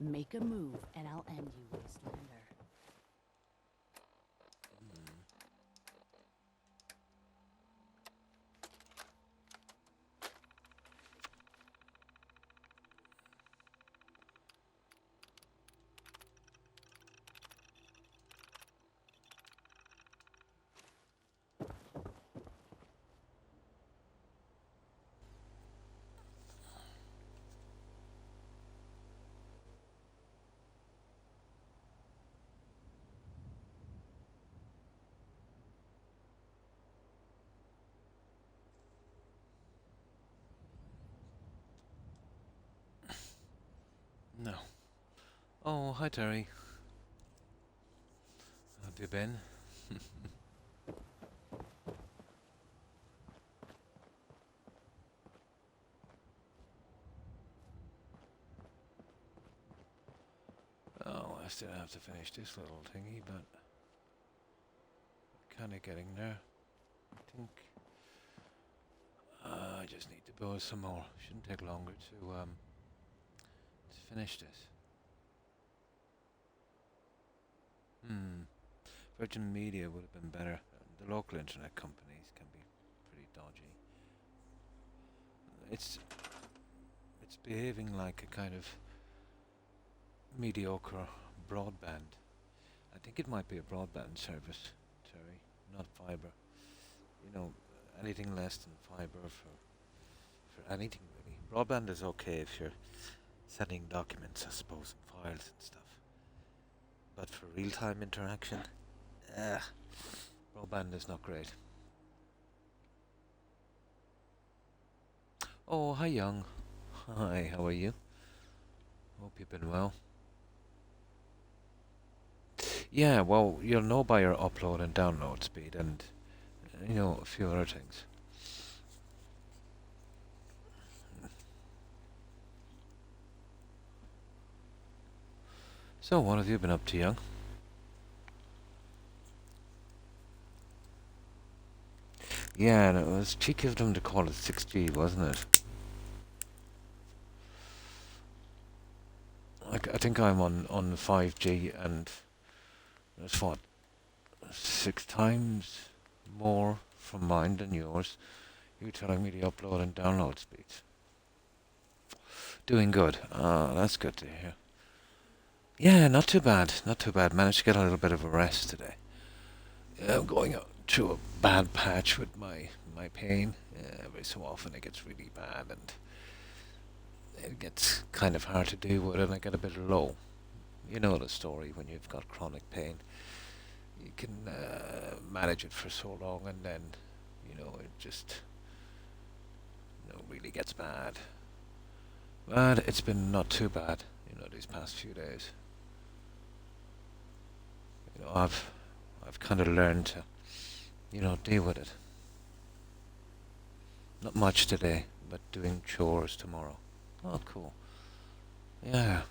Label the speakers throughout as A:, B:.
A: Make a move and I'll end you, Wastelander.
B: No. Oh, hi Terry. How have you been? Oh, I still have to finish this little thingy, but kind of getting there. I think I just need to build some more. Shouldn't take longer to finish this. Virgin Media would have been better. The local internet companies can be pretty dodgy. It's behaving like a kind of mediocre broadband. I think it might be a broadband service, Terry, not fiber. You know, anything less than fiber for anything really. Broadband is okay if you're sending documents, I suppose, and files and stuff. But for real-time interaction, broadband is not great. Oh, hi, Young. Hi, how are you? Hope you've been well. Yeah, well, you'll know by your upload and download speed and, a few other things. So, what have you been up to, Young? Yeah, and it was cheeky of them to call it 6G, wasn't it? I think I'm on 5G, and that's what, 6 times more from mine than yours. You're telling me the upload and download speeds. Doing good. That's good to hear. Yeah, not too bad. Not too bad. Managed to get a little bit of a rest today. I'm going through a bad patch with my pain. Every so often it gets really bad and it gets kind of hard to deal with, and I get a bit low. You know the story. When you've got chronic pain, you can manage it for so long, and then it just really gets bad. But it's been not too bad, these past few days. I've kind of learned to deal with it. Not much today, but doing chores tomorrow. Oh, cool. Yeah.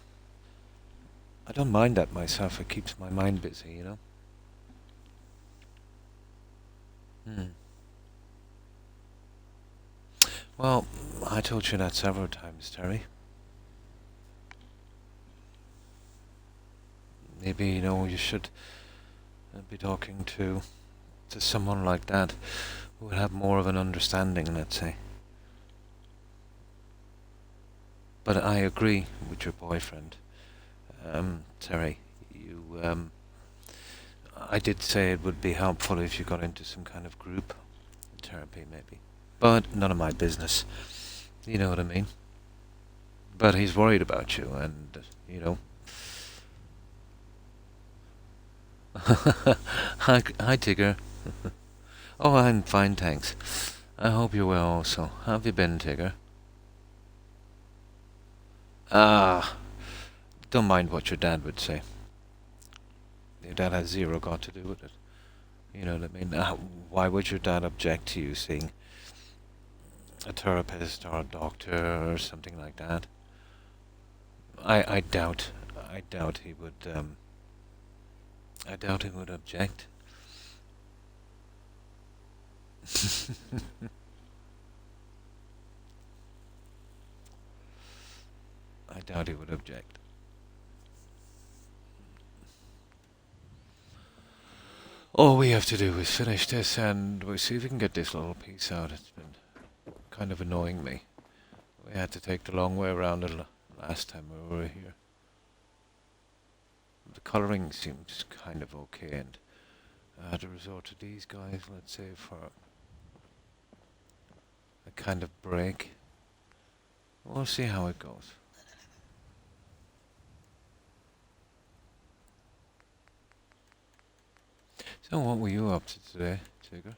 B: I don't mind that myself. It keeps my mind busy. Hmm. Well, I told you that several times, Terry. Maybe, you should be talking to someone like that who would have more of an understanding, let's say. But I agree with your boyfriend, Terry. I did say it would be helpful if you got into some kind of group therapy, maybe. But none of my business. You know what I mean? But he's worried about you, and. Hi, Tigger. Oh, I'm fine, thanks. I hope you're well also. How have you been, Tigger? Ah, don't mind what your dad would say. Your dad has zero got to do with it. You know what I mean? Why would your dad object to you seeing a therapist or a doctor or something like that? I doubt. I doubt he would. I doubt he would object. I doubt he would object. All we have to do is finish this and we'll see if we can get this little piece out. It's been kind of annoying me. We had to take the long way around it last time we were here. The colouring seems kind of okay, and I had to resort to these guys, let's say, for a kind of break. We'll see how it goes. So what were you up to today, Tigger?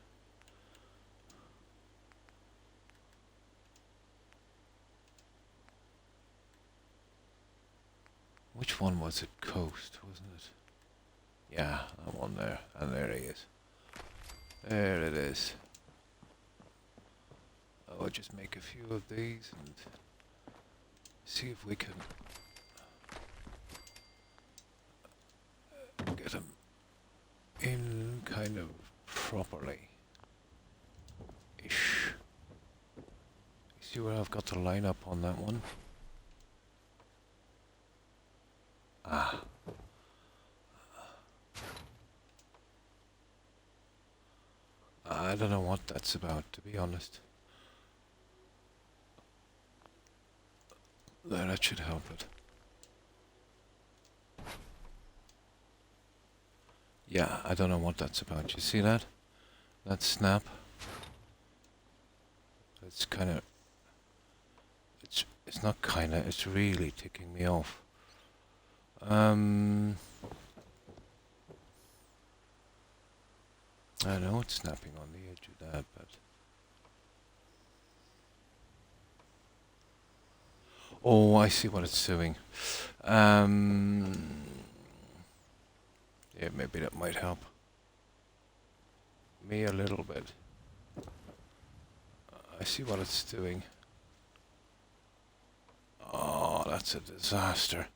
B: Which one was it? Coast, wasn't it? Yeah, that one there. And there he is. There it is. I'll just make a few of these and see if we can get them in kind of properly. Ish. See where I've got the line up on that one? Ah. I don't know what that's about, to be honest. There, that should help it. Yeah, I don't know what that's about. You see that? That snap? It's kind of... It's not kind of, it's really ticking me off. I know it's snapping on the edge of that, but... Oh, I see what it's doing. Yeah, maybe that might help me a little bit. I see what it's doing. Oh, that's a disaster.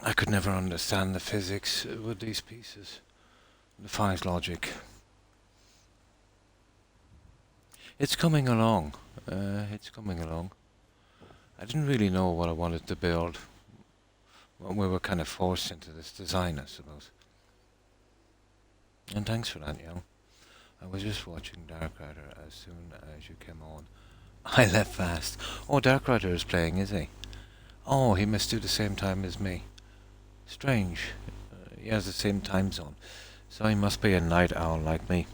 B: I could never understand the physics with these pieces. Defies logic. It's coming along. It's coming along. I didn't really know what I wanted to build. Well, we were kind of forced into this design, I suppose. And thanks for that, yo. I was just watching Dark Rider as soon as you came on. I left fast. Oh, Dark Rider is playing, is he? Oh, he must do the same time as me. Strange. He has the same time zone. So he must be a night owl like me.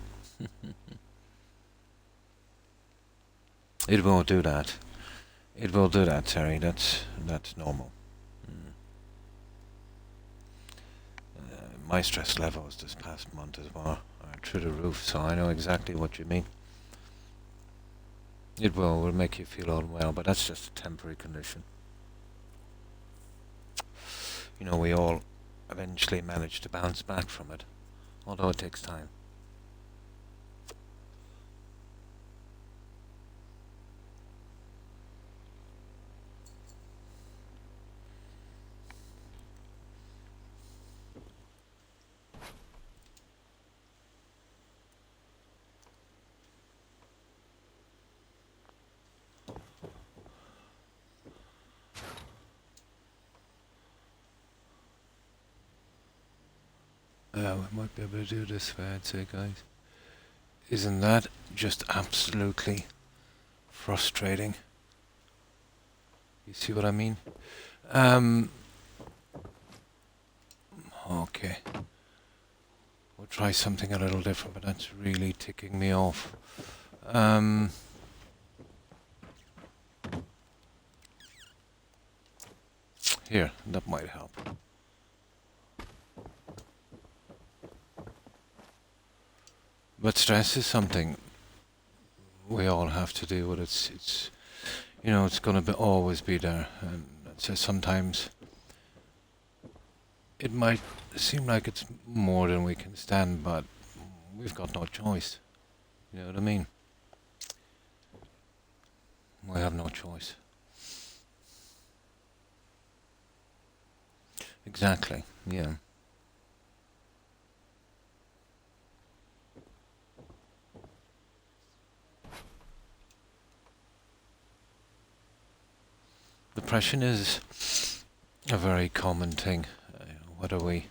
B: It will do that. It will do that, Terry. That's normal. My stress levels this past month as well are through the roof, so I know exactly what you mean. It will make you feel unwell, but that's just a temporary condition. You know, we all eventually manage to bounce back from it, although it takes time. We might be able to do this way, I'd say, guys. Isn't that just absolutely frustrating? You see what I mean? Okay. We'll try something a little different, but that's really ticking me off. Here, that might help. But stress is something we all have to deal with. It's you know, it's gonna always be there, and so sometimes it might seem like it's more than we can stand, but we've got no choice. You know what I mean? We have no choice. Exactly, yeah. Depression is a very common thing. Whether we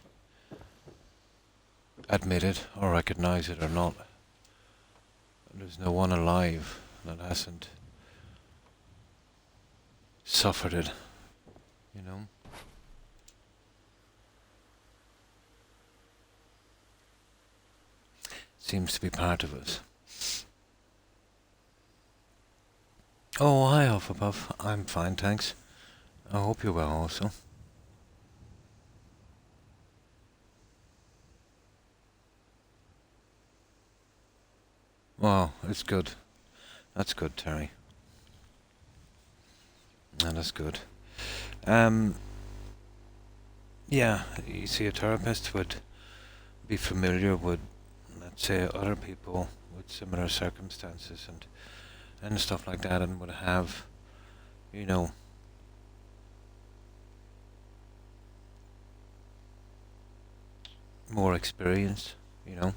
B: admit it or recognize it or not. There's no one alive that hasn't suffered it, you know? Seems to be part of us. Oh, hi, Hufflepuff. I'm fine, thanks. I hope you're well also. Well, it's good. That's good, Terry. That is good. Yeah, you see, a therapist would be familiar with, let's say, other people with similar circumstances and stuff like that, and would have, you know, more experience, you know.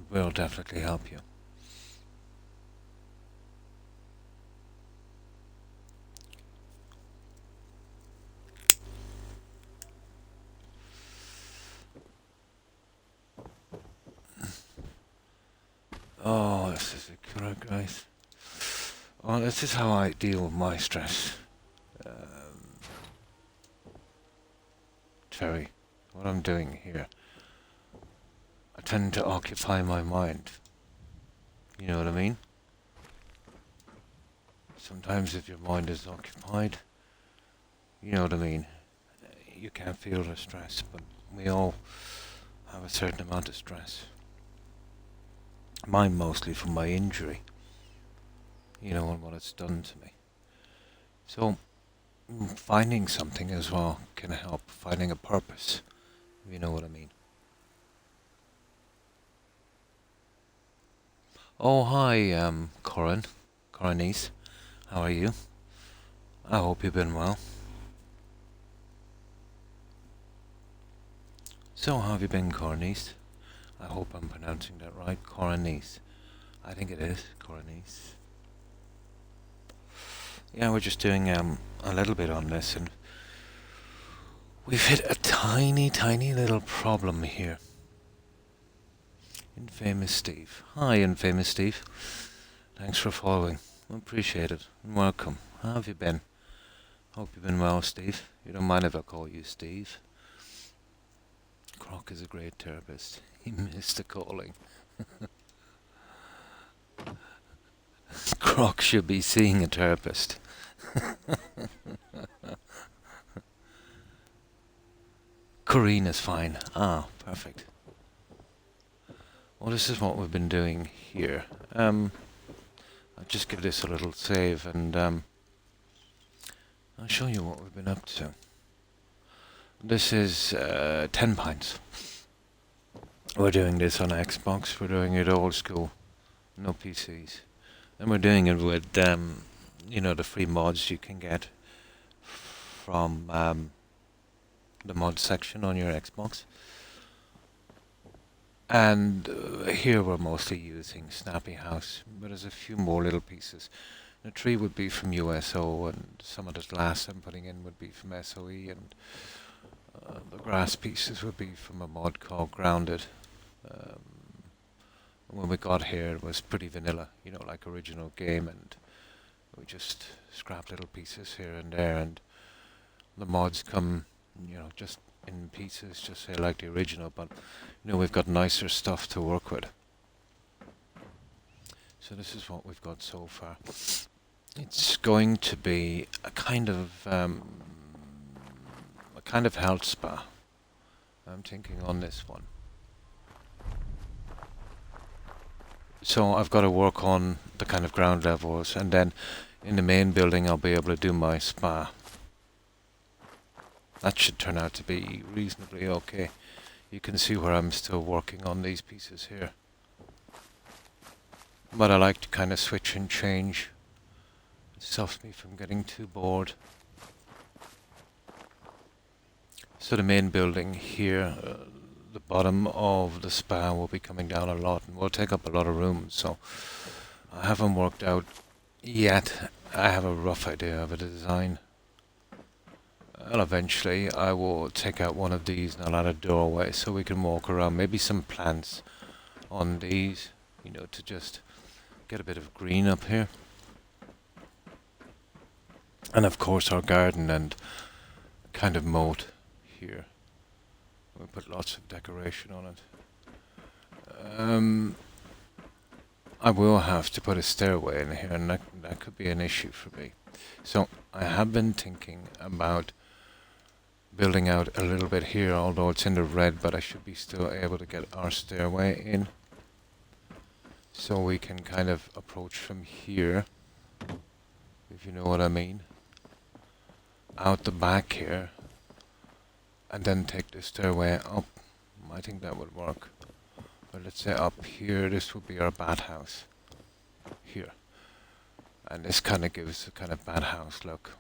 B: Will definitely help you. Oh, this is a Croc, guys. Well, this is how I deal with my stress. Terry, what I'm doing here, I tend to occupy my mind. You know what I mean? Sometimes if your mind is occupied, you know what I mean, you can't feel the stress, but we all have a certain amount of stress. Mine mostly from my injury, you know, and what it's done to me. So, finding something as well can help, finding a purpose, if you know what I mean. Oh, hi, Corin. Corinice. How are you? I hope you've been well. So, how have you been, Corinice? I hope I'm pronouncing that right. Corinice. I think it is, Corinice. Yeah, we're just doing a little bit on this, and we've hit a tiny, tiny little problem here. Infamous Steve. Hi, Infamous Steve. Thanks for following. Appreciate it. And welcome. How have you been? Hope you've been well, Steve. You don't mind if I call you Steve? Croc is a great therapist. He missed the calling. Croc should be seeing a therapist. Corrine is fine. Ah, perfect. Well, this is what we've been doing here. I'll just give this a little save and I'll show you what we've been up to. This is 10 pints. We're doing this on Xbox. We're doing it old school. No PCs. And we're doing it with, you know, the free mods you can get from the mod section on your Xbox. And here we're mostly using Snappy House, but there's a few more little pieces. The tree would be from USO, and some of the glass I'm putting in would be from SOE, and the grass pieces would be from a mod called Grounded. When we got here, it was pretty vanilla, you know, like original game, and we just scrapped little pieces here and there, and the mods come, you know, just in pieces, just say like the original, but you know, we've got nicer stuff to work with. So this is what we've got so far. It's going to be a kind of health spa. I'm thinking on this one. So I've got to work on the kind of ground levels, and then in the main building I'll be able to do my spa. That should turn out to be reasonably okay. You can see where I'm still working on these pieces here. But I like to kind of switch and change. It stops me from getting too bored. So the main building here, the bottom of the spa will be coming down a lot and will take up a lot of room. So I haven't worked out yet. I have a rough idea of a design. And eventually I will take out one of these and I'll add a doorway so we can walk around. Maybe some plants on these, you know, to just get a bit of green up here. And of course our garden and kind of moat here. We put lots of decoration on it. I will have to put a stairway in here, and that could be an issue for me. So I have been thinking about building out a little bit here, although it's in the red, but I should be still able to get our stairway in. So we can kind of approach from here, if you know what I mean. Out the back here, and then take the stairway up. I think that would work. But let's say up here, this would be our bat house. Here. And this kind of gives a kind of bat house look,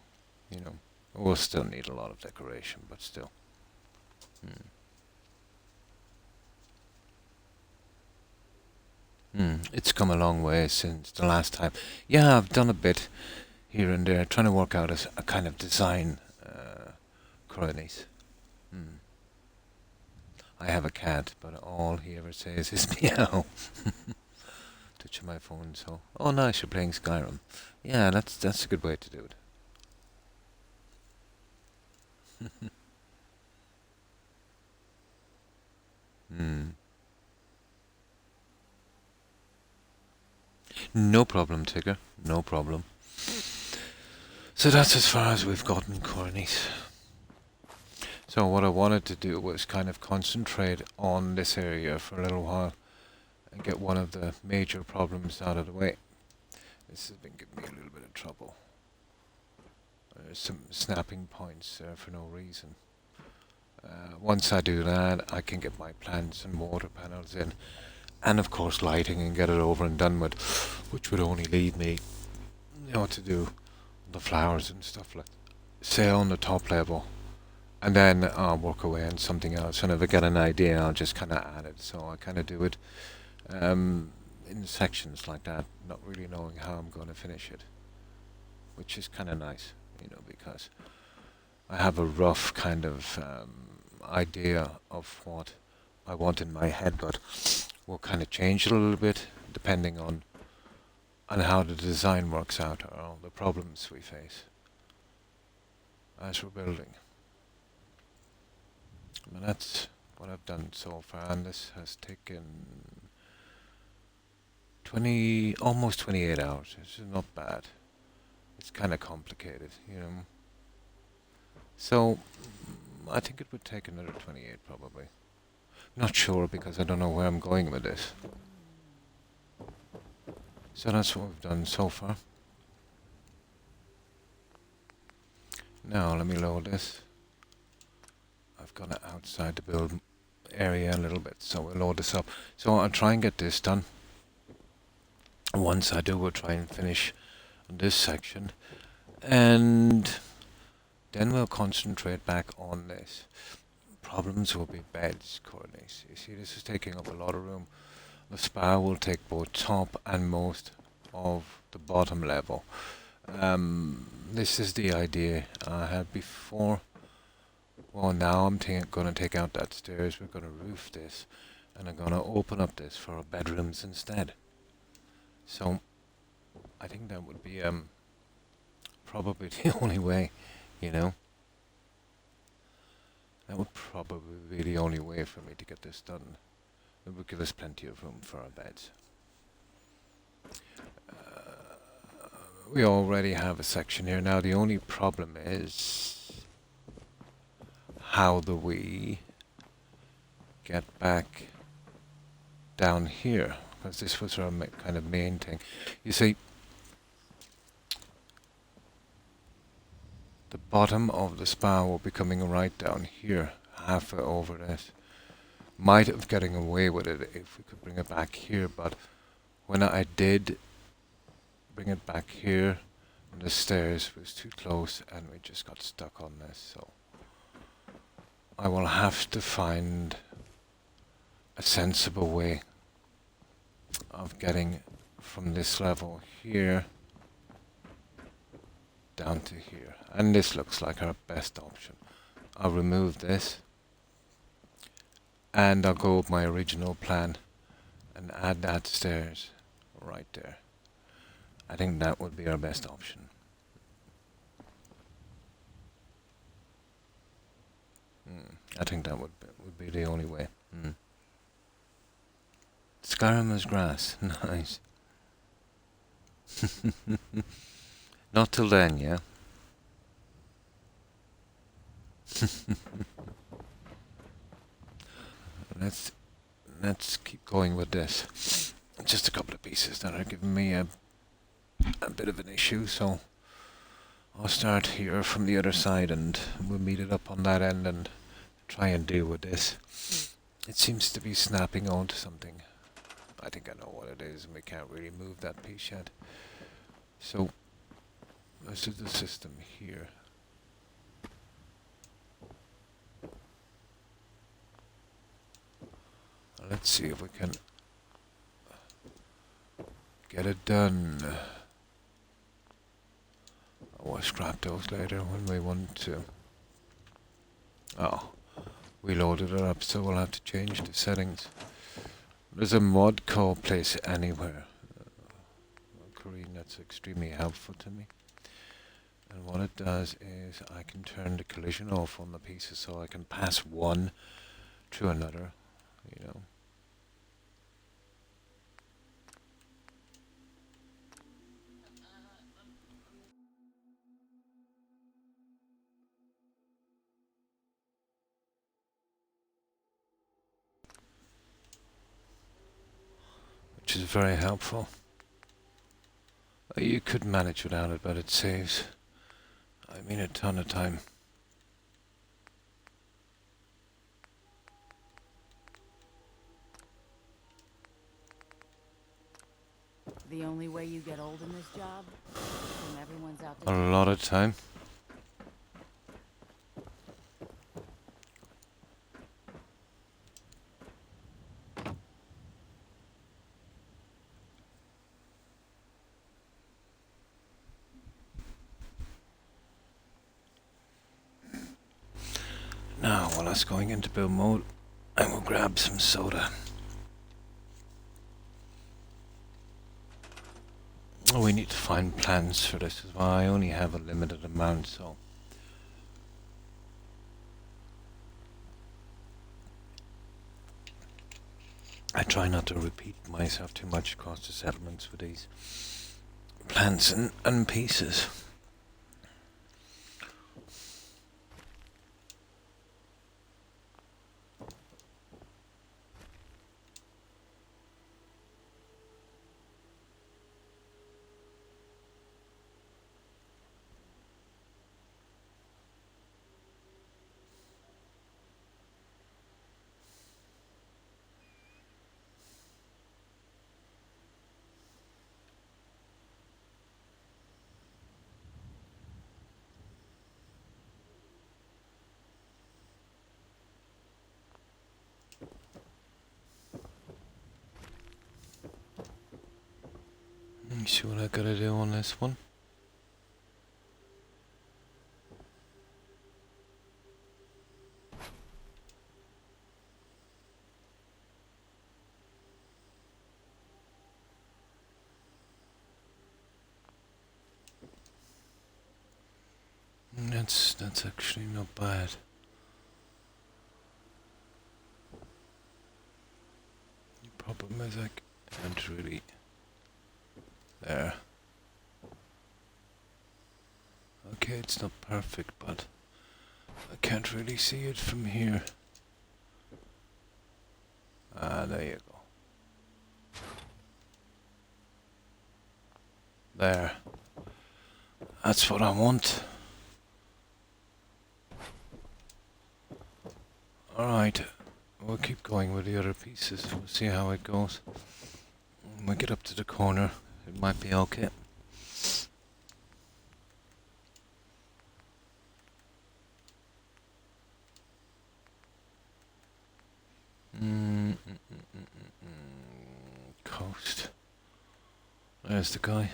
B: you know. We'll still need a lot of decoration, but still. It's come a long way since the last time. Yeah, I've done a bit here and there, trying to work out a kind of design, colonies. I have a cat, but all he ever says is meow. Touching my phone, so oh nice, you're playing Skyrim. Yeah, that's a good way to do it. No problem, Tigger. No problem. So that's as far as we've gotten, Cornies. So what I wanted to do was kind of concentrate on this area for a little while and get one of the major problems out of the way. This has been giving me a little bit of trouble. There's some snapping points there for no reason. Once I do that, I can get my plants and water panels in, and of course lighting, and get it over and done with, which would only leave me, you know, to do the flowers and stuff like that. Say on the top level, and then I'll work away on something else. And if I get an idea, I'll just kind of add it. So I kind of do it in sections like that, not really knowing how I'm going to finish it, which is kind of nice, you know, because I have a rough kind of idea of what I want in my head, but we'll kind of change it a little bit depending on how the design works out, or all the problems we face as we're building. And that's what I've done so far, and this has taken almost 28 hours. It's not bad. It's kind of complicated, you know. So I think it would take another 28 probably. Not sure, because I don't know where I'm going with this. So that's what we've done so far. Now let me load this. I've gone outside the build area a little bit, so we'll load this up. So I'll try and get this done. Once I do, we'll try and finish this section, and then we'll concentrate back on this. Problems will be beds, Courtney. You see, this is taking up a lot of room. The spa will take both top and most of the bottom level. This is the idea I had before. Well, now I'm going to take out that stairs. We're going to roof this, and I'm going to open up this for our bedrooms instead. So I think that would be probably the only way, you know. That would probably be the only way for me to get this done. It would give us plenty of room for our beds. We already have a section here. Now the only problem is, how do we get back down here? Because this was our kind of main thing. You see, the bottom of the spa will be coming right down here, halfway over this. Might have getting away with it if we could bring it back here, but when I did bring it back here, the stairs was too close and we just got stuck on this. So I will have to find a sensible way of getting from this level here down to here. And this looks like our best option. I'll remove this. And I'll go with my original plan and add that stairs right there. I think that would be our best option. I think that would be the only way. Skyrim is grass. Nice. Not till then, yeah? Let's keep going with this. Just a couple of pieces that are giving me a bit of an issue, so I'll start here from the other side and we'll meet it up on that end and try and deal with this. It seems to be snapping onto something. I think I know what it is and we can't really move that piece yet. So this is the system here. Let's see if we can get it done. We'll scrap those later when we want to. Oh, we loaded it up, so we'll have to change the settings. There's a mod called Place Anywhere. Korean, that's extremely helpful to me. And what it does is I can turn the collision off on the pieces so I can pass one to another, you know. Which is very helpful. You could manage without it, but it saves, I mean, a ton of time.
A: The only way you get old in this job? When everyone's out to
B: A lot of time. Now, while us going into build mode, I will grab some soda. Oh, we need to find plans for this as well. I only have a limited amount, so I try not to repeat myself too much across the settlements with these plants and pieces. Let me see what I gotta do on this one. That's actually not bad. The problem is I can't really. There. Okay, it's not perfect, but I can't really see it from here. Ah, there you go. There. That's what I want. Alright, we'll keep going with the other pieces. We'll see how it goes. When we get up to the corner, it might be okay. Coast. There's the guy.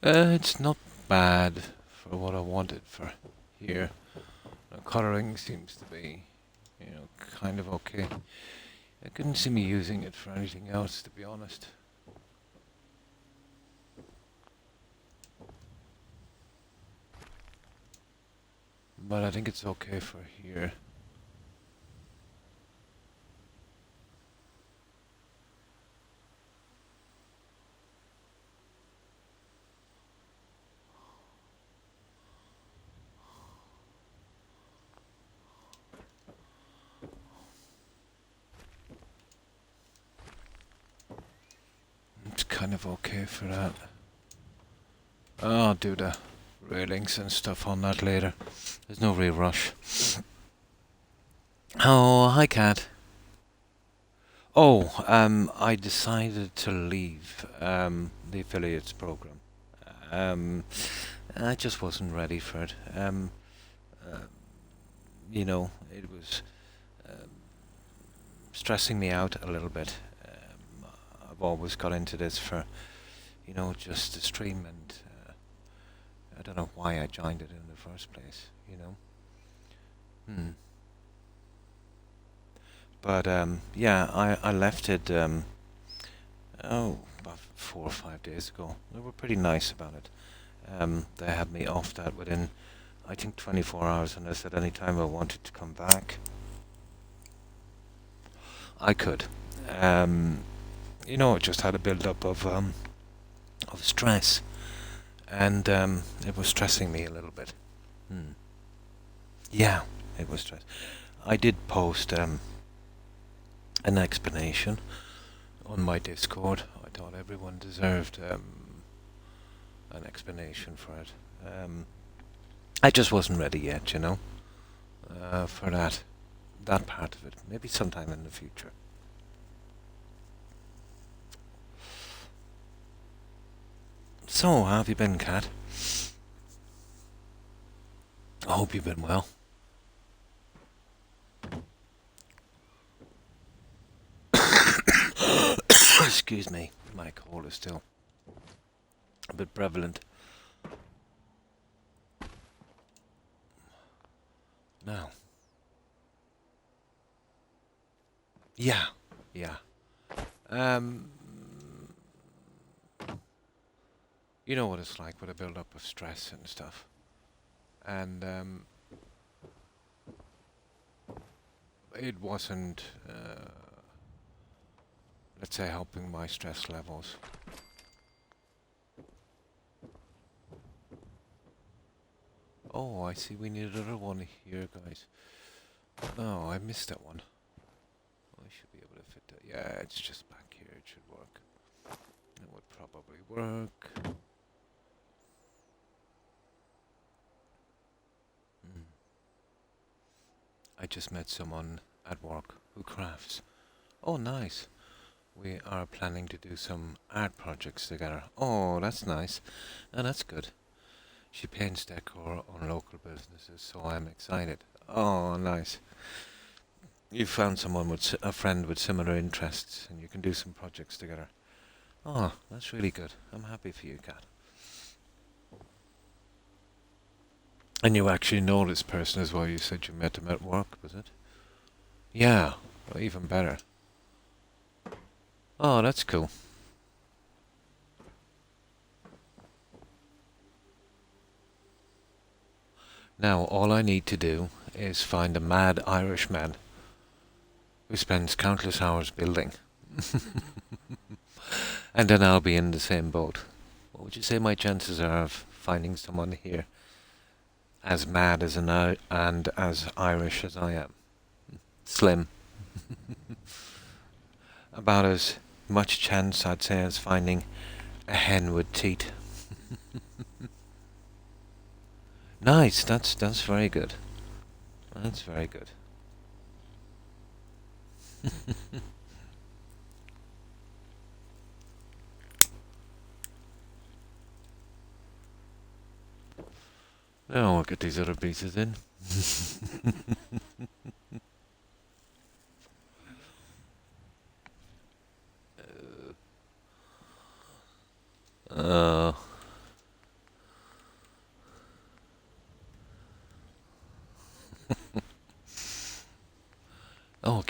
B: It's not bad for what I wanted for here. Colouring seems to be, kind of okay. I couldn't see me using it for anything else, to be honest. But I think it's okay for here. It's kind of okay for that. I'll do the railings and stuff on that later. There's no real rush. Oh, hi, Cat. Oh, I decided to leave the affiliates program. Um, I just wasn't ready for it. Uh, it was um, stressing me out a little bit. I've always got into this for, just to stream, and I don't know why I joined it in the first place, But yeah, I left it about 4 or 5 days ago. They were pretty nice about it. They had me off that within, I think, 24 hours, and I said any time I wanted to come back, I could. It just had a build-up of stress, and it was stressing me a little bit. Yeah, it was stress. I did post an explanation on my Discord. I thought everyone deserved an explanation for it. I just wasn't ready yet, for that part of it. Maybe sometime in the future. So, how have you been, Kat? I hope you've been well. Excuse me, my cold is still a bit prevalent. Now. Yeah. Um, you know what it's like with a build-up of stress and stuff. And it wasn't, let's say, helping my stress levels. Oh, I see we need another one here, guys. Oh, I missed that one. I should be able to fit that. Yeah, it's just back here. It should work. It would probably work. I just met someone at work who crafts. Oh, nice. We are planning to do some art projects together. Oh, that's nice. Oh, that's good. She paints decor on local businesses, so I'm excited. Oh, nice. You found someone with a friend with similar interests, and you can do some projects together. Oh, that's really good. I'm happy for you, Kat. And you actually know this person as well. You said you met him at work, was it? Yeah, well, even better. Oh, that's cool. Now, all I need to do is find a mad Irishman who spends countless hours building. And then I'll be in the same boat. What would you say my chances are of finding someone here as mad as and as Irish as I am? Slim. About as much chance, I'd say, as finding a hen with teeth. Nice, that's very good. That's very good. Now I'll get these other pieces in. uh,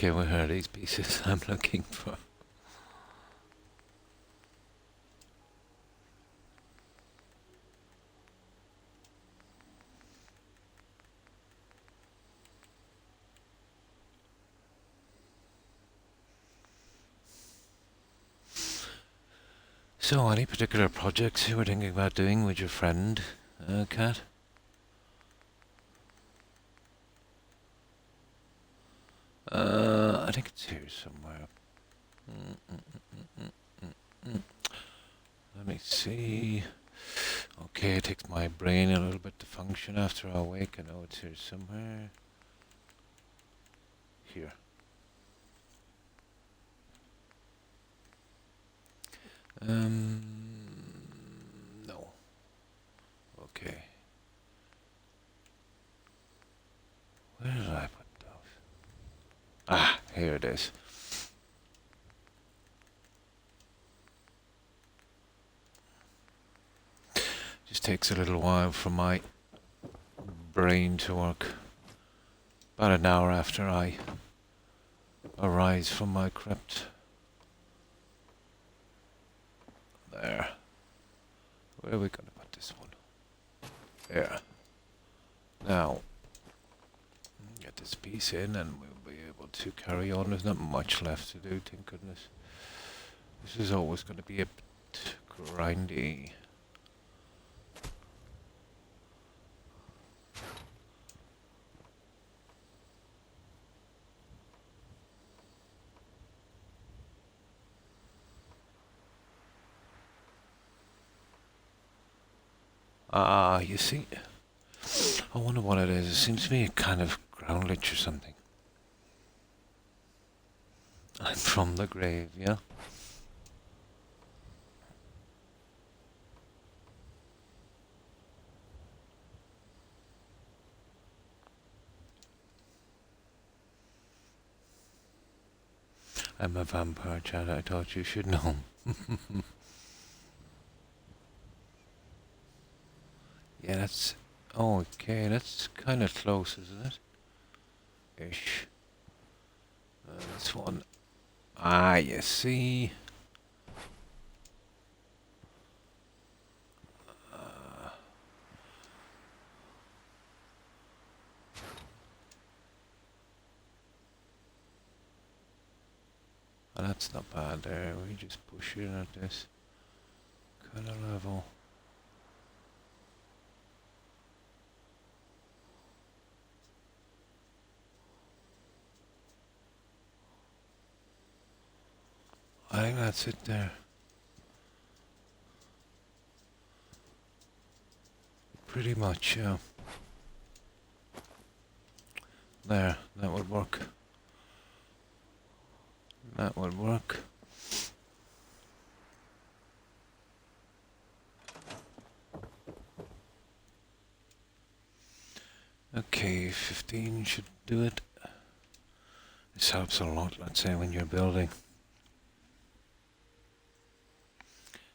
B: Okay, where are these pieces I'm looking for? So, any particular projects you were thinking about doing with your friend, Kat? I think it's here somewhere. Let me see. Okay, it takes my brain a little bit to function after I wake. I know it's here somewhere. Here. No. Okay. Where did I put those? Ah, here it is. Just takes a little while for my brain to work. About an hour after I arise from my crypt. There. Where are we going to put this one? There. Now, get this piece in and we'll be able to carry on. There's not much left to do, thank goodness. This is always going to be a bit grindy. Ah, you see, I wonder what it is. It seems to be a kind of ground lich or something. I'm from the grave, yeah? I'm a vampire, Chad. I thought you should know. Yeah, that's... Oh, okay, that's kind of close, isn't it? Ish. This one. Ah, you see. Oh, that's not bad there. We just push in at this kind of level. I think that's it there. Pretty much, yeah. There, that would work. That would work. Okay, 15 should do it. This helps a lot, let's say, when you're building.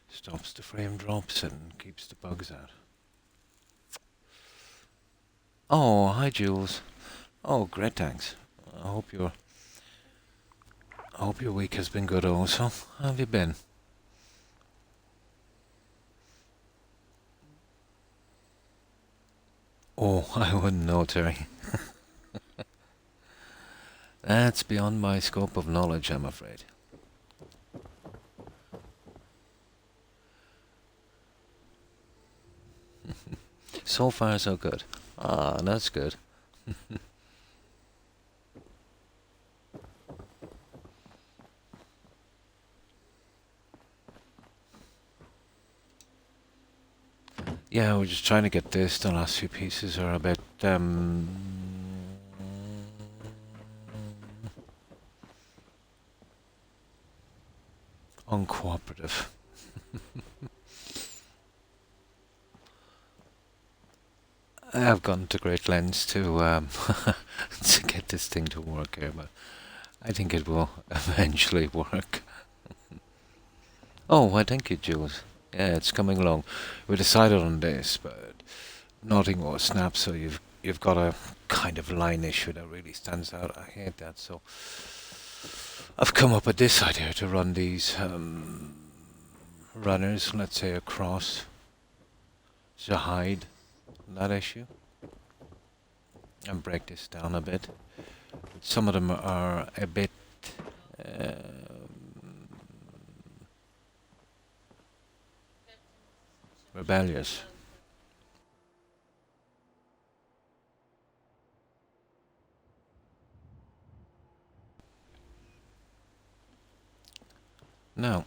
B: Stops the frame drops and keeps the bugs out. Oh, hi Jules. Oh, great, thanks. I hope your week has been good also. How have you been? Oh, I wouldn't know, Terry. That's beyond my scope of knowledge, I'm afraid. So far, so good. Ah, that's good. Yeah, we're just trying to get this. The last few pieces are a bit, uncooperative. I've gone to great lengths to to get this thing to work here, but I think it will eventually work. Oh, why thank you, Jules. Yeah, it's coming along. We decided on this, but nothing will snap, so you've got a kind of line issue that really stands out. I hate that, so I've come up with this idea to run these runners, let's say across to hide that issue and break this down a bit. Some of them are a bit rebellious. Now,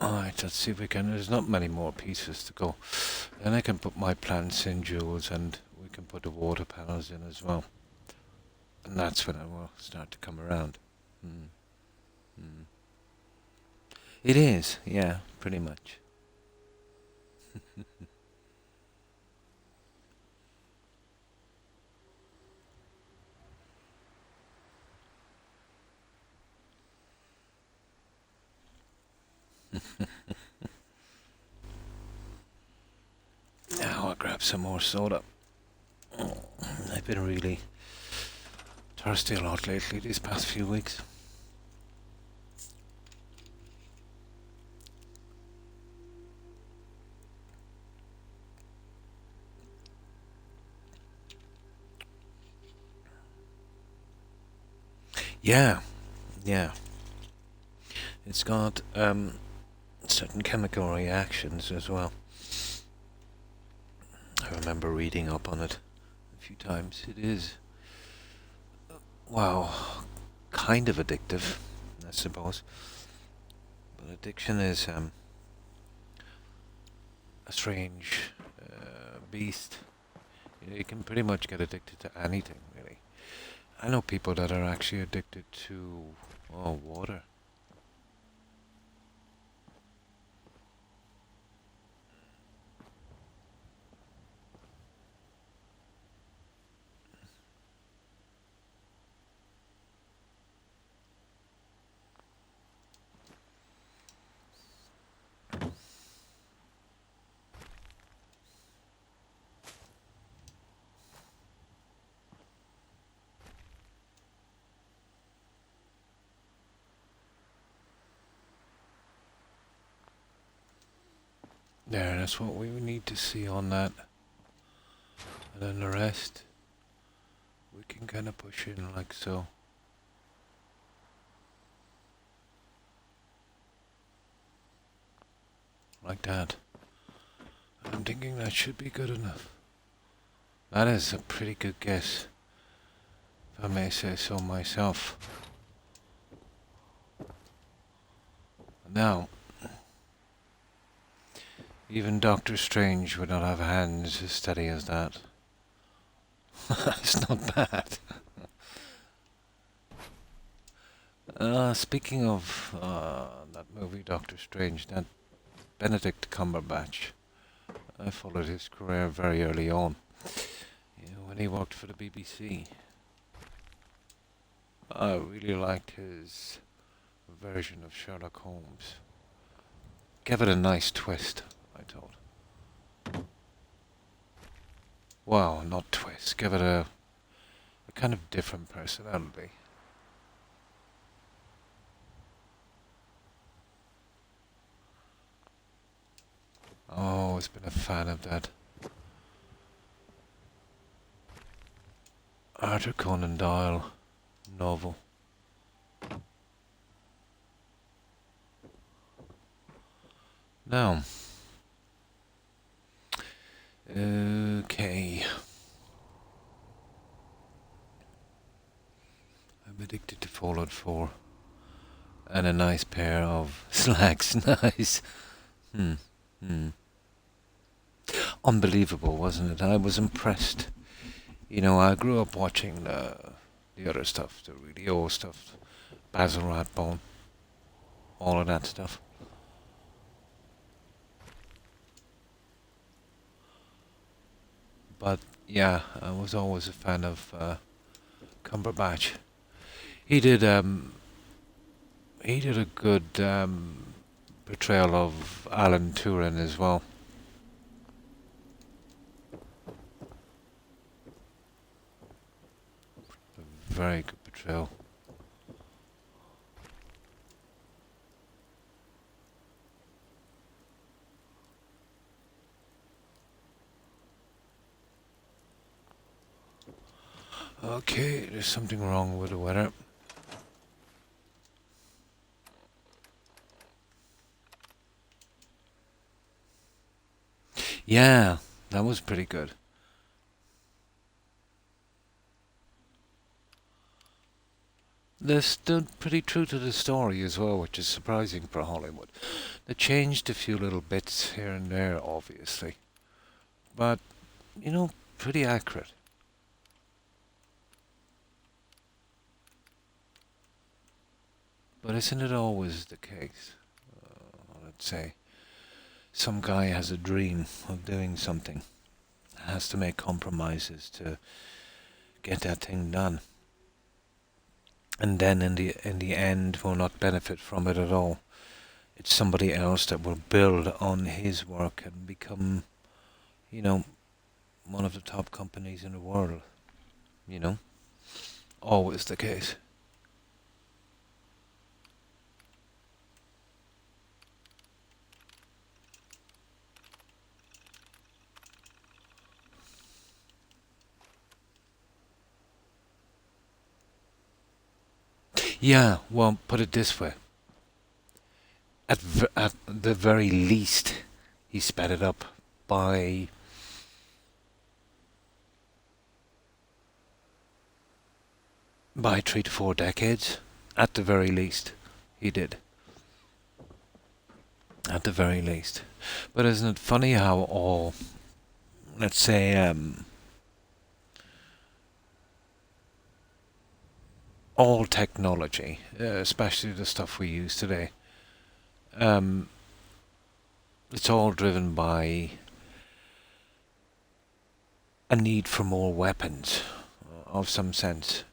B: alright, let's see if we can. There's not many more pieces to go. Then I can put my plants in jewels and we can put the water panels in as well. And that's when it will start to come around. It is, yeah, pretty much. Now I'll grab some more soda. I've been really thirsty a lot lately these past few weeks. Yeah, yeah. It's got certain chemical reactions as well. I remember reading up on it a few times. It is, wow, kind of addictive, I suppose. But addiction is a strange beast. You know, you can pretty much get addicted to anything, really. I know people that are actually addicted to water. There, that's what we need to see on that. And then the rest, we can kind of push in like so. Like that. I'm thinking that should be good enough. That is a pretty good guess, if I may say so myself. Now, even Doctor Strange would not have hands as steady as that. It's not bad. Speaking of that movie Doctor Strange, that Benedict Cumberbatch, I followed his career very early on. You know, when he worked for the BBC. I really liked his version of Sherlock Holmes. Gave it a nice twist, I thought. Wow, not twist. Give it a kind of different personality. Oh, always been a fan of that Arthur Conan Doyle novel. Now, okay. I'm addicted to Fallout 4. And a nice pair of slacks. Nice. Unbelievable, wasn't it? I was impressed. You know, I grew up watching the other stuff, the really old stuff. Basil Rathbone. All of that stuff. But yeah, I was always a fan of Cumberbatch. He did a good portrayal of Alan Turing as well. very good patrol. Okay, there's something wrong with the weather. Yeah, that was pretty good. They stood pretty true to the story as well, which is surprising for Hollywood. They changed a few little bits here and there, obviously. But, pretty accurate. But isn't it always the case? Let's say some guy has a dream of doing something, has to make compromises to get that thing done, and then in the end will not benefit from it at all. It's somebody else that will build on his work and become, you know, one of the top companies in the world. You know, always the case. Yeah, well, put it this way. At the very least, he sped it up by by 3 to 4 decades. At the very least, he did. At the very least. But isn't it funny how all, let's say, all technology, especially the stuff we use today, um, it's all driven by a need for more weapons of some sense.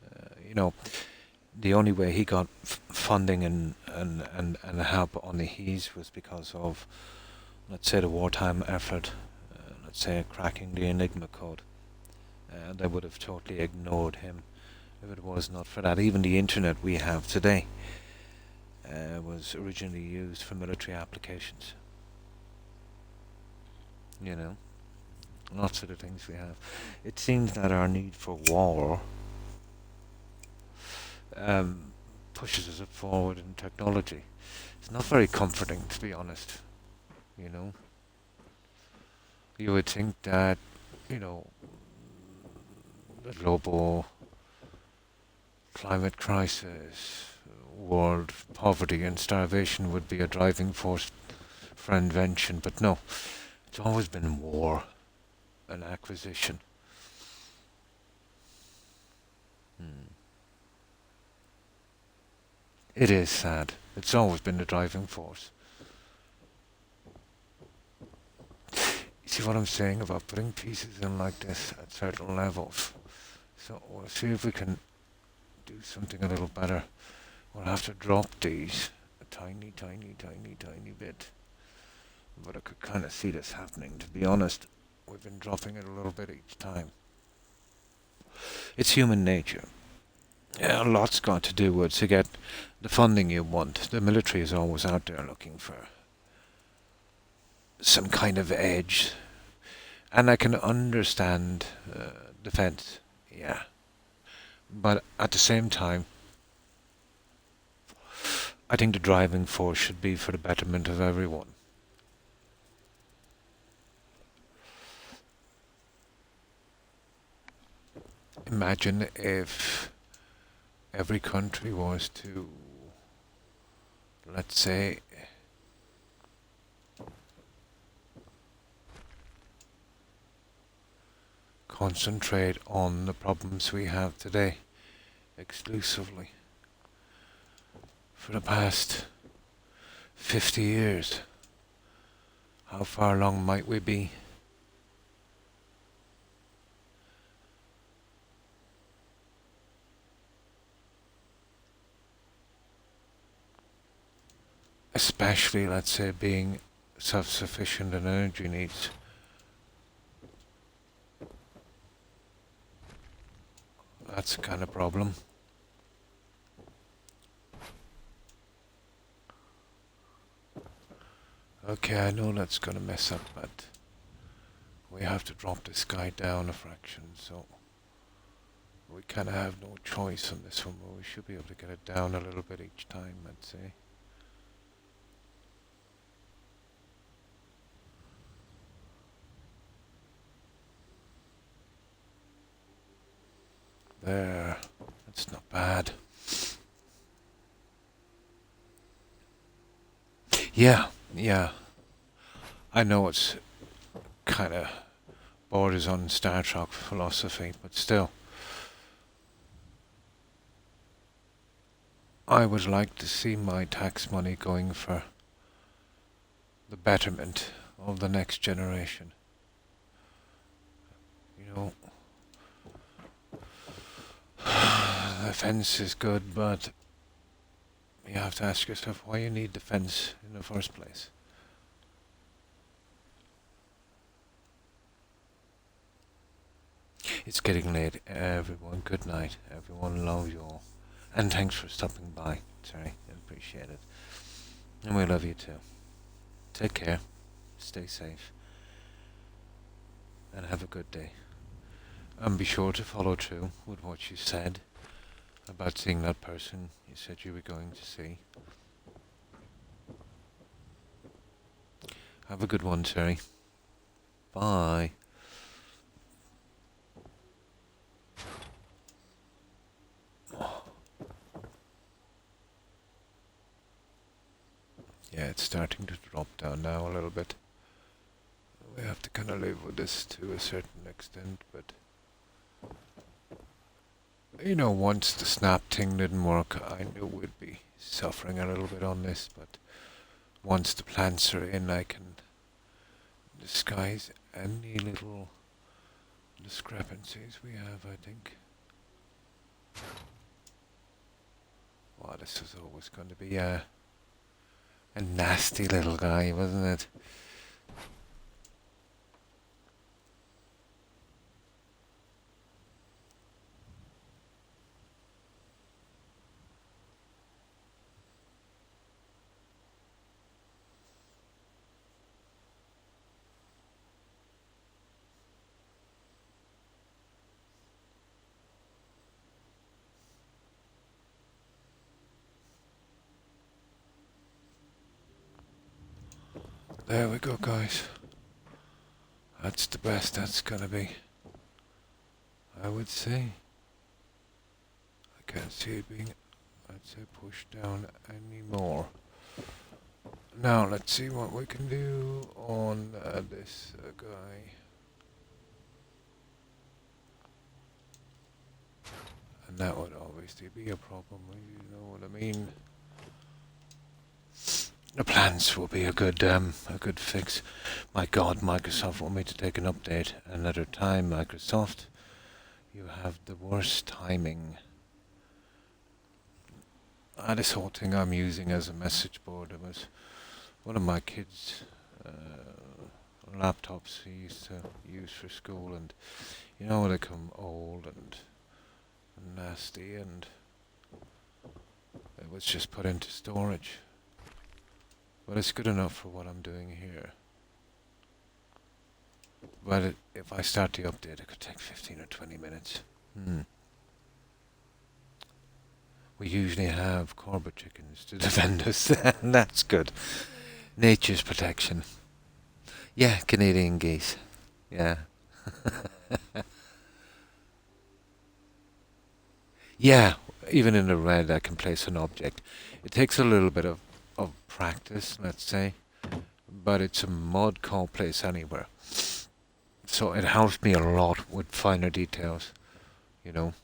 B: The only way he got funding and help on the He's was because of, let's say, the wartime effort, let's say, cracking the Enigma code. They would have totally ignored him if it was not for that. Even the internet we have today was originally used for military applications. You know, lots of the things we have. It seems that our need for war pushes us forward in technology. It's not very comforting, to be honest. You know, you would think that, you know, the global climate crisis, world poverty and starvation would be a driving force for invention, but no, it's always been war and acquisition. Hmm. It is sad. It's always been the driving force. You see what I'm saying about putting pieces in like this at certain levels? So we'll see if we can do something a little better. We'll have to drop these a tiny, tiny, tiny, tiny bit. But I could kind of see this happening, to be honest. We've been dropping it a little bit each time. It's human nature. Yeah, a lot's got to do with to get the funding you want. The military is always out there looking for some kind of edge. And I can understand defense, yeah. But at the same time, I think the driving force should be for the betterment of everyone. Imagine if every country was to, let's say, concentrate on the problems we have today exclusively. For the past 50 years, how far along might we be? Especially, let's say, being self-sufficient in energy needs. That's a kind of problem. Okay, I know that's gonna mess up, but we have to drop this guy down a fraction, so we kind of have no choice on this one, but we should be able to get it down a little bit each time, I'd say. There. That's not bad. Yeah, yeah. I know it's kind of borders on Star Trek philosophy, but still. I would like to see my tax money going for the betterment of the next generation. You know, the fence is good, but you have to ask yourself why you need the fence in the first place. It's getting late. Everyone, good night. Everyone, love you all. And thanks for stopping by, Terry. I appreciate it. And we love you too. Take care. Stay safe. And have a good day. And be sure to follow through with what you said about seeing that person you said you were going to see. Have a good one, Terry. Bye. Yeah, it's starting to drop down now a little bit. We have to kind of live with this to a certain extent, but you know, once the snap thing didn't work, I knew we'd be suffering a little bit on this, but once the plants are in, I can disguise any little discrepancies we have, I think. Wow, this was always going to be a nasty little guy, wasn't it? There we go, guys. That's the best that's gonna be, I would say. I can't see it being, I'd say, pushed down anymore. Now let's see what we can do on this guy. And that would obviously be a problem, you know what I mean. The plants will be a good fix. My God, Microsoft want me to take an update another time. Microsoft, you have the worst timing. This whole thing I'm using as a message board, it was one of my kids' laptops he used to use for school, and you know they come old and nasty, and it was just put into storage. But it's good enough for what I'm doing here. But if I start the update, it could take 15 or 20 minutes. We usually have Corba chickens to defend us, and that's good. Nature's protection. Yeah, Canadian geese. Yeah. Yeah, even in the red I can place an object. It takes a little bit of practice, let's say, but it's a mod can't place anywhere. So it helps me a lot with finer details, you know.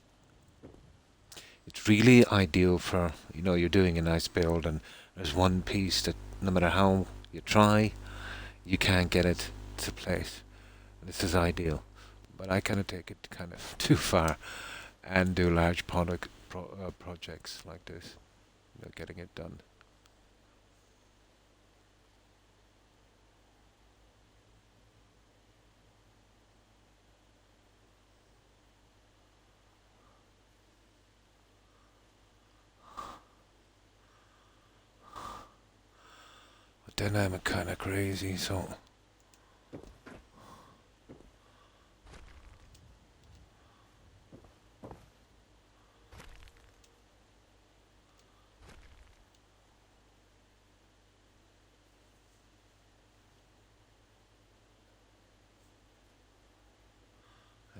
B: It's really ideal for, you know, you're doing a nice build and there's one piece that no matter how you try, you can't get it to place. This is ideal. But I kind of take it kind of too far and do large projects like this, you know, getting it done. then I'm kind of crazy, so...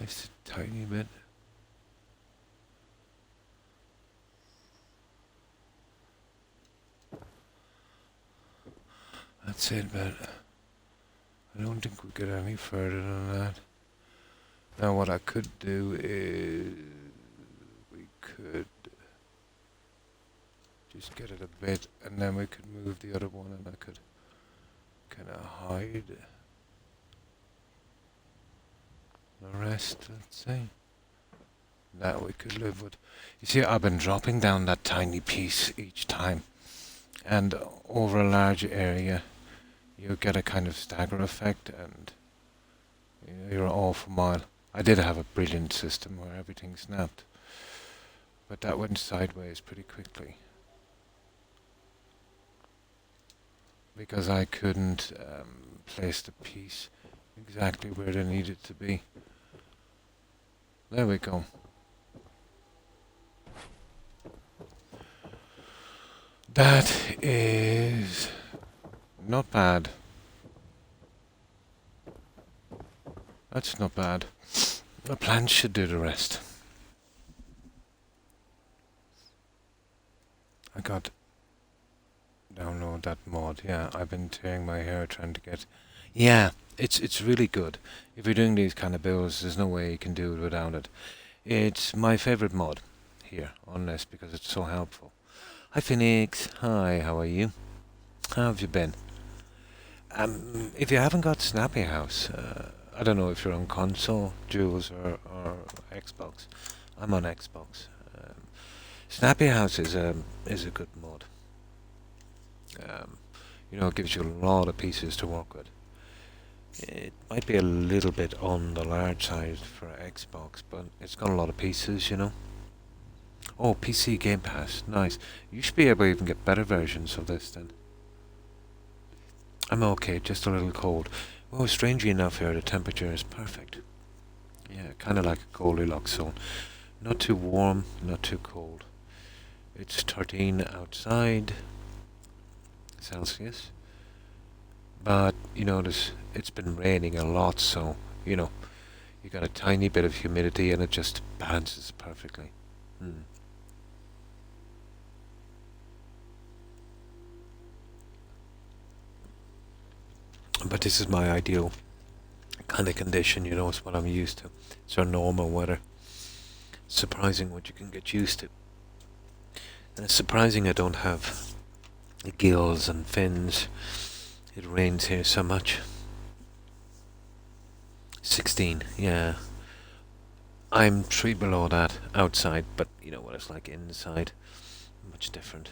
B: Just a tiny bit. That's it, but I don't think we get any further than that. Now what I could do is we could just get it a bit, and then we could move the other one, and I could kind of hide the rest, let's say. That we could live with. You see, I've been dropping down that tiny piece each time, and over a large area you get a kind of stagger effect, and you're off a mile. I did have a brilliant system where everything snapped, but that went sideways pretty quickly because I couldn't place the piece exactly where they needed to be. There we go. That is not bad. That's not bad. The plants should do the rest. I got download that mod. Yeah, I've been tearing my hair trying to get. Yeah, it's really good. If you're doing these kind of builds, there's no way you can do it without it. It's my favorite mod here on this because it's so helpful. Hi Phoenix. Hi, how are you? How have you been? If you haven't got Snappy House, I don't know if you're on console, Jules, or Xbox. I'm on Xbox. Snappy House is a good mod. It gives you a lot of pieces to work with. It might be a little bit on the large side for Xbox, but it's got a lot of pieces, Oh, PC Game Pass, nice. You should be able to even get better versions of this then. I'm okay, just a little cold. Oh, strangely enough here, the temperature is perfect. Yeah, kind of like a Goldilocks zone. Not too warm, not too cold. It's 13 outside Celsius. But you notice it's been raining a lot, so, you got a tiny bit of humidity and it just balances perfectly. But this is my ideal kind of condition, it's what I'm used to. It's our normal weather. Surprising what you can get used to. And it's surprising I don't have gills and fins. It rains here so much. 16, yeah. I'm 3 below that outside, but you know what it's like inside. Much different.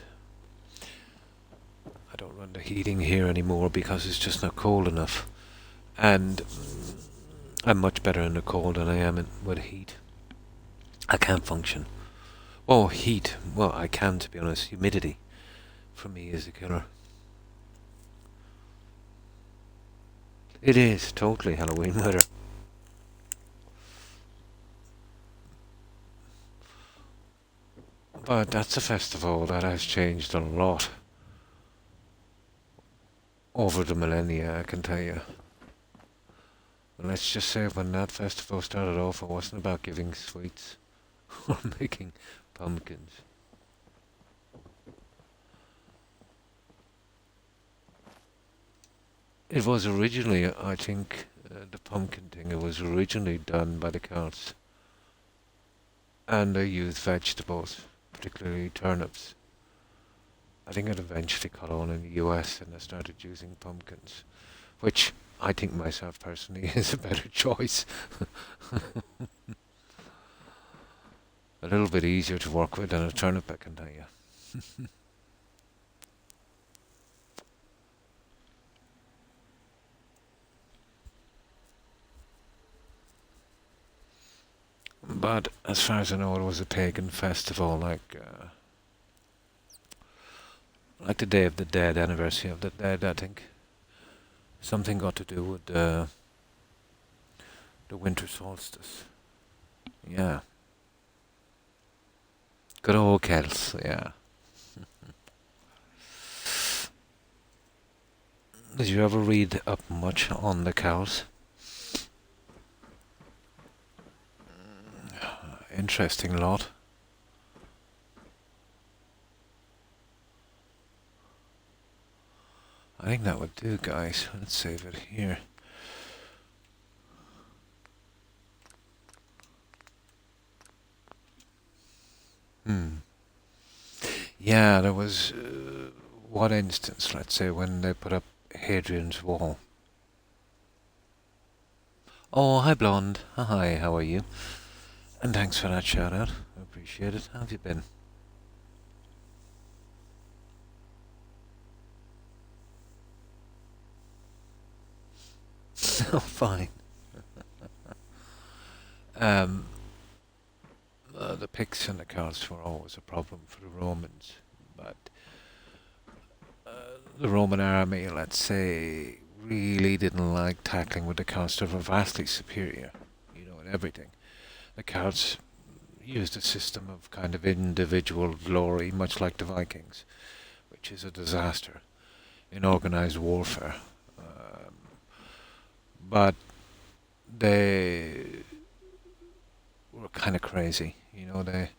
B: I don't run the heating here anymore because it's just not cold enough. And I'm much better in the cold than I am with heat. I can't function. Oh, heat. Well, I can, to be honest. Humidity, for me, is a killer. It is totally Halloween weather. But that's a festival that has changed a lot over the millennia, I can tell you. And let's just say when that festival started off, it wasn't about giving sweets or making pumpkins. It was originally, I think, the pumpkin thing, it was originally done by the Celts. And they used vegetables, particularly turnips. I think it eventually caught on in the US and they started using pumpkins, which I think myself personally is a better choice. A little bit easier to work with than a turnip, I can tell you. But as far as I know, it was a pagan festival, like Like the Day of the Dead, anniversary of the Dead, I think. Something got to do with the winter solstice. Yeah. Good old Celts, yeah. Did you ever read up much on the cows? Interesting lot. I think that would do, guys. Let's save it here. Yeah, there was one instance, let's say, when they put up Hadrian's Wall. Oh, hi, Blonde. Hi, how are you? And thanks for that shout out. I appreciate it. How have you been? Oh, fine. Um, the pigs and the cows were always a problem for the Romans, but the Roman army, let's say, really didn't like tackling with the cows. They were vastly superior, in everything. The cows used a system of kind of individual glory, much like the Vikings, which is a disaster in organized warfare. But they were kind of crazy. They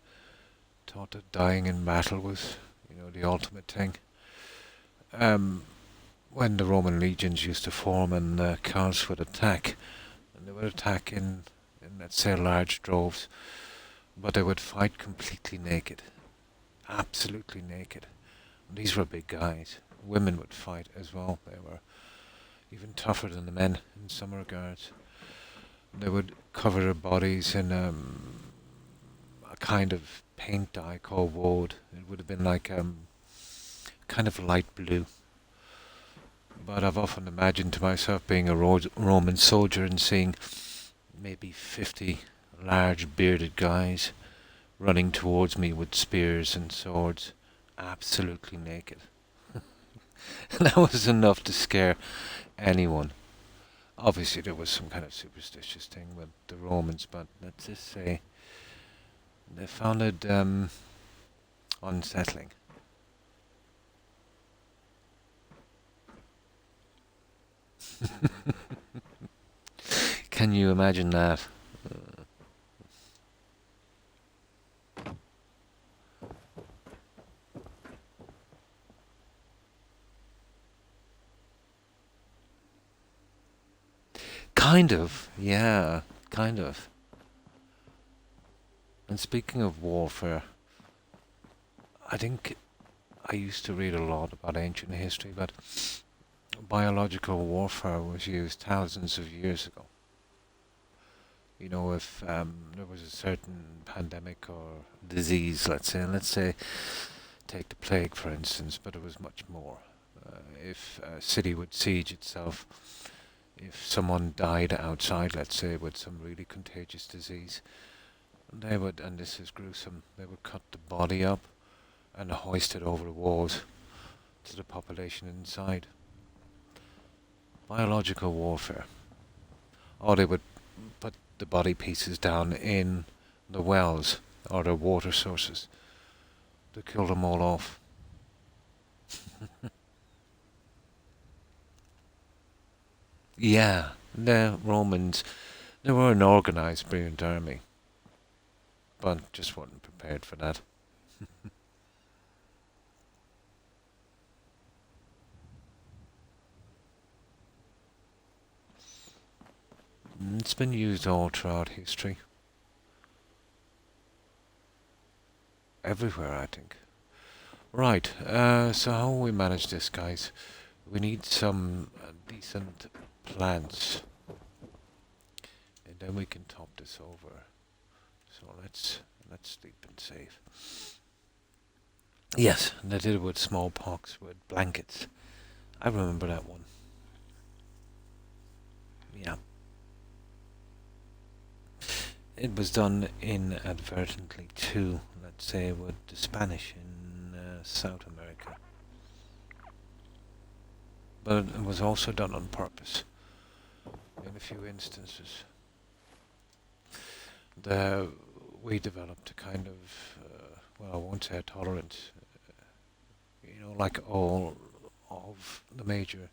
B: thought that dying in battle was, the ultimate thing. When the Roman legions used to form and the counts would attack, and they would attack in let's say, large droves, but they would fight completely naked, absolutely naked. And these were big guys. Women would fight as well. They were even tougher than the men in some regards. They would cover their bodies in a kind of paint dye called woad. It would have been like kind of light blue. But I've often imagined to myself being a Roman soldier and seeing maybe 50 large bearded guys running towards me with spears and swords, absolutely naked. That was enough to scare anyone. Obviously, there was some kind of superstitious thing with the Romans, but let's just say they found it unsettling. Can you imagine that? Kind of, yeah, kind of. And speaking of warfare, I think I used to read a lot about ancient history, but biological warfare was used thousands of years ago. If there was a certain pandemic or disease, let's say, take the plague for instance, but it was much more. If a city would siege itself, if someone died outside, let's say, with some really contagious disease, they would, and this is gruesome, they would cut the body up and hoist it over the walls to the population inside. Biological warfare. Or they would put the body pieces down in the wells or the water sources to kill them all off. Yeah, the Romans, they were an organised, brilliant army, but just weren't prepared for that. It's been used all throughout history. Everywhere, I think. Right, so how will we manage this, guys? We need some decent plants, and then we can top this over. So let's sleep and save. Yes, they did it with smallpox, with blankets. I remember that one. Yeah. It was done inadvertently too, let's say, with the Spanish in South America. but it was also done on purpose in a few instances. The, we developed a kind of, well, I won't say a tolerance, like all of the major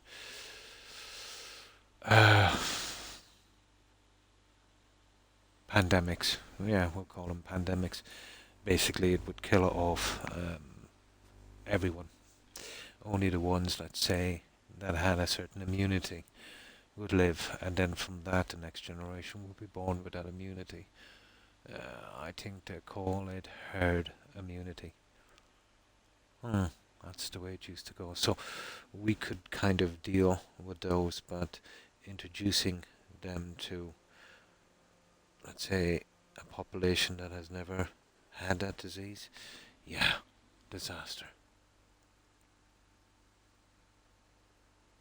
B: uh, pandemics. Yeah, we'll call them pandemics. Basically, it would kill off everyone. Only the ones, let's say, that had a certain immunity would live, and then from that, the next generation would be born with that immunity. I think they call it herd immunity. Hmm, that's the way it used to go. So we could kind of deal with those, but introducing them to, let's say, a population that has never had that disease, yeah, disaster.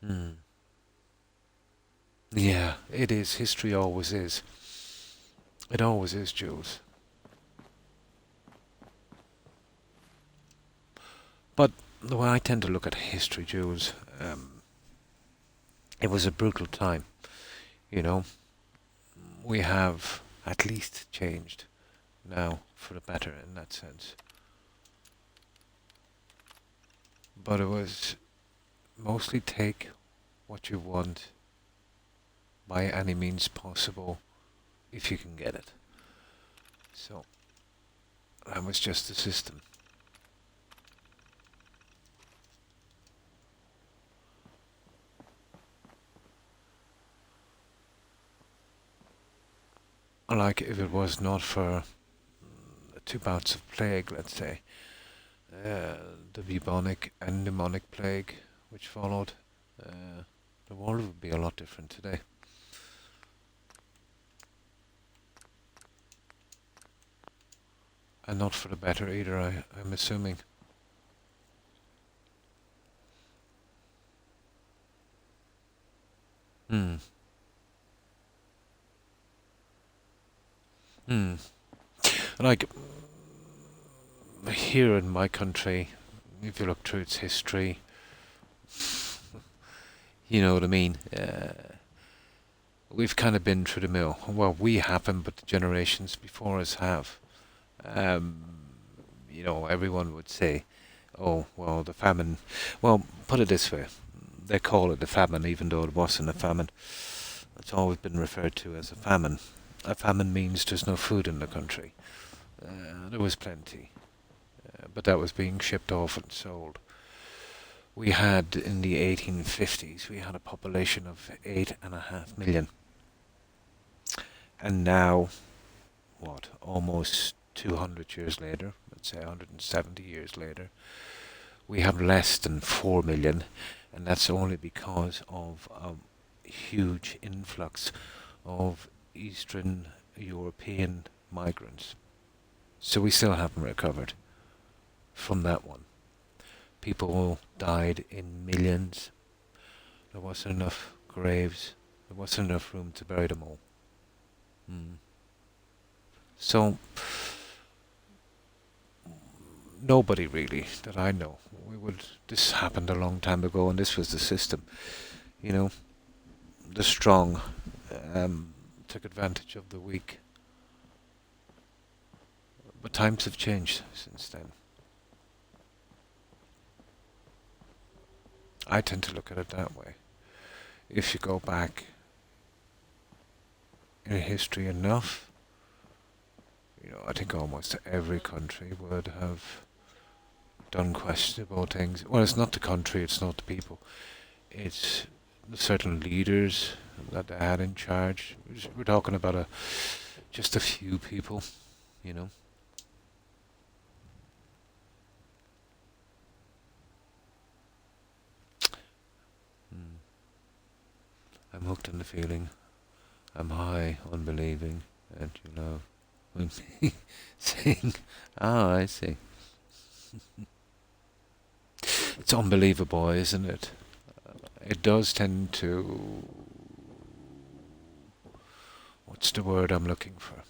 B: Hmm. Yeah, it is. History always is. It always is, Jules. But the way I tend to look at history, Jules, it was a brutal time. You know, we have at least changed now for the better in that sense. But it was mostly take what you want by any means possible if you can get it. So that was just the system. Like if it was not for 2 bouts of plague, let's say, the bubonic and pneumonic plague which followed, the world would be a lot different today. And not for the better either, I'm assuming. Hmm. Hmm. Like, here in my country, if you look through its history, you know what I mean? We've kind of been through the mill. Well, we haven't, but the generations before us have. Um, everyone would say, oh, well, the famine. Well, put it this way. They call it the famine, even though it wasn't a famine. It's always been referred to as a famine. A famine means there's no food in the country. There was plenty, but that was being shipped off and sold. We had, in the 1850s, we had a population of 8.5 million. And now, what, almost 200 years later, let's say 170 years later, we have less than 4 million, and that's only because of a huge influx of Eastern European migrants. So we still haven't recovered from that one. People died in millions. There wasn't enough graves. There wasn't enough room to bury them all. Mm. So nobody really that I know. This happened a long time ago, and this was the system. You know, the strong took advantage of the weak. But times have changed since then. I tend to look at it that way. If you go back in history enough, I think almost every country would have done questionable things. Well, it's not the country, it's not the people. It's the certain leaders that they had in charge. We're talking about just a few people, you know. Mm. I'm hooked on the feeling. I'm high on believing that you love when me sing. Ah, I see. It's unbelievable, isn't it? It does tend to. What's the word I'm looking for?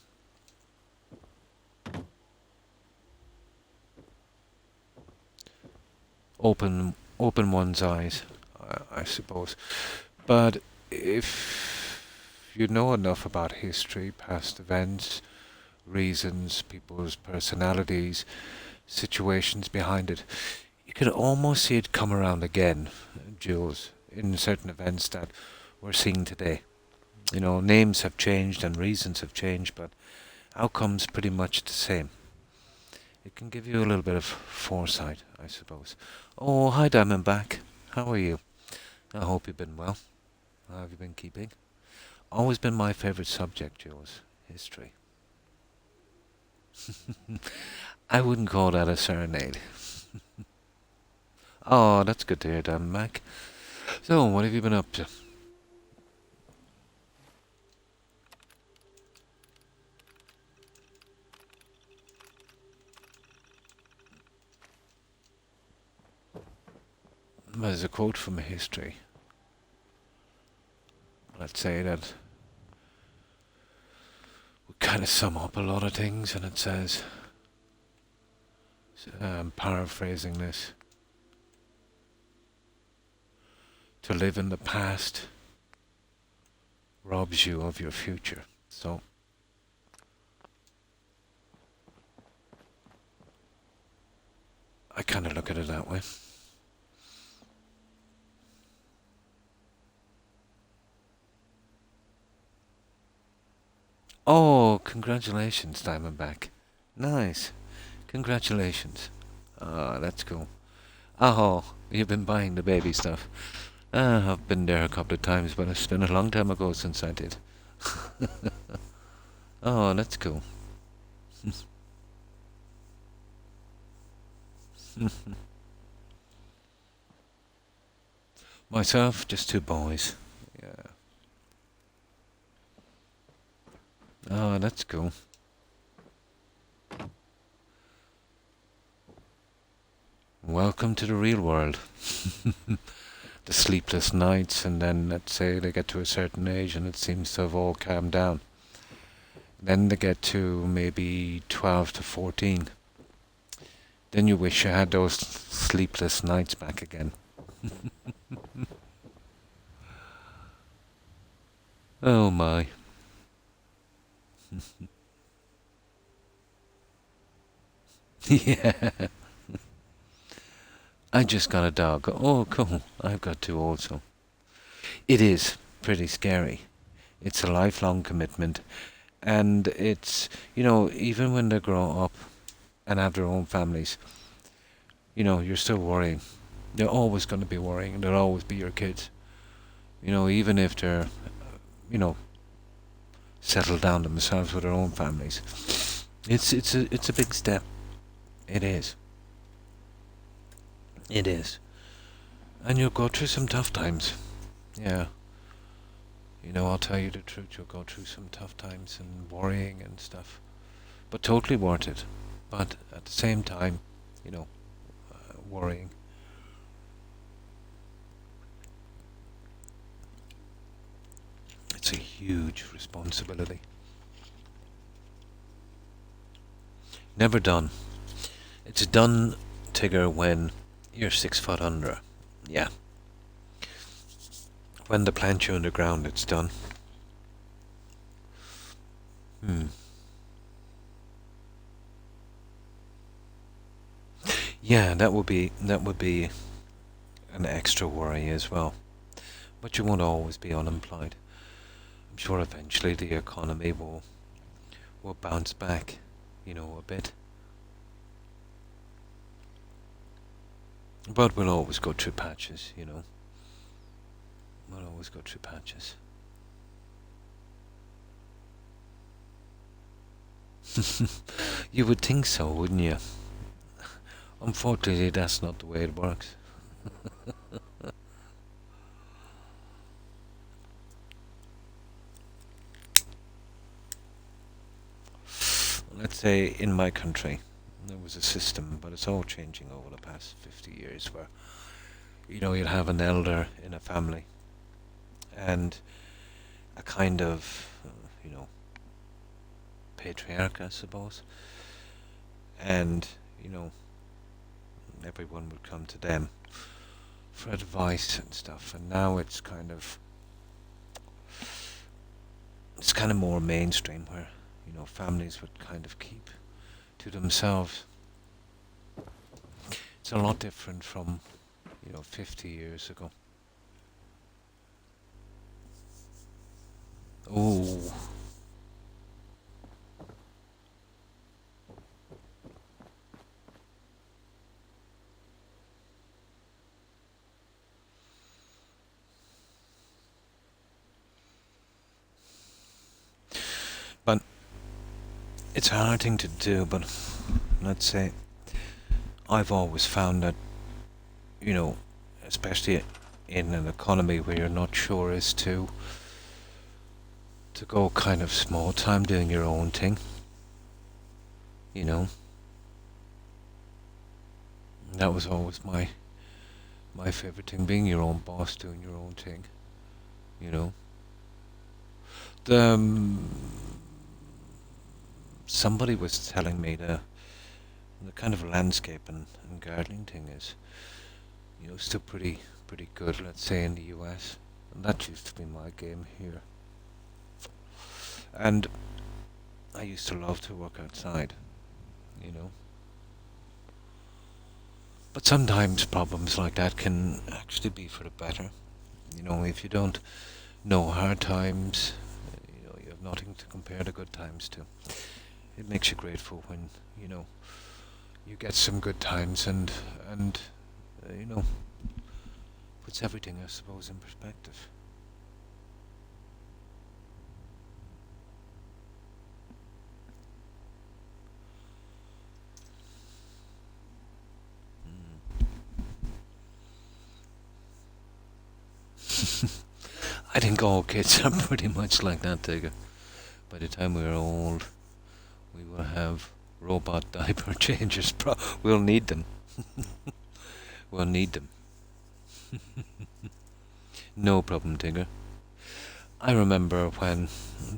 B: Open one's eyes. I suppose. But if you know enough about history, past events, reasons, people's personalities, situations behind it, you could almost see it come around again, Jules, in certain events that we're seeing today. You know, names have changed and reasons have changed, but outcomes pretty much the same. It can give you a little bit of foresight, I suppose. Oh, hi Diamondback. How are you? I hope you've been well. How have you been keeping? Always been my favourite subject, Jules. History. I wouldn't call that a serenade. Oh, that's good to hear, Diamondback. So, what have you been up to? There's a quote from history. Let's say that would kind of sum up a lot of things, and it says, paraphrasing this, to live in the past robs you of your future. So, I kind of look at it that way. Oh, congratulations, Diamondback. Nice. Congratulations. Ah, that's cool. Oh, you've been buying the baby stuff. I've been there a couple of times, but it's been a long time ago since I did. Oh, that's cool. Myself, just two boys. Yeah. Oh, that's cool. Welcome to the real world. The sleepless nights, and then let's say they get to a certain age and it seems to have all calmed down. Then they get to maybe 12 to 14. Then you wish you had those sleepless nights back again. Oh my. Yeah. I just got a dog. Oh, cool. I've got two also. It is pretty scary. It's a lifelong commitment. And it's, even when they grow up and have their own families, you're still worrying. They're always going to be worrying. They'll always be your kids. Even if they're, you know, settled down themselves with their own families. It's a big step. It is. It is. And you'll go through some tough times. Yeah. I'll tell you the truth. You'll go through some tough times and worrying and stuff. But totally worth it. But at the same time, worrying. It's a huge responsibility. Never done. It's done, Tigger, when you're 6 foot under. Yeah. When they plant you underground, it's done. Yeah, that would be an extra worry as well. But you won't always be unemployed. I'm sure eventually the economy will bounce back, a bit. But we'll always go through patches. We'll always go through patches. You would think so, wouldn't you? Unfortunately, that's not the way it works. Let's say in my country, there was a system, but it's all changing over the past 50 years where, you'll have an elder in a family and a kind of, patriarch, I suppose. And, everyone would come to them for advice and stuff, and now it's kind of more mainstream where families would kind of keep to themselves. It's a lot different from 50 years ago. Oh, but it's a hard thing to do. But let's say I've always found that you know, especially in an economy where you're not sure as to go kind of small time doing your own thing. You know, that was always my favorite thing, being your own boss, doing your own thing. You know, the somebody was telling me the kind of landscape and gardening thing is still pretty good. Let's say in the U.S. And that used to be my game here. And I used to love to work outside. You know, but sometimes problems like that can actually be for the better. If you don't know hard times, you have nothing to compare the good times to. It makes you grateful when you get some good times and uh, you know puts everything, I suppose, in perspective. I think all kids are pretty much like that, Tigger. By the time we're old, we will have robot diaper changers. We'll need them. We'll need them. No problem, Tigger. I remember when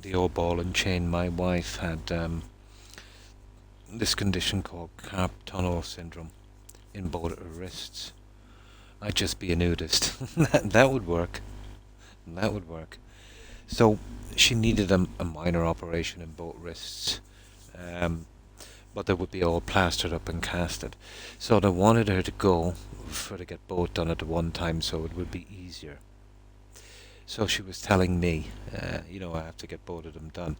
B: the old ball and chain, my wife had this condition called carp tunnel syndrome in both her wrists. I'd just be a nudist. That would work. That would work. So she needed a minor operation in both wrists, um, but they would be all plastered up and casted. So they wanted her to go for to get both done at the one time, so it would be easier. So she was telling me, I have to get both of them done.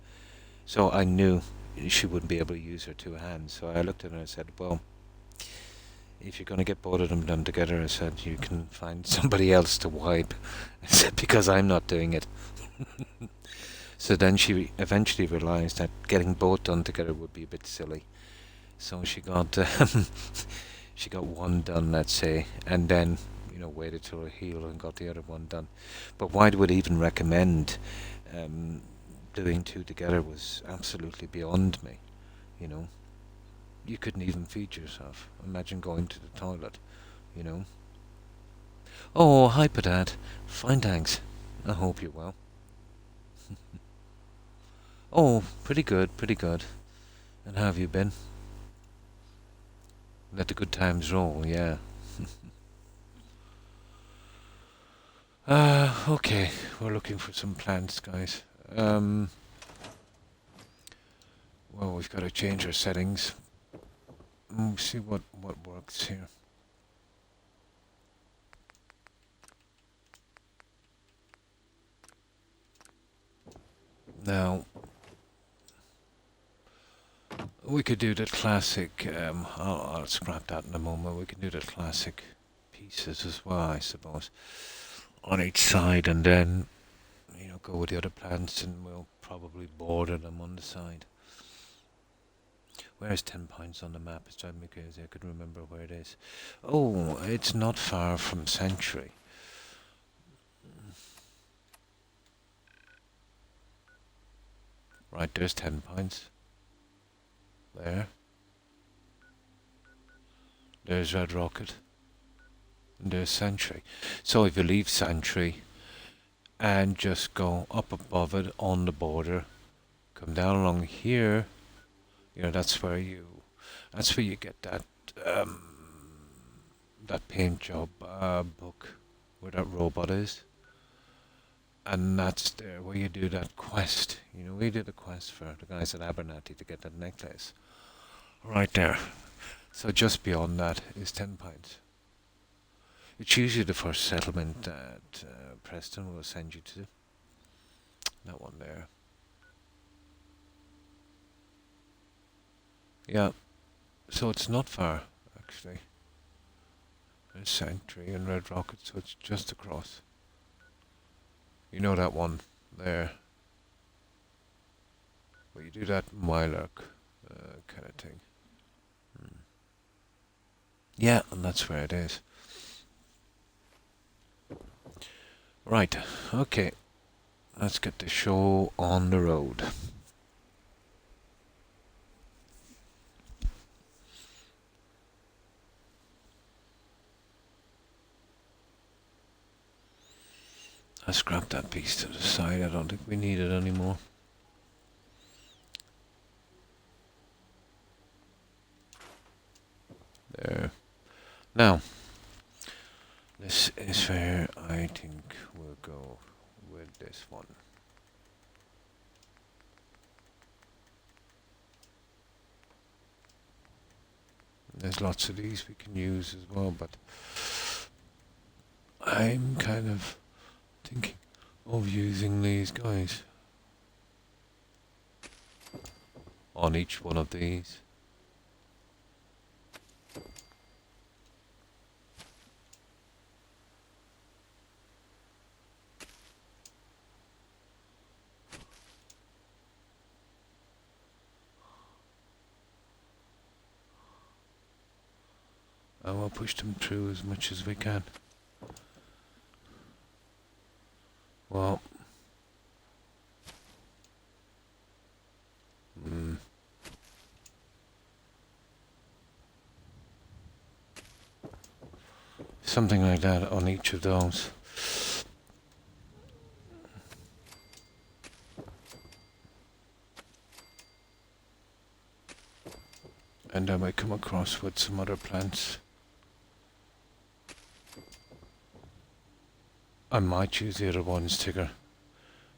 B: So I knew she wouldn't be able to use her two hands. So I looked at her and I said, well, if you're going to get both of them done together, I said, you can find somebody else to wipe. I said, because I'm not doing it. So then she eventually realised that getting both done together would be a bit silly. So she got she got one done, let's say, and then waited till her healed and got the other one done. But why they would even recommend um, doing two together was absolutely beyond me. You know, you couldn't even feed yourself. Imagine going to the toilet. You know. Oh, hi, Padad. Fine, thanks. I hope you're well. Oh, pretty good, pretty good. And how have you been? Let the good times roll, yeah. Okay, we're looking for some plants, guys. Well, we've got to change our settings. See what works here. Now, we could do the classic, I'll scrap that in a moment. We can do the classic pieces as well, I suppose, on each side, and then, go with the other plants, and we'll probably border them on the side. Where's 10 points on the map? It's driving me crazy. I couldn't remember where it is. Oh, it's not far from Century. Right, there's 10 points. There. There's Red Rocket. And there's Century. So if you leave Century and just go up above it on the border, come down along here, that's where you get that that paint job book where that robot is. And that's there where you do that quest. You know, we did a quest for the guys at Abernathy to get that necklace. Right there. So just beyond that is 10 pints. It's usually the first settlement that Preston will send you to. That one there. Yeah, so it's not far, actually. There's Sanctuary and Red Rocket, so it's just across. You know that one there. Well, you do that Mylark kind of thing. Yeah, and that's where it is. Right, okay. Let's get the show on the road. I scrapped that piece to the side. I don't think we need it anymore. There. Now, this is where I think we'll go with this one. There's lots of these we can use as well, but I'm kind of thinking of using these guys on each one of these. I will push them through as much as we can. Well, something like that on each of those. And I might come across with some other plants. I might use the other ones, Tigger.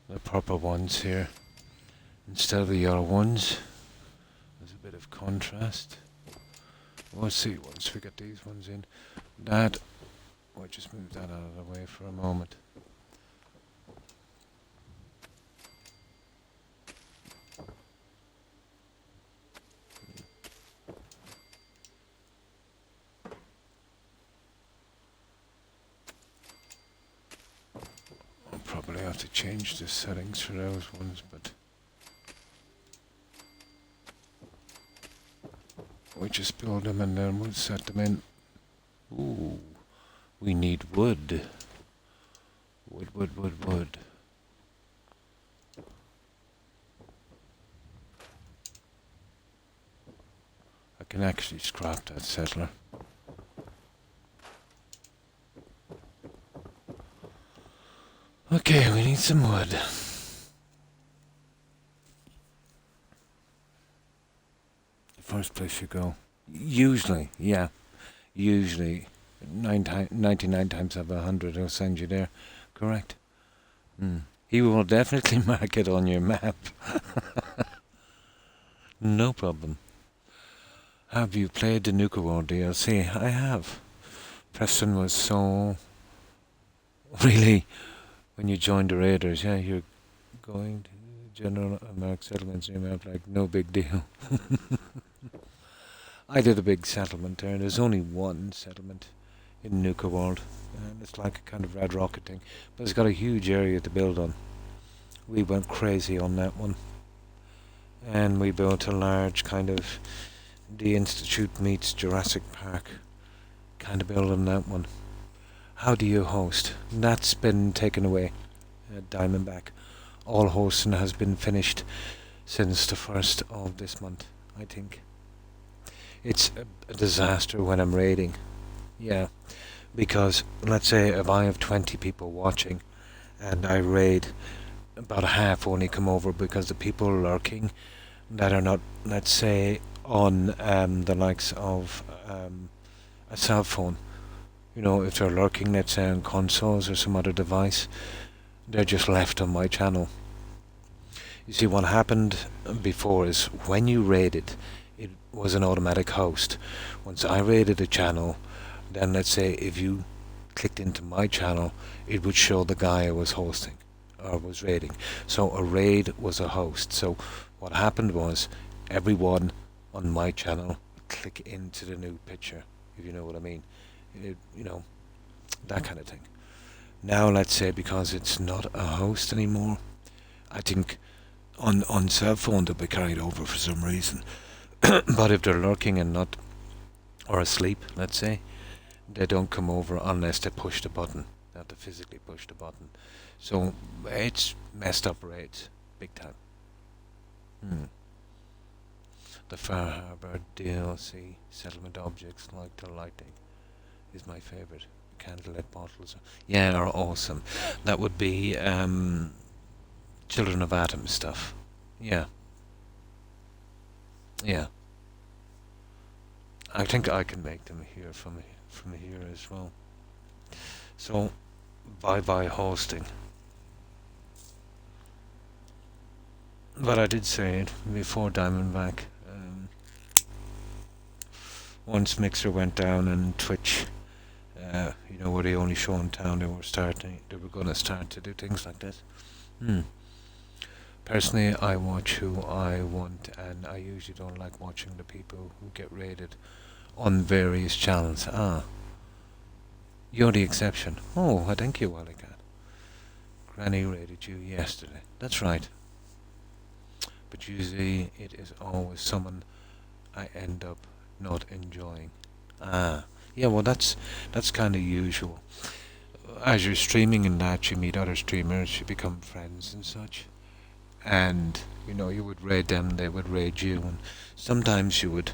B: The purple ones here instead of the yellow ones. There's a bit of contrast. We'll see once we get these ones in. That, we'll just move that out of the way for a moment. I'll probably have to change the settings for those ones, but we just build them and then we'll set them in. Ooh, we need wood. Wood. I can actually scrap that settler. Okay, we need some wood. The first place you go. Usually, yeah. Usually, 99 times out of 100 he'll send you there. Correct. He will definitely mark it on your map. No problem. Have you played the Nuka World DLC? I have. Preston was so... Really, when you joined the Raiders, yeah, you're going to General American settlements in your map, like, no big deal. I did a big settlement there. There's only one settlement in Nuka World, and it's like a kind of Red Rocket thing, but it's got a huge area to build on. We went crazy on that one, and we built a large kind of the Institute meets Jurassic Park kind of build on that one. How do you host? That's been taken away at Diamondback. All hosting has been finished since the 1st of this month, I think. It's a disaster when I'm raiding. Yeah, because let's say if I have 20 people watching and I raid, about a half only come over because the people lurking that are not, let's say, on the likes of a cell phone if they're lurking, let's say on consoles or some other device, they're just left on my channel. You see, what happened before is when you raided, it was an automatic host. Once I raided a channel, then let's say if you clicked into my channel, it would show the guy I was hosting or was raiding. So a raid was a host. So what happened was everyone on my channel would click into the new picture, if you know what I mean. That kind of thing. Now let's say because it's not a host anymore, I think on cell phone they'll be carried over for some reason. But if they're lurking and not, or asleep, let's say, they don't come over unless they push the button. They have to physically push the button. So it's messed up rates, big time. The Far Harbor DLC settlement objects like the lighting is my favorite. Candlelit bottles, yeah, are awesome. That would be Children of Atom stuff. Yeah, yeah. I think I can make them here from here as well. So, bye hosting. But I did say it before Diamondback. Once Mixer went down and Twitch, were the only show in town, they were going to start to do things like this. Personally, I watch who I want, and I usually don't like watching the people who get rated on various channels. You're the exception. Oh, I thank you, Wally Cat. Granny rated you yesterday. That's right. But usually it is always someone I end up not enjoying. Yeah, well that's kind of usual. As you're streaming and that, you meet other streamers, you become friends and such. And, you would raid them, they would raid you, and sometimes you would,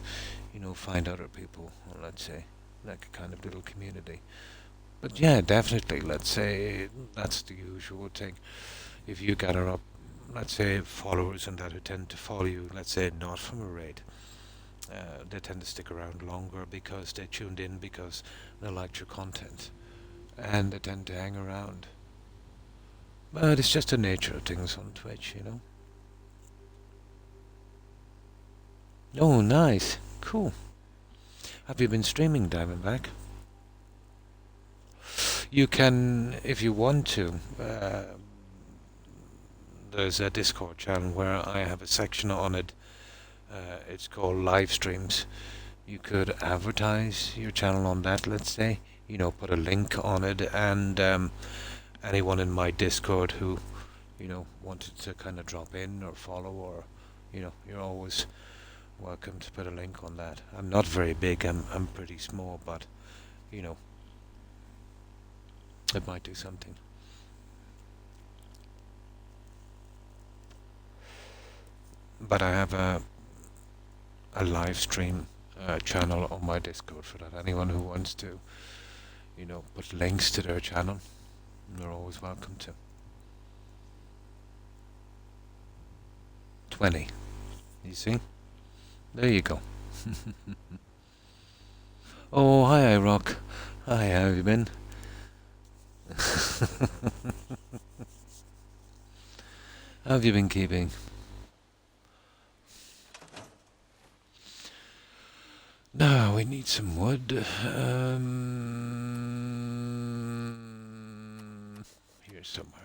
B: find other people, let's say, like a kind of little community. But yeah, definitely, let's say, that's the usual thing. If you gather up, let's say, followers and that who tend to follow you, let's say, not from a raid, they tend to stick around longer because they tuned in because they liked your content. And they tend to hang around. But it's just the nature of things on Twitch, Oh, nice. Cool. Have you been streaming, Diamondback? You can, if you want to. There's a Discord channel where I have a section on it. It's called live streams. You could advertise your channel on that, let's say. Put a link on it, and anyone in my Discord who, wanted to kind of drop in or follow, or, you're always welcome to put a link on that. I'm not very big, I'm pretty small, but, it might do something. But I have a live stream channel on my Discord for that. Anyone who wants to, put links to their channel, they're always welcome to. 20. You see? There you go. Oh, hi, Rock. Hi, how have you been? How have you been keeping? Now we need some wood. Here somewhere.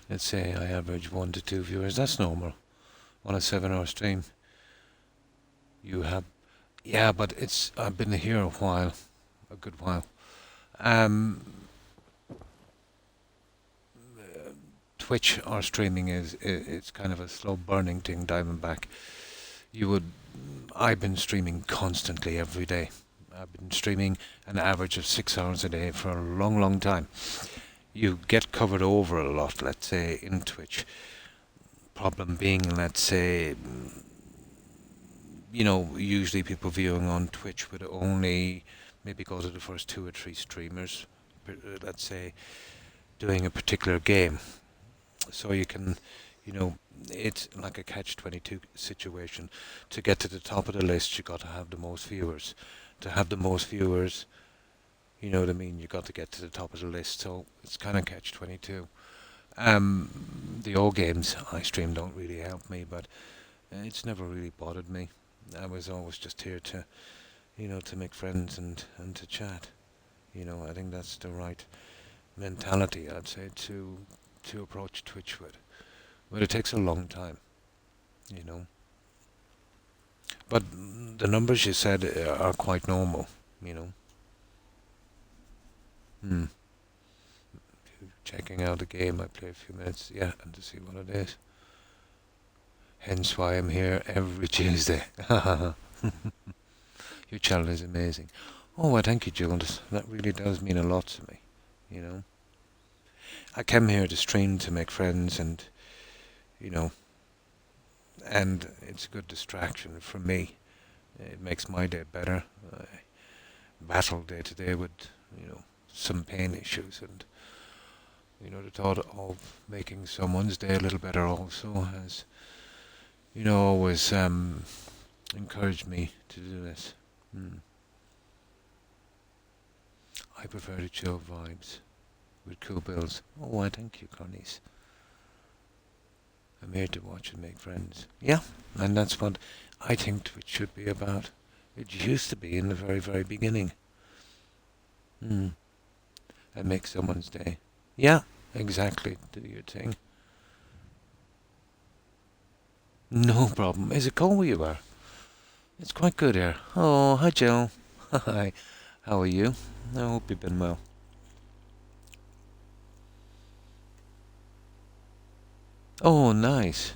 B: Let's say I average 1 to 2 viewers. That's normal on a 7-hour stream. You have, yeah, but I've been here a while, a good while. Twitch or streaming it's kind of a slow burning thing. Diamondback, I've been streaming constantly every day. I've been streaming an average of 6 hours a day for a long time. You get covered over a lot, let's say, in Twitch. Problem being, let's say, usually people viewing on Twitch would only maybe go to the first two or three streamers, let's say, doing a particular game. So you can, you know, it's like a catch-22 situation. To get to the top of the list, you got to have the most viewers. To have the most viewers, you know what I mean, you got to get to the top of the list. So it's kind of catch-22. The old games I stream don't really help me, but it's never really bothered me. I was always just here to, to make friends and to chat. I think that's the right mentality, I'd say, to approach Twitch with. But it takes a long time, you know. But the numbers you said are quite normal, you know. Hmm. Checking out a game, I play a few minutes, yeah, and to see what it is. Hence why I'm here every Tuesday. Your channel is amazing. Oh, well, thank you, Jules. That really does mean a lot to me, you know. I came here to stream to make friends and, you know, and it's a good distraction for me. It makes my day better. I battle day to day with, some pain issues, and, the thought of making someone's day a little better also has, always encouraged me to do this. I prefer to chill vibes with cool bills. Oh, I thank you, Connies. I'm here to watch and make friends. Yeah, and that's what I think Twitch should be about. It used to be in the very, very beginning. And make someone's day. Yeah, exactly. Do your thing. No problem. Is it cold where you are? It's quite good here. Oh, hi, Joe. Hi. How are you? I hope you've been well. Oh, nice.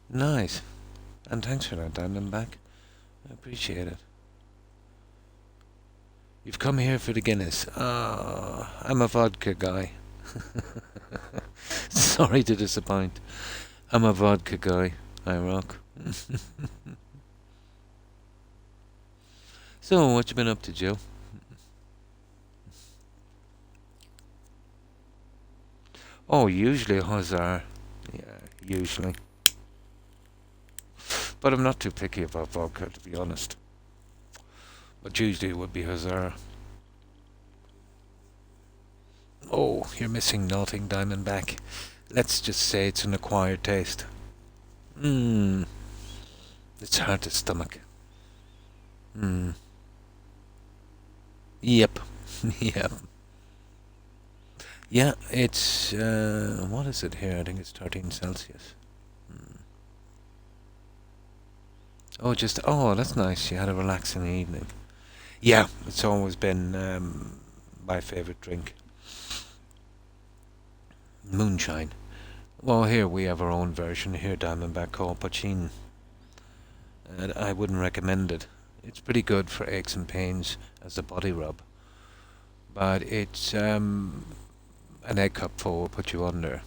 B: Nice. And thanks for that, Dan. I'm back. I appreciate it. You've come here for the Guinness. I'm a vodka guy. Sorry to disappoint. I'm a vodka guy. I rock. So, what you been up to, Joe? Oh, usually a huzzar. Yeah, usually. But I'm not too picky about vodka, to be honest. But usually it would be huzzar. Oh, you're missing nothing, Diamondback. Let's just say it's an acquired taste. It's hard to stomach. Yep. Yep. Yeah, it's, what is it here? I think it's 13 Celsius. Oh, that's nice. You had a relaxing evening. Yeah, it's always been my favourite drink. Moonshine. Well, here we have our own version here, Diamondback, called Pachin. And I wouldn't recommend it. It's pretty good for aches and pains as a body rub. But it's, an egg cup full will put you under.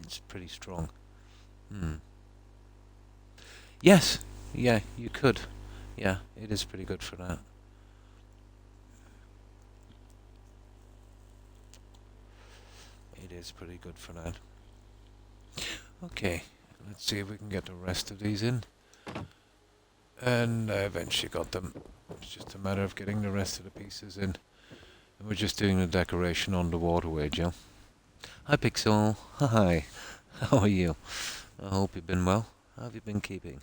B: It's pretty strong. Yes, yeah, you could. Yeah, it is pretty good for that. It is pretty good for that. Okay, let's see if we can get the rest of these in. And I eventually got them. It's just a matter of getting the rest of the pieces in. And we're just doing the decoration on the waterway, Joe. Hi, Pixel. Hi. How are you? I hope you've been well. How have you been keeping?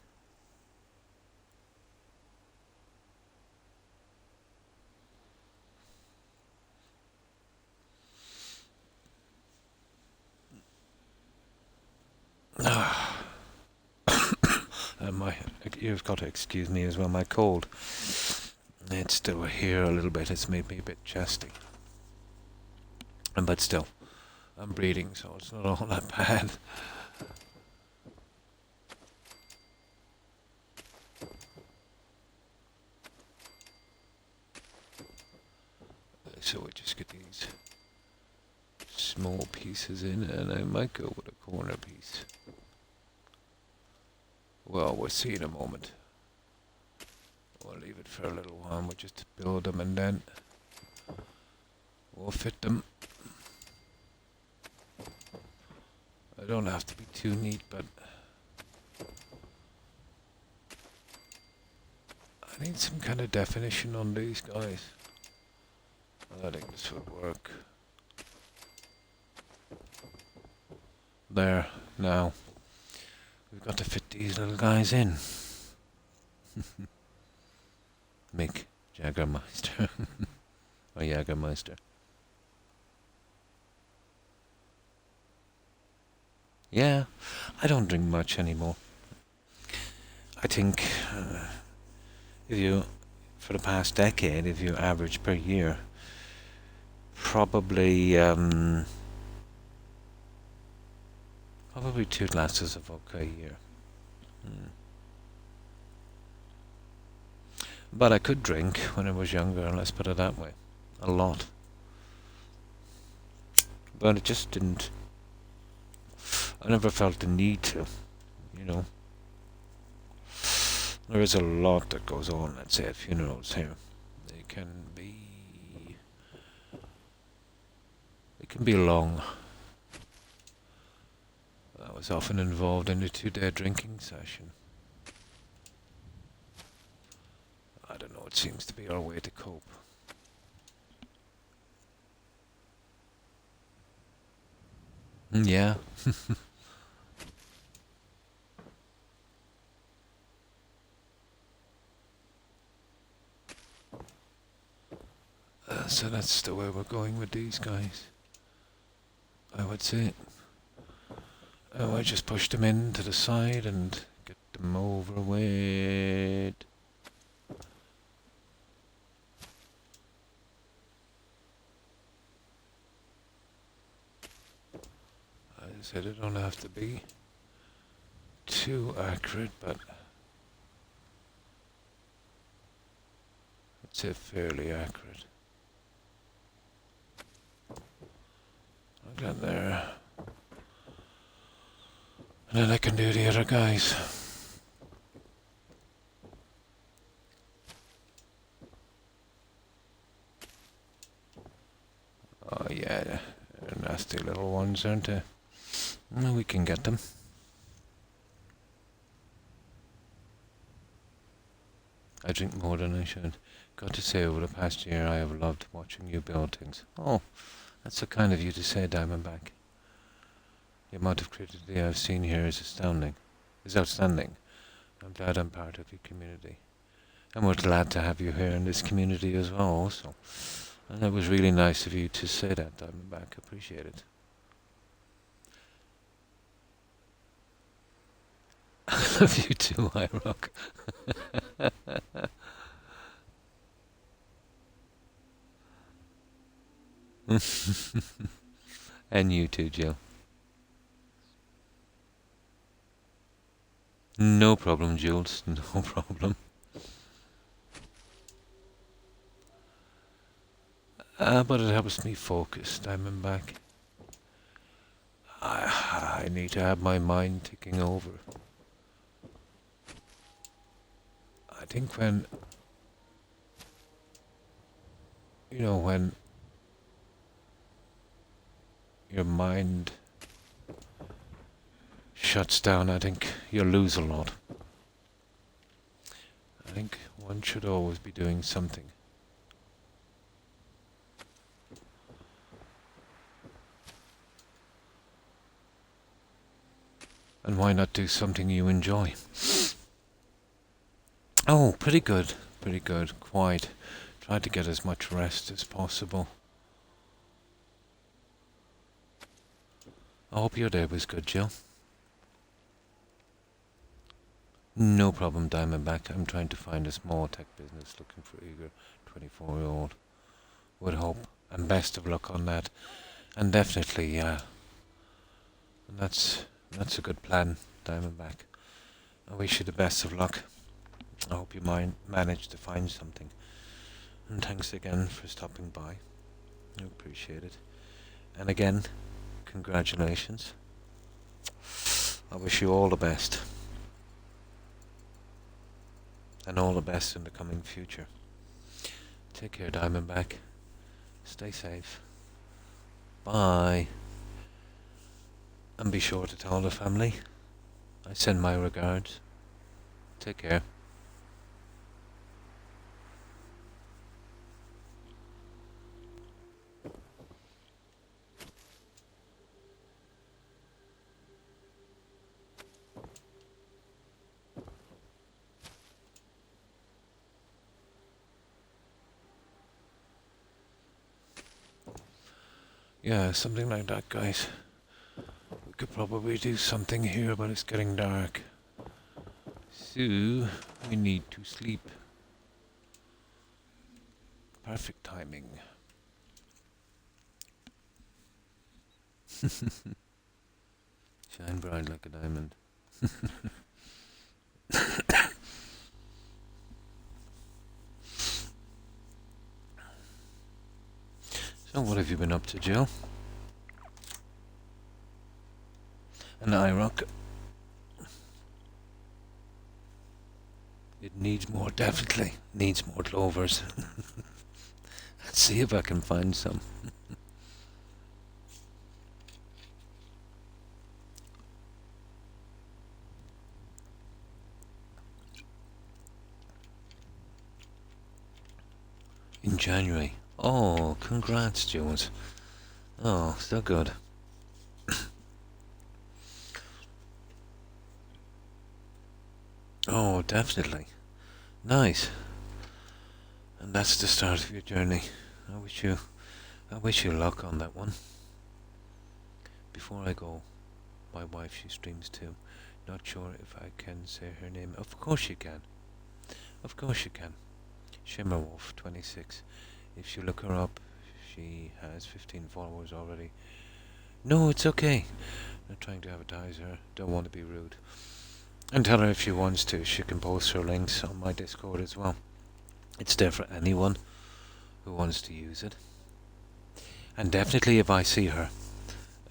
B: You've got to excuse me as well, my cold. It's still here a little bit. It's made me a bit chesty. But still, I'm breathing, so it's not all that bad. So we just get these small pieces in, and I might go with a corner piece. Well, we'll see in a moment. leave it for a little while. We'll just build them and then we'll fit them. I don't have to be too neat, but I need some kind of definition on these guys. I think this would work. There, now. We've got to fit these little guys in. Mick Jaggermeister. Or Jagermeister. Yeah, I don't drink much anymore. I think if you, for the past decade, if you average per year, probably 2 glasses of vodka a year. But I could drink when I was younger, let's put it that way. A lot. But it just didn't. I never felt the need to, you know. There is a lot that goes on, let's say, at funerals here. It can be long. I was often involved in a 2-day drinking session. I don't know, it seems to be our way to cope. Yeah. So that's the way we're going with these guys, I would say. I just push them in to the side and get them overweight. I said it don't have to be too accurate, but I'd say fairly accurate. Like that there. And then I can do the other guys. Oh yeah, they're nasty little ones, aren't they? Well, we can get them. I drink more than I should. Got to say, over the past year I have loved watching you build things. Oh, that's so kind of you to say, Diamondback. The amount of creativity I've seen here is outstanding. I'm glad I'm part of your community. And we're glad to have you here in this community as well, also. And it was really nice of you to say that, Diamondback. Appreciate it. I love you too, iRock. And you too, Jill. No problem, Jules. No problem. But it helps me focus, Diamondback. I need to have my mind ticking over. I think when your mind shuts down, I think you'll lose a lot. I think one should always be doing something. And why not do something you enjoy? Oh, pretty good. Pretty good. Quite. Try to get as much rest as possible. I hope your day was good, Jill. No problem, Diamondback. I'm trying to find a small tech business looking for eager 24-year-old. Would hope. And best of luck on that. And definitely, yeah. And that's a good plan, Diamondback. I wish you the best of luck. I hope you manage to find something. And thanks again for stopping by. I appreciate it. And again, congratulations. I wish you all the best. And all the best in the coming future. Take care, Diamondback. Stay safe. Bye. And be sure to tell the family I send my regards. Take care. Yeah, something like that, guys. We could probably do something here, but it's getting dark. So, we need to sleep. Perfect timing. Shine bright like a diamond. So, what have you been up to, Jill? An IROC. It needs more, definitely. Needs more clovers. Let's see if I can find some. In January. Oh, congrats, Jones. Oh, so good. Oh, definitely. Nice. And that's the start of your journey. I wish you luck on that one. Before I go, my wife, she streams too. Not sure if I can say her name. Of course you can. Of course you can. Shimmerwolf 26. If you look her up, she has 15 followers already. No, it's okay. Not trying to advertise her. Don't want to be rude. And tell her if she wants to, she can post her links on my Discord as well. It's there for anyone who wants to use it. And definitely if I see her,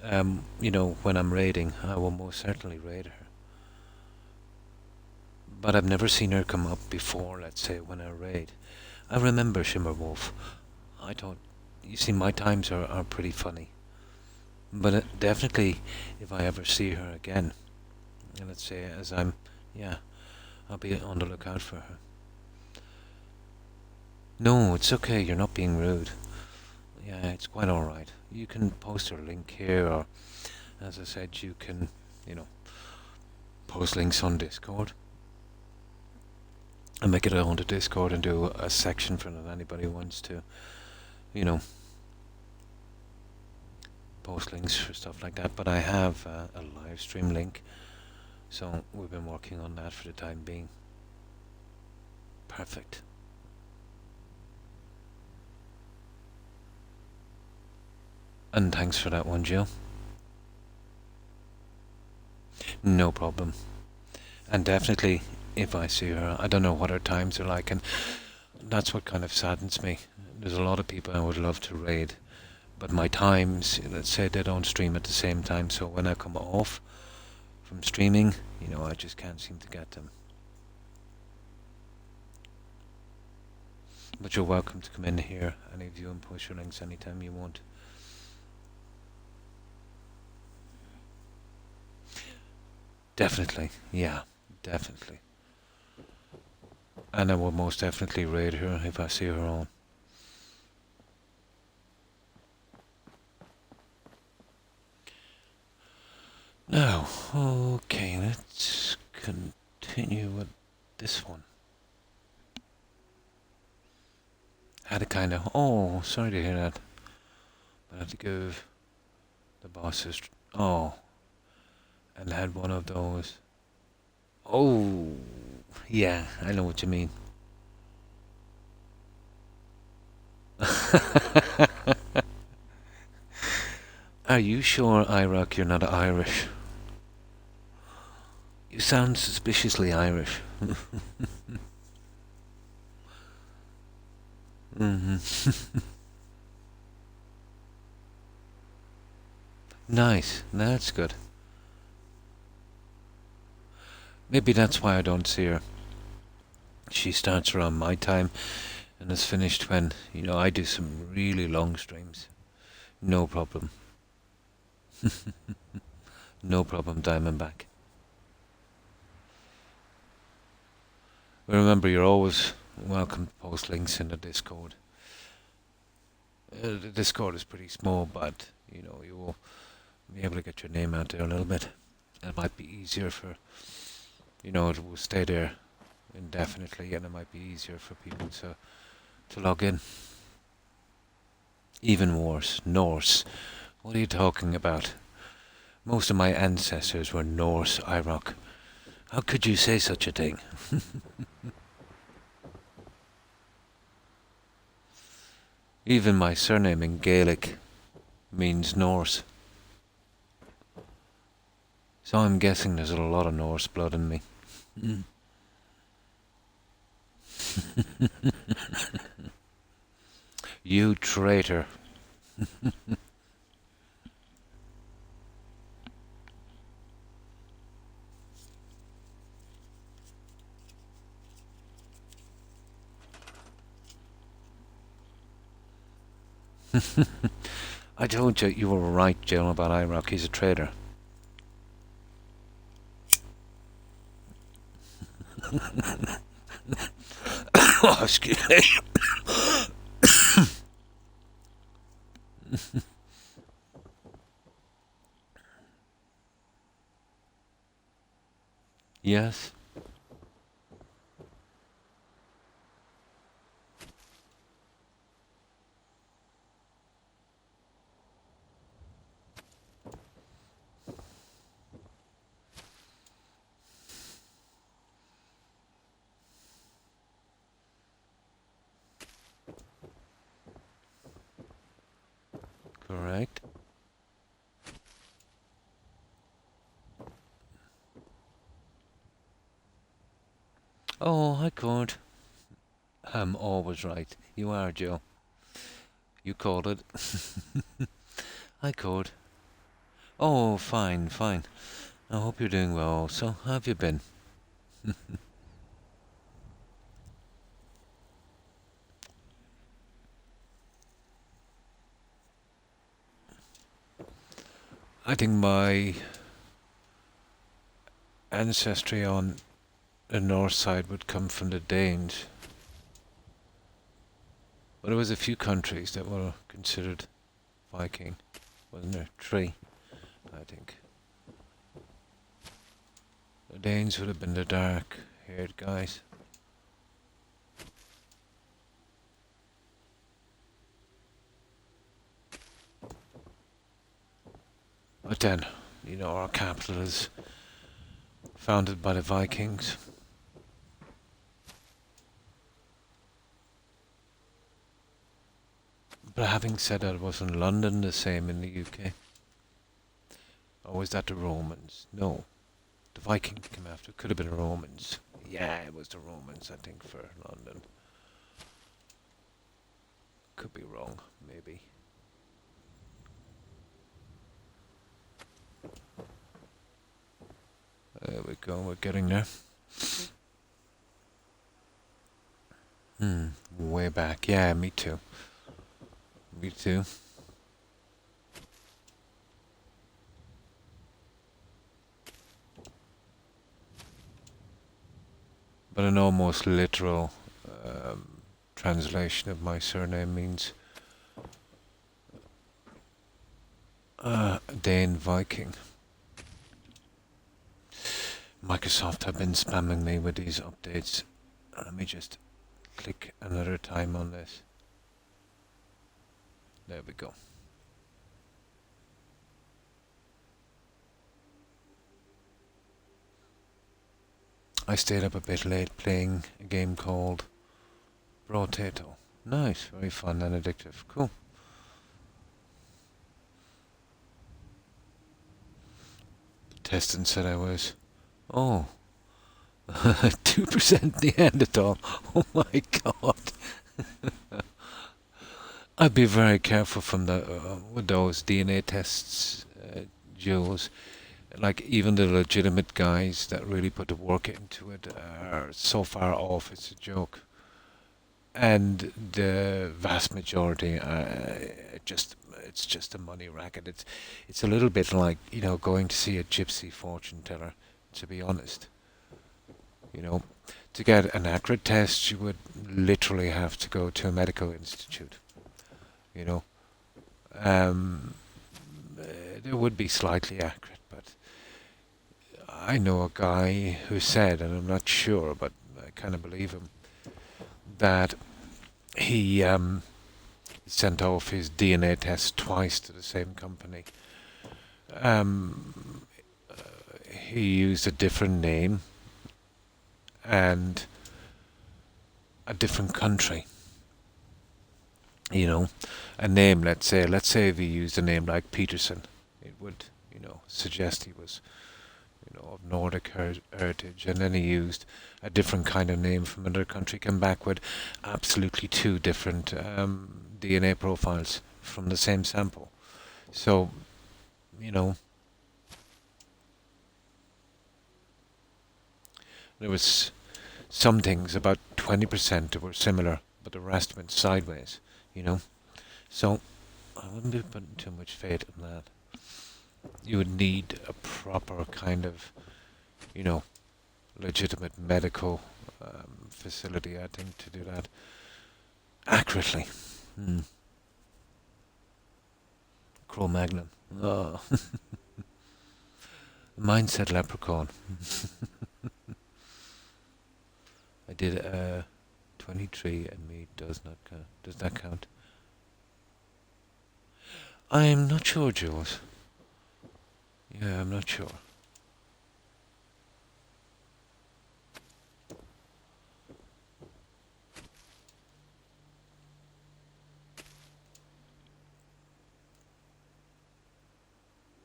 B: when I'm raiding, I will most certainly raid her. But I've never seen her come up before, let's say, when I raid. I remember Shimmerwolf. I thought, you see, my times are pretty funny. But definitely, if I ever see her again, let's say as I'll be on the lookout for her. No, it's okay, you're not being rude. Yeah, it's quite alright. You can post her link here, or, as I said, you can, post links on Discord. And make it onto Discord and do a section for it. Anybody wants to, post links for stuff like that. But I have a live stream link, so we've been working on that for the time being. Perfect. And thanks for that one, Jill. No problem. And definitely, if I see her, I don't know what her times are like, and that's what kind of saddens me. There's a lot of people I would love to raid, but my times, let's say they don't stream at the same time, so when I come off from streaming, I just can't seem to get them. But you're welcome to come in here, any of you, and post your links anytime you want. Definitely, yeah, definitely. And I will most definitely raid her if I see her on. Now, okay, let's continue with this one. Had a kind of, oh, sorry to hear that. But I had to give the bosses, and had one of those. Oh, yeah, I know what you mean. Are you sure, Iraq, you're not Irish? You sound suspiciously Irish. Nice, that's good. Maybe that's why I don't see her. She starts around my time and is finished when, I do some really long streams. No problem. No problem, Diamondback. Remember, you're always welcome to post links in the Discord. The Discord is pretty small, but, you will be able to get your name out there a little bit. It might be easier for, it will stay there indefinitely, and it might be easier for people to log in. Even worse, Norse. What are you talking about? Most of my ancestors were Norse, IROC. How could you say such a thing? Even my surname in Gaelic means Norse. So I'm guessing there's a lot of Norse blood in me. You traitor. I told you you were right, Jill, about IROC. He's a traitor. Oh, excuse me. Yes. Correct. Oh, I could. I'm always right. You are, Joe. You called it. I could. Oh, fine, fine. I hope you're doing well. So, how have you been? I think my ancestry on the north side would come from the Danes. But there was a few countries that were considered Viking, wasn't there? 3, I think. The Danes would have been the dark-haired guys. But then, our capital is founded by the Vikings. But having said that, wasn't London the same in the UK? Or was that the Romans? No. The Vikings came after. Could have been the Romans. Yeah, it was the Romans, I think, for London. Could be wrong, maybe. There we go, we're getting there. Way back. Yeah, me too. Me too. But an almost literal translation of my surname means Dane Viking. Microsoft have been spamming me with these updates. Let me just click another time on this. There we go. I stayed up a bit late playing a game called Brotato. Nice, very fun and addictive. Cool. Teston said I was, 2% Neanderthal. Oh my god. I'd be very careful from with those DNA tests, Jules. Like even the legitimate guys that really put the work into it are so far off. It's a joke. And the vast majority, just it's just a money racket. It's a little bit like going to see a gypsy fortune teller. To be honest, you know, to get an accurate test, you would literally have to go to a medical institute. You know, um, it would be slightly accurate, but I know a guy who said, and I'm not sure, but I kind of believe him, that he sent off his DNA test twice to the same company. Um, he used a different name and a different country. You know, a name. Let's say if he used a name like Peterson, it would suggest he was of Nordic heritage, and then he used a different kind of name from another country. Came back with absolutely two different DNA profiles from the same sample. So you know there was some things, about 20% that were similar, but the rest went sideways. You know, so I wouldn't be putting too much faith in that. You would need a proper kind of, you know, legitimate medical facility, I think, to do that accurately. Hmm. Cro-Magnon. Oh. Mindset leprechaun. I did 23 and me does not count. Does that count? I'm not sure, Jules. Yeah, I'm not sure.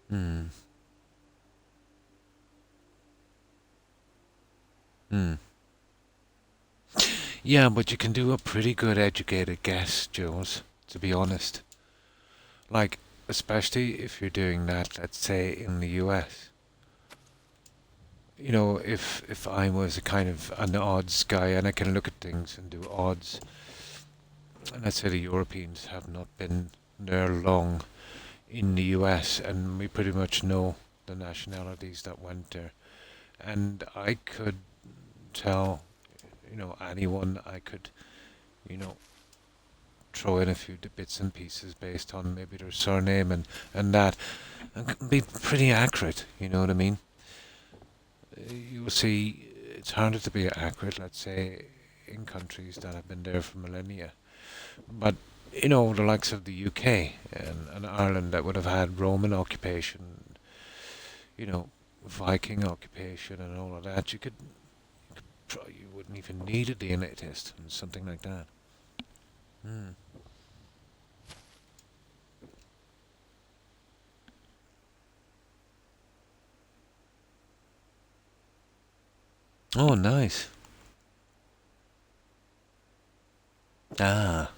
B: Hmm. Hmm. Yeah, but you can do a pretty good educated guess, Jules, to be honest. Like, especially if you're doing that, let's say, in the US. If I was a kind of an odds guy and I can look at things and do odds, and let's say the Europeans have not been there long in the US, and we pretty much know the nationalities that went there, and I could tell, anyone. I could, you know, throw in a few bits and pieces based on maybe their surname and that, and be pretty accurate. You know what I mean? You'll see, it's harder to be accurate, let's say, in countries that have been there for millennia. But, the likes of the UK and Ireland that would have had Roman occupation, Viking occupation and all of that, you wouldn't even need a DNA test and something like that. Hmm. Oh, nice. Ah,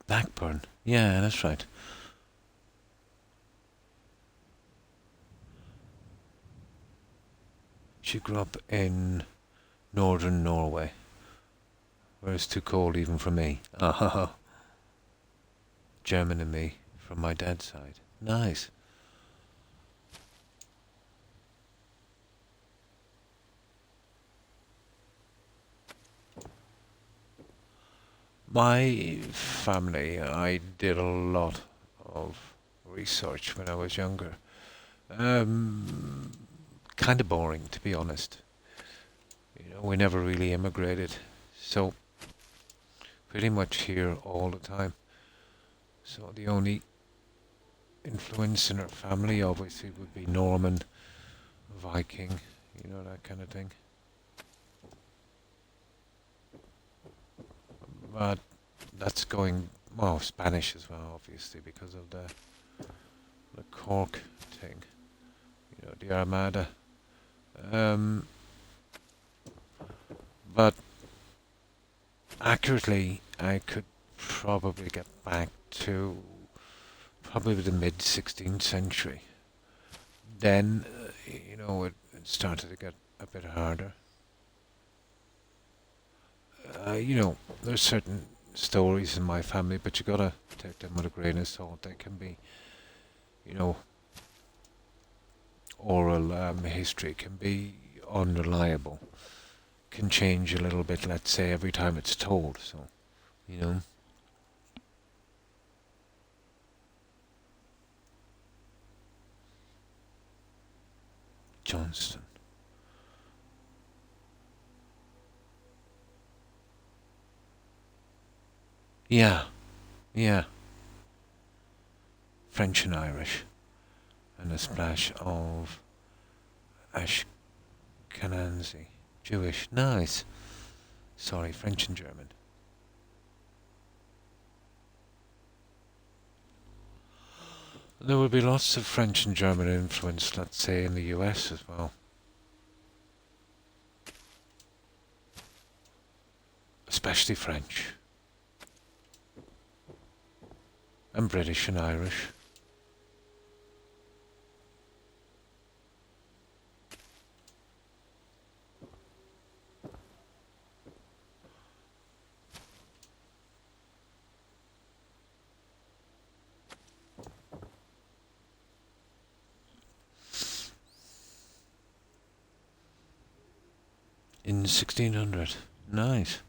B: Blackburn. Yeah, that's right. She grew up in northern Norway, where it's too cold even for me. Ah, German and me from my dad's side. Nice. My family, I did a lot of research when I was younger. Um, Kind of boring, to be honest. We never really immigrated, so pretty much here all the time. So the only influence in our family obviously would be Norman, Viking, that kind of thing. but that's going, well, Spanish as well, obviously, because of the Cork thing, the Armada. Um, but accurately, I could probably get back to probably the mid 16th century. Then, it started to get a bit harder. There's certain stories in my family, but you gotta take them with a grain of salt. They can be, you know, oral history can be unreliable, can change a little bit, let's say, every time it's told. So, you know, Johnston. Yeah, yeah, French and Irish, and a splash of Ashkenazi, Jewish. Nice. Sorry, French and German. There would be lots of French and German influence, let's say, in the US as well. Especially French. And British and Irish. In 1600. Nice.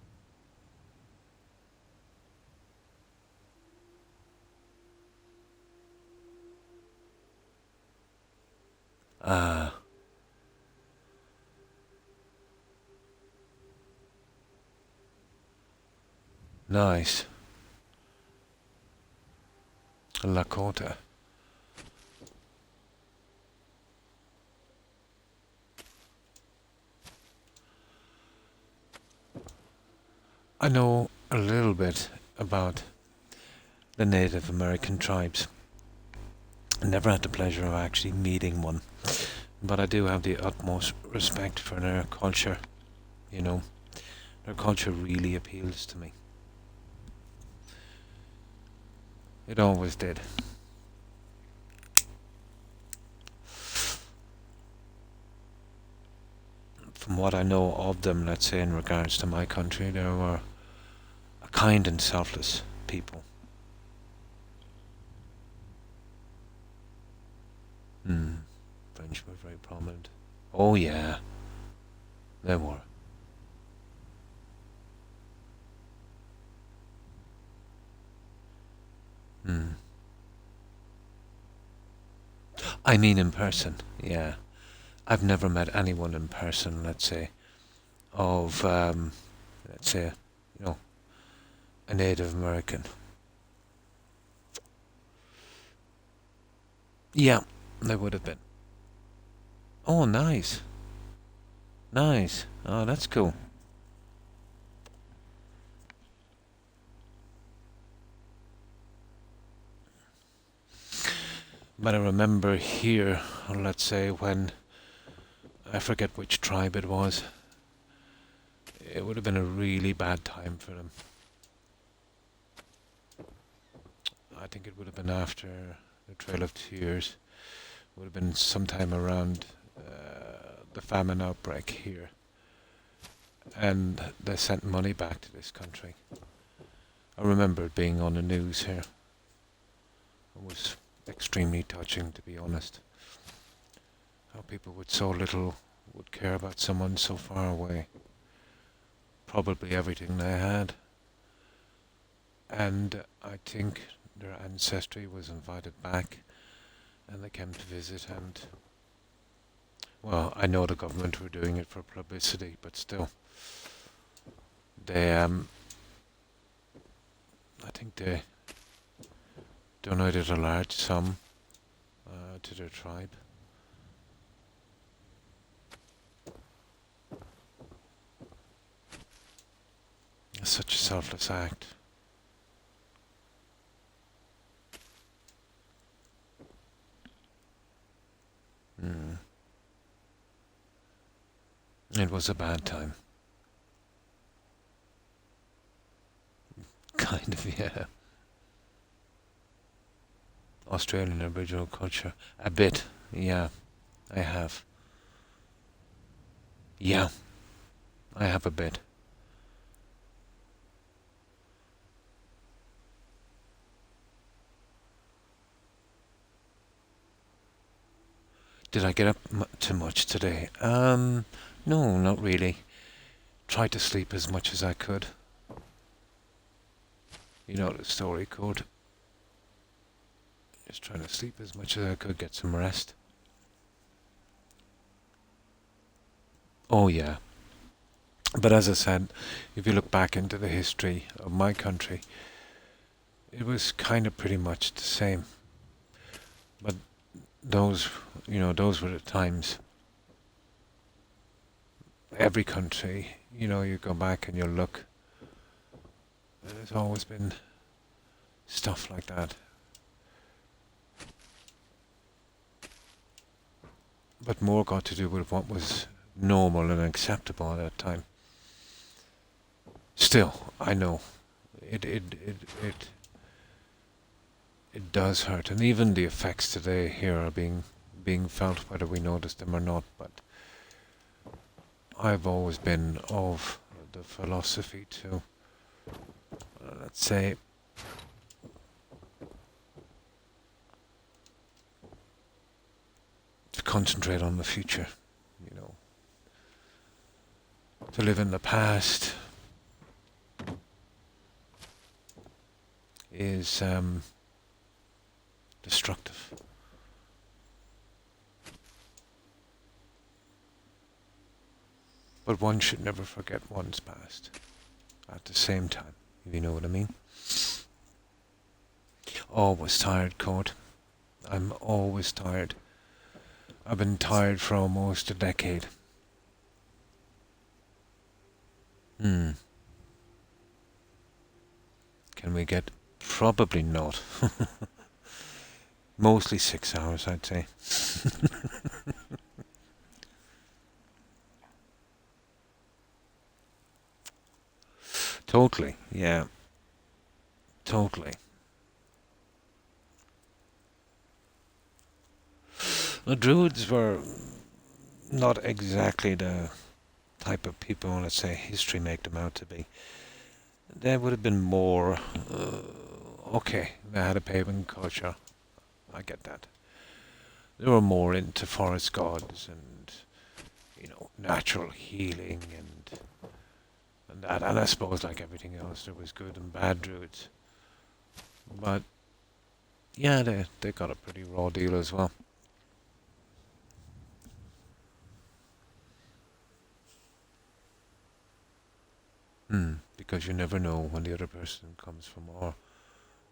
B: Ah, nice. Lakota. I know a little bit about the Native American tribes. I never had the pleasure of actually meeting one, but I do have the utmost respect for their culture. You know, their culture really appeals to me. It always did. From what I know of them, let's say in regards to my country, they were a kind and selfless people. Hmm. French were very prominent. Oh yeah, they were. Hmm. I mean in person, yeah. I've never met anyone in person, let's say, of, let's say, you know, a Native American. Yeah, they would have been. Oh, nice. Nice. Oh, that's cool. But I remember here, let's say, when I forget which tribe it was, it would have been a really bad time for them. I think it would have been after the Trail of Tears. It would have been sometime around the famine outbreak here. And they sent money back to this country. I remember it being on the news here. It was extremely touching, to be honest. How people with so little would care about someone so far away. Probably everything they had. And I think their ancestry was invited back and they came to visit and, well, I know the government were doing it for publicity, but still. They, I think they donated a large sum to their tribe. It's such a selfless act. Mm. It was a bad time. Kind of, yeah. Australian Aboriginal culture. A bit, yeah, I have. Yeah, I have a bit. Did I get up too much today? No, not really. Tried to sleep as much as I could. You know the story code. Just trying to sleep as much as I could, get some rest. Oh yeah. But as I said, if you look back into the history of my country, it was kind of pretty much the same. But those, those were the times. Every country, you go back and you look, there's always been stuff like that. But more got to do with what was normal and acceptable at that time. Still, I know it does hurt, and even the effects today here are being felt, whether we notice them or not. But I've always been of the philosophy to, let's say, to concentrate on the future. To live in the past is destructive. But one should never forget one's past at the same time, if you know what I mean. Always tired, Cord. I'm always tired. I've been tired for almost a decade. Can we get... Probably not. Mostly 6 hours, I'd say. Totally, yeah. Totally. The Druids were not exactly the type of people, let's say, history make them out to be. They would have been more... okay, they had a pagan culture. I get that. They were more into forest gods and, natural healing and that. And I suppose, like everything else, there was good and bad druids. But, yeah, they got a pretty raw deal as well. Because you never know when the other person comes from or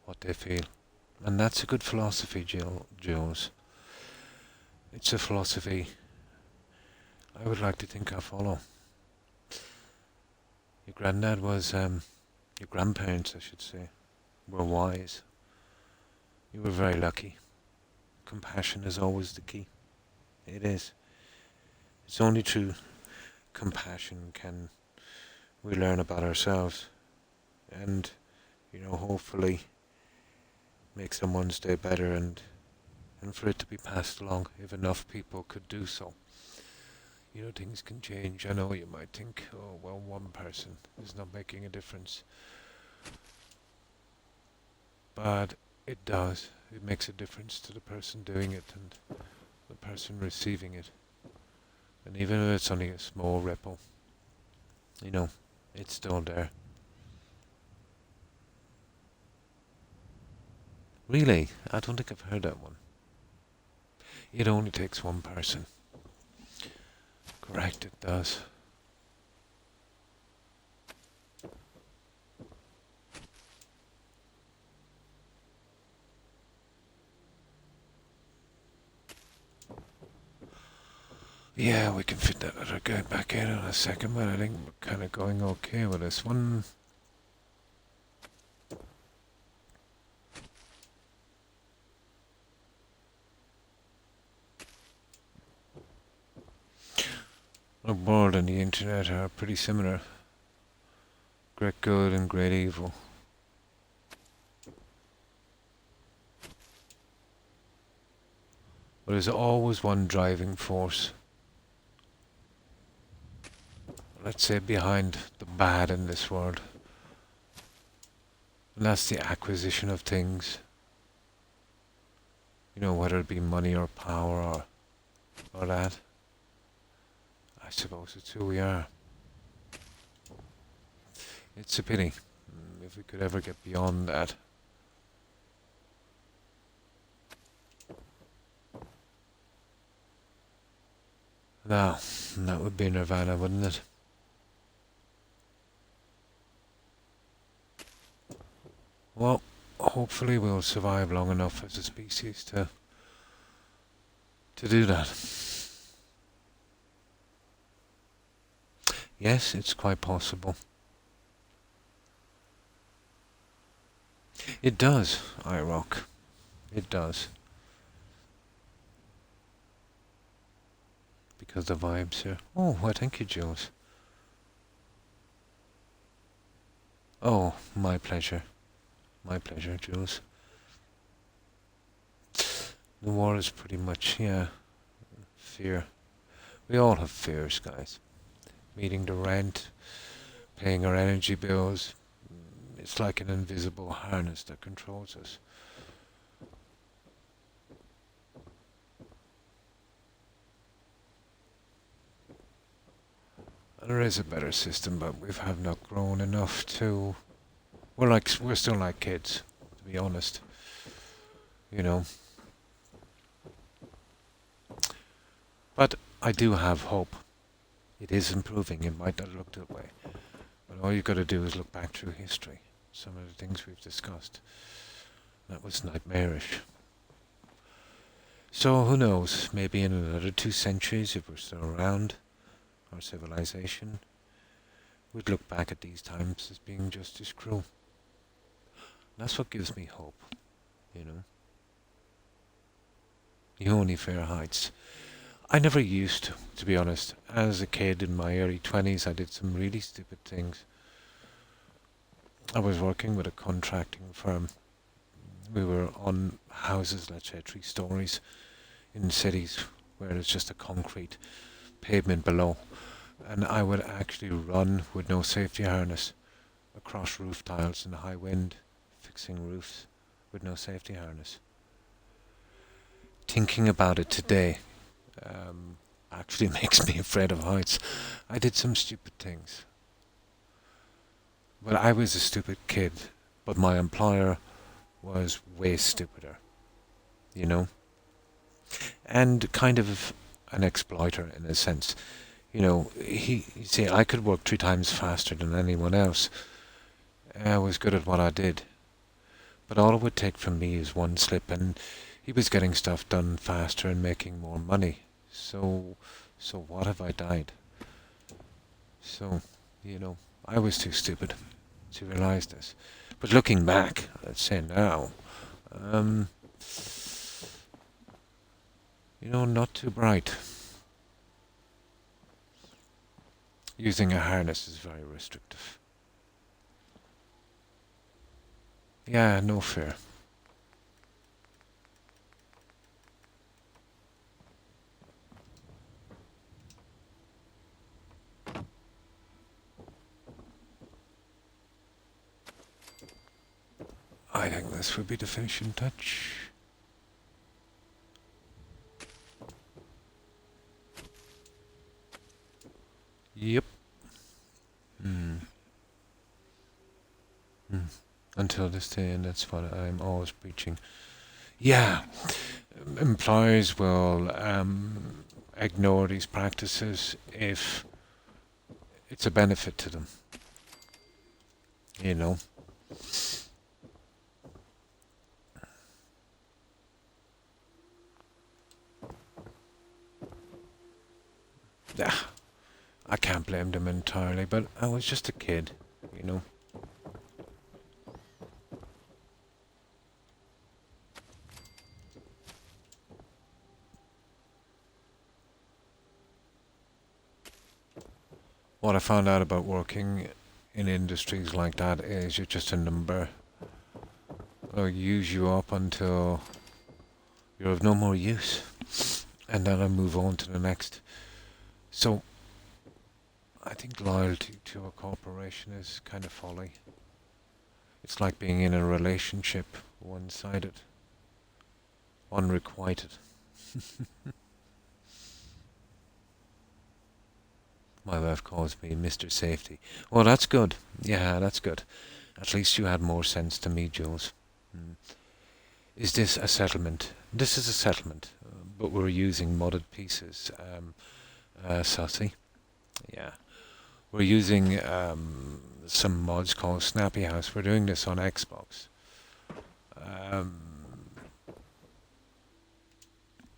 B: what they feel. And that's a good philosophy, Jules. It's a philosophy I would like to think I follow. Your granddad was, your grandparents, I should say, were wise. You were very lucky. Compassion is always the key. It is. It's only through compassion can we learn about ourselves and, hopefully make someone's day better and for it to be passed along if enough people could do so. Things can change. I know you might think, oh, well, one person is not making a difference. But it does. It makes a difference to the person doing it and the person receiving it. And even if it's only a small ripple, it's still there. Really? I don't think I've heard that one. It only takes one person. Correct, it does. Yeah, we can fit that other guy back in a second, but I think we're kind of going okay with this one. The world and the internet are pretty similar. Great good and great evil. But there's always one driving force, let's say, behind the bad in this world. And that's the acquisition of things. You know, whether it be money or power or that. I suppose it's who we are. It's a pity if we could ever get beyond that. Now, that would be nirvana, wouldn't it? Well, hopefully we'll survive long enough as a species to do that. Yes, it's quite possible. It does, I rock. It does. Because the vibes here. Oh, why thank you, Jules. Oh, my pleasure. My pleasure, Jules. The war is pretty much, yeah, fear. We all have fears, guys. Meeting the rent, paying our energy bills. It's like an invisible harness that controls us. There is a better system, but we have not grown enough to. We're still like kids, to be honest. You know. But I do have hope. It is improving. It might not look that way, but all you got to do is look back through history. Some of the things we've discussed. That was nightmarish. So who knows? Maybe in another 2 centuries, if we're still around, our civilization, we'd look back at these times as being just as cruel. That's what gives me hope, you know. The only fair heights. I never used to be honest. As a kid in my early 20s, I did some really stupid things. I was working with a contracting firm. We were on houses, let's say 3 stories, in cities where there's just a concrete pavement below. And I would actually run with no safety harness across roof tiles in a high wind, fixing roofs with no safety harness. Thinking about it today actually makes me afraid of heights. I did some stupid things. But I was a stupid kid, but my employer was way stupider, you know? And kind of an exploiter in a sense. You know, you see, I could work 3 times faster than anyone else. I was good at what I did. But all it would take from me is one slip, and he was getting stuff done faster and making more money. So what if I died? So, you know, I was too stupid to realize this. But looking back, let's say now, you know, not too bright. Using a harness is very restrictive. Yeah, no fear. I think this would be the finishing touch. Yep. Until this day, and that's what I'm always preaching. Yeah, employers will ignore these practices if it's a benefit to them. You know. Yeah, I can't blame them entirely, but I was just a kid, you know. What I found out about working in industries like that is you're just a number. They'll use you up until you're of no more use, and then I move on to the next. So I think loyalty to a corporation is kind of folly. It's like being in a relationship, one-sided, unrequited. My wife calls me Mr. Safety. Well, that's good. Yeah, that's good. At least you had more sense to me, Jules. Mm. Is this a settlement? This is a settlement, but we're using modded pieces, Sussy. Yeah. We're using some mods called Snappy House. We're doing this on Xbox. Um,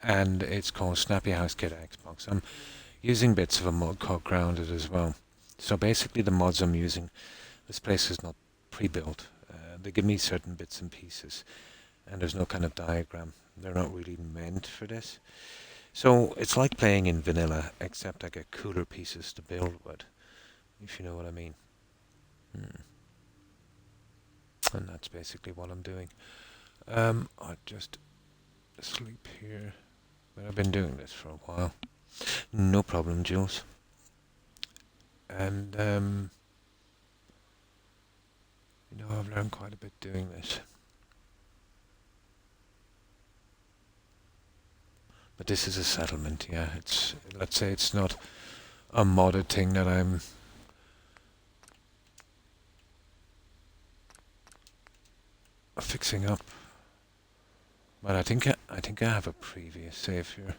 B: and it's called Snappy House Kit Xbox. I'm using bits of a mod called Grounded as well. So basically the mods I'm using, this place is not pre-built. They give me certain bits and pieces, and there's no kind of diagram. They're not really meant for this. So it's like playing in vanilla, except I get cooler pieces to build with, if you know what I mean. And that's basically what I'm doing. I'll just sleep here. But I've been doing this for a while. No problem, Jules. And, I've learned quite a bit doing this. But this is a settlement, yeah. Let's say it's not a modded thing that I'm fixing up. But I think I have a previous save here.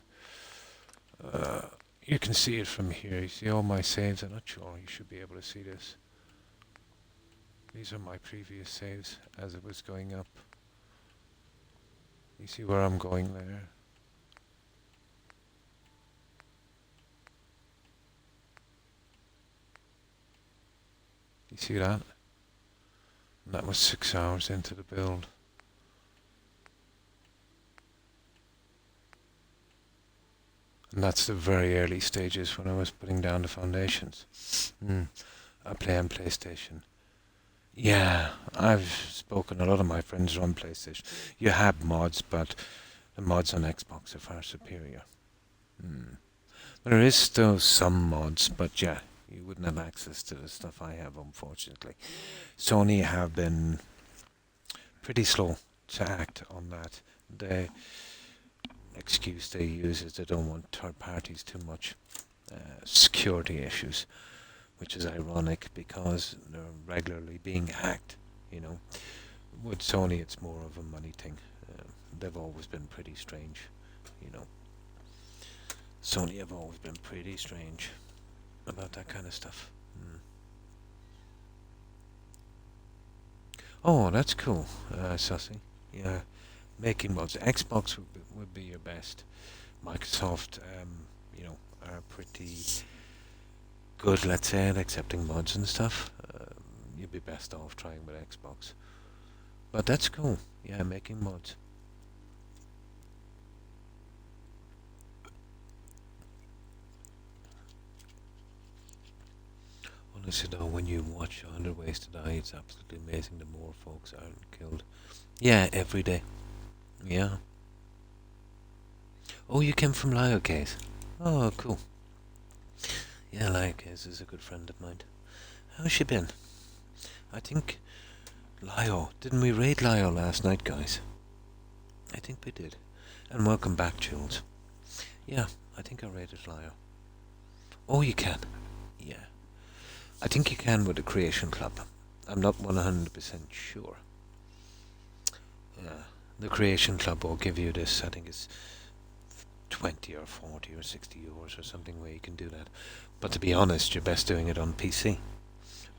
B: You can see it from here. You see all my saves. I'm not sure you should be able to see this. These are my previous saves as it was going up. You see where I'm going there? You see that? And that was 6 hours into the build. And that's the very early stages when I was putting down the foundations. I play on PlayStation. Yeah, I've spoken. A lot of my friends are on PlayStation. You have mods, but the mods on Xbox are far superior. There is still some mods, but yeah, you wouldn't have access to the stuff I have, unfortunately. Sony have been pretty slow to act on that. The excuse they use is they don't want third parties too much. Security issues, which is ironic because they're regularly being hacked, With Sony, it's more of a money thing. They've always been pretty strange, Sony have always been pretty strange about that kind of stuff. Oh, that's cool, Sussy. Yeah, making mods. Xbox would be your best. Microsoft, are pretty good, let's say, at accepting mods and stuff. You'd be best off trying with Xbox. But that's cool. Yeah, making mods. Honestly though, when you watch 100 Ways to Die, it's absolutely amazing the more folks aren't killed. Yeah, every day. Yeah. Oh, you came from Lio Case. Oh, cool. Yeah, Lio Case is a good friend of mine. How's she been? I think Lio. Didn't we raid Lio last night, guys? I think we did. And welcome back, Jules. Yeah, I think I raided Lio. Oh, you can. Yeah. I think you can with the Creation Club. I'm not 100% sure. Yeah. The Creation Club will give you this, I think it's 20 or 40 or 60 euros or something where you can do that. But to be honest, you're best doing it on PC.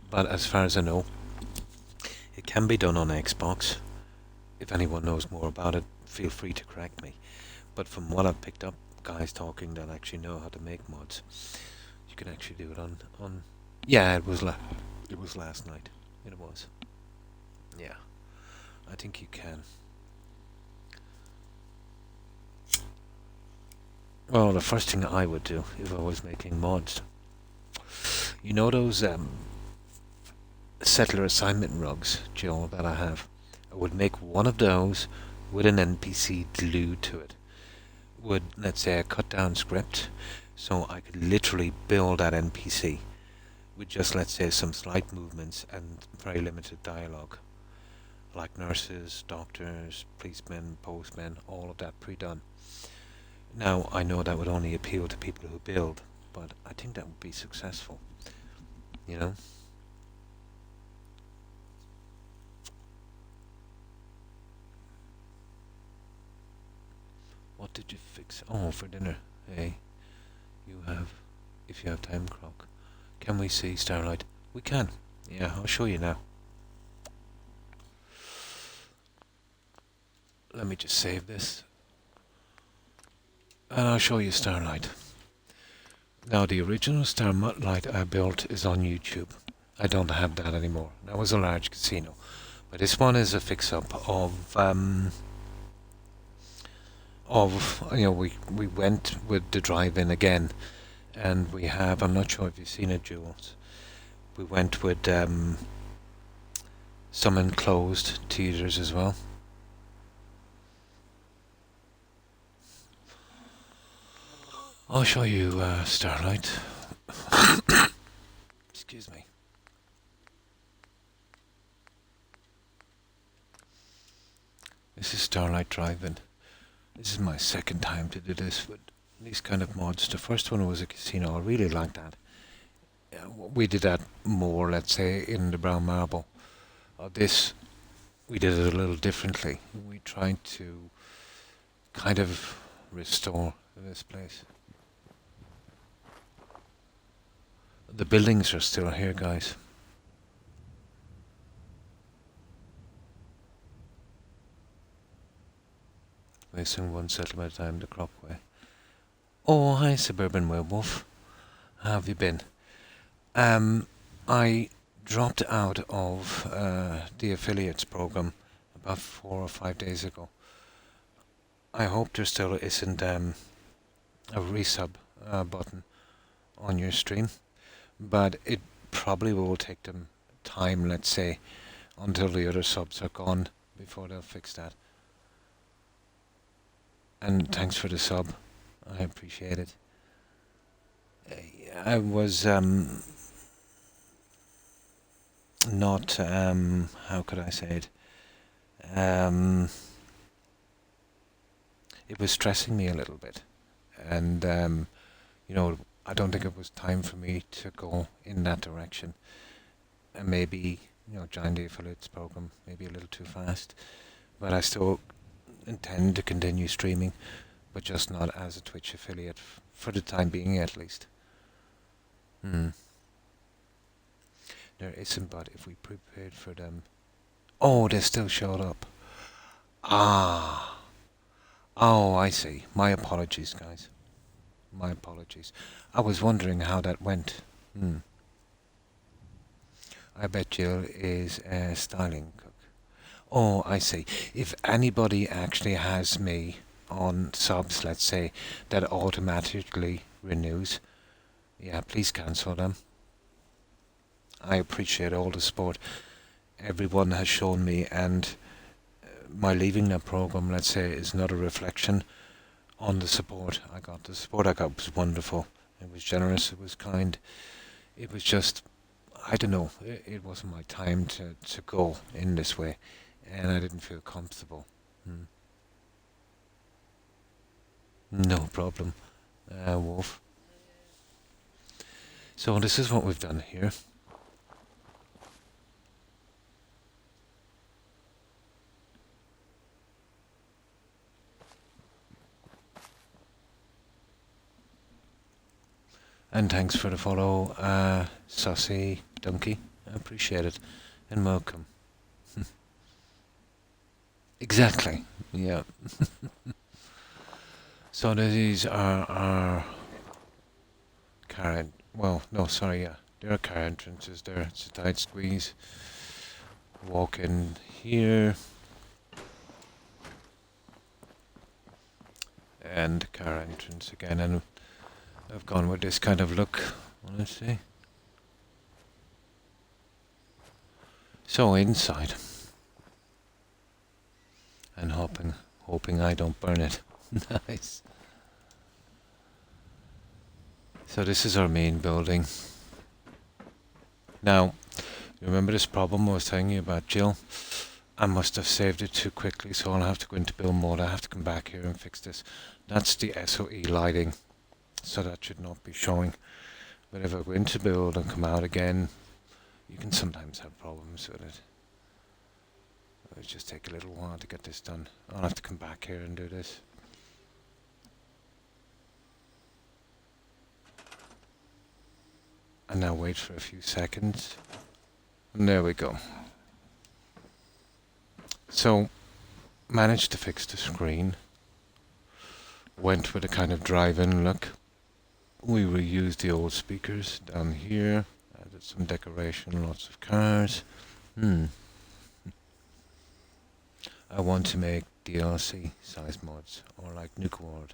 B: But as far as I know, it can be done on Xbox. If anyone knows more about it, feel free to correct me. But from what I've picked up, guys talking that actually know how to make mods, you can actually do it on yeah, it was last night. It was. Yeah. I think you can. Well, the first thing I would do if I was making mods, You know those settler assignment rugs, Joe, that I have? I would make one of those with an NPC glued to it. Would, let's say, a cut down script, so I could literally build that NPC with just, let's say, some slight movements and very limited dialogue. Like nurses, doctors, policemen, postmen, all of that pre-done. Now, I know that would only appeal to people who build, but I think that would be successful. You know? What did you fix? Oh, for dinner. Hey, you have, if you have time, Croc. Can we see Starlight? We can. Yeah, I'll show you now. Let me just save this. And I'll show you Starlight. Now, the original Starlight I built is on YouTube. I don't have that anymore. That was a large casino. But this one is a fix-up of, you know, we went with the drive-in again. And we have, I'm not sure if you've seen it, Jules. We went with some enclosed theatres as well. I'll show you Starlight. Excuse me. This is Starlight Drive-In. This is my second time to do this with these kind of mods. The first one was a casino. I really liked that. We did that more, let's say, in the brown marble. This, we did it a little differently. We tried to kind of restore this place. The buildings are still here, guys. Wasting one settlement at a time the Croc way. Oh, hi, Suburban Werewolf. How have you been? I dropped out of the affiliates program about 4 or 5 days ago. I hope there still isn't a resub button on your stream, but it probably will take them time, let's say, until the other subs are gone before they'll fix that. And thanks for the sub. I appreciate it. I was not how could I say it? It was stressing me a little bit, and you know, I don't think it was time for me to go in that direction, and maybe, you know, join the affiliates program maybe a little too fast, but I still intend to continue streaming, but just not as a Twitch affiliate for the time being, at least. There isn't, but if we prepared for them... Oh, they still showed up. Ah. Oh, I see. My apologies, guys. My apologies. I was wondering how that went. I bet Jill is a styling cook. Oh, I see. If anybody actually has me on subs, let's say, that automatically renews, yeah, please cancel them. I appreciate all the support everyone has shown me, and my leaving that program, let's say, is not a reflection on the support I got. The support I got was wonderful. It was generous, it was kind. It was just, I don't know, it wasn't my time to go in this way, and I didn't feel comfortable. No problem, Wolf. So this is what we've done here. And thanks for the follow, Saucy Donkey. I appreciate it. And welcome. Exactly, yeah. So these are our car... Well, no, sorry, yeah. There are car entrances there. It's a tight squeeze. Walk in here. And car entrance again. And I've gone with this kind of look. Let's see. So inside. And hoping I don't burn it. Nice. So this is our main building. Now, you remember this problem I was telling you about, Jill? I must have saved it too quickly, so I'll have to go into build mode. I have to come back here and fix this. That's the SOE lighting, so that should not be showing. But if I go into build and come out again, you can sometimes have problems with it. It'll just take a little while to get this done. I'll have to come back here and do this. And now wait for a few seconds. And there we go. So, managed to fix the screen. Went with a kind of drive-in look. We reused the old speakers down here. Added some decoration, lots of cars. I want to make DLC size mods, or like Nuke World,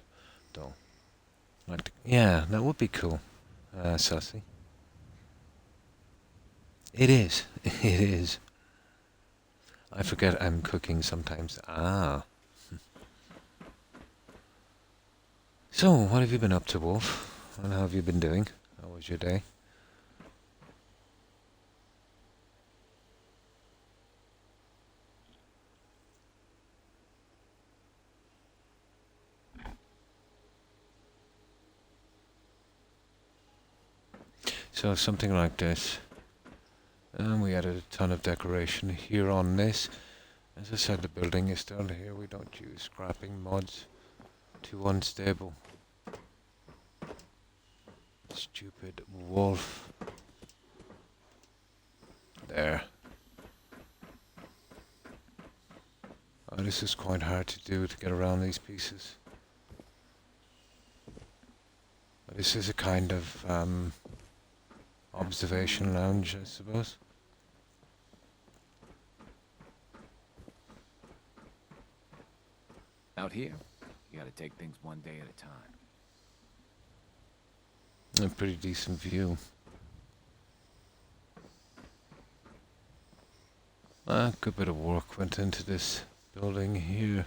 B: though. Like, yeah, that would be cool. Sussy. It is. It is. I forget I'm cooking sometimes. Ah. So, what have you been up to, Wolf? And how have you been doing? How was your day? So, something like this. And we added a ton of decoration here on this. As I said, the building is still here. We don't use scrapping mods. Too unstable. Stupid wolf. There. Oh, this is quite hard to do, to get around these pieces. This is a kind of observation lounge, I suppose.
C: Out here, you gotta take things one day at a time.
B: A pretty decent view. A good bit of work went into this building here.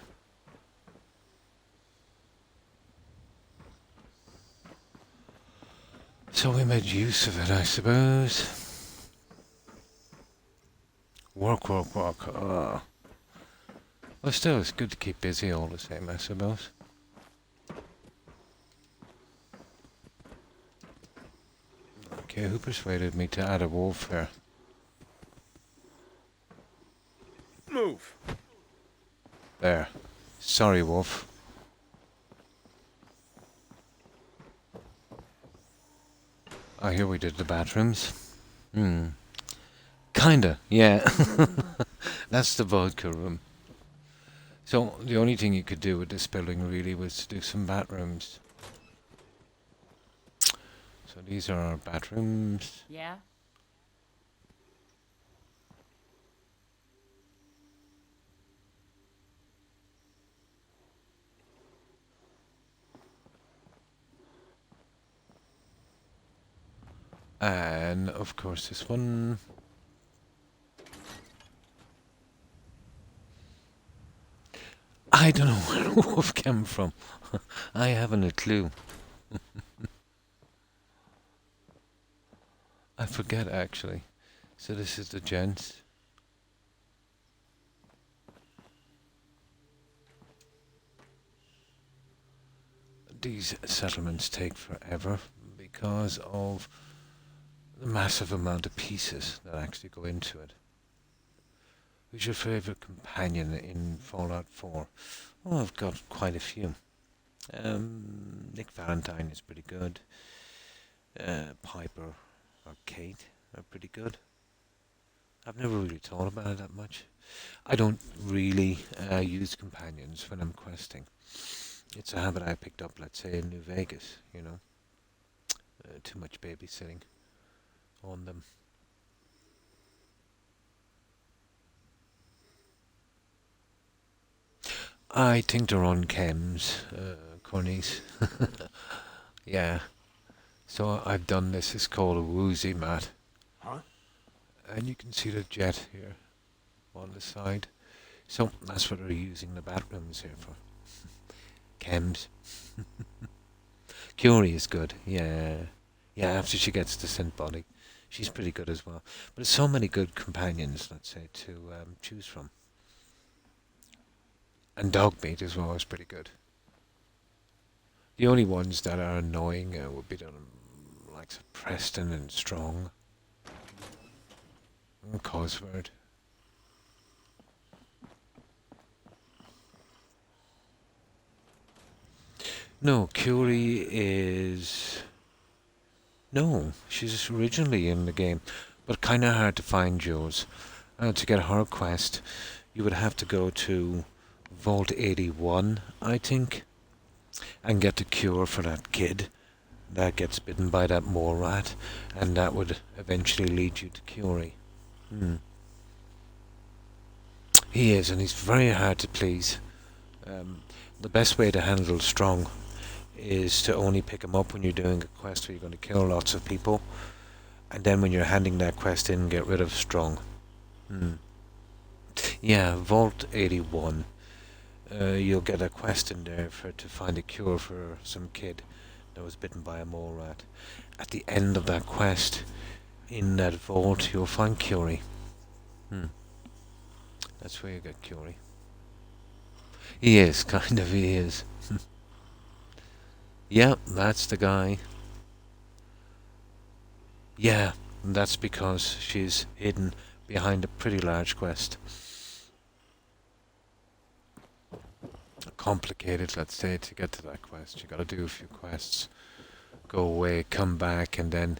B: So we made use of it, I suppose. Work. Well, still, it's good to keep busy all the same, I suppose. Okay, who persuaded me to add a wolf here?
C: Move!
B: There. Sorry, wolf. Oh, here we did the bathrooms. Kinda, yeah. That's the vodka room. So, the only thing you could do with this building really was to do some bathrooms. So these are our bathrooms.
A: Yeah?
B: And, of course, this one. I don't know where the wolf came from. I haven't a clue. I forget, actually. So this is the gents. These settlements take forever because of the massive amount of pieces that actually go into it. Who's your favourite companion in Fallout 4? Oh, I've got quite a few. Nick Valentine is pretty good. Piper or Kate are pretty good. I've never really thought about it that much. I don't really use companions when I'm questing. It's a habit I picked up, let's say, in New Vegas, you know. Too much babysitting on them. I think they're on chems, Cornice. Yeah. So I've done this. It's called a woozy mat.
C: Huh?
B: And you can see the jet here on the side. So that's what they're using the bathrooms here for. Chems. Curie is good, yeah. Yeah, after she gets the scent body. She's pretty good as well. But there's so many good companions, let's say, to choose from. And Dogmeat as well is pretty good. The only ones that are annoying would be the likes of Preston and Strong. And Cosworth. No, Curie is... No, she's originally in the game, but kind of hard to find, Jules. To get her quest, you would have to go to Vault 81, I think, and get the cure for that kid that gets bitten by that mole rat, and that would eventually lead you to Curie. He is, and he's very hard to please. The best way to handle Strong is to only pick him up when you're doing a quest where you're going to kill lots of people, and then when you're handing that quest in, get rid of Strong. Yeah, Vault 81. You'll get a quest in there to find a cure for some kid that was bitten by a mole rat. At the end of that quest, in that vault, you'll find Curie. That's where you get Curie. He is, kind of, he is. Yeah, that's the guy. Yeah, and that's because she's hidden behind a pretty large quest. Complicated, let's say, to get to that quest. You gotta do a few quests, go away, come back, and then,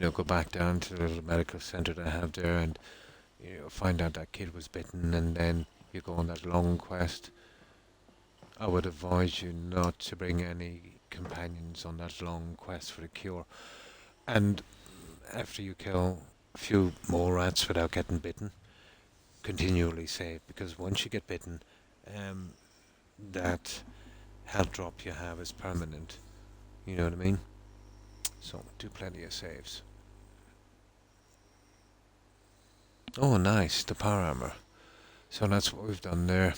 B: go back down to the little medical center they have there, and find out that kid was bitten, and then you go on that long quest. I would advise you not to bring any companions on that long quest for the cure. And after you kill a few mole rats without getting bitten, continually save, because once you get bitten, that health drop you have is permanent. You know what I mean? So do plenty of saves. Oh, nice, the power armor. So that's what we've done there.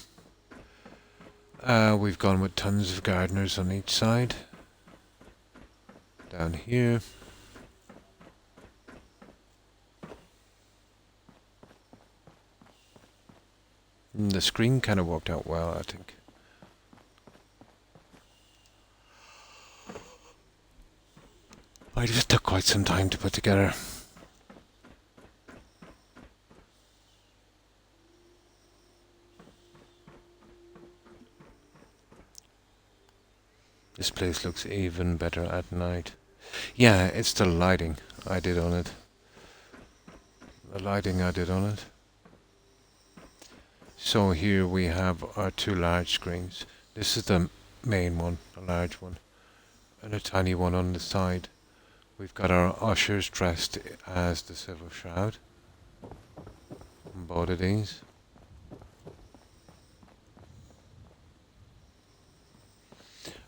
B: We've gone with tons of gardeners on each side. Down here. The screen kind of worked out well, I think. I just took quite some time to put together. This place looks even better at night. Yeah, it's the lighting I did on it. The lighting I did on it. So here we have our two large screens. This is the main one, the large one, and a tiny one on the side. We've got our ushers dressed as the Silver Shroud on both of these.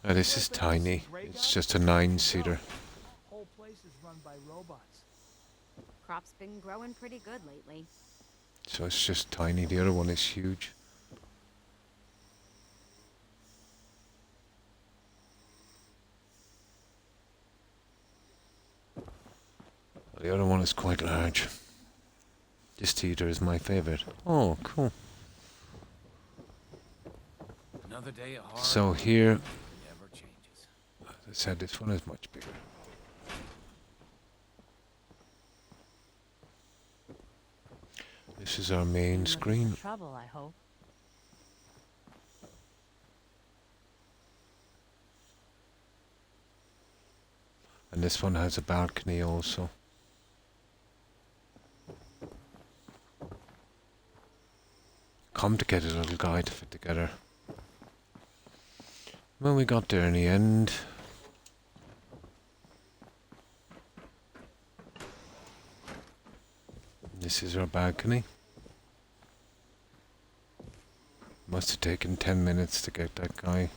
B: This is tiny. It's just a 9-seater.
D: Whole place is run by robots.
A: Crop's been growing pretty good lately.
B: So it's just tiny. The other one is huge. The other one is quite large. This theater is my favorite. Oh, cool.
C: Another day of hard
B: So here,
C: never changes.
B: as I said, this one is much bigger. This is our main screen.
A: Trouble, I hope.
B: And this one has a balcony also. Complicated little guy to fit together. Well, we got there in the end. This is our balcony. Must have taken 10 minutes to get that guy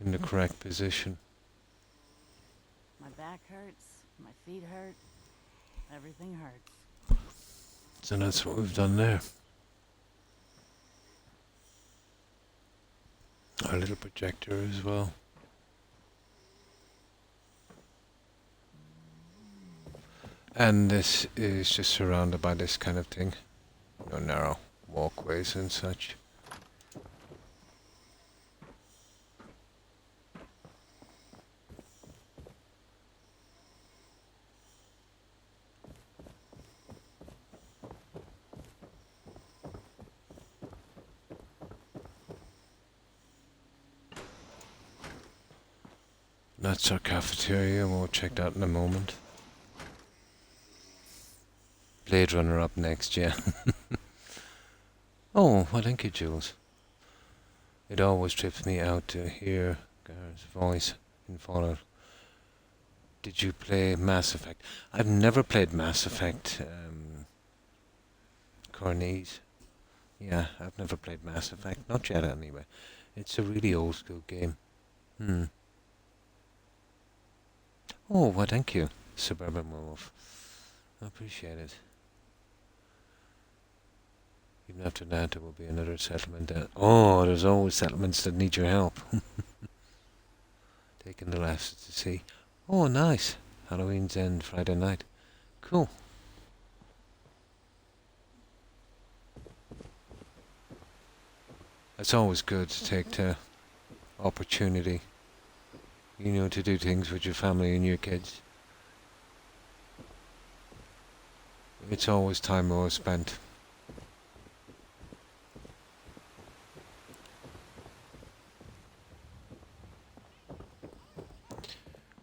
B: in the correct position.
A: My back hurts, my feet hurt, everything hurts.
B: So that's what we've done there. Our little projector as well. And this is just surrounded by this kind of thing. You know, narrow walkways and such. That's our cafeteria, we'll check that in a moment. Blade Runner up next, yeah. Oh, well, thank you, Jules. It always trips me out to hear Gar's voice in Fallout. Did you play Mass Effect? I've never played Mass Effect, Cornese. Yeah, I've never played Mass Effect. Not yet, anyway. It's a really old school game. Oh, well, thank you, Suburban Wolf. I appreciate it. Even after that, there will be another settlement. Oh, there's always settlements that need your help. Taking the last to see. Oh, nice. Halloween's End Friday night. Cool. It's always good to take the opportunity, you know, to do things with your family and your kids. It's always time well spent.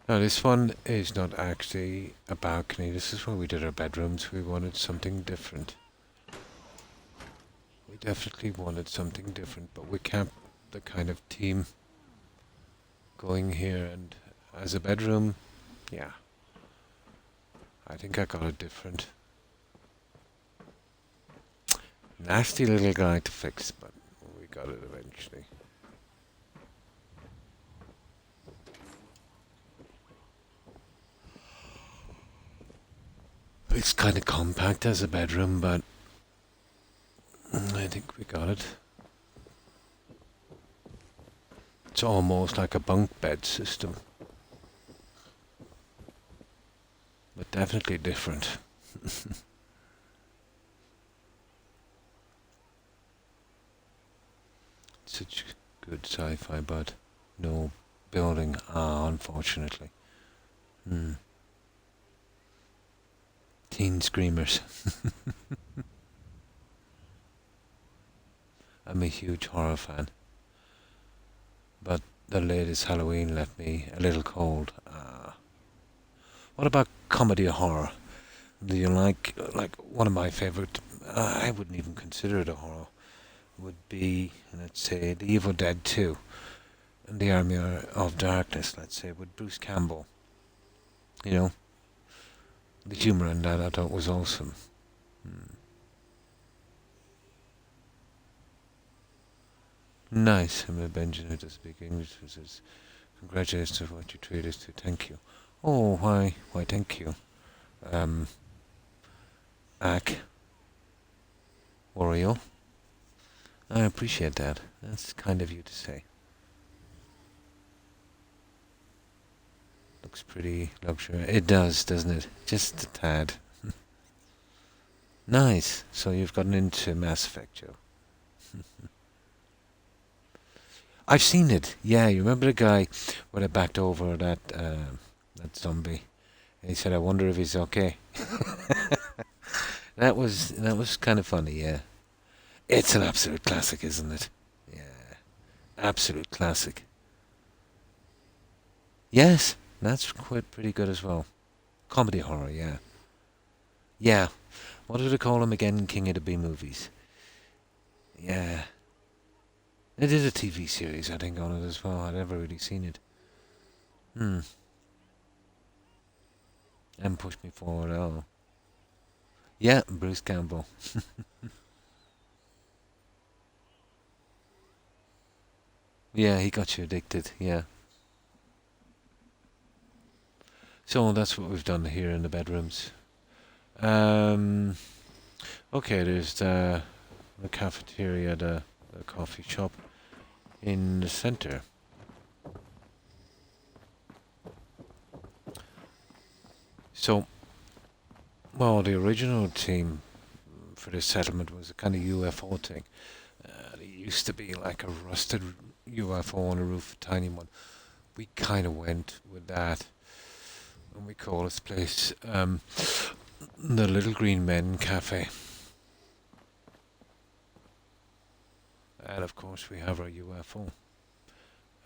B: Now this one is not actually a balcony. This is where we did our bedrooms. We wanted something different. We definitely wanted something different, but we kept the kind of theme going here. And as a bedroom, yeah, I think I got it different. Nasty little guy to fix, but we got it eventually. It's kind of compact as a bedroom, but I think we got it. It's almost like a bunk bed system, but definitely different. Such good sci-fi, but no building. Unfortunately. Teen screamers. I'm a huge horror fan, but the latest Halloween left me a little cold. What about comedy horror? Do you like one of my favorite? I wouldn't even consider it a horror. Would be, let's say, The Evil Dead 2 and The Army of Darkness. Let's say with Bruce Campbell. You know, the humour in that I thought was awesome. Nice. I'm a Benjamin who does speak English. Who says, congratulations for what you treat us to. Thank you. Oh, why? Why, thank you. Ak. Wario. I appreciate that. That's kind of you to say. Looks pretty luxurious. It does, doesn't it? Just a tad. Nice. So you've gotten into Mass Effect, Joe. I've seen it. Yeah, you remember the guy when I backed over that zombie? And he said, "I wonder if he's okay." That was kind of funny. Yeah, it's an absolute classic, isn't it? Yeah, absolute classic. Yes, that's quite pretty good as well. Comedy horror, yeah. Yeah. What do they call him again in King of the B movies? Yeah. They did a TV series, I think, on it as well. I'd never really seen it. And Push Me Forward, oh. Yeah, Bruce Campbell. Yeah, he got you addicted, yeah. So that's what we've done here in the bedrooms. Okay, there's the cafeteria, the coffee shop in the center. So, well, the original team for this settlement was a kind of UFO thing. It used to be like a rusted UFO on the roof, a tiny one. We kind of went with that, and we call this place the Little Green Men Cafe. And of course, we have our UFO,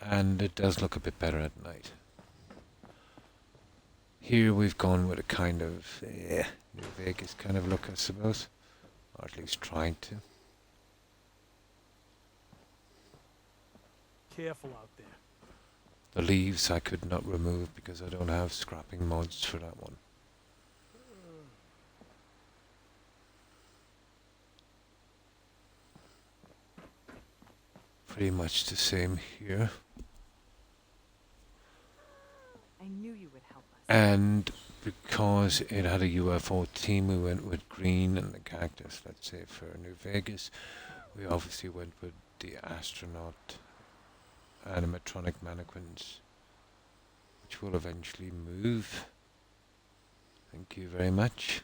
B: and it does look a bit better at night. Here we've gone with a kind of New Vegas kind of look, I suppose, or at least trying to.
D: Careful out there.
B: The leaves I could not remove because I don't have scrapping mods for that one. Pretty much the same here.
A: I knew you would help us.
B: And because it had a UFO theme, we went with green and the cactus, let's say, for New Vegas. We obviously went with the astronaut animatronic mannequins, which will eventually move. Thank you very much.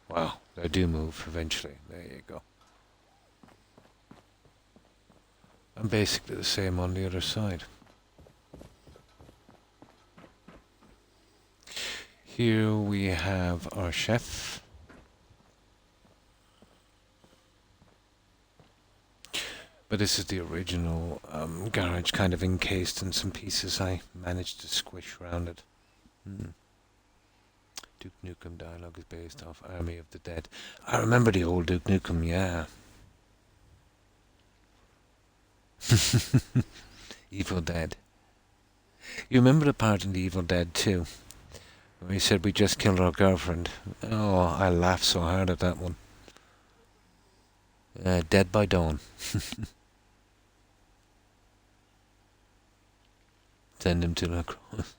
B: Wow, they do move eventually. There you go. And basically the same on the other side. Here we have our chef. But this is the original garage, kind of encased in some pieces I managed to squish around it. Duke Nukem dialogue is based off Army of the Dead. I remember the old Duke Nukem, yeah. Evil Dead. You remember the part in the Evil Dead 2? Where he said we just killed our girlfriend. Oh, I laughed so hard at that one. Dead by Dawn. Send him to the cross.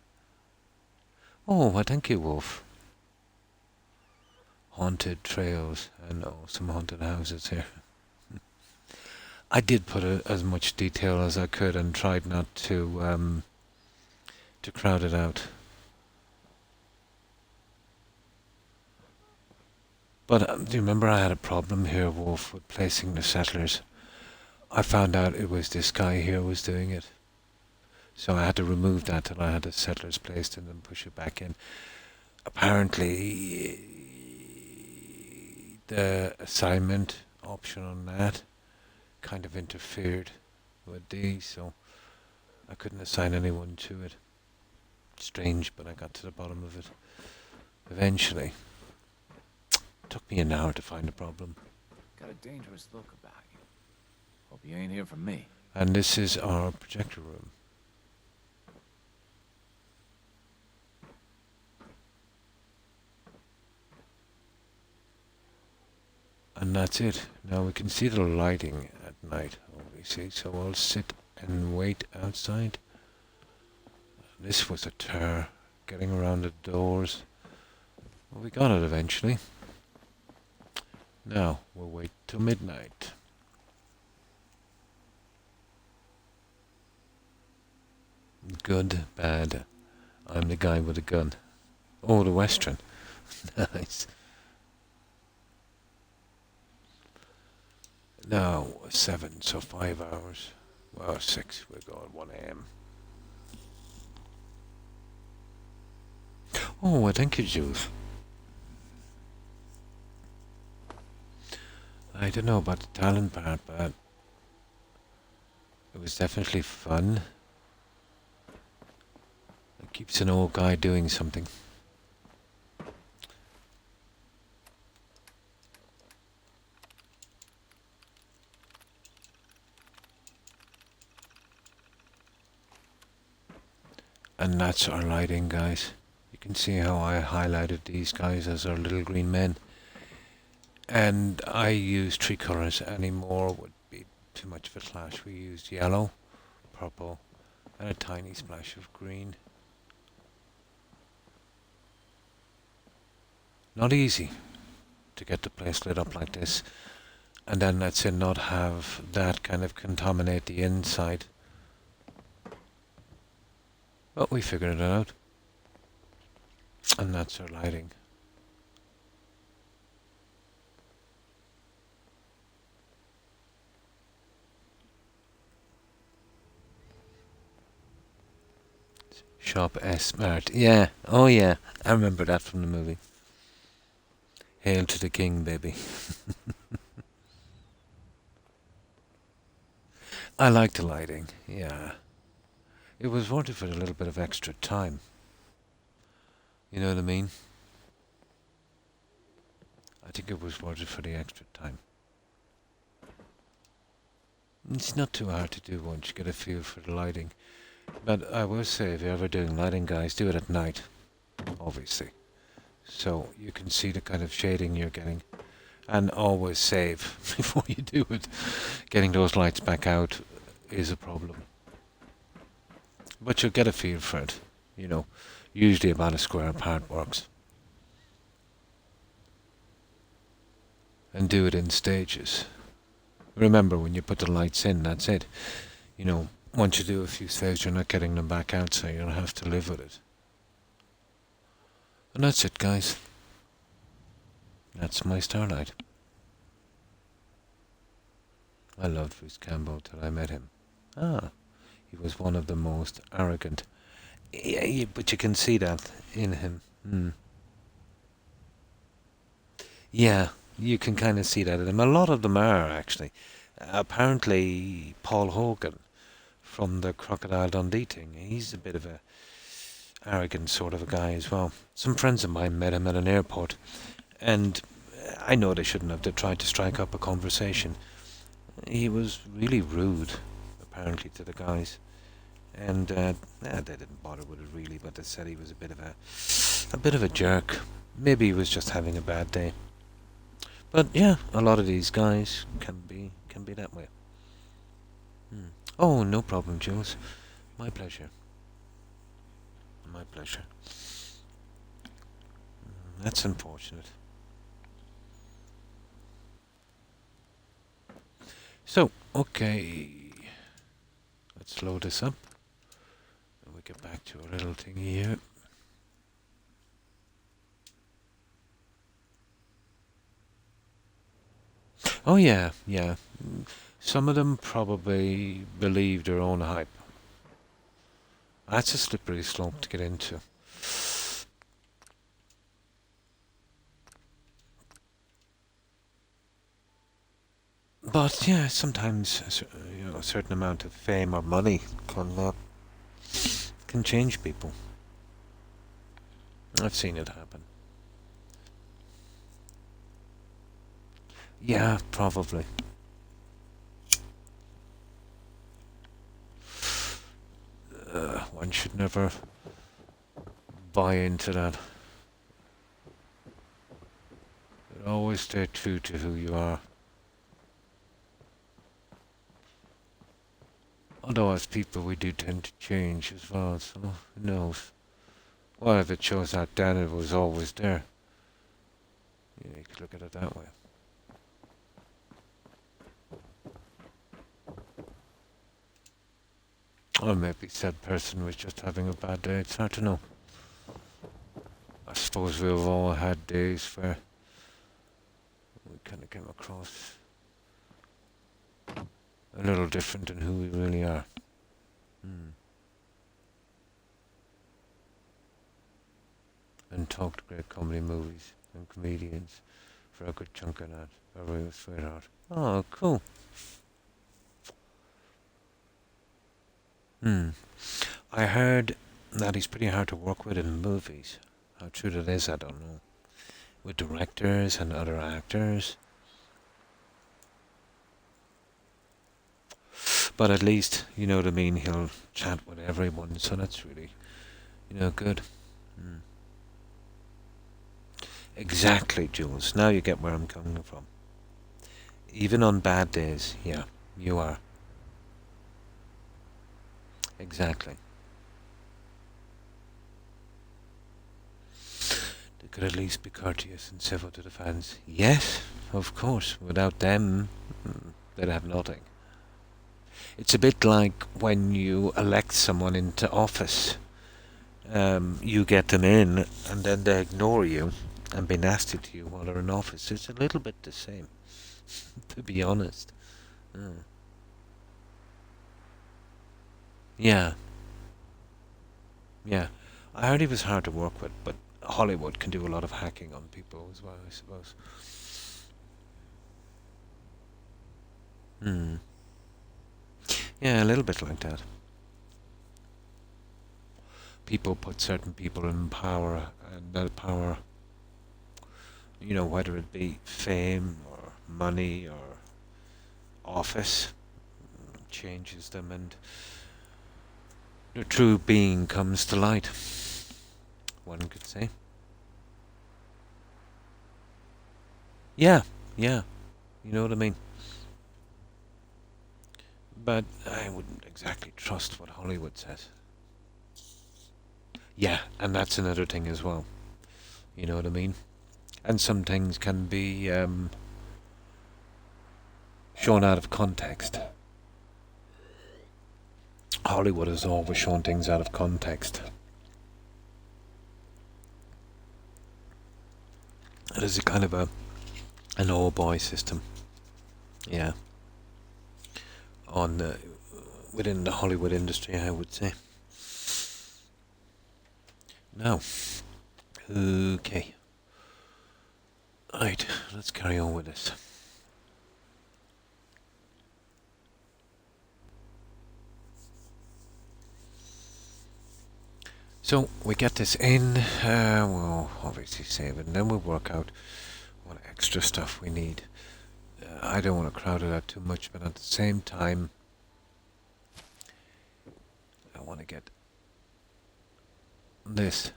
B: Oh, well, thank you, Wolf. Haunted trails. I know, some haunted houses here. I did put as much detail as I could and tried not to crowd it out. But do you remember I had a problem here, Wolf, with placing the settlers? I found out it was this guy here was doing it. So I had to remove that till I had the settlers placed and then push it back in. Apparently, the assignment option on that kind of interfered with these, so I couldn't assign anyone to it. Strange, but I got to the bottom of it eventually. Took me an hour to find the problem.
C: Got a dangerous look about you. Hope you ain't here for me.
B: And this is our projector room. And that's it. Now we can see the lighting at night, obviously, so I'll sit and wait outside. This was a tear, getting around the doors. Well, we got it eventually. Now, we'll wait till midnight. Good, bad. I'm the guy with the gun. Oh, the Western. Nice. Now, 7, so 5 hours. Well, 6, we're going 1 AM. Oh, well, thank you, Jules. I don't know about the talent part, but it was definitely fun. It keeps an old guy doing something. And that's our lighting, guys. You can see how I highlighted these guys as our little green men. And I use 3 colours. Any more would be too much of a clash. We used yellow, purple, and a tiny splash of green. Not easy. to get the place lit up like this, and then let's say not have that kind of contaminate the inside. But we figured it out, and that's our lighting. Shop S-Mart. Yeah. Oh yeah. I remember that from the movie. Hail to the king, baby. I like the lighting. Yeah. It was worth it for a little bit of extra time. You know what I mean? I think it was worth it for the extra time. It's not too hard to do once you get a feel for the lighting. But I will say, if you're ever doing lighting, guys, do it at night, obviously. So you can see the kind of shading you're getting. And always save before you do it. Getting those lights back out is a problem. But you'll get a feel for it. You know, usually about a square apart works. And do it in stages. Remember, when you put the lights in, that's it. You know, once you do a few stages, you're not getting them back out, so you'll have to live with it. And that's it, guys. That's my Starlight. I loved Bruce Campbell till I met him. He was one of the most arrogant. Yeah, but you can see that in him. Yeah, you can kind of see that in him. A lot of them are, actually. Apparently, Paul Hogan from the Crocodile Dundee thing, he's a bit of a arrogant sort of a guy as well. Some friends of mine met him at an airport, and I know they shouldn't have. They tried to strike up a conversation. He was really rude, apparently, to the guys, and they didn't bother with it really. But they said he was a bit of a jerk. Maybe he was just having a bad day. But yeah, a lot of these guys can be that way. Oh, no problem, Jules. My pleasure. My pleasure. That's unfortunate. So, okay. Let's load this up. And we get back to our little thing here. Oh yeah, yeah. Some of them probably believe their own hype. That's a slippery slope to get into. But yeah, sometimes a certain amount of fame or money can change people. I've seen it happen. Yeah, probably. One should never buy into that. Always stay true to who you are. Although as people we do tend to change as well, so who knows? Well, if it shows that then it was always there. Yeah, you could look at it that way. Or maybe said person was just having a bad day. It's hard to know. I suppose we've all had days where we kind of came across a little different than who we really are. And talked great comedy movies and comedians for a good chunk of that. A real sweetheart. Oh, cool. I heard that he's pretty hard to work with in movies. How true that is, I don't know. With directors and other actors. But at least, you know what I mean, he'll chat with everyone, so that's really, good. Exactly, Jules. Now you get where I'm coming from. Even on bad days, yeah, you are. Exactly. The could at least be courteous and civil to the fans. Yes, of course. Without them, they'd have nothing. It's a bit like when you elect someone into office. You get them in, and then they ignore you and be nasty to you while they're in office. It's a little bit the same, to be honest. Yeah. Yeah. I heard he was hard to work with, but Hollywood can do a lot of hacking on people as well, I suppose. Yeah, a little bit like that. People put certain people in power, and that power, whether it be fame or money or office, changes them, and their true being comes to light, one could say. Yeah, you know what I mean. But I wouldn't exactly trust what Hollywood says. Yeah, and that's another thing as well. You know what I mean? And some things can be shown out of context. Hollywood has always shown things out of context. It is a kind of an old boy system. Yeah. Within the Hollywood industry, I would say. Now, okay. Right, let's carry on with this. So we get this in, we'll obviously save it, and then we'll work out what extra stuff we need. I don't want to crowd it out too much, but at the same time, I want to get this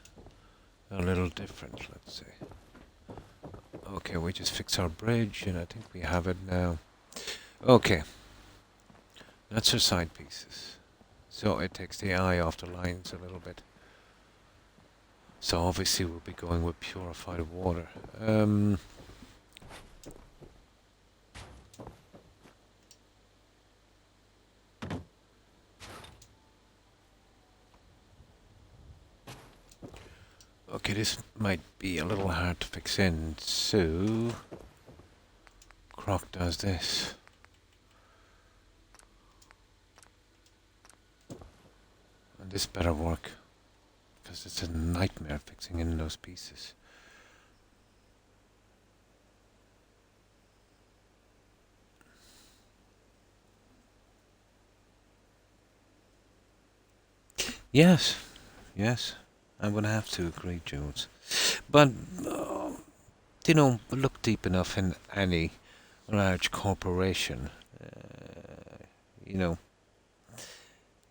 B: a little different, let's say. Okay, we just fix our bridge, and I think we have it now. Okay, that's our side pieces. So it takes the eye off the lines a little bit. So obviously we'll be going with purified water. Okay, this might be a little hard to fix in, so Croc does this. And this better work, because it's a nightmare fixing in those pieces. Yes, I'm going to have to agree, Jules. But, look deep enough in any large corporation,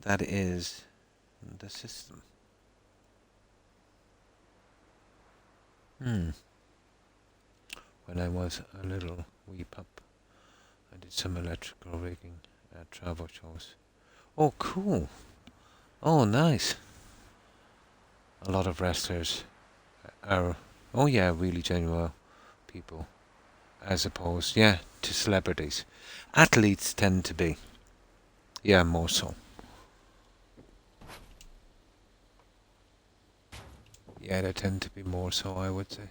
B: that is the system. When I was a little wee pup, I did some electrical rigging at travel shows. Oh, cool. Oh, nice. A lot of wrestlers are, really genuine people, as opposed, to celebrities. Athletes tend to be, more so. Yeah, they tend to be more so, I would say.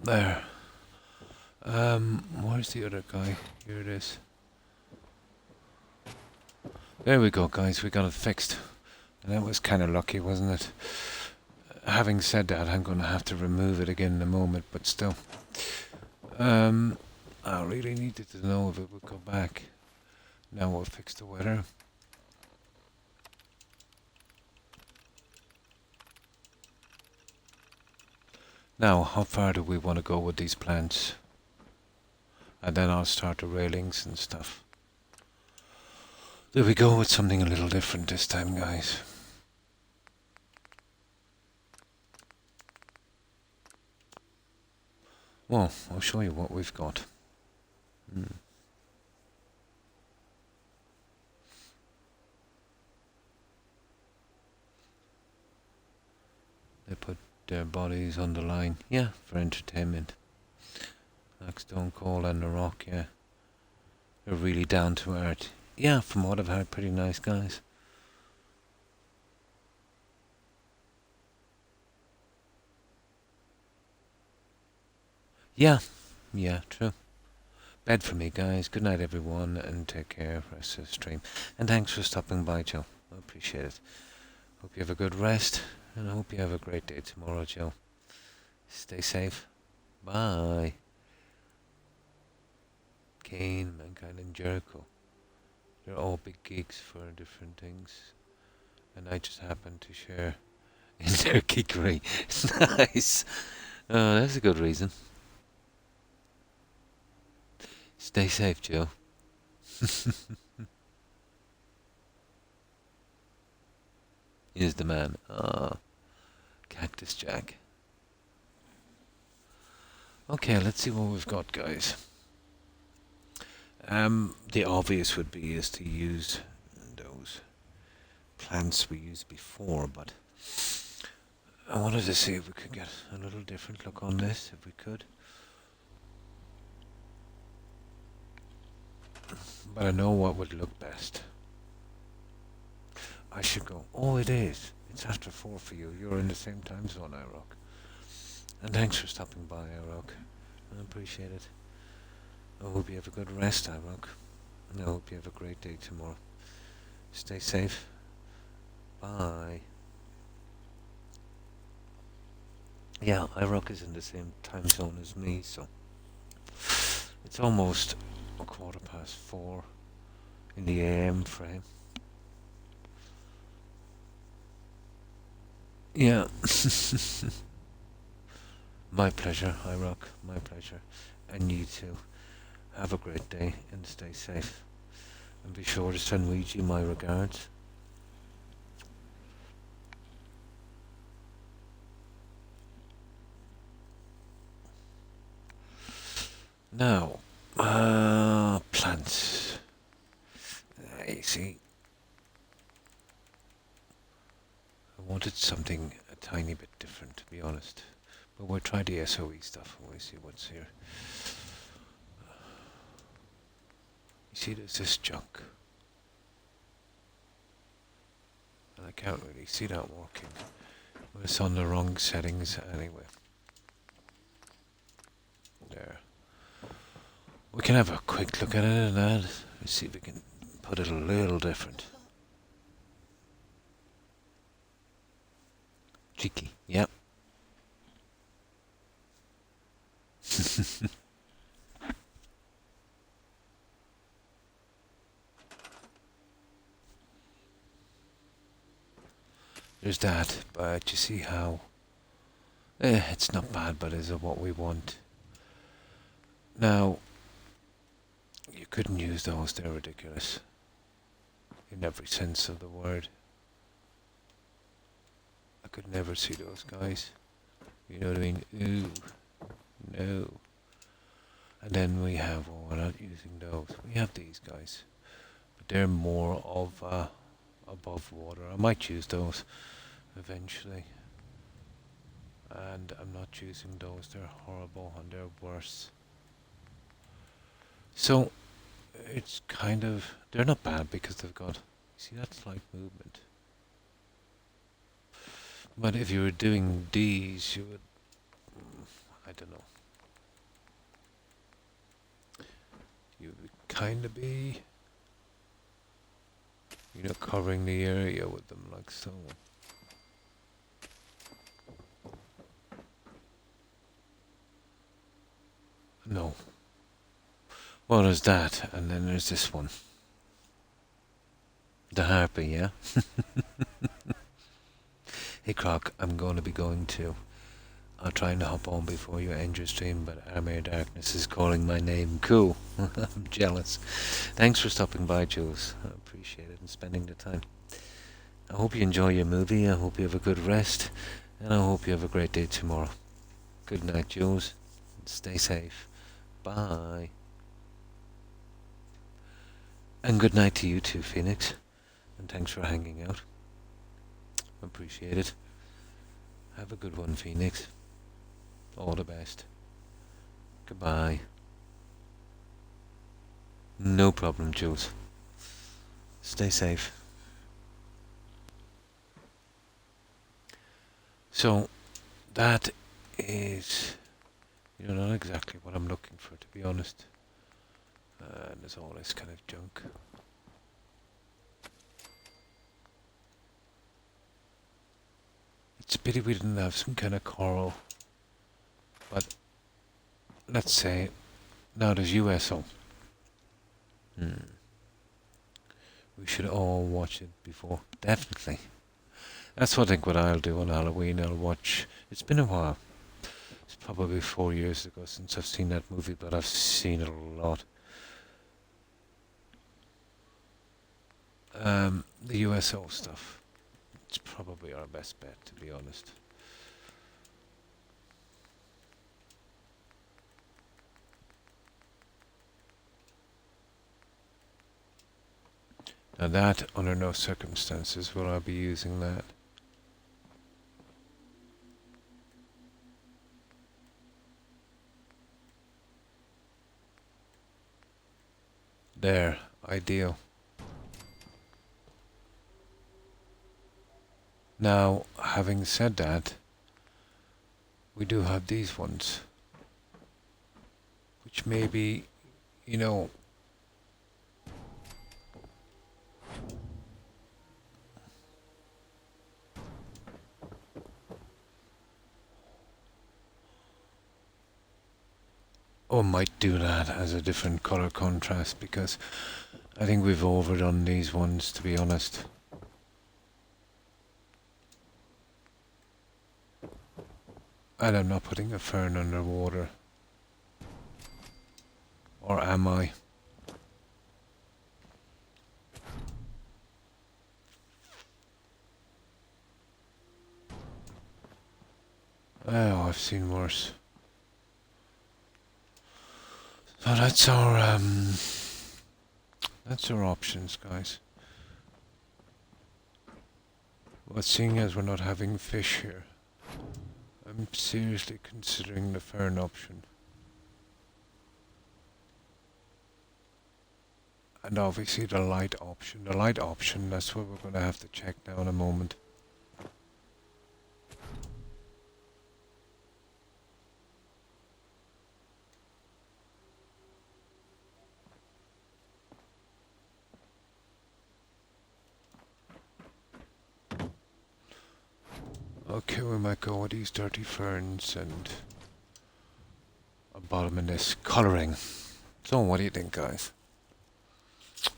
B: There. Where's the other guy? Here it is. There we go, guys. We got it fixed. And that was kind of lucky, wasn't it? Having said that, I'm going to have to remove it again in a moment, but still. I really needed to know if it would go back. Now we'll fix the weather. Now, how far do we want to go with these plants? And then I'll start the railings and stuff. There we go with something a little different this time, guys. Well, I'll show you what we've got. They put their bodies on the line, yeah, for entertainment. Like Stone Cold and The Rock, yeah. They're really down to earth. Yeah, from what I've heard, pretty nice guys. Yeah, true. Bed for me, guys. Good night, everyone, and take care. Rest of the stream. And thanks for stopping by, Joe. I appreciate it. Hope you have a good rest, and I hope you have a great day tomorrow, Joe. Stay safe. Bye. Kane, Mankind, and Jericho. They're all big geeks for different things, and I just happen to share in their geekery. Nice. Oh, that's a good reason. Stay safe, Joe. He's the man. Cactus Jack. Okay, let's see what we've got, guys. The obvious would be is to use those plants we used before, but I wanted to see if we could get a little different look on this, if we could. But I know what would look best. I should go. Oh, it is. It's after 4 for you. You're in the same time zone, Irock. And thanks for stopping by, Irock. I appreciate it. I hope you have a good rest, Irock. And I hope you have a great day tomorrow. Stay safe. Bye. Yeah, Irock is in the same time zone as me, so it's almost 4:15 in the AM for him. Yeah. My pleasure, Irock. My pleasure. And you too. Have a great day and stay safe. And be sure to send Ouija my regards. Now, plants. You see, I wanted something a tiny bit different, to be honest. But we'll try the SOE stuff and we'll see what's here. You see, there's this junk. And I can't really see that working. But it's on the wrong settings anyway. There. We can have a quick look at it and add. Let's see if we can put it a little different. Cheeky, yep. There's that, but you see how it's not bad, but is it what we want? Now, you couldn't use those, they're ridiculous. In every sense of the word. I could never see those guys. You know what I mean? Ooh. No. And then we have, oh, we're not using those. We have these guys. But they're more of above water. I might use those eventually. And I'm not using those. They're horrible and they're worse. So, it's kind of, they're not bad because they've got, see that slight movement. But if you were doing these, you would, I don't know. You would kind of be, you know, covering the area with them like so. No. Well, there's that, and then there's this one. The harpy, yeah? Hey Croc, I'm going to be going to. I'll try and hop on before you end your stream, but Army of Darkness is calling my name. Cool. I'm jealous. Thanks for stopping by, Jules. I appreciate it. appreciate it and spending the time. I hope you enjoy your movie. I hope you have a good rest. And I hope you have a great day tomorrow. Good night, Jules. Stay safe. Bye. And good night to you too, Phoenix. And thanks for hanging out. Appreciate it. Have a good one, Phoenix. All the best. Goodbye. No problem, Jules. Stay safe. So, that is, not exactly what I'm looking for, to be honest. And there's all this kind of junk. It's a pity we didn't have some kind of coral. But, let's say, now there's USO. We should all watch it before. Definitely. That's what I think what I'll do on Halloween. I'll watch. It's been a while. It's probably 4 years ago since I've seen that movie, but I've seen it a lot. The USO stuff. It's probably our best bet, to be honest. Now that, under no circumstances will I be using that. There, ideal. Now, having said that, we do have these ones, which maybe, or might do that as a different color contrast, because I think we've overdone these ones, to be honest. And I'm not putting a fern underwater. Or am I? Oh, I've seen worse. So that's our options, guys. But seeing as we're not having fish here, I'm seriously considering the fern option. And obviously the light option. The light option, that's what we're going to have to check now in a moment. Okay, we might go with these dirty ferns and a bottom in this colouring. So what do you think, guys?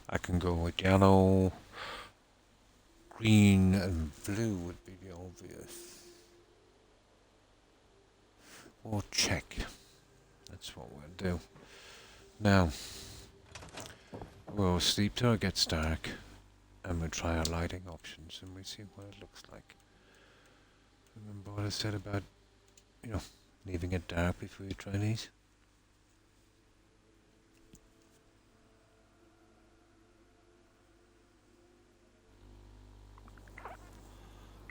B: I can go with yellow, green and blue would be the obvious. We'll check. That's what we'll do. Now, we'll sleep till it gets dark and we'll try our lighting options and we'll see what it looks like. Remember what I said about, leaving it dark before you try these?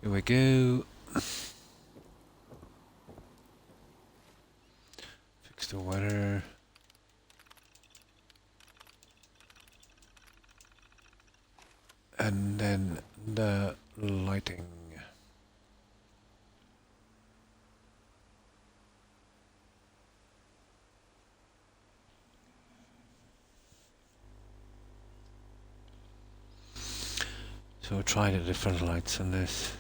B: Here we go. Fix the weather. And then the lighting. So try the different lights on this.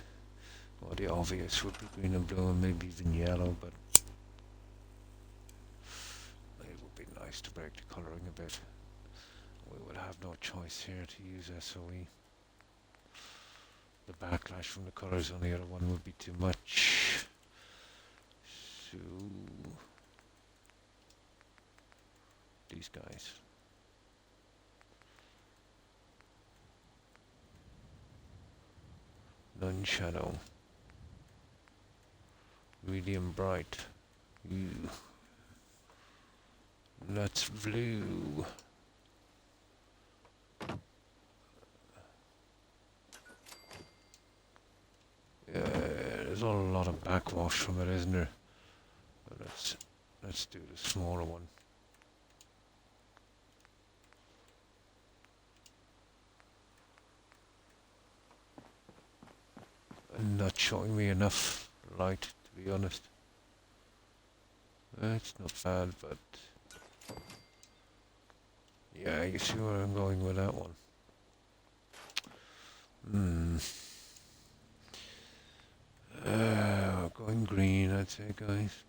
B: Well, the obvious would be green and blue and maybe even yellow, but it would be nice to break the colouring a bit. We would have no choice here to use SOE. The backlash from the colours on the other one would be too much. So these guys. Non-shadow. Medium bright. Ooh. That's blue. Yeah, there's a lot of backwash from it, isn't there? But let's do the smaller one. Not showing me enough light, to be honest. It's not bad, but yeah, you see where I'm going with that one. Going green, I'd say, guys.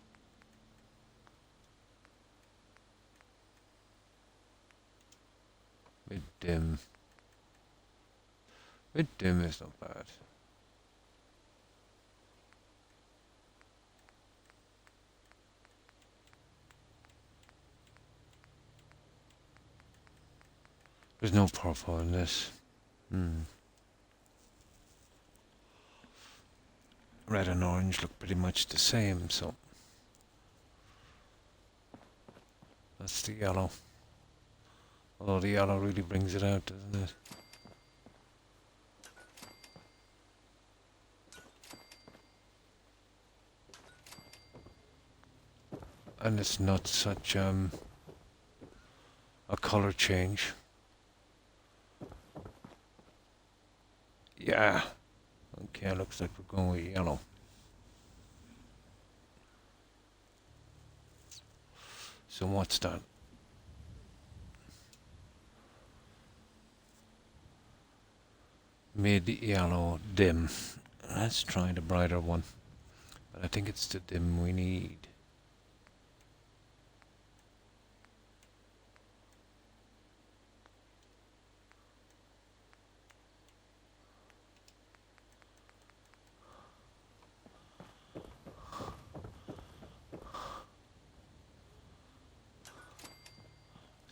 B: Mid dim. Mid dim is not bad. There's no purple in this. Red and orange look pretty much the same, so that's the yellow. Although the yellow really brings it out, doesn't it? And it's not such a color change. Yeah. Okay, looks like we're going with yellow. So what's that? Mid yellow dim. Let's try the brighter one. But I think it's the dim we need.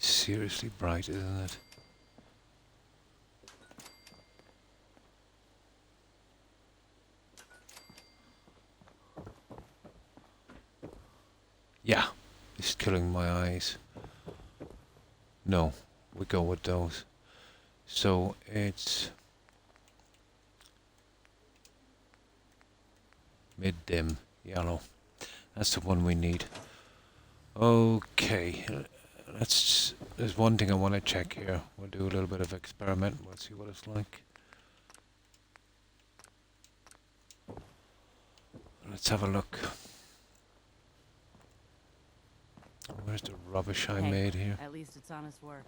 B: Seriously bright, isn't it? Yeah, it's killing my eyes. No, we go with those. So it's mid-dim yellow. That's the one we need. Okay, there's one thing I want to check here. We'll do a little bit of experiment. We'll see what it's like. Let's have a look. Where's the rubbish I made here?
A: At least it's honest work.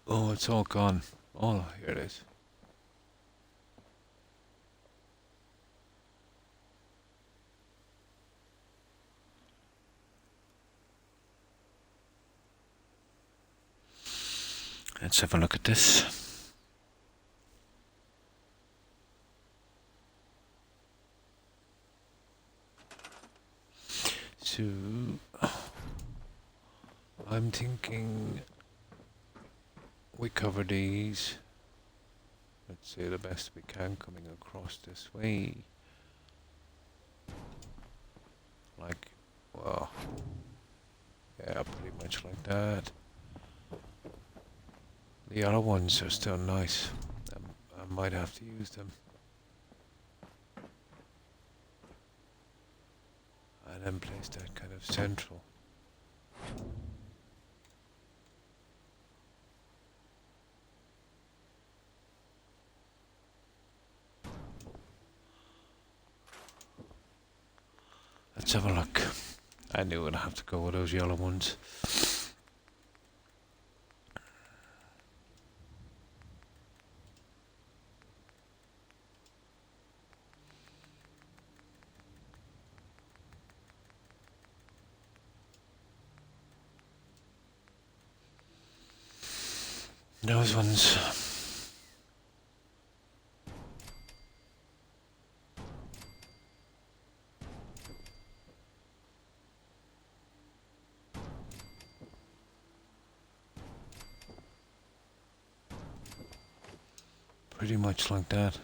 B: Oh, it's all gone. Oh, here it is. Let's have a look at this. So, I'm thinking we cover these. Let's say the best we can coming across this way. Like, well, yeah, pretty much like that. The other ones are still nice. I might have to use them. And then place that kind of central. Let's have a look. I knew I'd have to go with those yellow ones. Those ones. pretty much like that.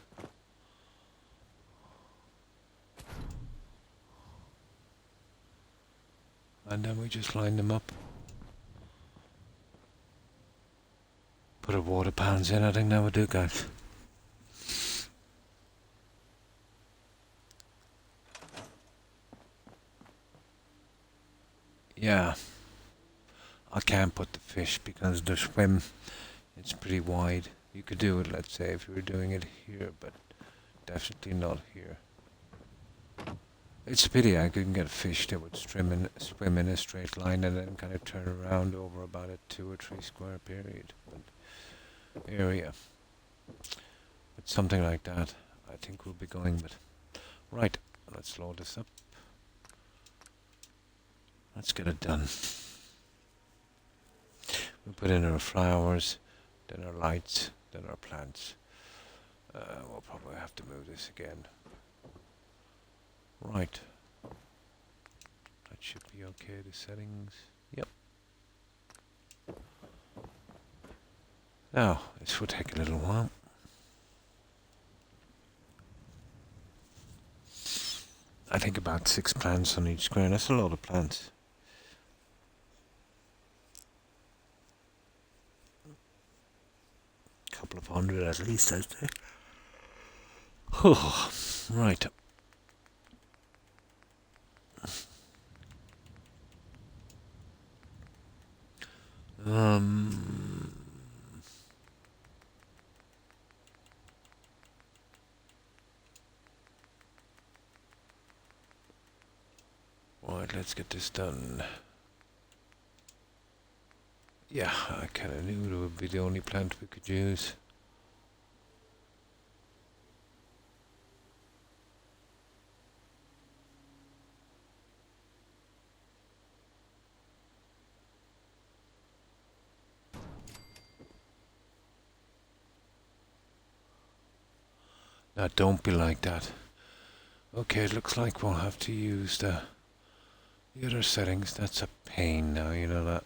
B: And then we just line them up. Put our water pans in, I think that would do, guys. Yeah. I can't put the fish because the swim, it's pretty wide. You could do it, let's say, if you were doing it here, but definitely not here. It's a pity I couldn't get a fish that would swim in a straight line and then kind of turn around over about a 2 or 3 square period. But area. But something like that, I think we'll be going with. Right, let's load this up. Let's get it done. We put in our flowers, then our lights, then our plants. We'll probably have to move this again. Right. That should be okay, the settings. Yep. Now, this will take a little while. I think about 6 plants on each square. That's a lot of plants. Couple of hundred at least, I'd say. Oh, right. Right, let's get this done. Yeah, I kind of knew it would be the only plant we could use. Now don't be like that. Okay, it looks like we'll have to use the other settings. That's a pain now, you know that.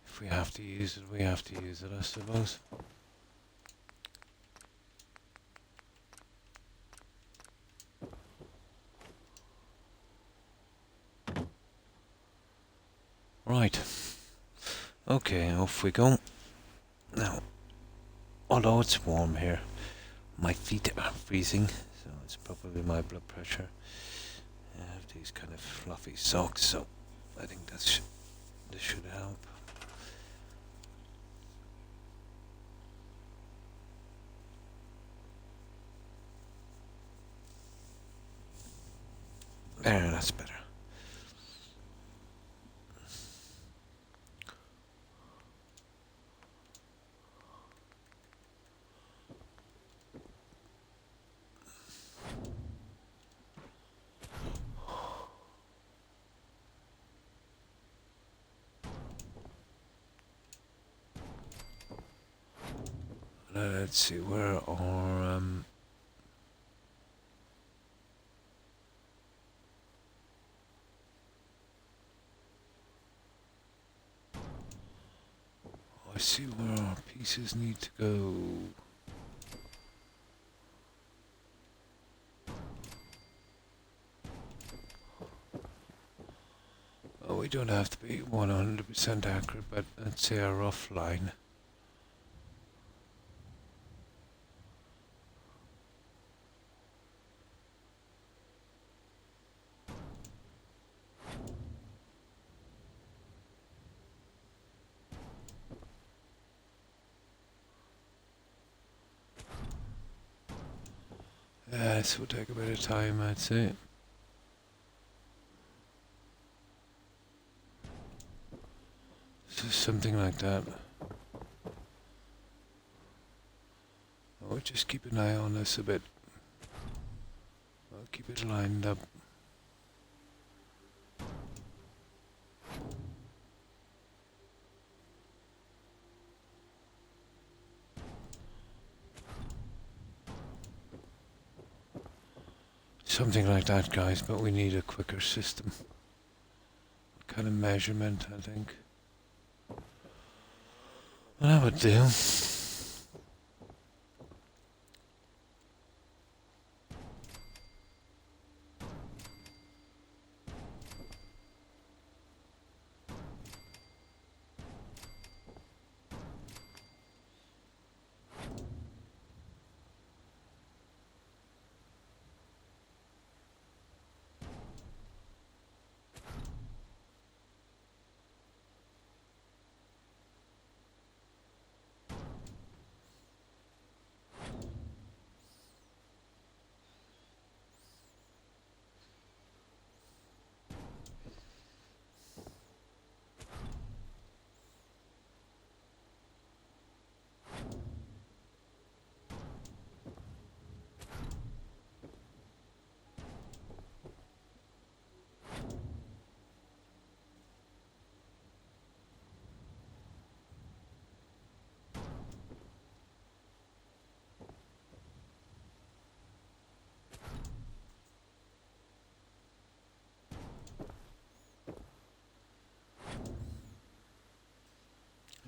B: If we have to use it, we have to use it, I suppose. Right. Okay, off we go. Now, although it's warm here, my feet are freezing, so it's probably my blood pressure. I have these kind of fluffy socks, so I think this should help. There, that's better. Let's see, where are I see where our pieces need to go. Oh, we don't have to be 100% accurate, but let's say a rough line. This will take a bit of time, I'd say. So something like that. I'll just keep an eye on this a bit. I'll keep it lined up. Something like that, guys, but we need a quicker system. Kind of measurement, I think. Well, that would do.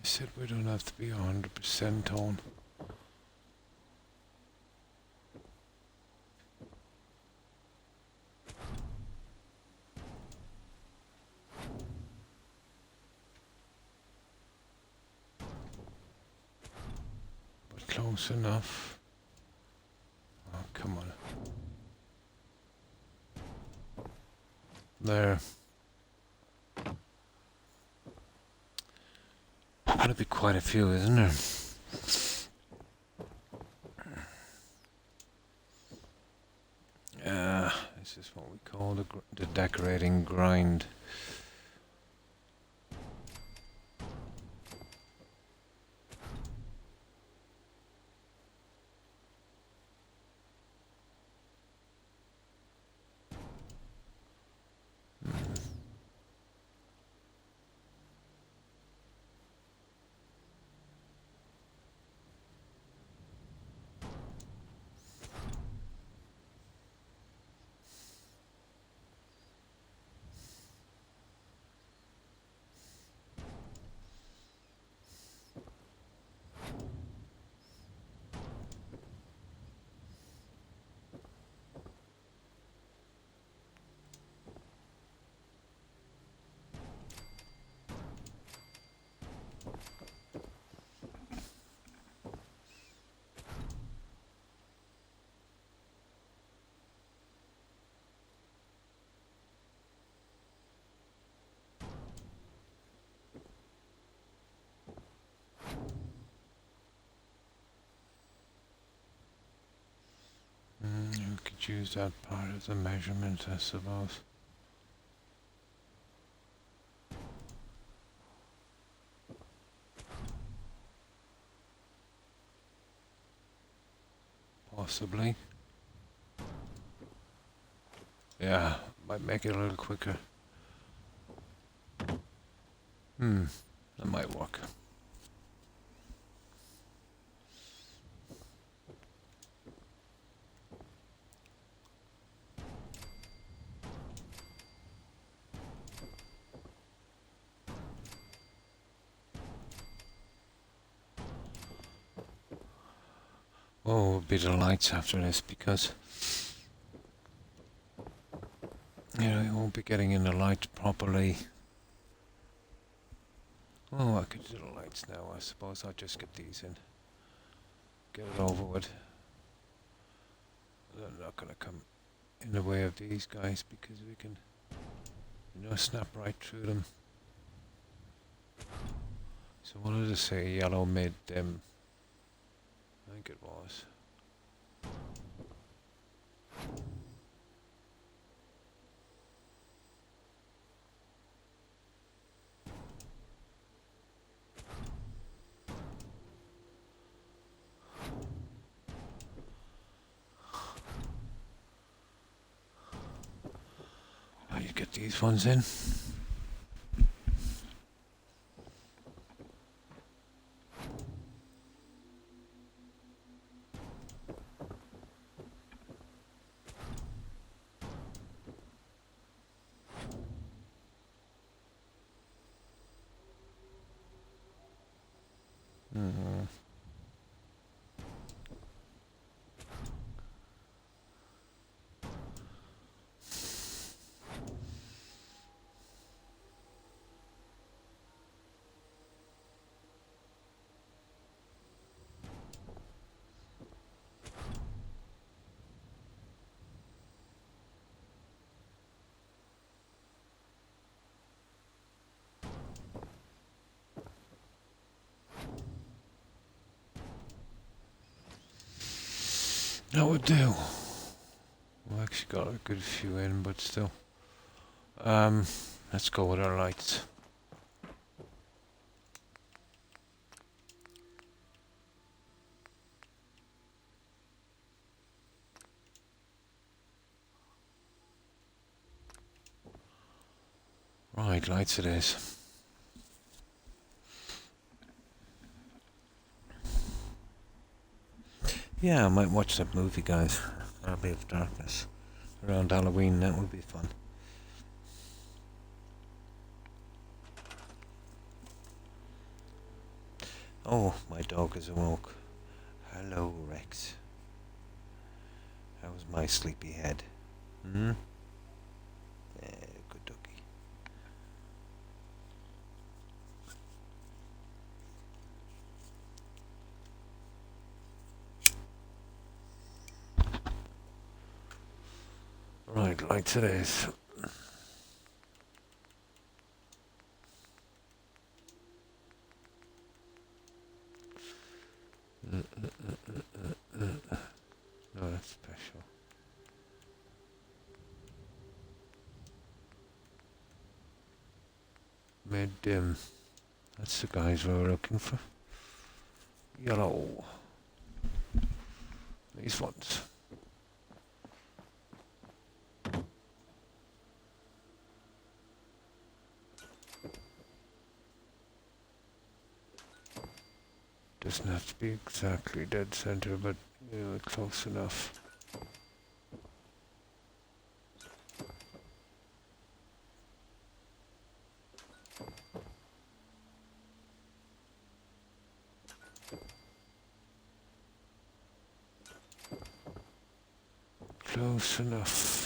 B: I said we don't have to be 100% on. But close enough. Oh, come on. There. That'll be quite a few, isn't there? This is what we call the decorating grind. You could use that part of the measurement, I suppose. Possibly. Yeah, might make it a little quicker. That might work. Oh, it'll be the lights after this because you won't be getting in the light properly. Oh, I could do the lights now. I suppose I'll just get these in. Get it over with. They're not going to come in the way of these guys because we can, snap right through them. So what did it say? Yellow mid dim. I think it was. Oh, you get these ones in. That would do. We've actually got a good few in, but still. Let's go with our lights. Right, lights it is. Yeah, I might watch that movie, guys. Army of Darkness. Around Halloween, that would be fun. Oh, my dog is awoke. Hello, Rex. How's my sleepy head? Hmm? Good doggy. Right, lights it is. No, that's special. Mid dim. That's the guys we were looking for. Yellow. These ones. Doesn't have to be exactly dead center, but close enough. Close enough.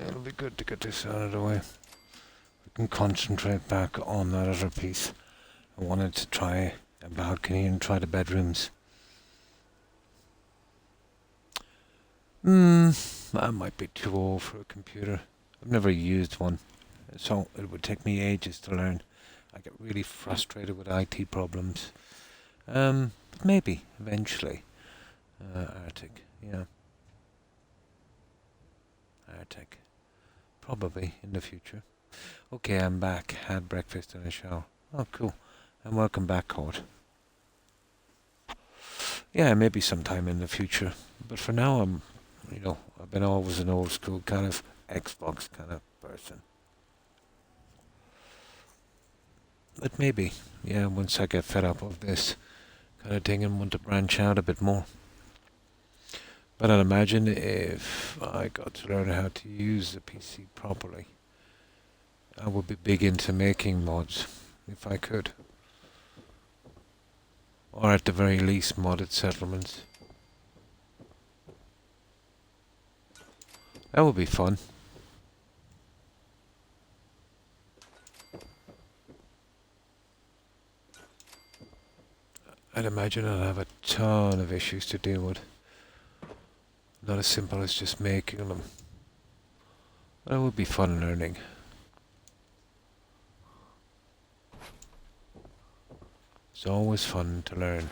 B: It'll be good to get this out of the way. We can concentrate back on that other piece. I wanted to try a balcony and try the bedrooms. That might be too old for a computer. I've never used one, so it would take me ages to learn. I get really frustrated with IT problems. But maybe, eventually. Arctic, yeah. Arctic. Probably in the future. Okay, I'm back. Had breakfast and a shower. Oh, cool. And welcome back, Court. Yeah, maybe sometime in the future. But for now, I've been always an old school kind of Xbox kind of person. But maybe, yeah, once I get fed up of this kind of thing and want to branch out a bit more. But I'd imagine if I got to learn how to use the PC properly, I would be big into making mods, if I could. Or at the very least, modded settlements. That would be fun. I'd imagine I'd have a ton of issues to deal with. Not as simple as just making them. But it would be fun learning. It's always fun to learn.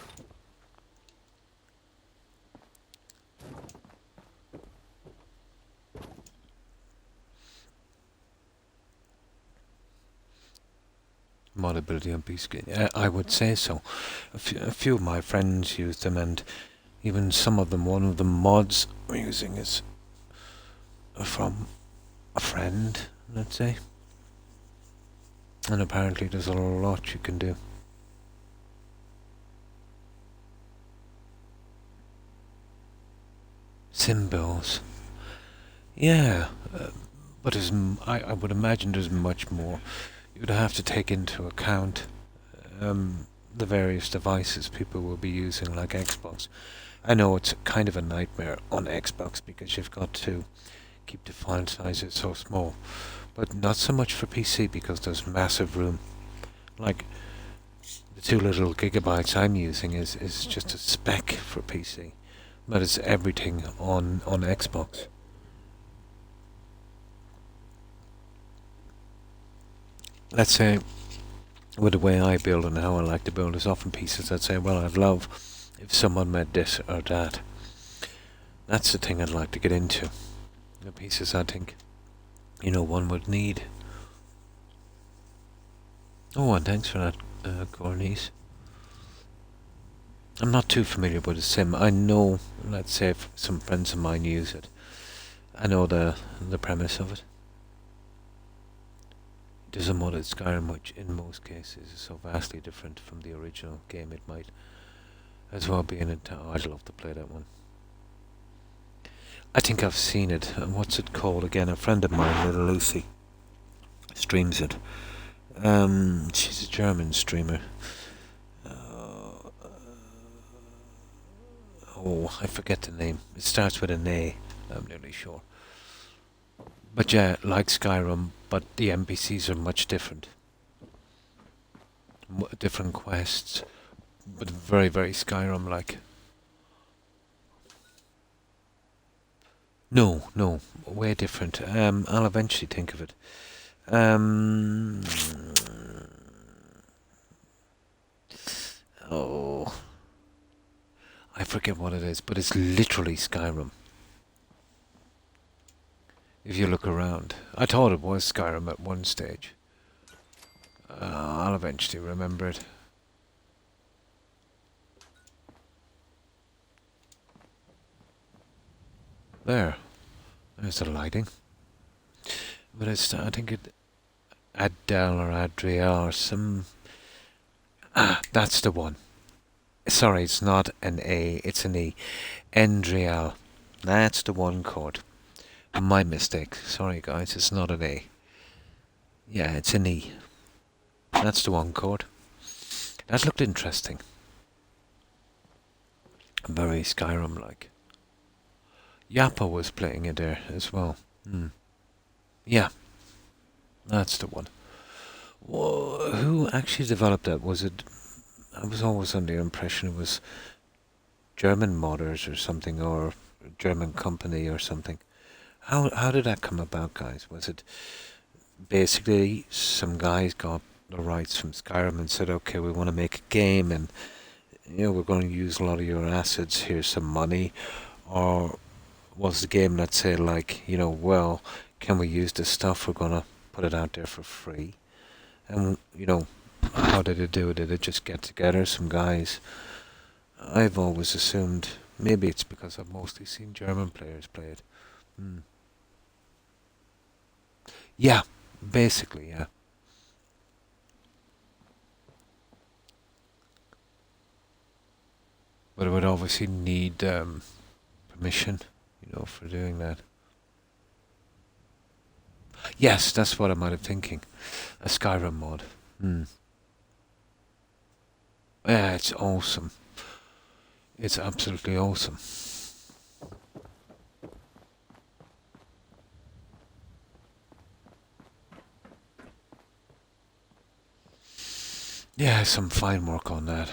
B: Modability on PC, I would say so. A few of my friends use them, and even some of them, one of the mods we're using is from a friend, let's say. And apparently there's a lot you can do. Symbols. Yeah, but I would imagine there's much more. You'd have to take into account the various devices people will be using, like Xbox. I know it's kind of a nightmare on Xbox because you've got to keep the file sizes so small, but not so much for PC because there's massive room. Like the 2 little gigabytes I'm using is just a spec for PC, but it's everything on Xbox. Let's say with the way I build and how I like to build, there's often pieces that say, well, I'd love if someone made this or that. That's the thing I'd like to get into. The pieces I think, one would need. Oh, and thanks for that, Cornice. I'm not too familiar with the sim. I know, let's say, if some friends of mine use it. I know the premise of it. There's a modded Skyrim, which in most cases is so vastly different from the original game. It might as well be in it. Oh, I'd love to play that one. I think I've seen it. What's it called again? A friend of mine, Little Lucy, streams it. She's a German streamer. Oh, I forget the name. It starts with an A, I'm nearly sure. But yeah, like Skyrim, but the NPCs are much different. Different quests, but very, very Skyrim-like. No, way different. I'll eventually think of it. Oh, I forget what it is, but it's literally Skyrim. If you look around, I thought it was Skyrim at one stage. I'll eventually remember it. There's the lighting. But it's, I think it, Adele or Adriel or some. That's the one. Sorry, it's not an A, it's an E. Endriel. That's the one code. My mistake. Sorry guys, it's not an A. Yeah, it's an E. That's the one code. That looked interesting. Very Skyrim-like. Yappa was playing it there as well. Yeah, that's the one. Who actually developed that? Was it... I was always under the impression it was German modders or something, or a German company or something. How did that come about, guys? Was it basically some guys got the rights from Skyrim and said, okay, we want to make a game and we're going to use a lot of your assets, here's some money? Or was the game, let's say, like, well, can we use this stuff, we're going to put it out there for free? And, how did it do it? Did it just get together, some guys? I've always assumed, maybe it's because I've mostly seen German players play it. Yeah, basically, yeah. But it would obviously need permission, for doing that. Yes, that's what I might have thinking. A Skyrim mod. Yeah, it's awesome. It's absolutely awesome. Yeah, some fine work on that.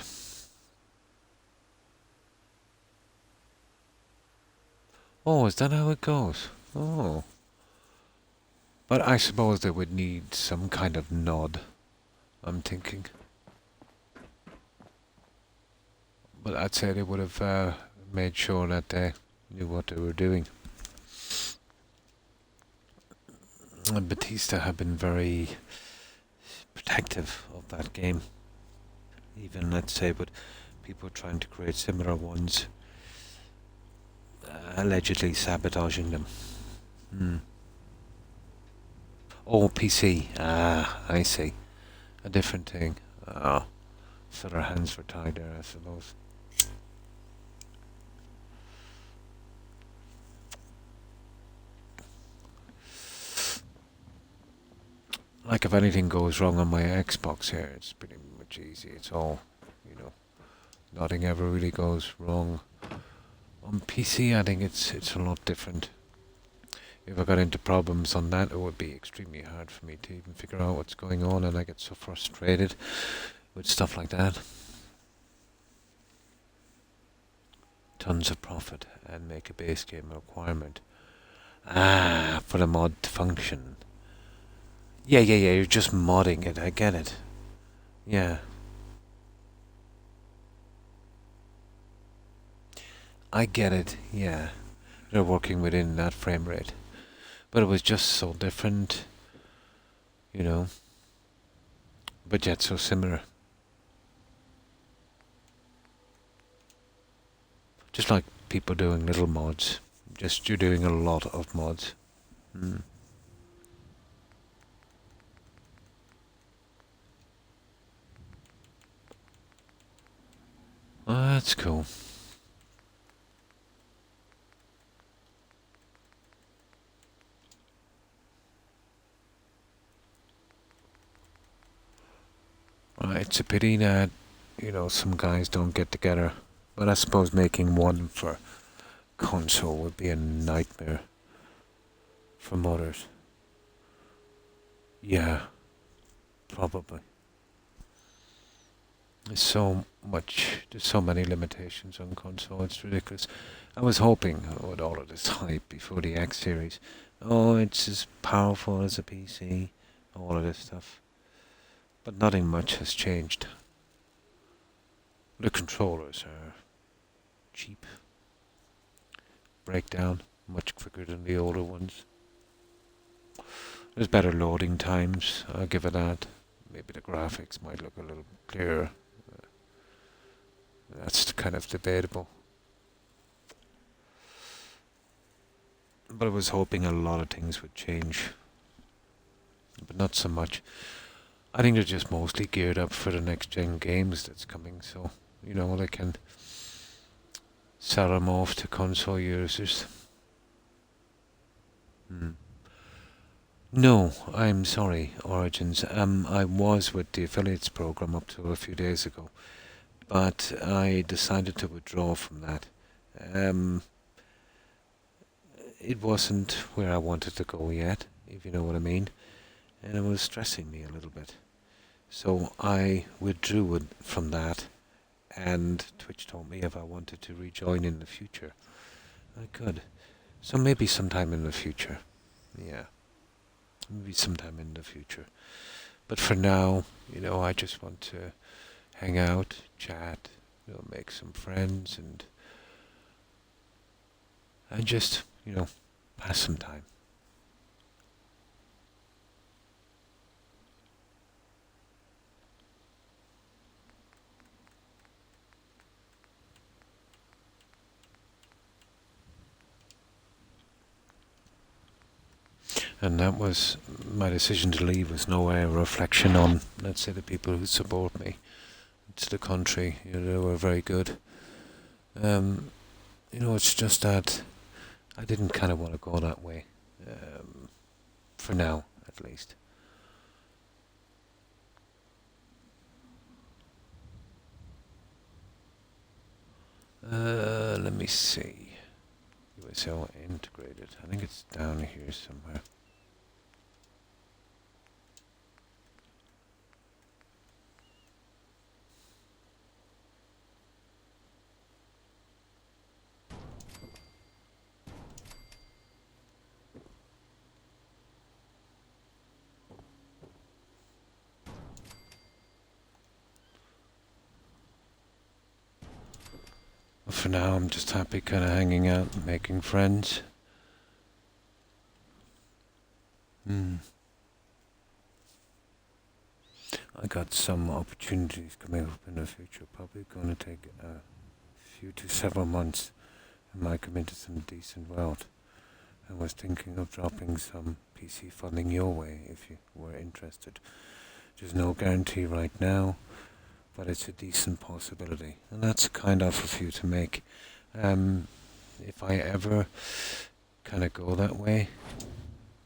B: Oh, is that how it goes? Oh. But I suppose they would need some kind of nod, I'm thinking. But I'd say they would have made sure that they knew what they were doing. And Batista have been very protective of that game. Even, let's say, with people trying to create similar ones, allegedly sabotaging them. Oh, PC. Ah, I see. A different thing. Oh, so their hands were tied there, I suppose. Like if anything goes wrong on my Xbox here, it's pretty much easy. It's all you know, nothing ever really goes wrong. On PC, I think it's a lot different. If I got into problems on that, it would be extremely hard for me to even figure out what's going on, and I get so frustrated with stuff like that. Tons of profit and make a base game requirement. Ah, for the mod to function. Yeah, you're just modding it, I get it. Yeah. I get it, yeah. They're working within that frame rate. But it was just so different, you know. But yet so similar. Just like people doing little mods. Just you're doing a lot of mods. Mm. Oh, that's cool. It's a pity that, you know, some guys don't get together. But I suppose making one for console would be a nightmare for modders. Yeah, probably. There's so many limitations on console, it's ridiculous. I was hoping with all of this hype before the X series, oh, it's as powerful as a PC, all of this stuff. But nothing much has changed. The controllers are cheap, break down much quicker than the older ones. There's better loading times, I'll give it that. Maybe the graphics might look a little clearer. That's kind of debatable. But I was hoping a lot of things would change. But not so much. I think they're just mostly geared up for the next gen games that's coming, so, you know, they can sell them off to console users. No, I'm sorry, Origins. I was with the affiliates program up till a few days ago, but I decided to withdraw from that. It wasn't where I wanted to go yet, if you know what I mean, and it was stressing me a little bit. So I withdrew from that, and Twitch told me if I wanted to rejoin in the future, I could. So maybe sometime in the future. Yeah. Maybe sometime in the future. But for now, you know, I just want to hang out, chat, you know, make some friends, and just, you know, pass some time. And that was, my decision to leave was no way a reflection on, let's say, the people who support me. To the contrary, you know, they were very good. You know, it's just that I didn't kind of want to go that way. For now, at least. Let me see. USL integrated. I think it's down here somewhere. For now, I'm just happy kind of hanging out and making friends. I got some opportunities coming up in the future. Probably going to take a few to several months. I might come into some decent wealth. I was thinking of dropping some PC funding your way if you were interested. There's no guarantee right now, but it's a decent possibility, and that's a kind offer for you to make. If I ever kind of go that way,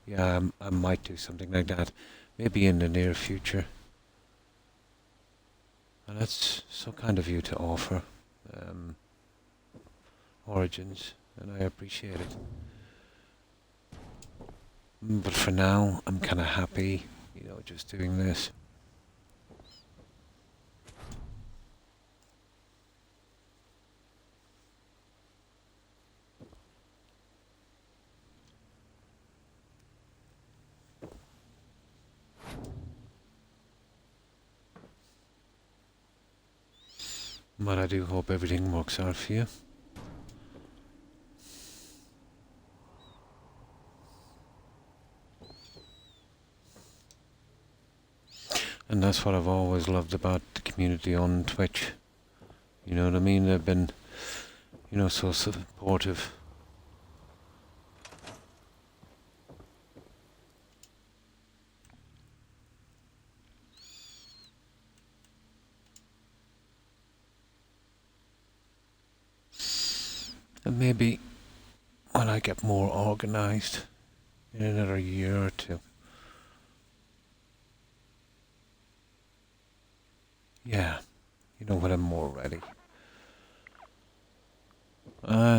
B: yeah, I might do something like that, maybe in the near future. And that's so kind of you to offer Origins, and I appreciate it. But for now, I'm kind of happy, just doing this. But I do hope everything works out for you. And that's what I've always loved about the community on Twitch. You know what I mean? They've been, so supportive. And maybe when I get more organized in another year or two, yeah, when I'm more ready.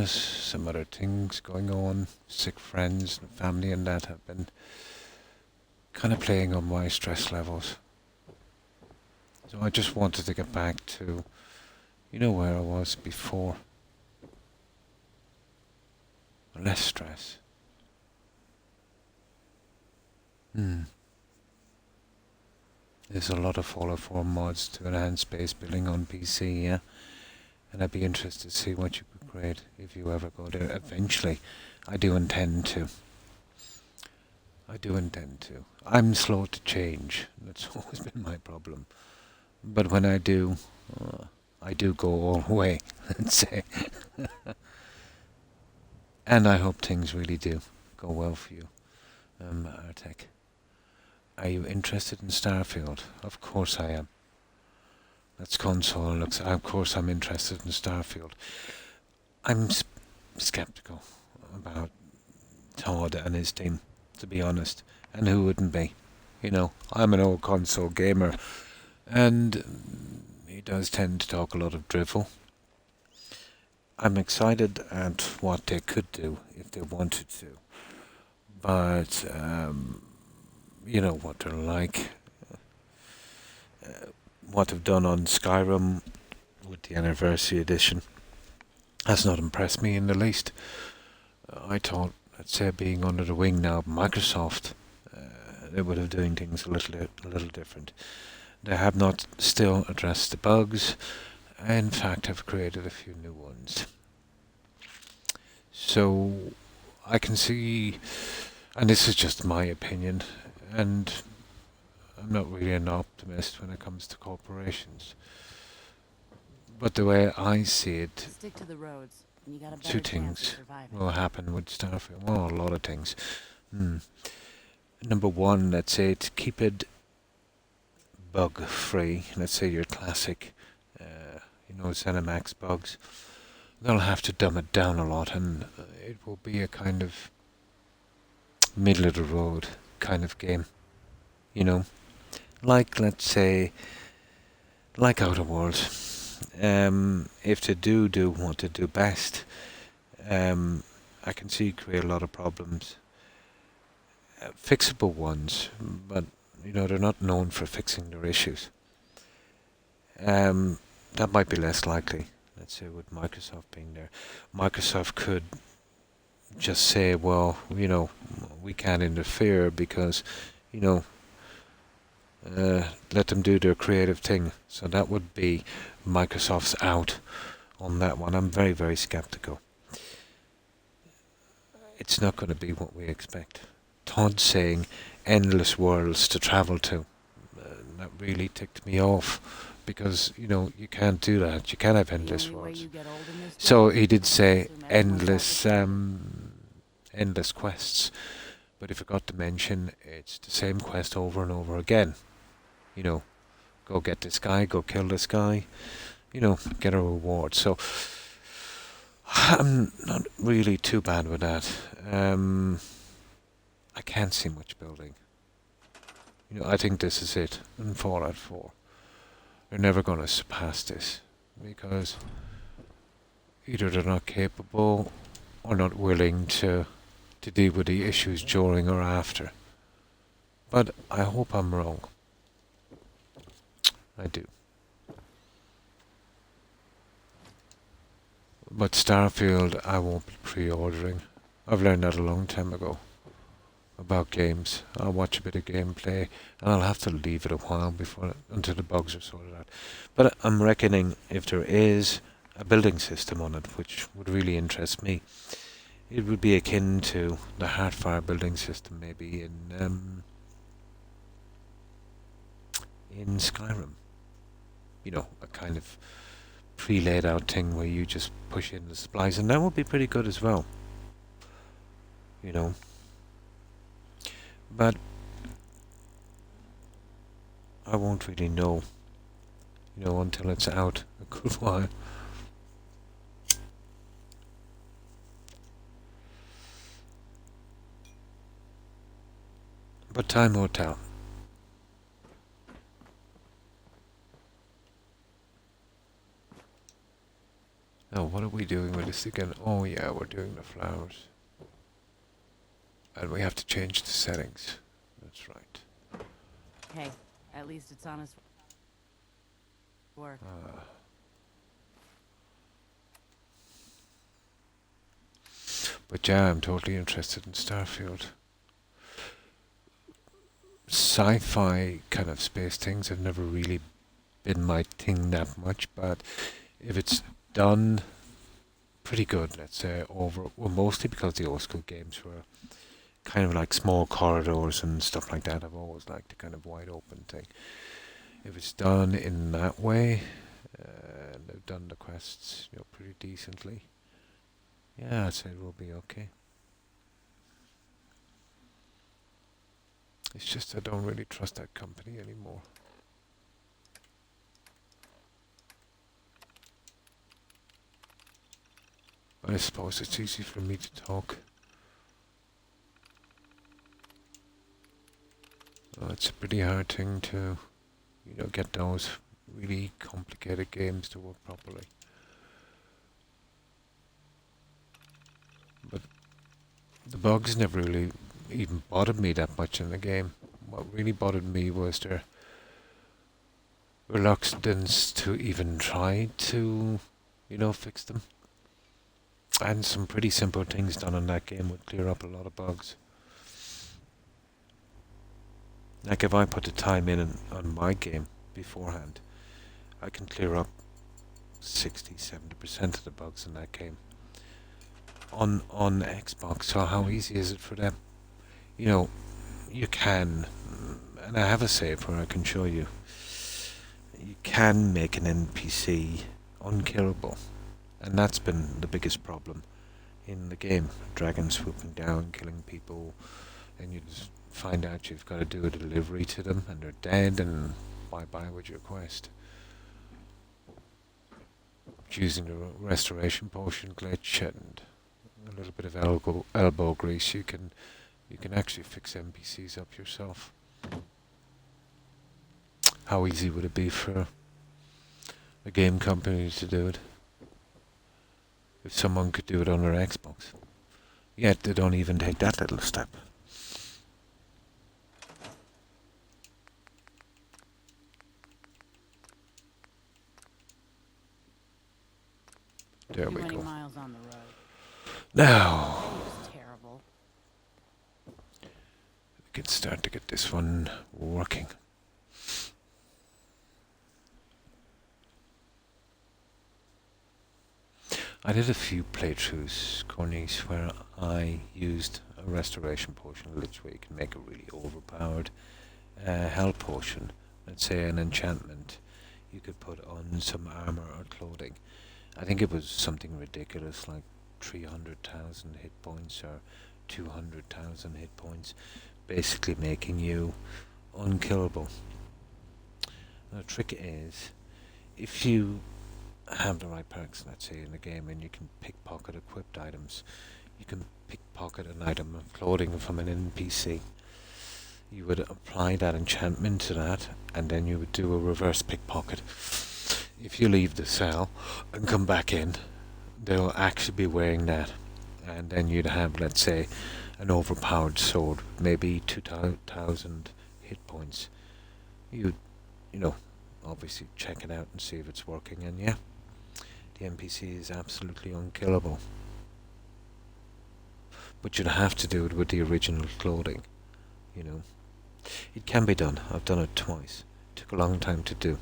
B: Some other things going on, sick friends and family and that have been kind of playing on my stress levels. So I just wanted to get back to, where I was before. Less stress. There's a lot of Fallout 4 mods to enhance base building on PC, yeah? And I'd be interested to see what you could create if you ever go there. Eventually, I do intend to. I'm slow to change. That's always been my problem. But when I do go all the way, let's say. And I hope things really do go well for you, Artek. Are you interested in Starfield? Of course I am. That's console looks. Of course I'm interested in Starfield. I'm skeptical about Todd and his team, to be honest. And who wouldn't be? I'm an old console gamer, and he does tend to talk a lot of drivel. I'm excited at what they could do if they wanted to. But, what they're like. What they've done on Skyrim with the Anniversary Edition has not impressed me in the least. I thought, let's say, being under the wing now of Microsoft, they would have doing things a little different. They have not still addressed the bugs. In fact, have created a few new ones. So I can see, and this is just my opinion, and I'm not really an optimist when it comes to corporations. But the way I see it,
A: Stick to the roads, and you got a better
B: two
A: chance
B: things
A: of surviving.
B: will happen with Starfield. Well, a lot of things. Number one, let's say to keep it bug free. Let's say your classic, ZeniMax bugs. They'll have to dumb it down a lot, and it will be a kind of middle of the road kind of game. Like, let's say, like Outer Worlds. If they do what they do best, I can see create a lot of problems. Fixable ones, but they're not known for fixing their issues. That might be less likely, let's say, with Microsoft being there. Microsoft could just say, well, we can't interfere because, let them do their creative thing. So that would be Microsoft's out on that one. I'm very, very skeptical. It's not going to be what we expect. Todd saying endless worlds to travel to. That really ticked me off. Because, you can't do that. You can't have endless worlds. So he did say endless quests. But if I got to mention, it's the same quest over and over again. Go get this guy, go kill this guy, get a reward. So I'm not really too bad with that. I can't see much building. I think this is it in Fallout 4. they're never going to surpass this, because either they're not capable or not willing to deal with the issues during or after. But I hope I'm wrong. I do. But Starfield, I won't be pre-ordering. I've learned that a long time ago about games. I'll watch a bit of gameplay, and I'll have to leave it a while until the bugs are sorted out. But I'm reckoning if there is a building system on it, which would really interest me, it would be akin to the Heartfire building system, maybe in Skyrim. You know, a kind of pre-laid out thing where you just push in the supplies, and that would be pretty good as well. You know. But I won't really know, until it's out a good while. But time will tell. Now, what are we doing with this again? Oh yeah, we're doing the flowers. And we have to change the settings. That's right.
A: Hey, at least it's honest work.
B: But yeah, I'm totally interested in Starfield. Sci-fi kind of space things have never really been my thing that much, but if it's done pretty good, let's say, mostly because the old school games were kind of like small corridors and stuff like that. I've always liked the kind of wide open thing. If it's done in that way, and they've done the quests, pretty decently, yeah, I'd say it will be okay. It's just I don't really trust that company anymore. But I suppose it's easy for me to talk. It's a pretty hard thing to, get those really complicated games to work properly. But the bugs never really even bothered me that much in the game. What really bothered me was their reluctance to even try to, fix them. And some pretty simple things done in that game would clear up a lot of bugs. Like if I put the time in on my game beforehand, I can clear up 60-70% of the bugs in that game. On Xbox, so how easy is it for them? You can, and I have a save where I can show you, you can make an NPC unkillable. And that's been the biggest problem in the game. Dragons swooping down, killing people, and you just find out you've got to do a delivery to them, and they're dead, and bye-bye with your quest. Using the restoration potion glitch and a little bit of elbow grease, you can actually fix NPCs up yourself. How easy would it be for a game company to do it? If someone could do it on their Xbox. Yet they don't even take that little step. There we
A: Many
B: go.
A: miles on the road.
B: Now
A: It was terrible.
B: we can start to get this one working. I did a few playthroughs, Cornice, where I used a restoration potion, which way you can make a really overpowered health potion. Let's say an enchantment you could put on some armor or clothing. I think it was something ridiculous like 300,000 hit points or 200,000 hit points, basically making you unkillable. The trick is, if you have the right perks, let's say, in the game, and you can pickpocket equipped items, you can pickpocket an item of clothing from an NPC. you would apply that enchantment to that, and then you would do a reverse pickpocket. If you leave the cell and come back in, they'll actually be wearing that, and then you'd have, let's say, an overpowered sword, maybe 2,000 hit points. You'd, obviously check it out and see if it's working, and yeah, the NPC is absolutely unkillable. But you'd have to do it with the original clothing, It can be done. I've done it twice. It took a long time to do.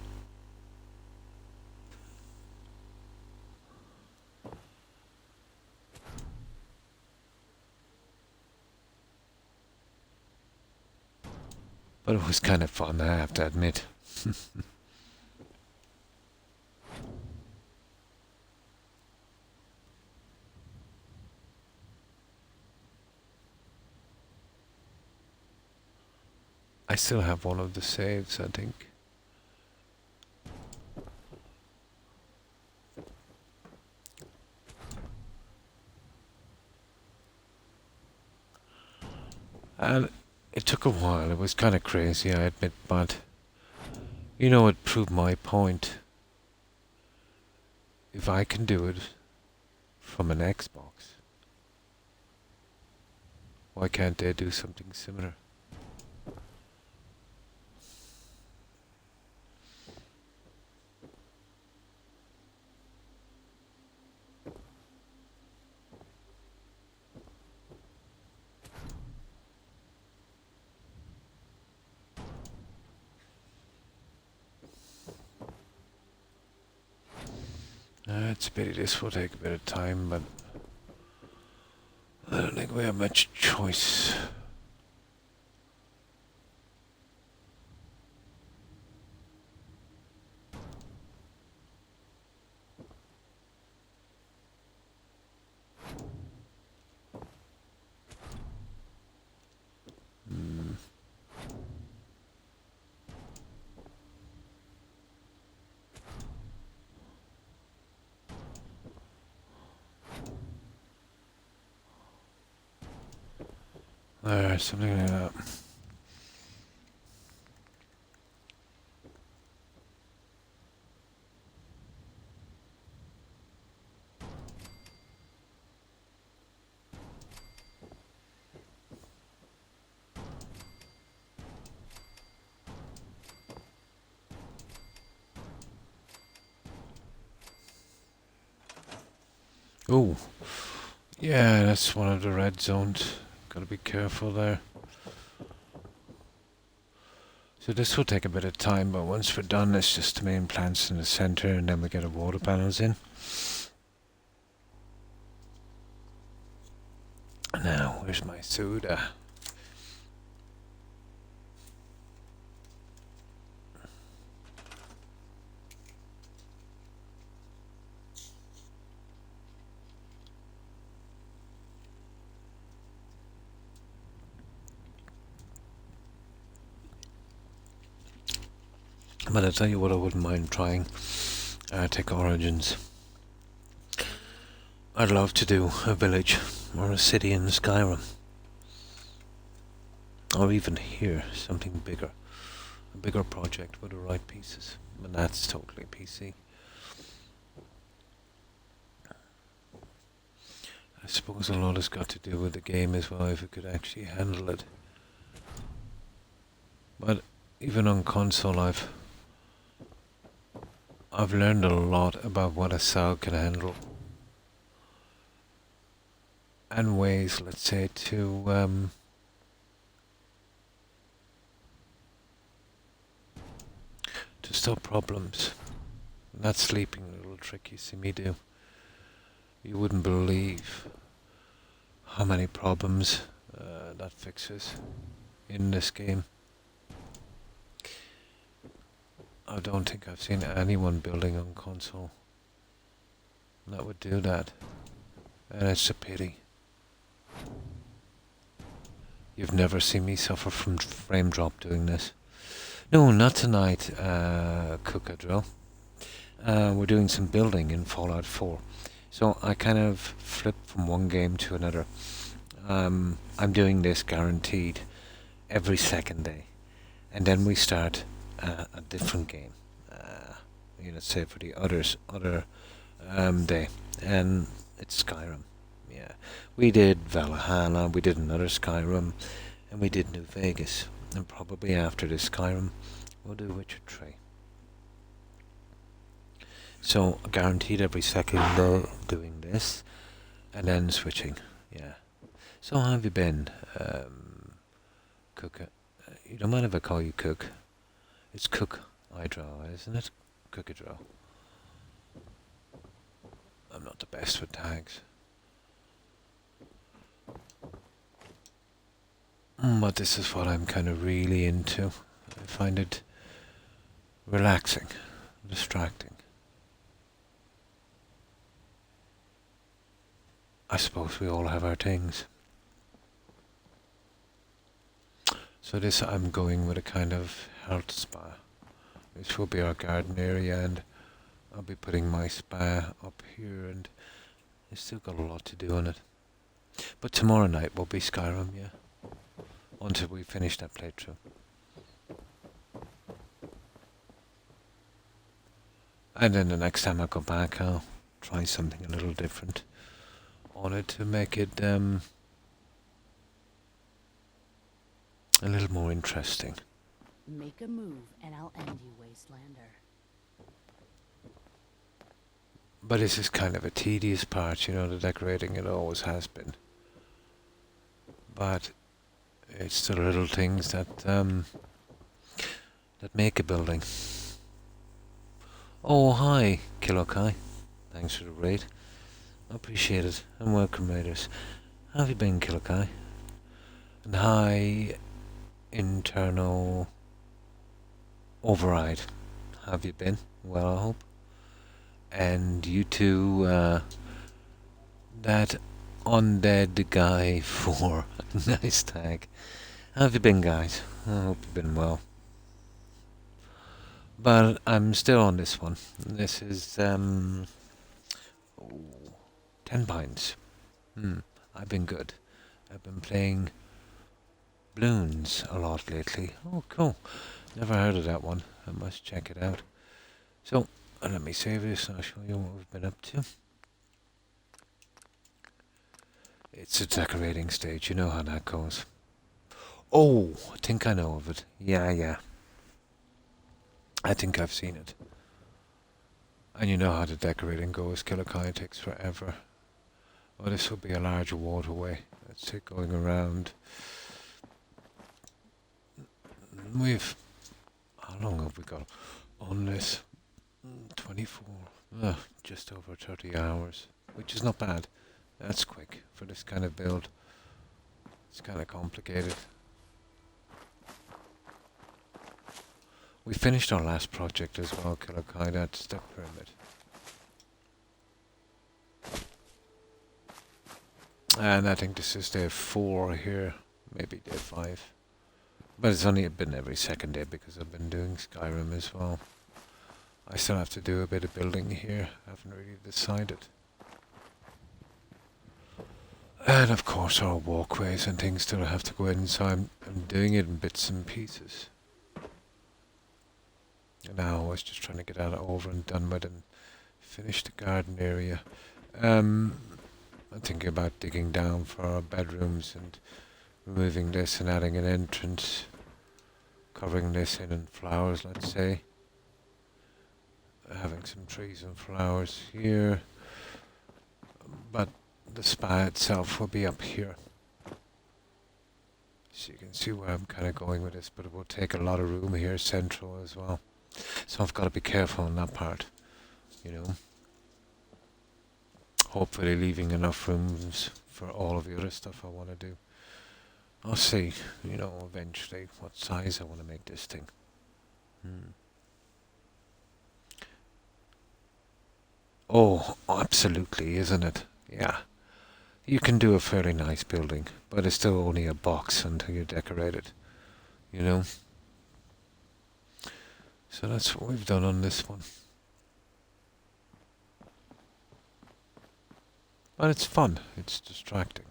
B: But it was kind of fun, I have to admit. I still have one of the saves, I think. And it took a while. It was kind of crazy, I admit, but it proved my point. If I can do it from an Xbox, why can't they do something similar? It's a pity this will take a bit of time, but I don't think we have much choice. Something like that. Oh, yeah, that's one of the red zones. Gotta be careful there. So this will take a bit of time, but once we're done, it's just the main plants in the center, and then we get our water panels in. Now, where's my soda? But I'll tell you what I wouldn't mind trying. Arctic Origins. I'd love to do a village or a city in Skyrim. Or even here, something bigger. A bigger project with the right pieces. But that's totally PC. I suppose a lot has got to do with the game as well, if it could actually handle it. But even on console, I've learned a lot about what a cell can handle. And ways, let's say, to stop problems. That sleeping little trick you see me do. You wouldn't believe how many problems that fixes in this game. I don't think I've seen anyone building on console that would do that, and it's a pity. You've never seen me suffer from frame drop doing this. No, not tonight, Cookadrill. We're doing some building in Fallout 4. So I kind of flip from one game to another. I'm doing this guaranteed every second day. And then we start a different game. Say for the other day. And it's Skyrim. Yeah. We did Valhalla, we did another Skyrim, and we did New Vegas. And probably after this Skyrim, we'll do Witcher 3. So, guaranteed every second doing this, and then switching. Yeah. So, how have you been, Cook? You don't mind if I call you Cook? It's Cook Idrow, isn't it? Cook Idrow. I'm not the best with tags. But this is what I'm kind of really into. I find it relaxing, distracting. I suppose we all have our things. So this I'm going with a kind of health spa. This will be our garden area, and I'll be putting my spa up here, and it's still got a lot to do on it. But tomorrow night will be Skyrim, yeah. Until we finish that playthrough. And then the next time I go back, I'll try something a little different on it to make it a little more interesting.
A: Make a move and I'll end you, Wastelander.
B: But this is kind of a tedious part, the decorating, it always has been. But it's the little things that make a building. Oh, hi, Kilokai. Thanks for the raid. I appreciate it. And welcome, raiders. How have you been, Kilokai? And hi, internal override. How have you been? Well, I hope. And you two, that undead guy for nice tag. How have you been, guys? I hope you've been well. But I'm still on this one. This is 10 pints. I've been good. I've been playing Bloons a lot lately. Oh, cool. Never heard of that one. I must check it out. So, let me save this and I'll show you what we've been up to. It's a decorating stage. You know how that goes. Oh, I think I know of it. Yeah. I think I've seen it. And you know how the decorating goes. Kilokai takes forever. Well, this will be a larger waterway. That's it, going around. How long have we got on this? 24. Just over 30 hours. Which is not bad. That's quick for this kind of build. It's kind of complicated. We finished our last project as well, Kilokai. That's the pyramid. And I think this is day 4 here, maybe day 5. But it's only been every second day because I've been doing Skyrim as well. I still have to do a bit of building here. I haven't really decided. And of course our walkways and things still have to go in, so I'm doing it in bits and pieces. And now I was just trying to get that over and done with and finish the garden area. I'm thinking about digging down for our bedrooms and removing this and adding an entrance, covering this in flowers, let's say. Having some trees and flowers here, but the spa itself will be up here. So you can see where I'm kind of going with this, but it will take a lot of room here, central as well. So I've got to be careful on that part, Hopefully leaving enough rooms for all of the other stuff I want to do. I'll see, eventually what size I want to make this thing. Oh, absolutely, isn't it? Yeah. You can do a fairly nice building, but it's still only a box until you decorate it, So that's what we've done on this one. But it's fun. It's distracting.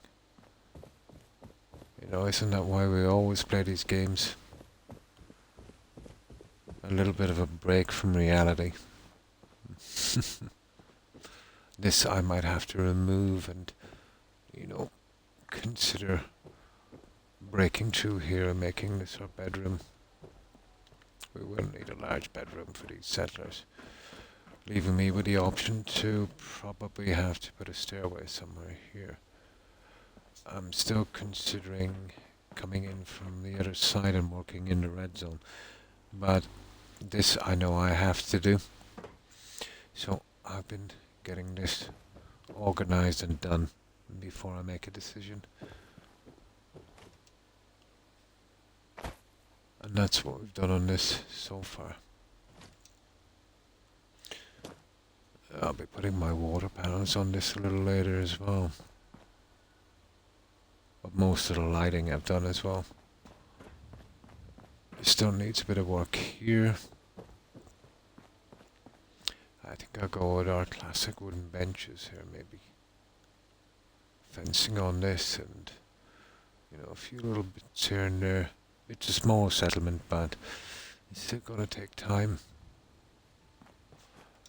B: You know, isn't that why we always play these games? A little bit of a break from reality. This I might have to remove and, you know, consider breaking through here and making this our bedroom. We will need a large bedroom for these settlers, leaving me with the option to probably have to put a stairway somewhere here. I'm still considering coming in from the other side and working in the red zone, but this I know I have to do. So I've been getting this organized and done before I make a decision. And that's what we've done on this so far. I'll be putting my water panels on this a little later as well. But most of the lighting I've done as well. It still needs a bit of work here. I think I'll go with our classic wooden benches here maybe. Fencing on this and, you know, a few little bits here and there. It's a small settlement, but it's still going to take time.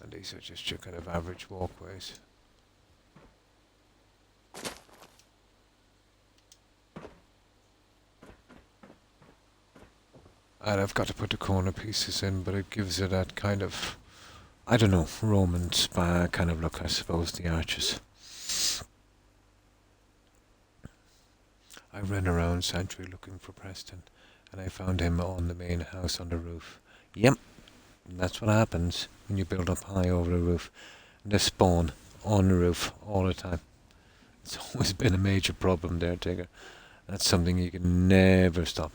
B: And these are just your kind of average walkways. And I've got to put the corner pieces in, but it gives it that kind of, I don't know, Roman spa kind of look, I suppose, the arches. I ran around Sanctuary looking for Preston, and I found him on the main house on the roof. Yep, that's what happens when you build up high over the roof. They spawn on the roof all the time. It's always been a major problem there, Tigger. That's something you can never stop.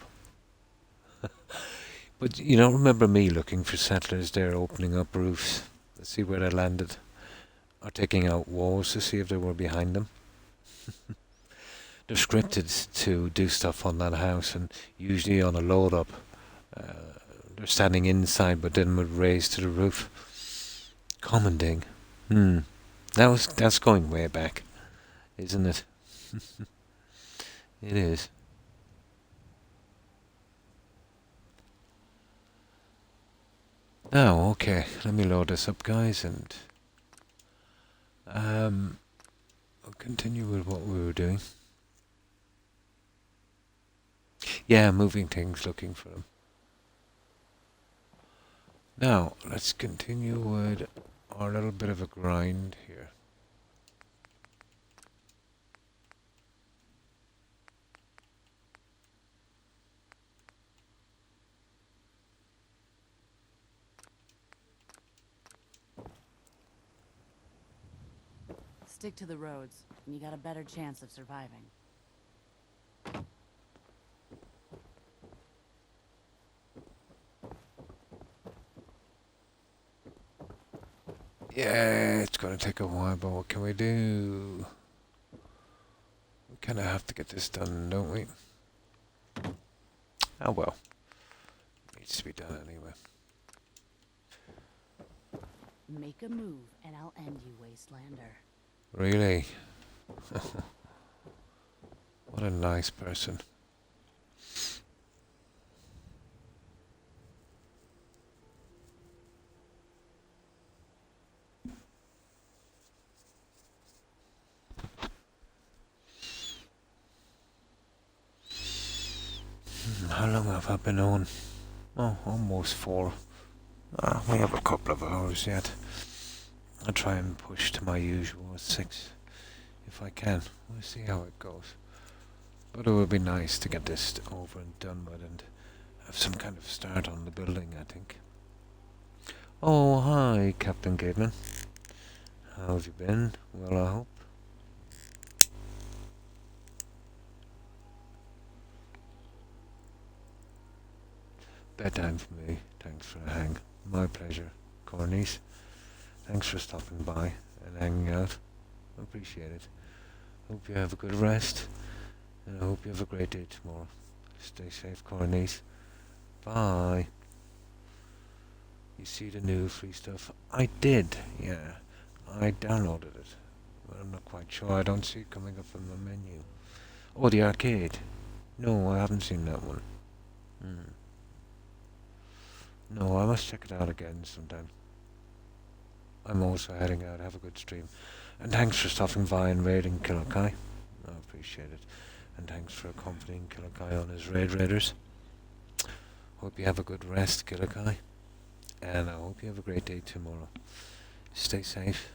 B: But you don't remember me looking for settlers there opening up roofs to see where they landed, or taking out walls to see if they were behind them. They're scripted to do stuff on that house, and usually on a load up, they're standing inside but then would raise to the roof. Common thing. That's going way back, isn't it? It is. Now, okay, let me load this up, guys, and I'll continue with what we were doing. Yeah, moving things, looking for them. Now, let's continue with our little bit of a grind here.
A: Stick to the roads, and you got a better chance of surviving.
B: Yeah, it's going to take a while, but what can we do? We kind of have to get this done, don't we? Oh well. Needs to be done anyway.
A: Make a move, and I'll end you, Wastelander.
B: Really? What a nice person. How long have I been on? Oh, almost 4. We have a couple of hours yet. I'll try and push to my usual 6 if I can. We'll see how it goes. But it would be nice to get this over and done with and have some kind of start on the building, I think. Oh, hi, Captain Gateman. How have you been? Well, I hope. Bedtime for me. Thanks for the hang. My pleasure. Cornies, thanks for stopping by and hanging out. I appreciate it. Hope you have a good rest, and I hope you have a great day tomorrow. Stay safe, Cornies. Bye. You see the new free stuff? I did, yeah. I downloaded it. But I'm not quite sure. I don't see it coming up in the menu. Oh, the arcade. No, I haven't seen that one. No, I must check it out again sometime. I'm also heading out. Have a good stream. And thanks for stopping by and raiding Kilokai. I appreciate it. And thanks for accompanying Kilokai on his raid raiders. Hope you have a good rest, Kilokai. And I hope you have a great day tomorrow. Stay safe.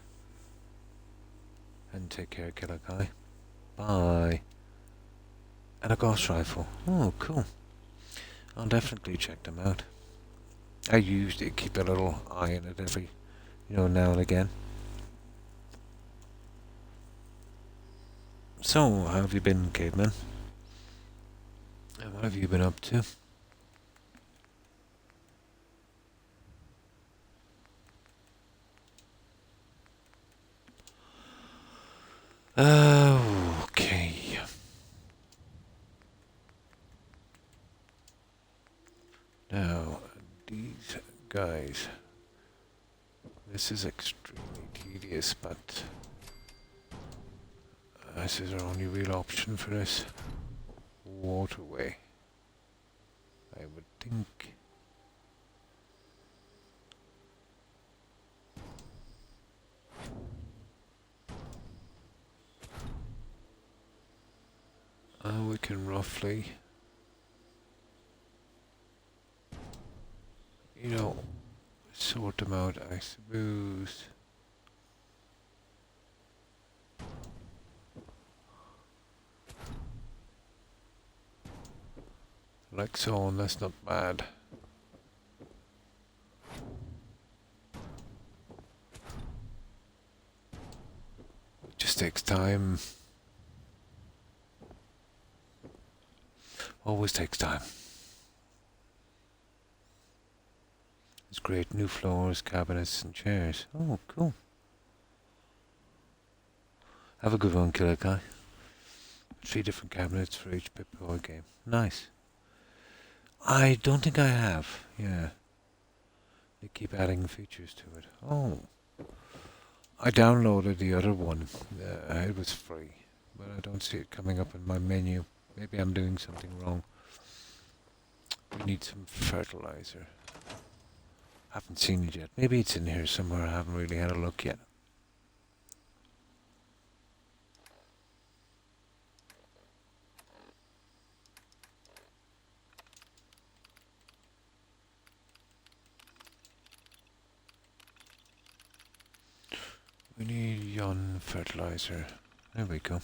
B: And take care, Kilokai. Bye. And a ghost rifle. Oh, cool. I'll definitely check them out. I usually keep a little eye on it every, now and again. So, how have you been, caveman? And what have you been up to? Okay. Now, these guys. This is extremely tedious, but this is our only real option for this waterway. I would think. We can roughly, sort them out, I suppose. Like so, and that's not bad. It just takes time. Always takes time. It's great. New floors, cabinets, and chairs. Oh, cool. Have a good one, Killer Guy. 3 different cabinets for each Pip-Boy game. Nice. I don't think I have. Yeah. They keep adding features to it. Oh. I downloaded the other one. It was free. But I don't see it coming up in my menu. Maybe I'm doing something wrong. We need some fertilizer. Haven't seen it yet. Maybe it's in here somewhere. I haven't really had a look yet. We need yon fertilizer. There we go.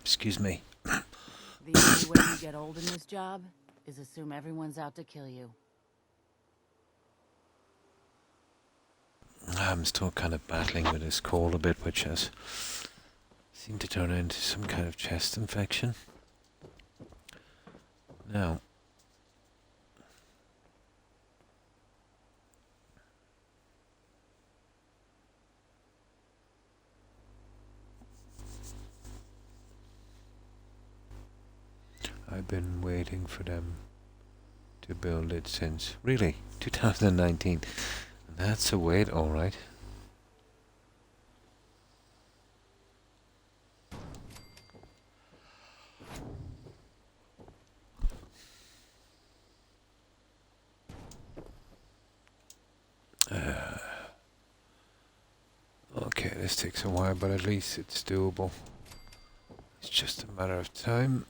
B: Excuse me.
A: The only way you get old in this job is assume everyone's out to kill you.
B: I'm still kind of battling with this cold a bit, which has seemed to turn into some kind of chest infection. Now, I've been waiting for them to build it since, really, 2019. That's a wait, alright. Okay, this takes a while, but at least it's doable. It's just a matter of time.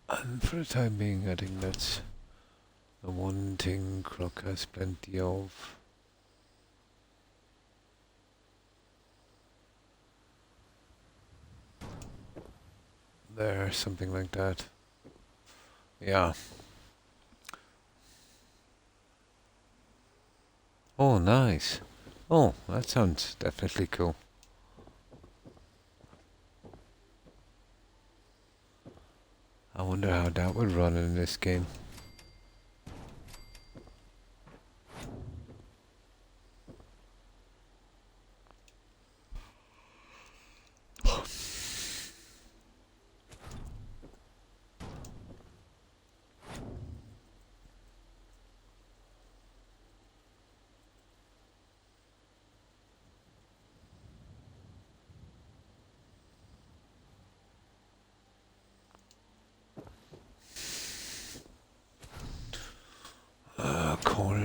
B: And for the time being, I think that's the one thing Croc has plenty of. There, something like that. Yeah. Oh, nice. Oh, that sounds definitely cool. I wonder how that would run in this game.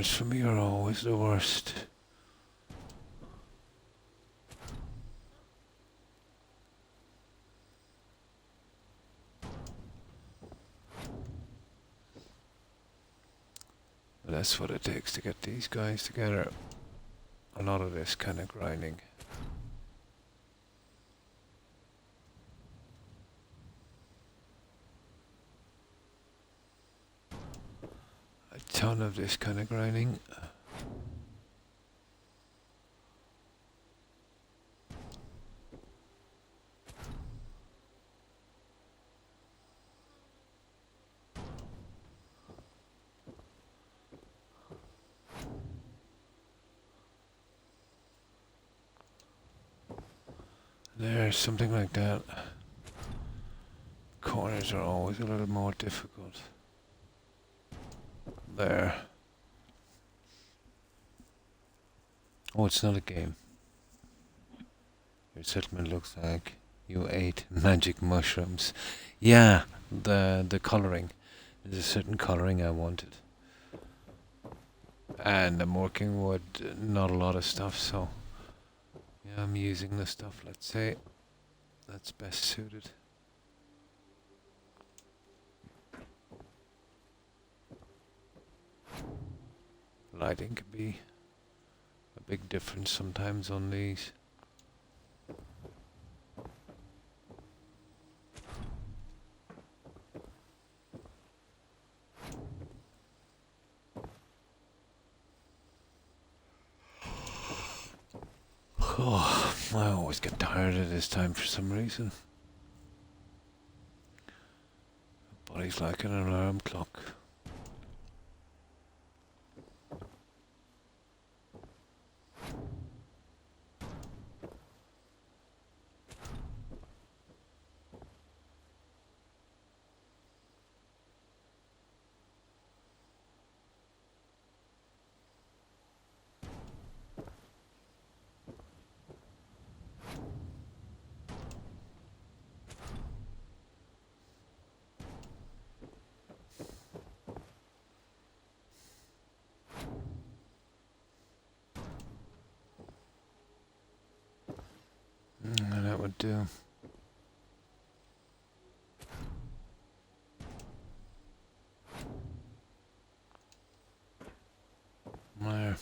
B: corners for me are always the worst. But that's what it takes to get these guys together. A lot of this kind of grinding. A ton of this kind of grinding. There's something like that. Corners are always a little more difficult. There. Oh, it's not a game. Your settlement looks like you ate magic mushrooms. Yeah, the colouring. There's a certain colouring I wanted. And I'm working with not a lot of stuff, so yeah, I'm using the stuff, let's say, that's best suited. Lighting can be a big difference sometimes on these. Oh, I always get tired at this time for some reason. Body's like an alarm clock. That would do. There.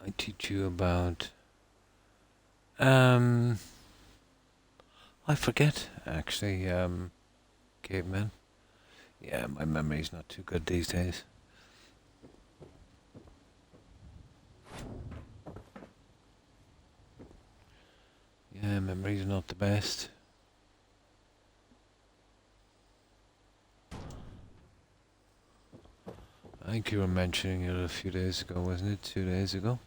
B: I teach you about I forget actually, cavemen. Yeah, my memory's not too good these days. Yeah, memory's not the best. I think you were mentioning it a few days ago, wasn't it? 2 days ago?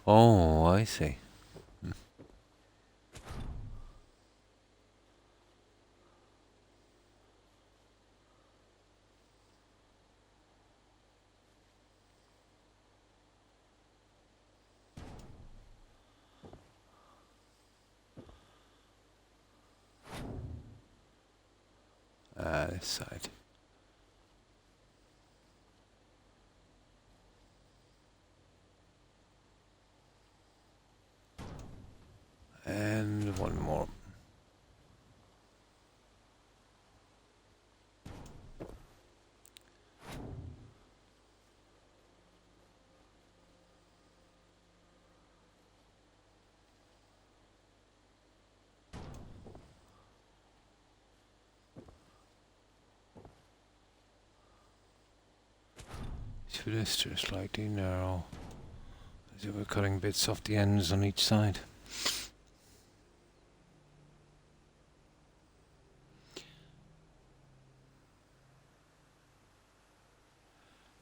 B: Oh, I see. This side. And one more. So this just slightly narrow, as if we're cutting bits off the ends on each side.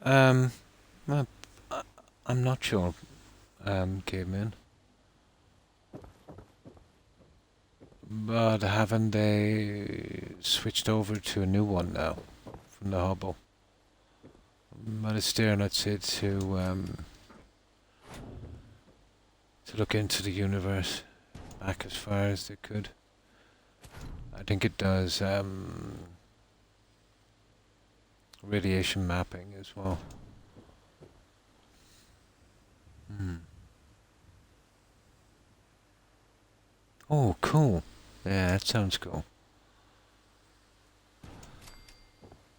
B: Well, I'm not sure, caveman. But haven't they switched over to a new one now from the Hubble? But it's there, and I'd say to look into the universe back as far as they could. I think it does radiation mapping as well. Oh, cool. Yeah, that sounds cool.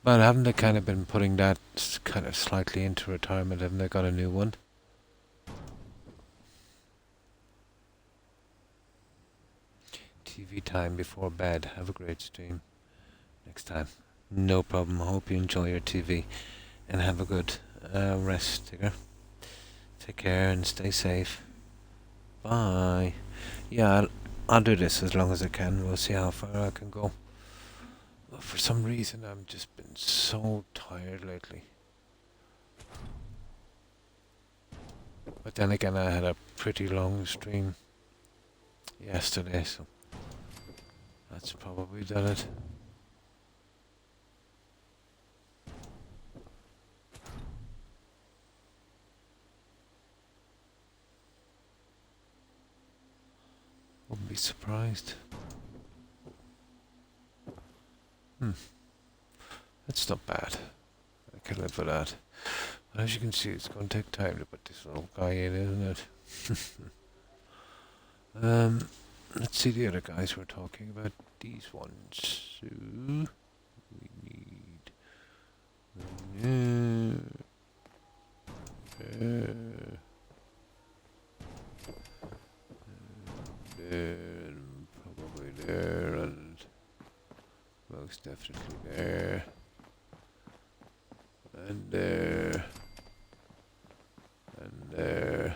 B: But haven't they kind of been putting that kind of slightly into retirement? Haven't they got a new one? TV time before bed. Have a great stream next time. No problem. Hope you enjoy your TV and have a good rest, Tigger. Take care and stay safe. Bye. Yeah, I'll do this as long as I can. We'll see how far I can go. But for some reason, I've just been so tired lately. But then again, I had a pretty long stream yesterday, so that's probably done it. Wouldn't be surprised. That's not bad. I can live with that. But as you can see, it's going to take time to put this little guy in, isn't it? Let's see the other guys we're talking about. These ones. So we need there, probably there, and most definitely there, and there, and there,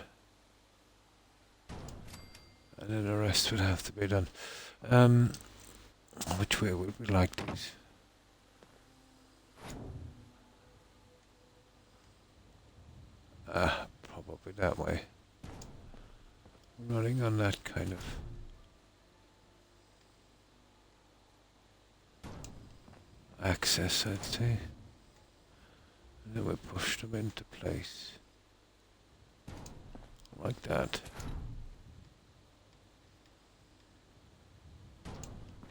B: and then the rest would have to be done. Which way would we like these? Probably that way. Running on that kind of access, I'd say. And then we push them into place. Like that.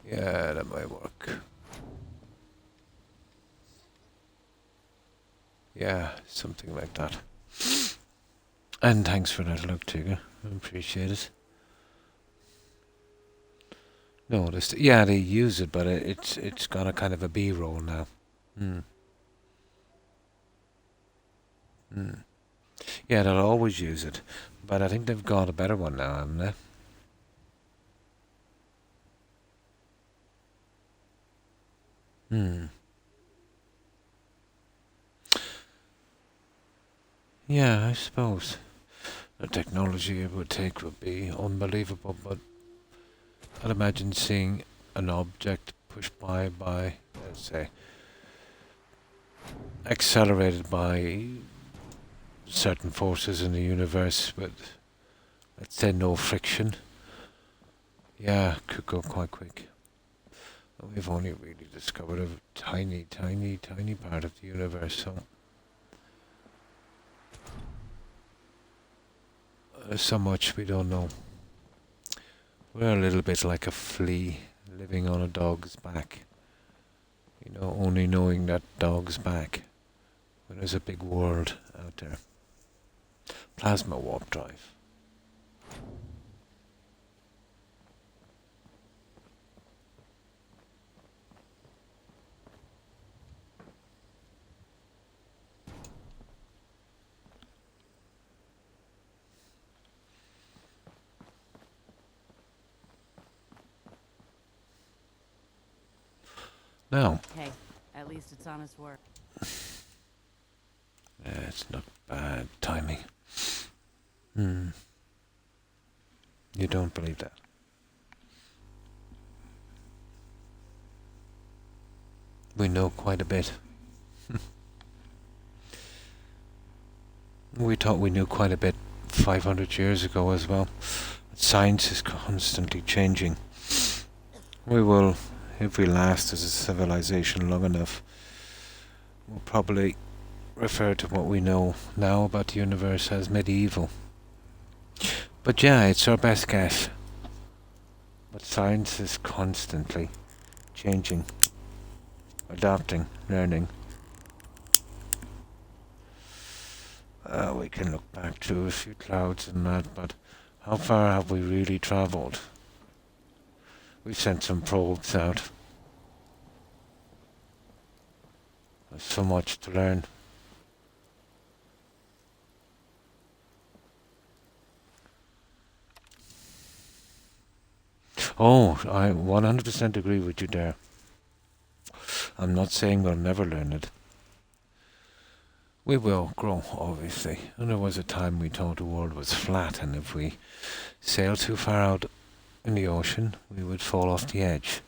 B: Yeah, that might work. Yeah, something like that. And thanks for that look, Tigger. I appreciate it. No, yeah, they use it, but it's got a kind of a B-roll now. Yeah, they'll always use it, but I think they've got a better one now, haven't they? Yeah, I suppose the technology it would take would be unbelievable, but I'd imagine seeing an object pushed by, let's say, accelerated by certain forces in the universe with, let's say, no friction. Yeah, could go quite quick. We've only really discovered a tiny, tiny, tiny part of the universe, so there's so much we don't know. We're a little bit like a flea living on a dog's back. You know, only knowing that dog's back when there's a big world out there. Plasma warp drive. Now.
A: Hey, at least it's honest work.
B: It's not bad timing. You don't believe that? We know quite a bit. We thought we knew quite a bit 500 years ago as well. Science is constantly changing. We will, if we last as a civilization long enough, we'll probably refer to what we know now about the universe as medieval. But yeah, it's our best guess. But science is constantly changing, adapting, learning. We can look back to a few clouds and that, but how far have we really travelled? We've sent some probes out. There's so much to learn. Oh, I 100% agree with you there. I'm not saying we'll never learn it. We will grow, obviously. And there was a time we thought the world was flat, and if we sailed too far out in the ocean, we would fall off the edge.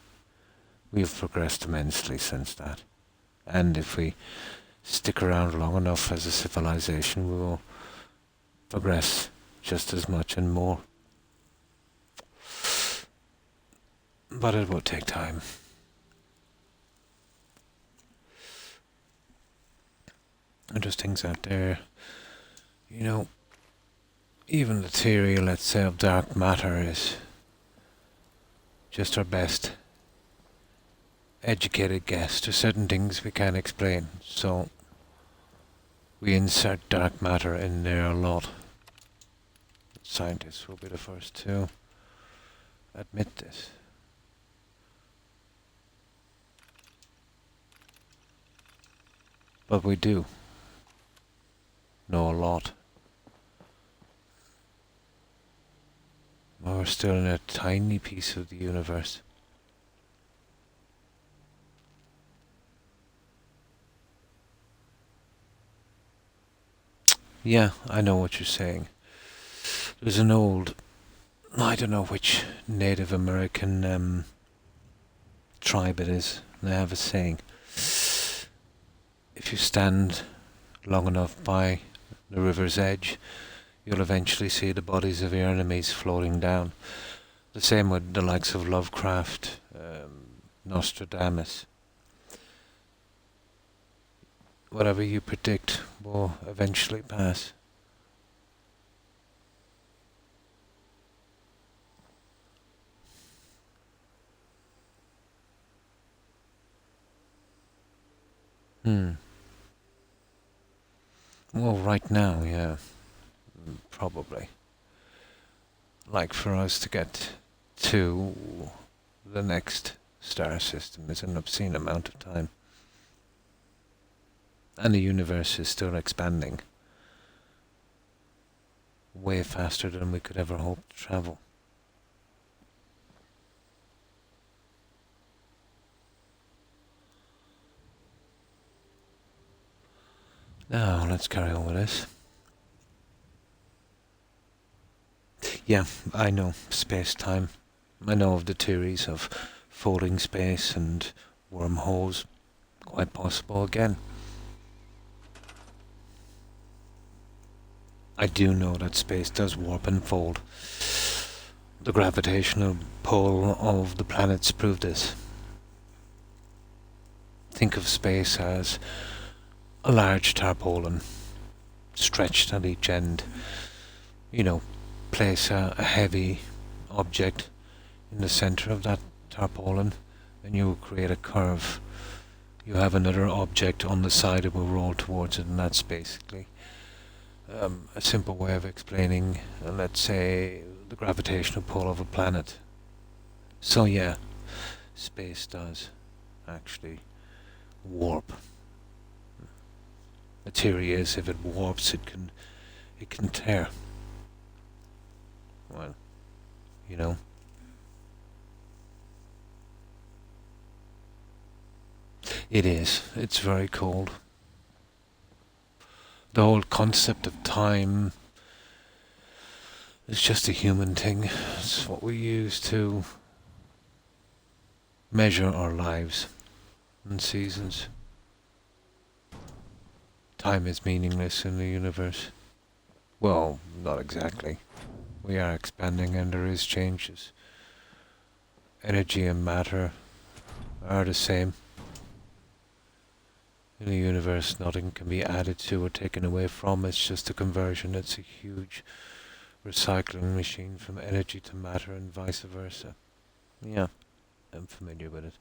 B: We have progressed immensely since that. And if we stick around long enough as a civilization, we will progress just as much and more. But it will take time. And there's things out there, you know, even the theory, let's say, of dark matter is just our best educated guess. There's certain things we can't explain, so we insert dark matter in there a lot. Scientists will be the first to admit this. But we do know a lot. We're still in a tiny piece of the universe. Yeah, I know what you're saying. There's an old, I don't know which Native American tribe it is. They have a saying. If you stand long enough by the river's edge, you'll eventually see the bodies of your enemies floating down. The same with the likes of Lovecraft, Nostradamus. Whatever you predict will eventually pass. Well, right now, yeah. Probably. Like for us to get to the next star system is an obscene amount of time. And the universe is still expanding way faster than we could ever hope to travel. Now, let's carry on with this. Yeah, I know space-time. I know of the theories of folding space and wormholes. Quite possible again. I do know that space does warp and fold. The gravitational pull of the planets prove this. Think of space as a large tarpaulin stretched at each end. You know, place a heavy object in the center of that tarpaulin and you will create a curve. You have another object on the side that will roll towards it, and that's basically a simple way of explaining, let's say, the gravitational pull of a planet. So yeah, space does actually warp. The theory is if it warps, it can tear. Well, you know. It is. It's very cold. The whole concept of time is just a human thing. It's what we use to measure our lives and seasons. Time is meaningless in the universe. Well, not exactly. We are expanding and there is changes energy and matter are the same. In the universe, nothing can be added to or taken away from. It's just a conversion. It's a huge recycling machine from energy to matter and vice versa. Yeah, I'm familiar with it.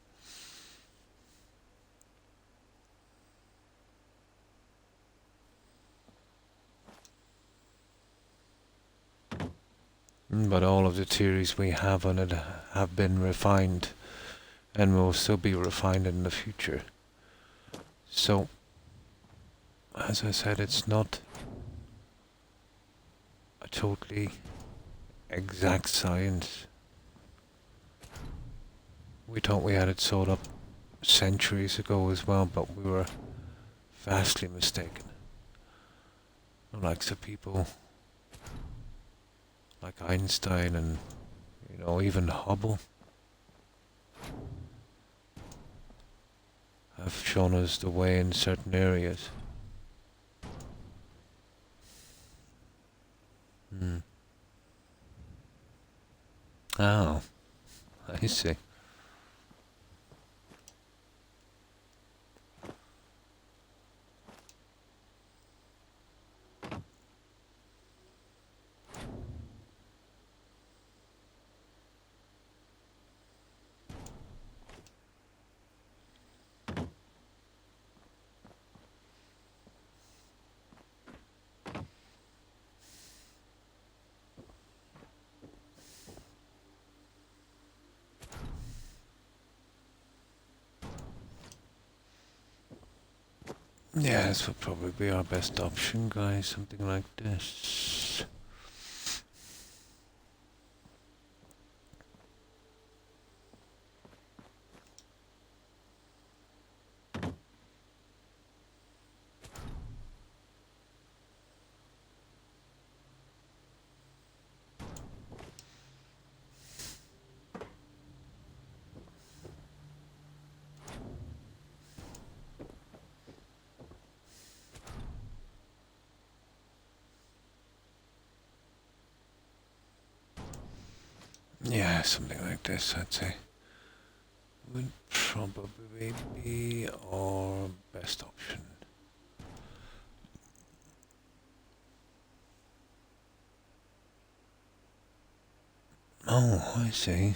B: But all of the theories we have on it have been refined and will still be refined in the future. So, as I said, it's not a totally exact science. We thought we had it sold up centuries ago as well, but we were vastly mistaken. The likes of people like Einstein and, even Hubble have shown us the way in certain areas. Oh, I see. Yeah, this would probably be our best option, guys. Something like this. Yeah, something like this, I'd say. Would probably be our best option. Oh, I see.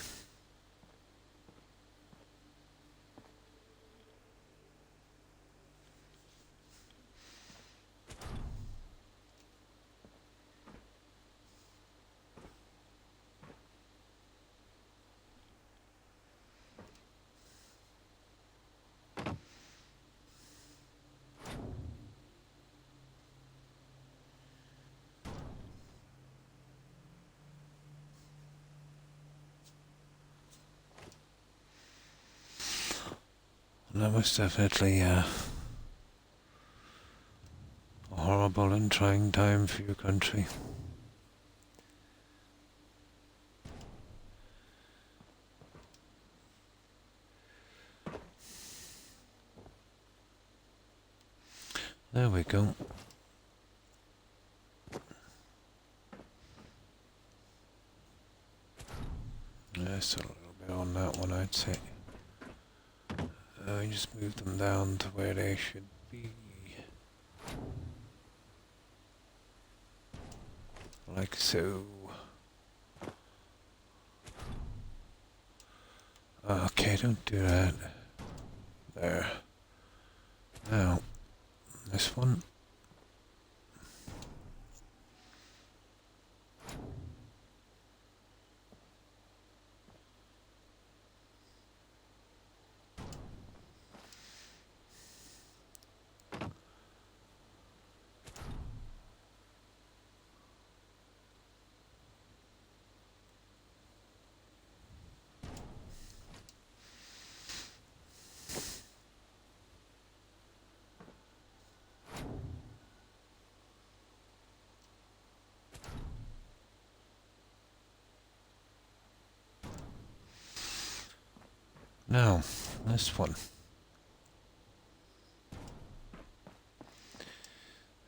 B: That was definitely a horrible and trying time for your country. There we go. Just a little bit on that one, I'd say. Just move them down to where they should be. Like so. Okay, don't do that. There. Now, this one. Now, this one.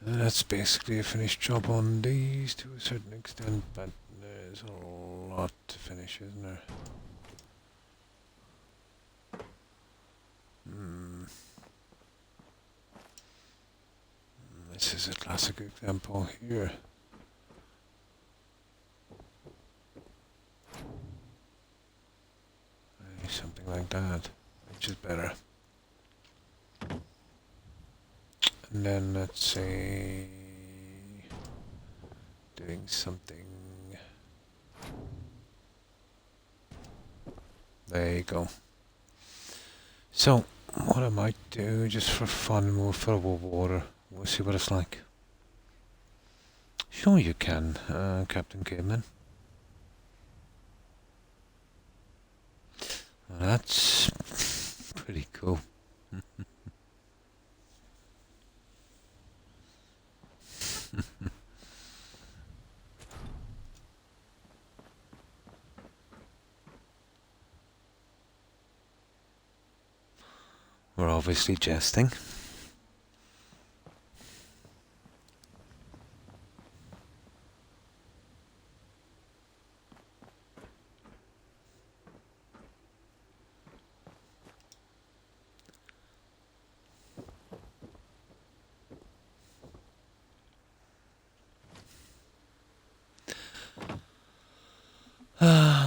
B: That's basically a finished job on these to a certain extent, but there's a lot to finish, isn't there? This is a classic example here. Something like that, which is better. And then let's say doing something. There you go. So what I might do, just for fun, we'll fill it with water. We'll see what it's like. Sure you can, Captain Caveman. Well, that's pretty cool. We're obviously jesting.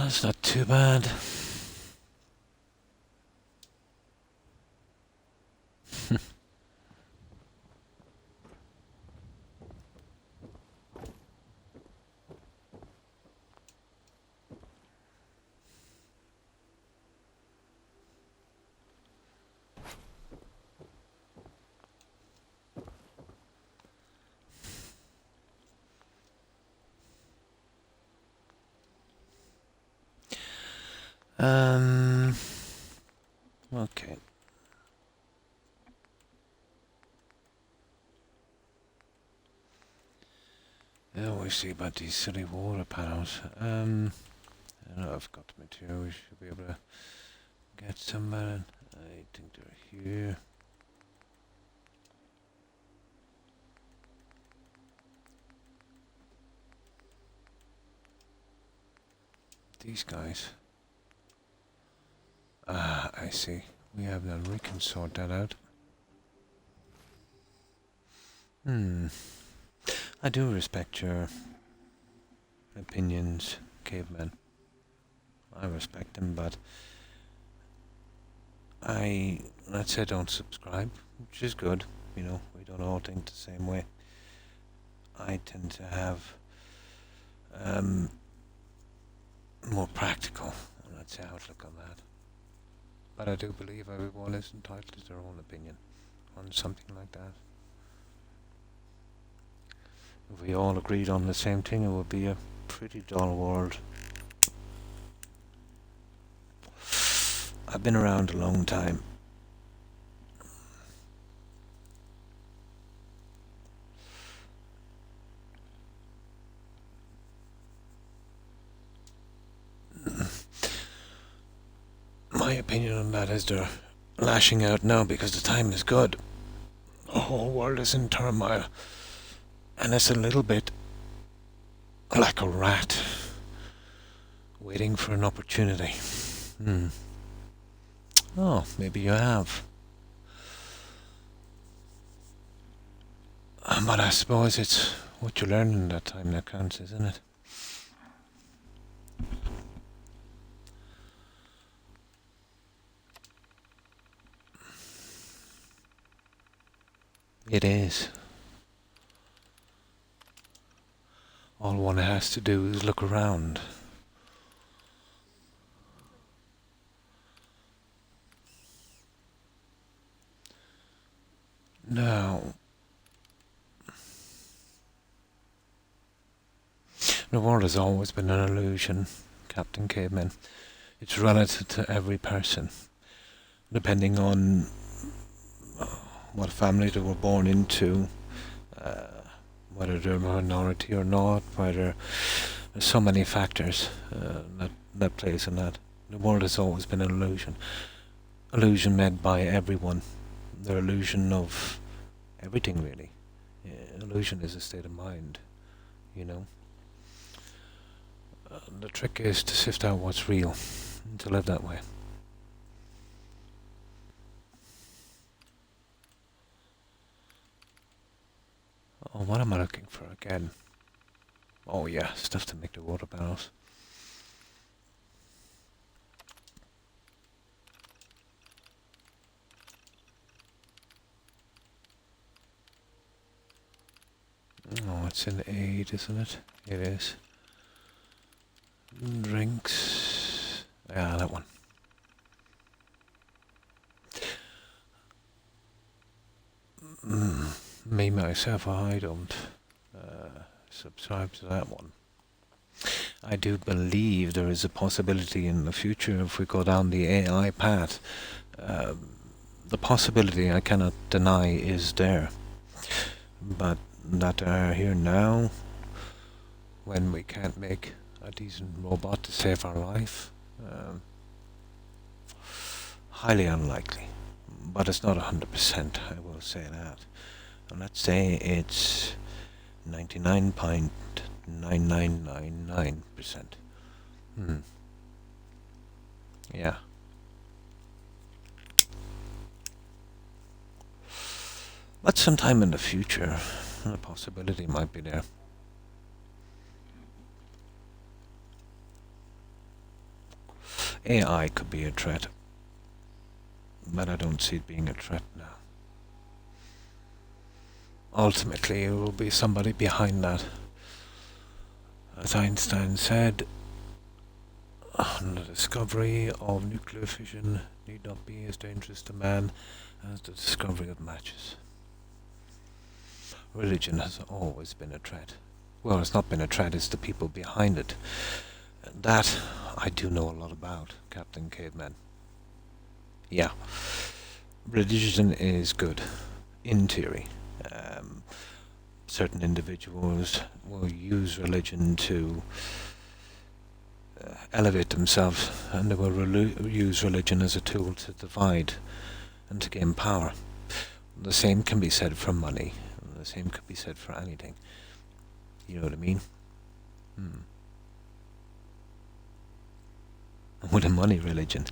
B: It's not too bad. Okay. Now we see about these silly water panels. I know I've got the material. We should be able to get some. I think they're here. These guys. Ah, I see. We have none. We can sort that out. I do respect your opinions, caveman. I respect them, but let's say don't subscribe, which is good. You know, we don't all think the same way. I tend to have more practical, let's say, outlook on that. But I do believe everyone is entitled to their own opinion on something like that. If we all agreed on the same thing, it would be a pretty dull world. I've been around a long time. My opinion on that is they're lashing out now because the time is good. The whole world is in turmoil. And it's a little bit like a rat waiting for an opportunity. Oh, maybe you have. But I suppose it's what you learn in that time that counts, isn't it? It is. All one has to do is look around. Now, the world has always been an illusion, Captain Caveman. It's relative to every person, depending on what family they were born into, whether they're a minority or not, whether there's so many factors that plays in that. The world has always been an illusion. Illusion made by everyone. The illusion of everything, really. Illusion is a state of mind, you know. The trick is to sift out what's real and to live that way. Oh, what am I looking for again? Oh yeah, stuff to make the water barrels. Oh, it's in 8, isn't it? It is. Drinks. Yeah, that one. Me, myself, I don't subscribe to that one. I do believe there is a possibility in the future if we go down the AI path. The possibility I cannot deny is there. But that are here now, when we can't make a decent robot to save our life, highly unlikely. But it's not 100%, I will say that. And let's say it's 99.9999%. Yeah. But sometime in the future, the possibility might be there. AI could be a threat, but I don't see it being a threat now. Ultimately, it will be somebody behind that. As Einstein said, the discovery of nuclear fission need not be as dangerous to man as the discovery of matches. Religion has always been a threat. Well, it's not been a threat, it's the people behind it. That I do know a lot about, Captain Caveman. Yeah. Religion is good, in theory. Certain individuals will use religion to elevate themselves, and they will use religion as a tool to divide and to gain power. The same can be said for money. The same could be said for anything. You know what I mean? With a money religion.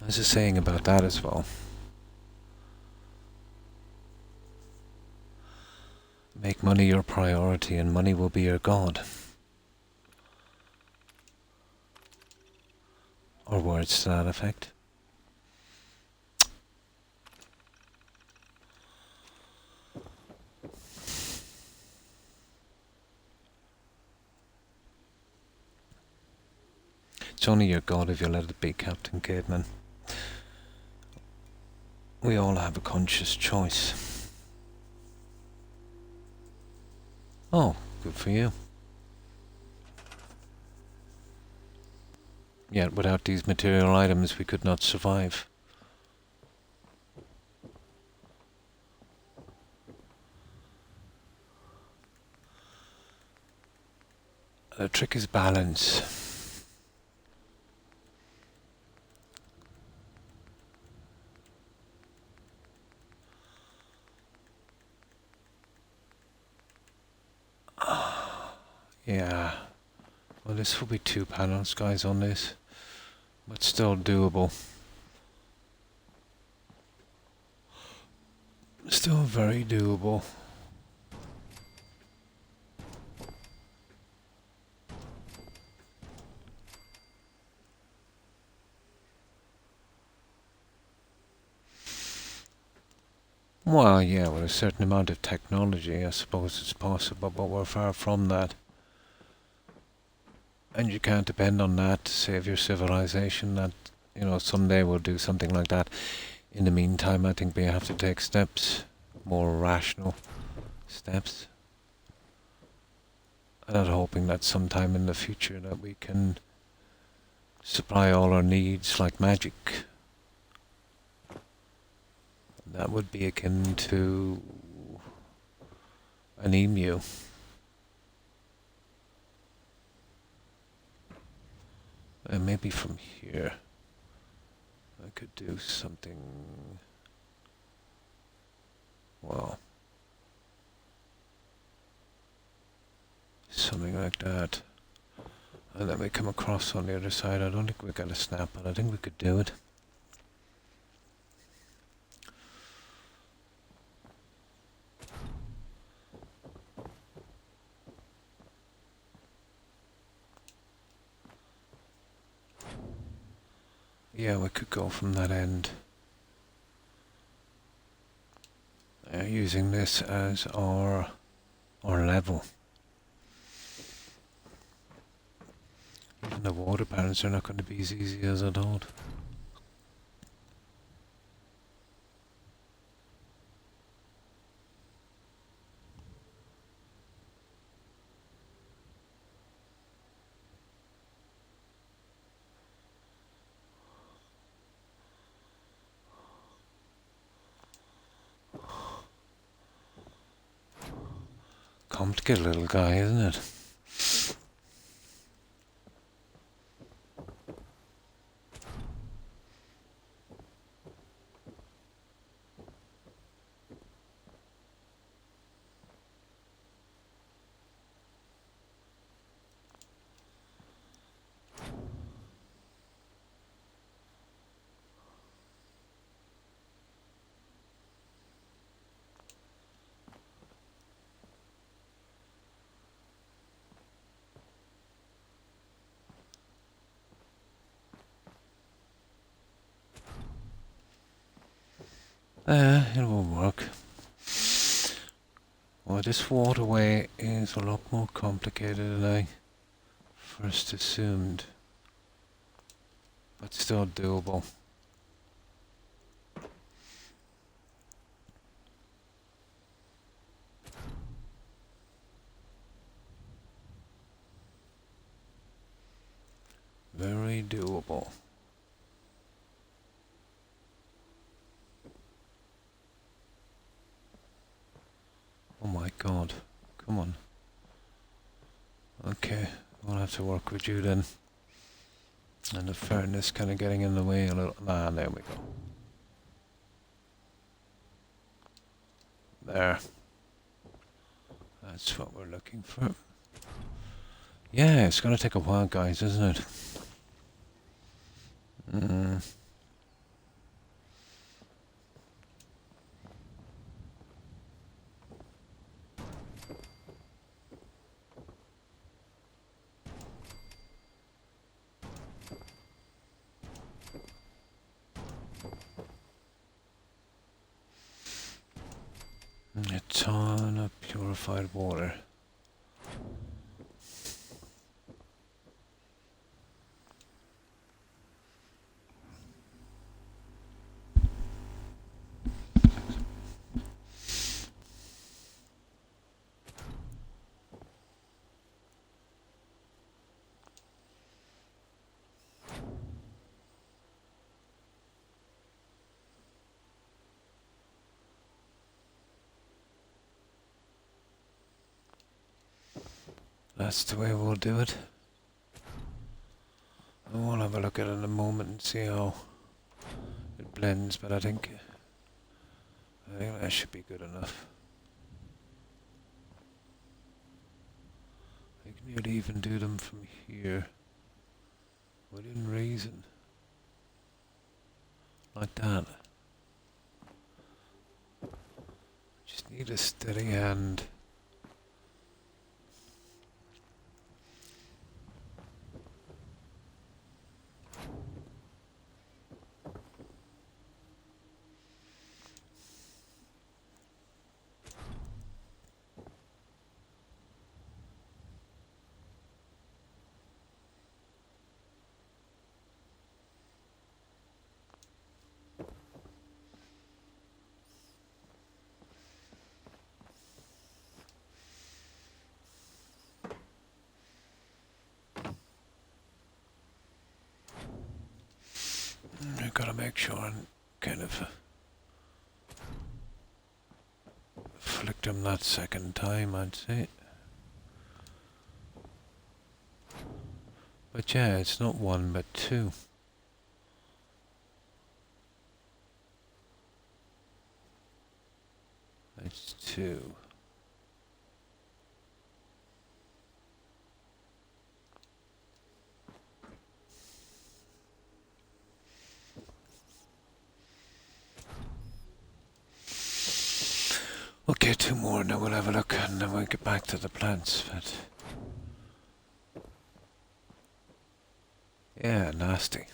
B: There's a saying about that as well. Make money your priority and money will be your god. Or words to that effect. It's only your god if you let it be, Captain Caveman. We all have a conscious choice. Oh, good for you. Yet without these material items we could not survive. The trick is balance. Yeah. Well, this will be 2 panels, guys, on this. But still doable. Still very doable. Well, yeah, with a certain amount of technology, I suppose it's possible, but we're far from that. And you can't depend on that to save your civilization. That, you know, someday we'll do something like that. In the meantime, I think we have to take steps, more rational steps. And I'm hoping that sometime in the future that we can supply all our needs like magic. That would be akin to an emu. And maybe from here I could do something, well, something like that. And then we come across on the other side. I don't think we got a snap, but I think we could do it. Yeah, we could go from that end. Using this as our level. Even the water patterns are not going to be as easy as I thought. Complicated little guy, isn't it? It will work. Well, this waterway is a lot more complicated than I first assumed, but still doable. Very doable. Oh my god, come on. Okay, we'll have to work with you then. And the fairness kind of getting in the way a little. Ah, there we go. There. That's what we're looking for. Yeah, it's going to take a while, guys, isn't it? A ton of purified water. That's the way we'll do it. I will have a look at it in a moment and see how it blends, but I think that should be good enough. I can nearly even do them from here within reason. Like that. Just need a steady hand. I've got to make sure and kind of flick them that second time, I'd say. But yeah, it's not one but two. It's two. Okay, two more and then we'll have a look and then we'll get back to the plants, but yeah, nasty.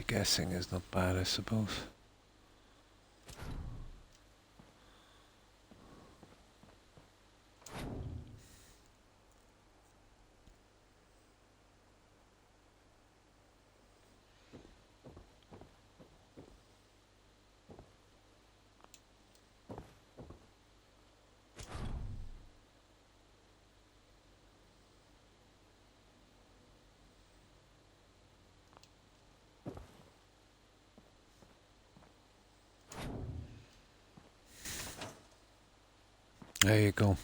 B: Multi-guessing is not bad, I suppose. There you go.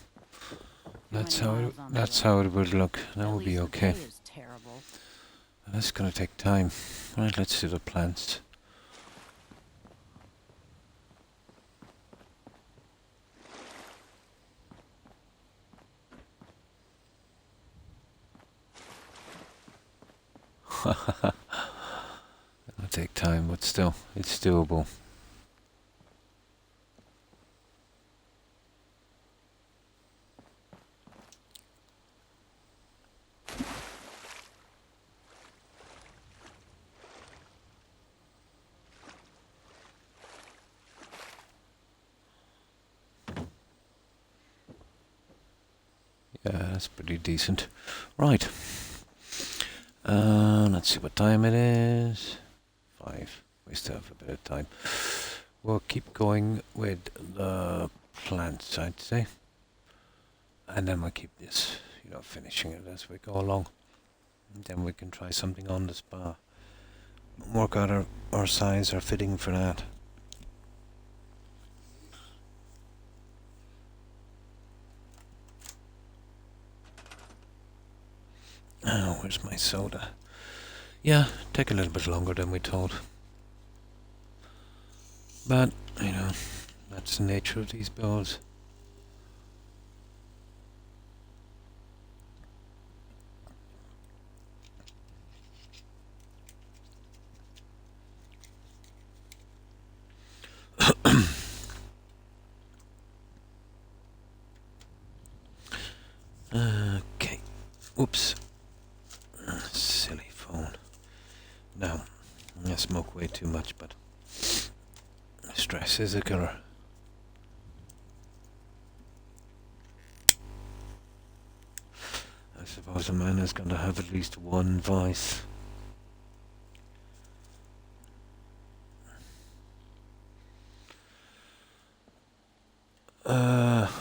B: That's how it, that's how it would look. That would be okay.
A: Is terrible.
B: That's gonna take time. Right, let's do the plants. It'll take time, but still, it's doable. Yeah, that's pretty decent. Right. Let's see what time it is. 5. We still have a bit of time. We'll keep going with the plants, I'd say. And then we'll keep this, finishing it as we go along. And then we can try something on the spa. Work out our size, our fitting for that. Oh, where's my soda? Yeah, take a little bit longer than we thought. But, that's the nature of these builds. Okay. Oops. Silly phone. No, I smoke way too much, but stress is a killer. I suppose a man is going to have at least one vice.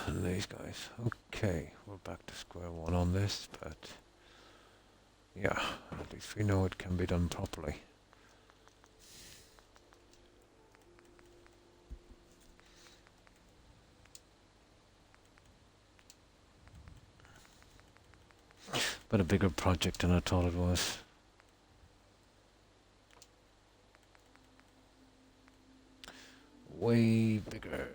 B: These guys. Okay, we're back to square one on this, but yeah, at least we know it can be done properly. But a bigger project than I thought it was. Way bigger.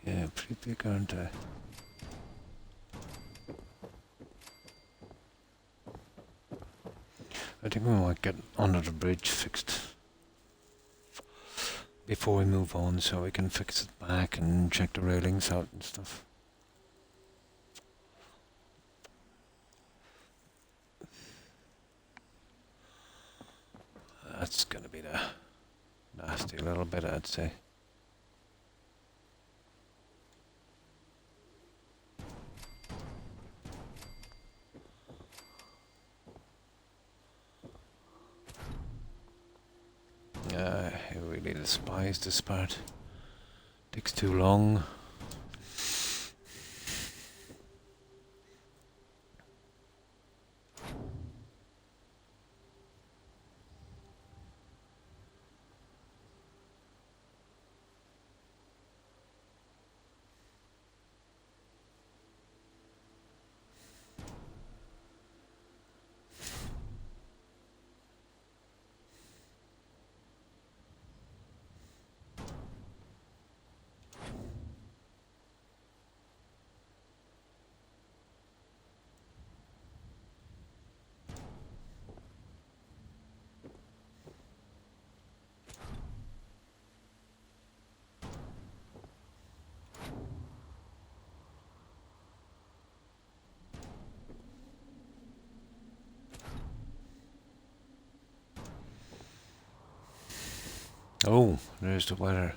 B: Yeah, pretty big, aren't they? I think we might get under the bridge fixed before we move on, so we can fix it back and check the railings out and stuff. That's gonna be the nasty little bit, I'd say. I really despise this part. Takes too long. Oh, there's the weather.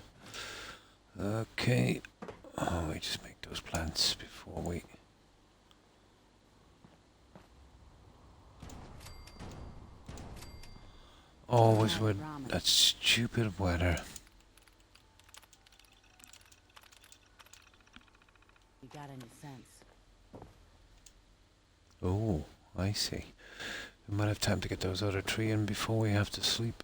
B: Okay. Oh, we just make those plants before we... Always with that stupid weather.
A: You got any sense?
B: Oh, I see. We might have time to get those other 3 in before we have to sleep.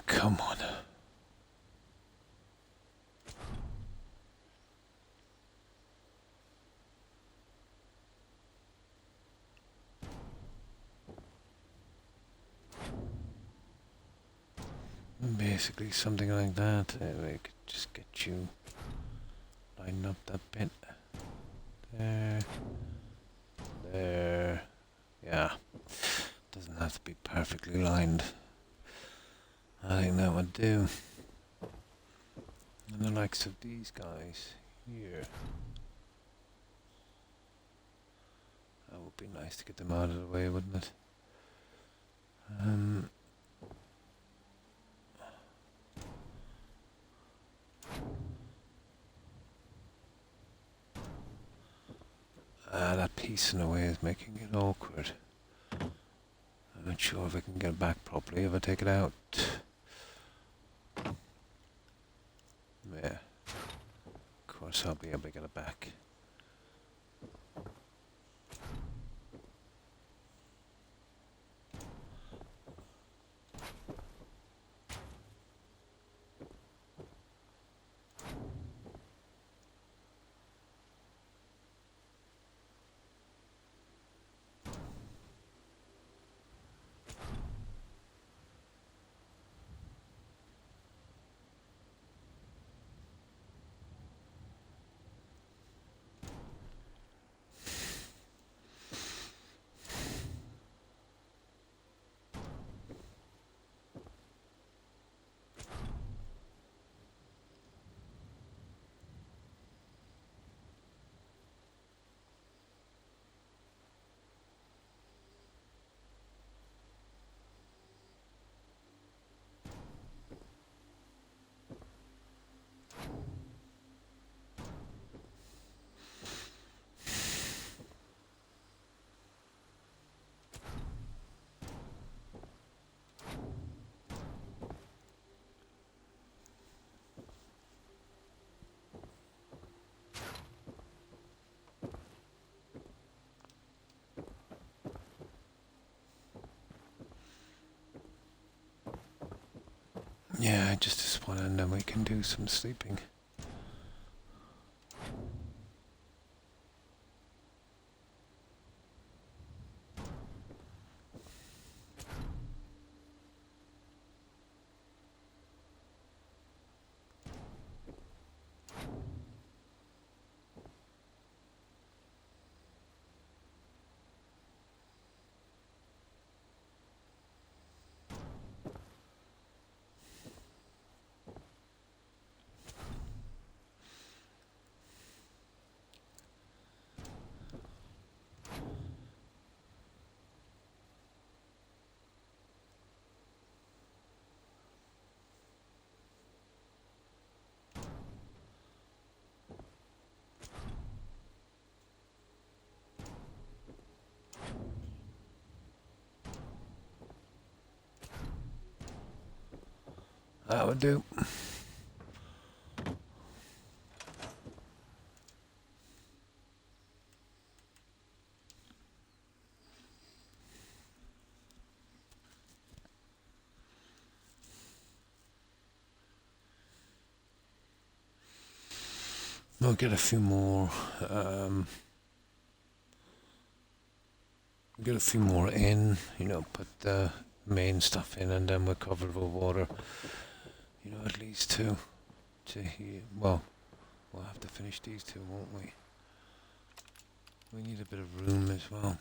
B: Come on. Basically something like that. We could just get you line up that bit. There. There. Yeah. Doesn't have to be perfectly lined. I think that would do. And the likes of these guys here. That would be nice to get them out of the way, wouldn't it? That piece in a way is making it awkward. I'm not sure if I can get it back properly if I take it out. Yeah. Of course I'll be able to get it back. just this one, and then we can do some sleeping. That would do. We'll get a few more. Get a few more in. You know, put the main stuff in, and then we'll cover it with water. You know, at least two. To here. Well, we'll have to finish these two, won't we? We need a bit of room as well.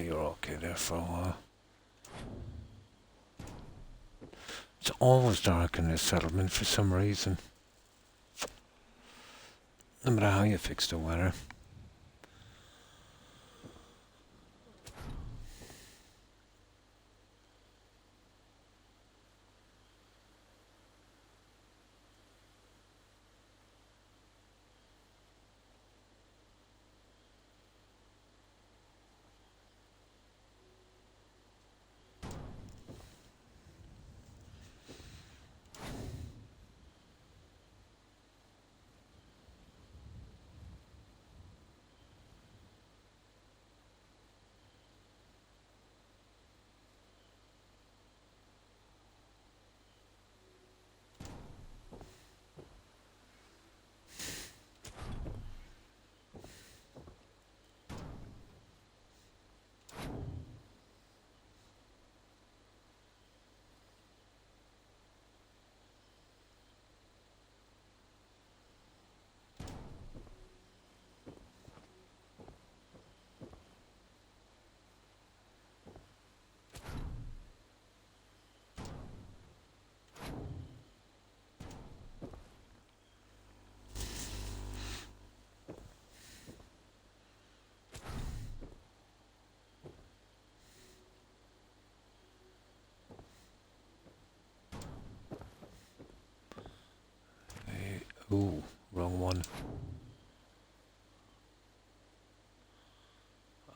B: You're okay there for a while. It's always dark in this settlement for some reason. No matter how you fix the weather. Ooh, wrong one.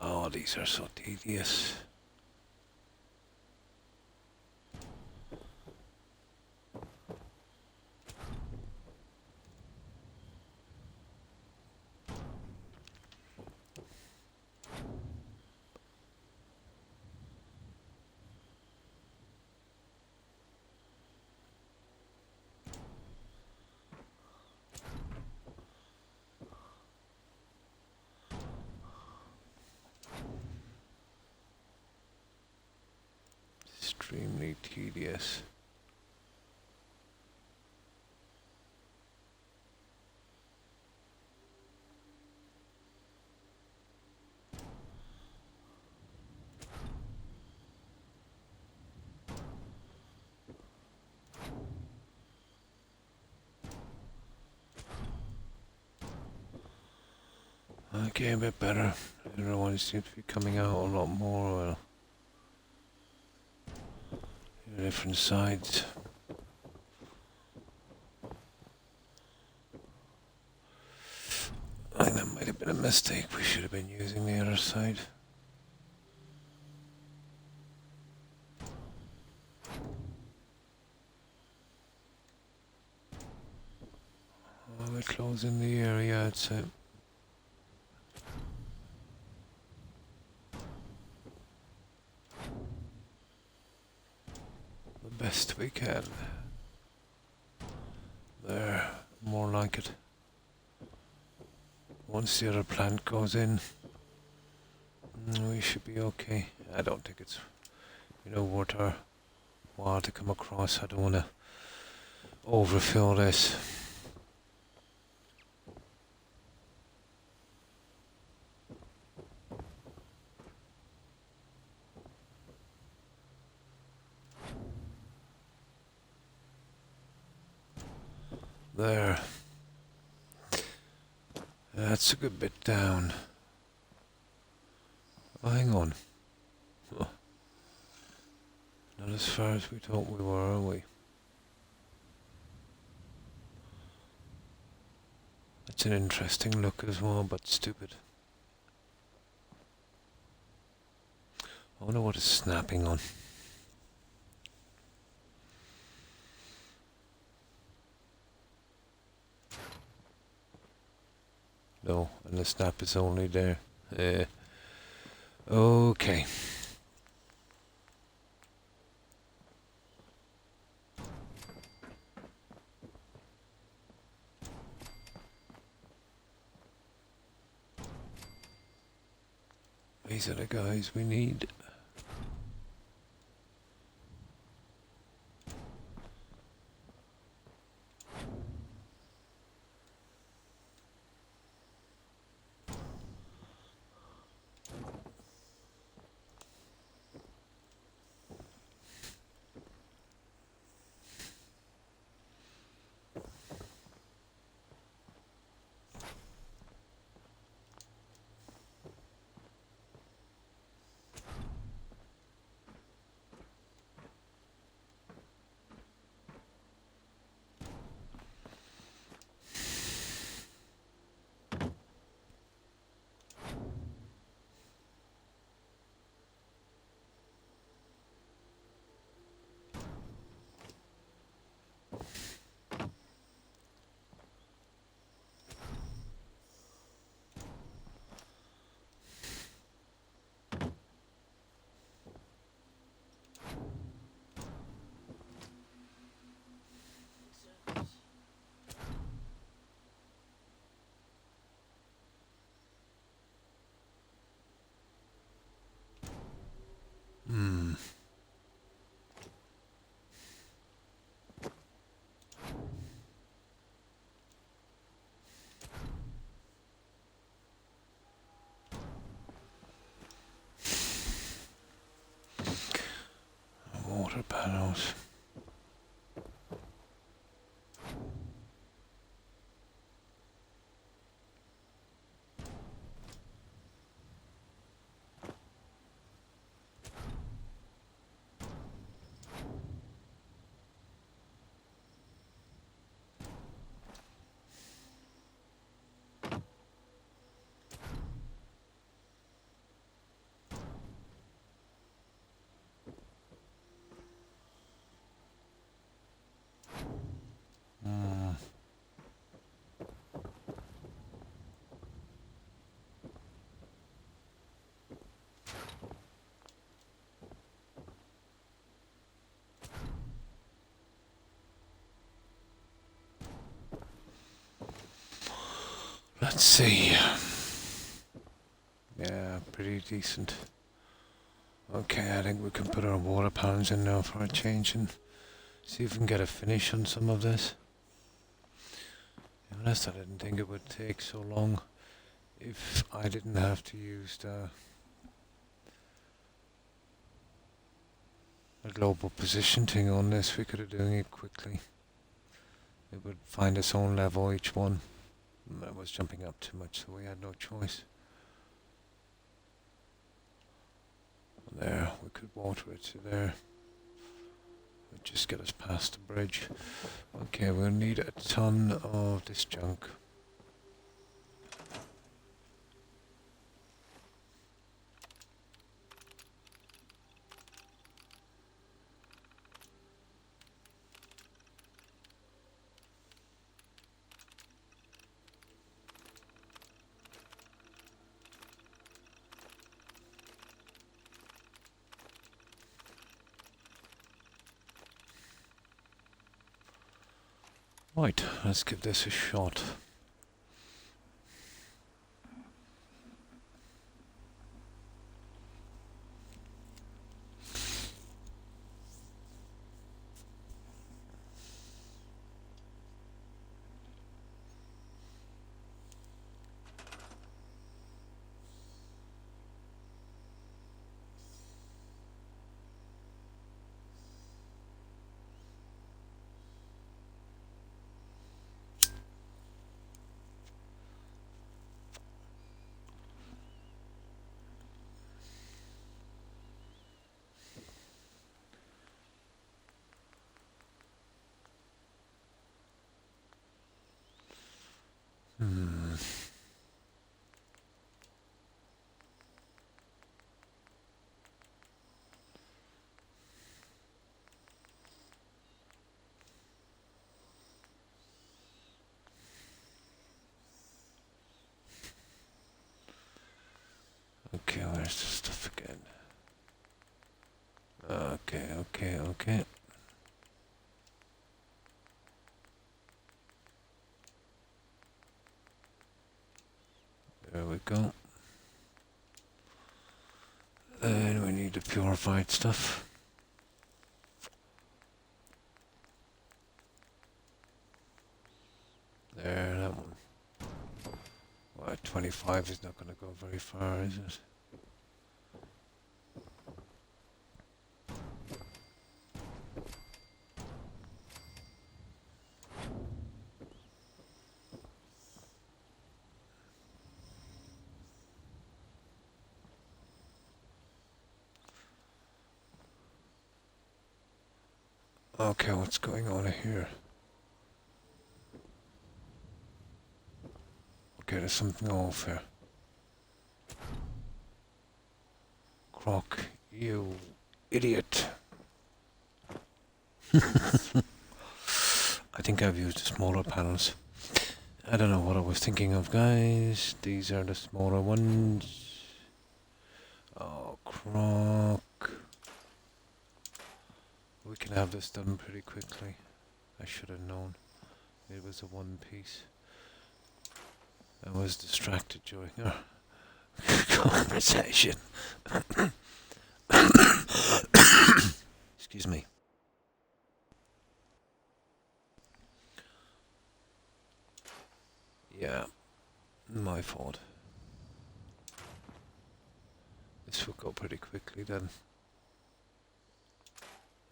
B: Oh, these are so tedious. Extremely tedious. Okay, a bit better. The other ones seem to be coming out a lot more. Well, different sides. I think that might have been a mistake. We should have been using the other side. Oh, we're closing the area, I'd say. The best we can. There, more like it. Once the other plant goes in, we should be okay. I don't think it's, worth our while to come across. I don't want to overfill this. There. That's a good bit down. Oh, hang on. Oh. Not as far as we thought we were, are we? That's an interesting look as well, but stupid. I wonder what it's snapping on. No, and the snap is only there. Okay. These are the guys we need. Water panels. Let's see. Yeah, pretty decent. Okay, I think we can put our water pans in now for a change and see if we can get a finish on some of this. Unless I didn't think it would take so long if I didn't have to use the global position thing on this. We could have doing it quickly. It would find its own level, each one. I was jumping up too much, so we had no choice. There, we could water it to there. It'd just get us past the bridge. Okay, we'll need a ton of this junk. Right, let's give this a shot. Okay, where's the stuff again? Okay. There we go. And we need the purified stuff. There, that one. Well, 25 is not going to go very far, is it? Okay, what's going on here? Okay, there's something off here. Croc, you idiot. I think I've used the smaller panels. I don't know what I was thinking of, guys. These are the smaller ones. Oh, Croc. We can have this done pretty quickly. I should have known. It was a one piece. I was distracted during our conversation. Excuse me. Yeah, my fault. This will go pretty quickly then.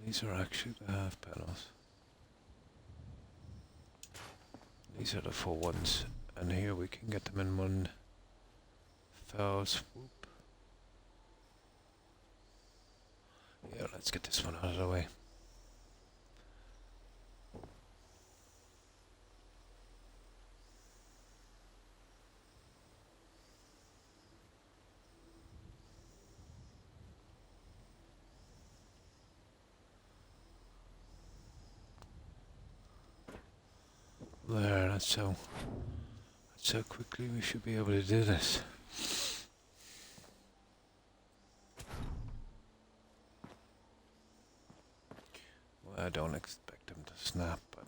B: These are actually the half panels. These are the full ones. And here we can get them in one fell swoop. Yeah, let's get this one out of the way. There, that's how quickly we should be able to do this. Well, I don't expect them to snap, but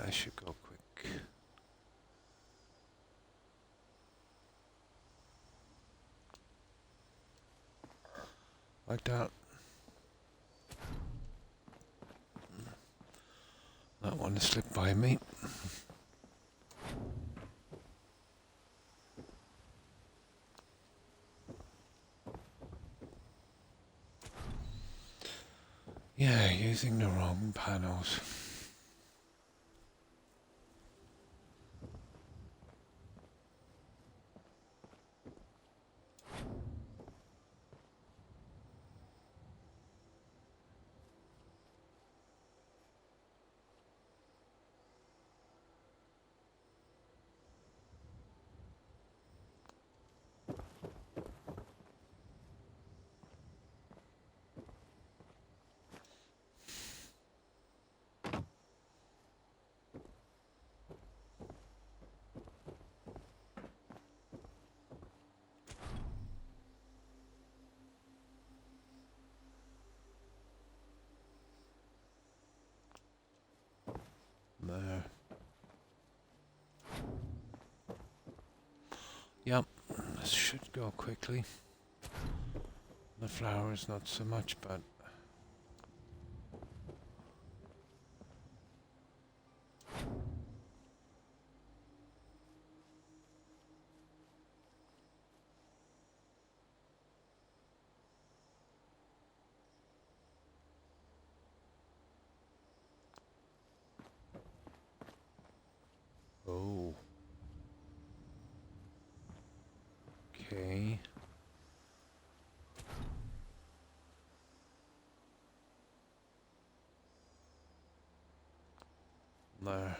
B: I should go quick. Like that. That one to slip by me. Yeah, using the wrong panels. There. Yep, this should go quickly. The flowers not so much, but oh. Okay. There.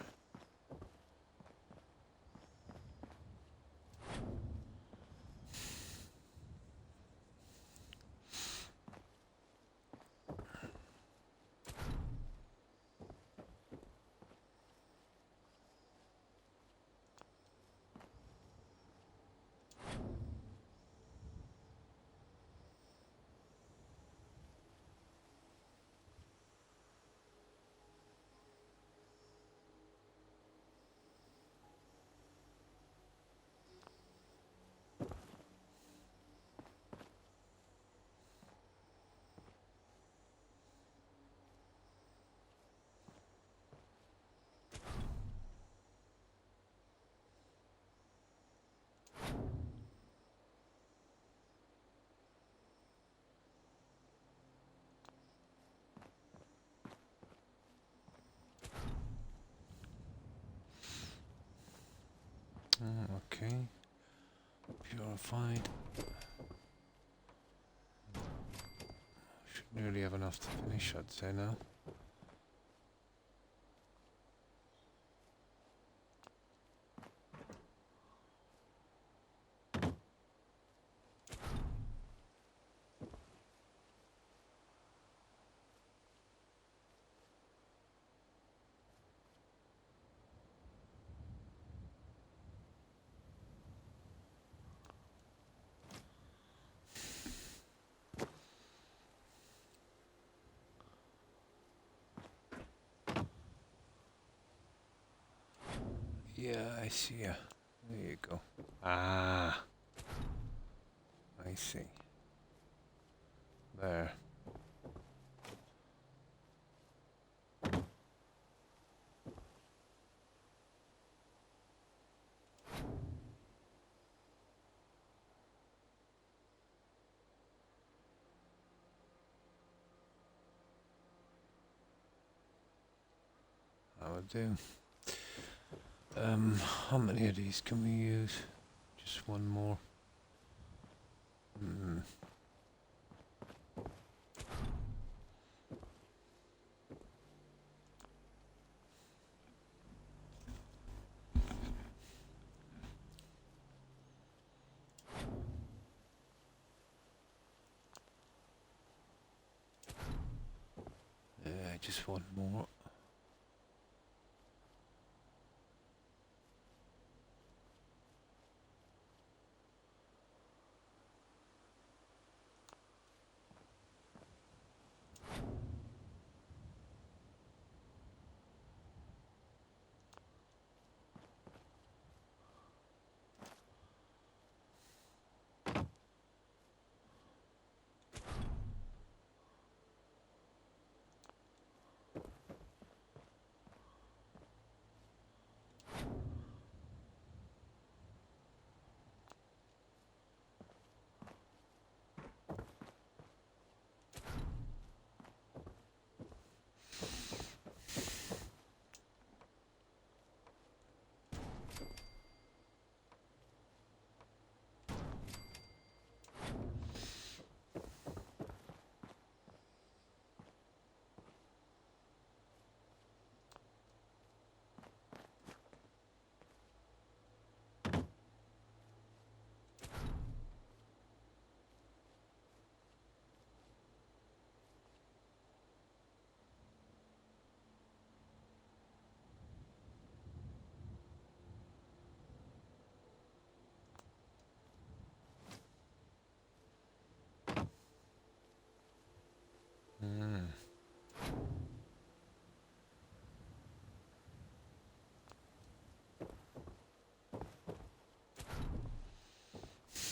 B: Okay. Purified. Should nearly have enough to finish, I'd say now. Yeah, I see ya. There you go. Ah, I see. There. That would do. How many of these can we use? Just one more. Hmm. Just one more.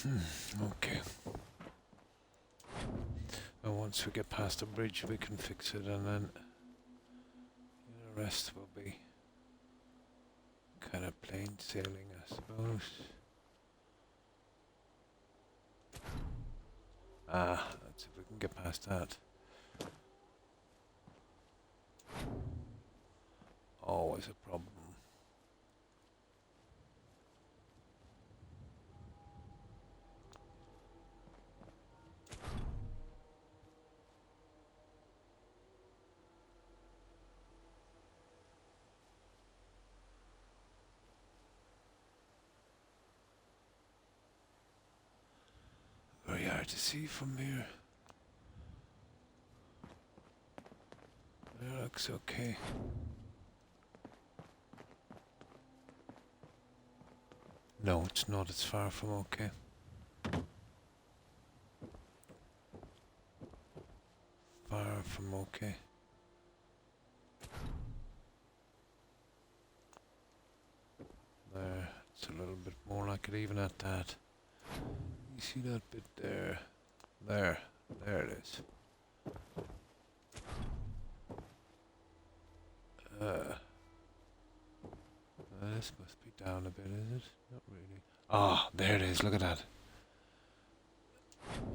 B: Okay. And once we get past the bridge, we can fix it, and then the rest will be kind of plain sailing, I suppose. Let's see if we can get past that. Always a problem. Very hard to see from here. That looks okay. No, it's not. It's far from okay. Far from okay. There. It's a little bit more like it even at that. You see that bit there? There. There it is. This must be down a bit, is it? Not really. Ah, there it is. Look at that.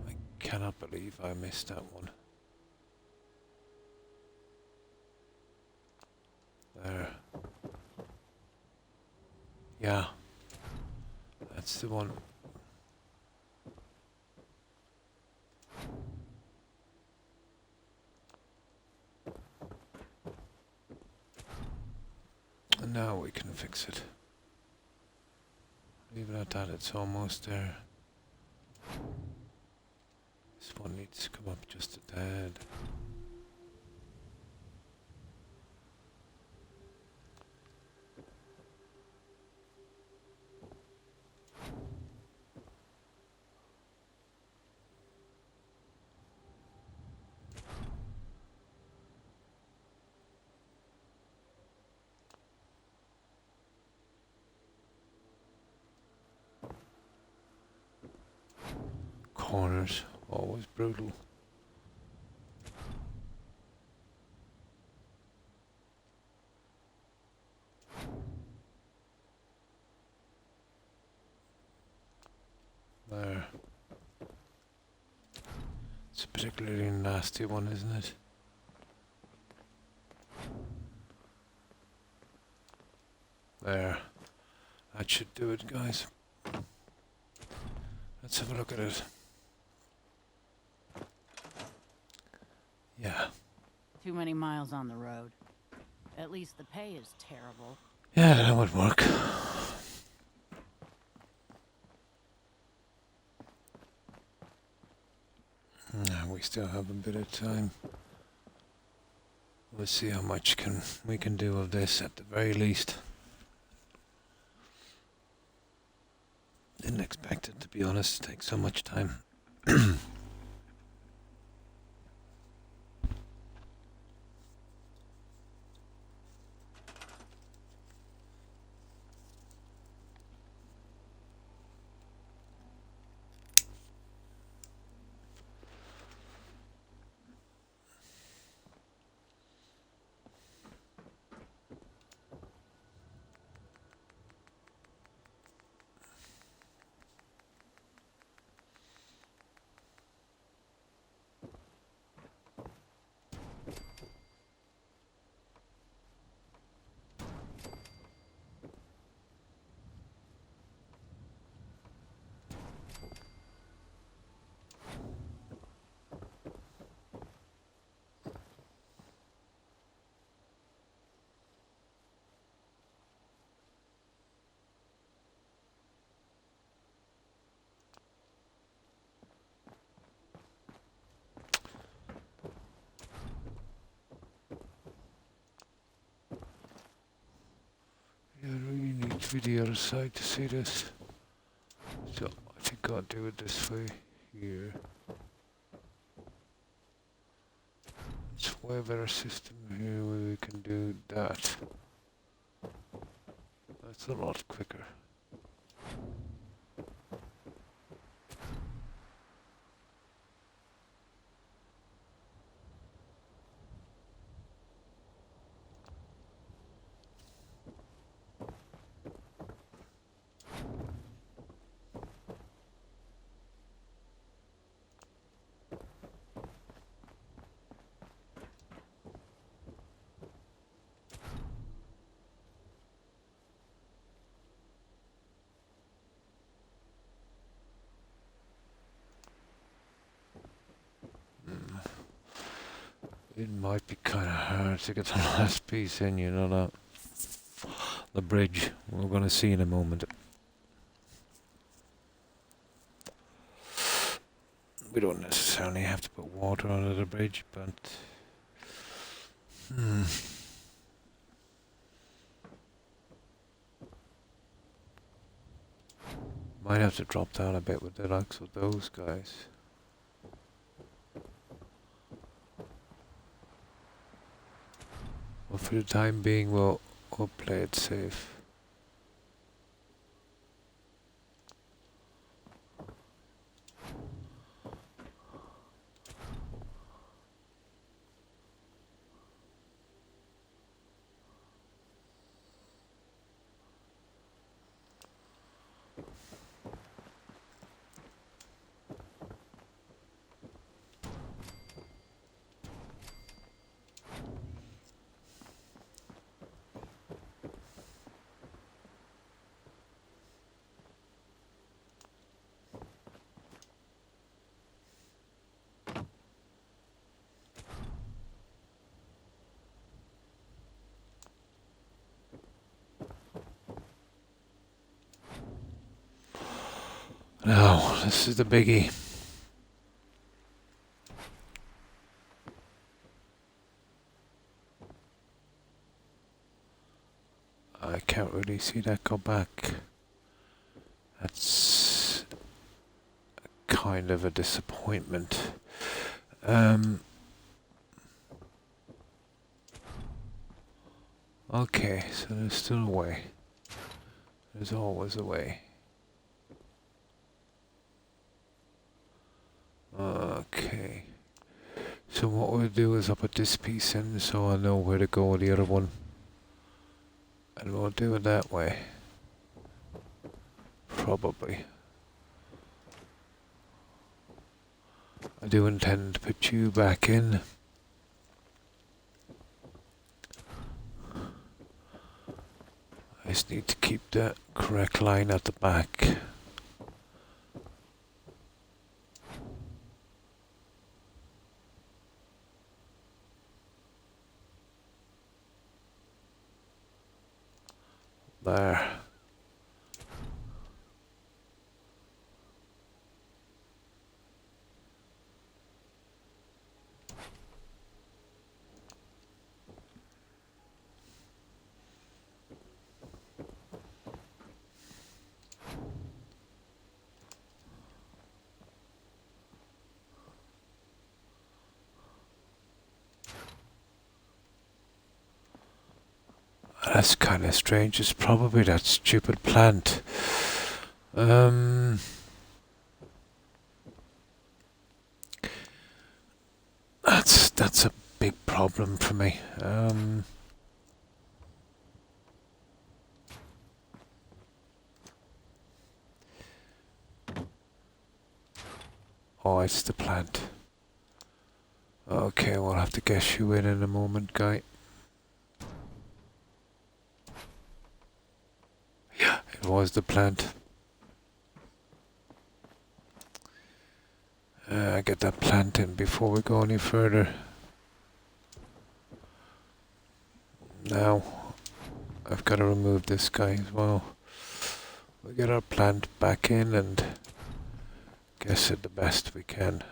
B: I cannot believe I missed that one. There. Yeah. That's the one. And now we can fix it. Leave it at that, it's almost there. This one needs to come up just a tad. Corners, always brutal. There. It's a particularly nasty one, isn't it? There. That should do it, guys. Let's have a look at it. Yeah.
A: Too many miles on the road. At least the pay is terrible.
B: Yeah, that would work. We still have a bit of time. We'll see how much we can do of this at the very least. Didn't expect it, to be honest, to take so much time. Yeah, I really need to be the other side to see this. So I think I'll do it this way here. It's a way better system here where we can do that. That's a lot quicker. It might be kind of hard to get the last piece in, you know that. The bridge, we're going to see in a moment. We don't necessarily have to put water under the bridge, but... Might have to drop down a bit with the likes of those guys. But for the time being, we'll play it safe. Now, this is the biggie. I can't really see that go back. That's kind of a disappointment. Okay, so there's still a way. There's always a way. Okay. So what we'll do is I'll put this piece in so I know where to go with the other one. And we'll do it that way. Probably. I do intend to put you back in. I just need to keep the correct line at the back. There. That's kind of strange. It's probably that stupid plant. That's a big problem for me. Oh, it's the plant. Okay, we'll have to guess you in a moment, guy. Yeah, it was the plant. Get that plant in before we go any further. Now, I've got to remove this guy as well. We get our plant back in and guess it the best we can.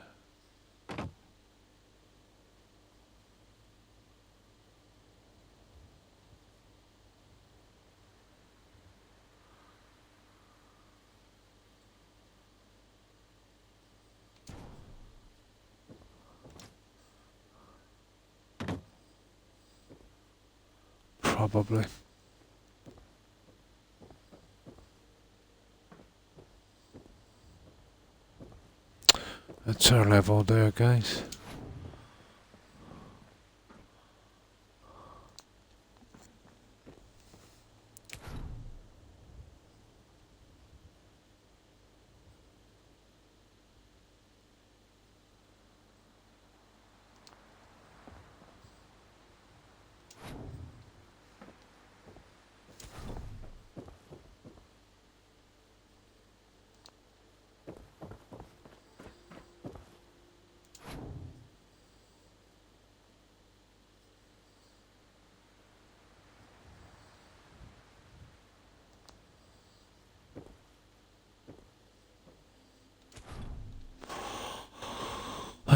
B: Probably. That's our level there, guys.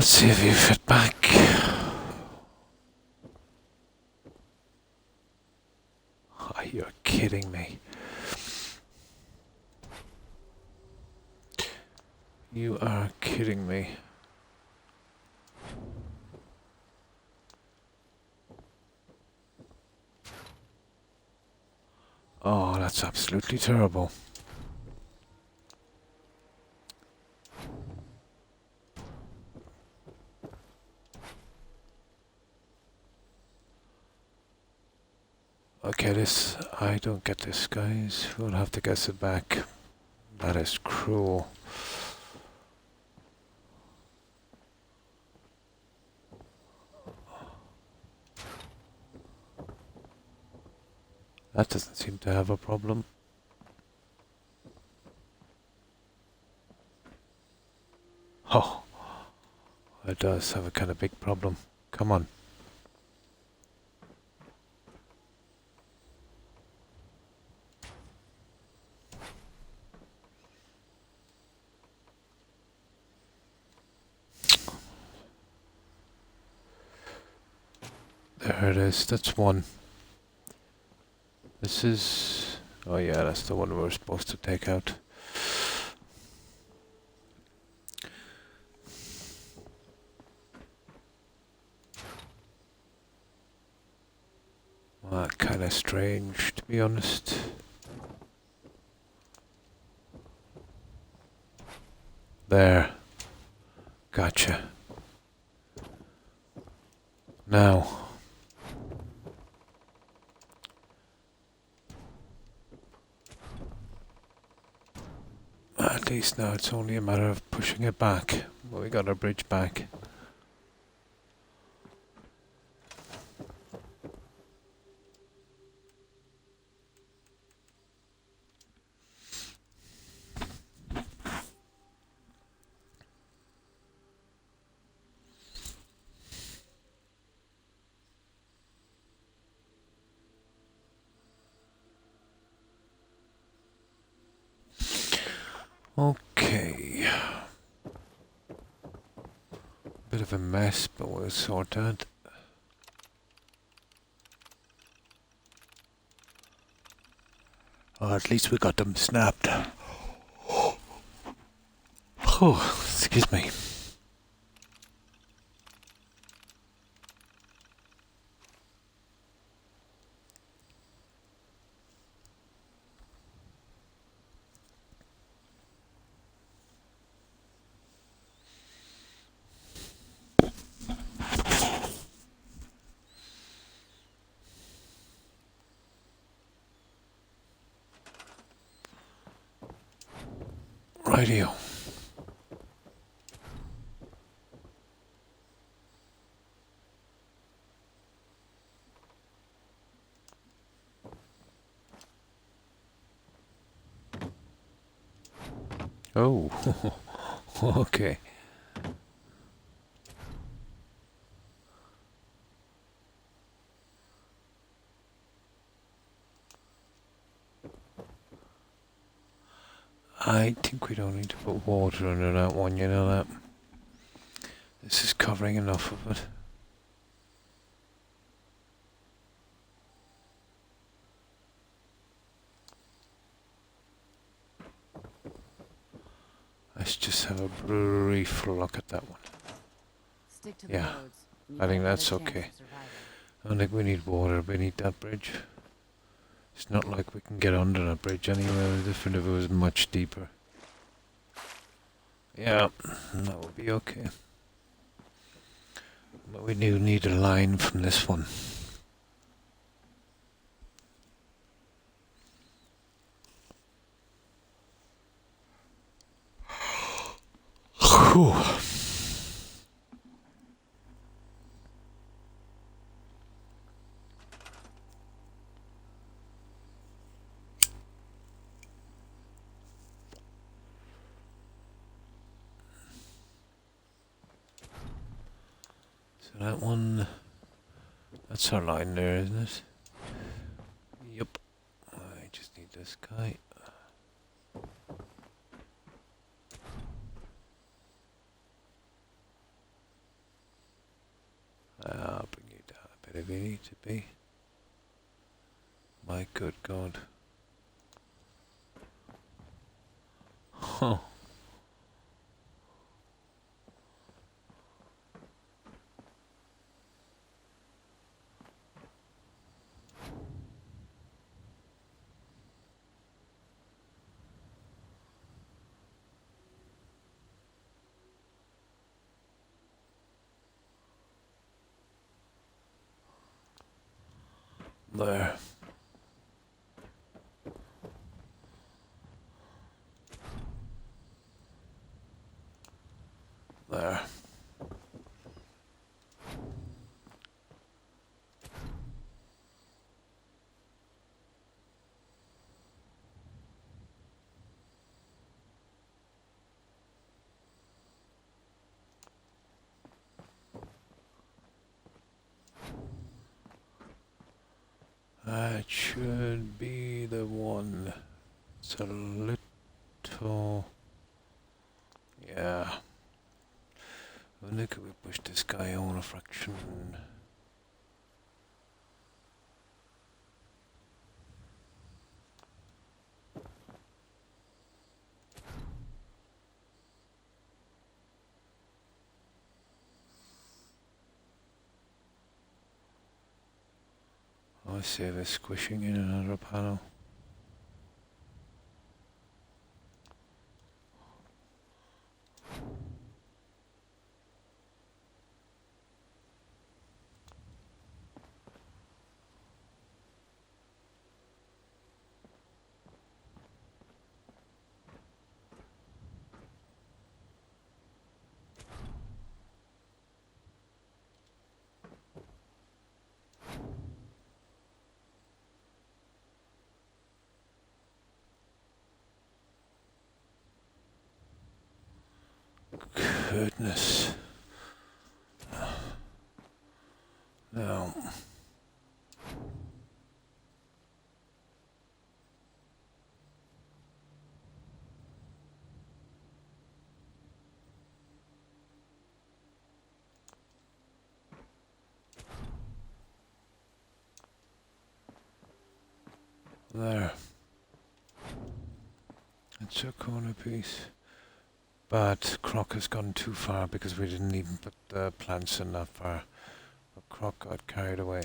B: Let's see if you fit back. Oh, you're kidding me. You are kidding me. Oh, that's absolutely terrible. Okay, this... I don't get this, guys. We'll have to guess it back. That is cruel. That doesn't seem to have a problem. Oh, it does have a kind of big problem. Come on. There it is. That's one. This is... Oh yeah, that's the one we're supposed to take out. Well, kind of strange, to be honest. There. Gotcha. Now. At least now it's only a matter of pushing it back. Well, we got our bridge back. Okay. Bit of a mess, but we'll sort it. Oh, at least we got them snapped. Oh, excuse me. Rightio. Oh, okay. I think we don't need to put water under that one, you know that? This is covering enough of it. Let's just have a brief look at that one.
A: Stick to the
B: Yeah,
A: roads. and
B: I
A: you
B: think
A: got a
B: that's
A: better chance
B: okay.
A: of surviving.
B: I don't think we need water, we need that bridge. It's not like we can get under that bridge anywhere, different if it was much deeper. Yeah, that would be okay. But we do need a line from this one. Whew. So that one, that's our line there, isn't it? Yep. I just need this guy. to be. My good God. Huh. There. There. That should be the one. It's a little... Yeah. Only could we push this guy on a fraction? I see this squishing in another panel. Goodness. No. There. It's a corner piece. But Croc has gone too far because we didn't even put the plants in that far. But Croc got carried away.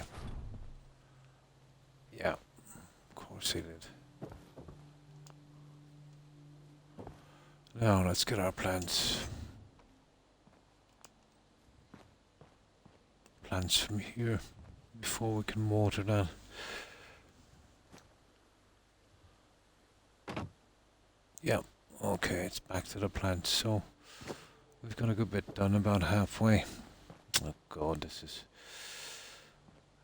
B: Yeah, of course he did. Now let's get our plants. Plants from here before we can water that. Yeah, okay, it's back to the plants. So we've got a good bit done, about halfway. Oh God, this is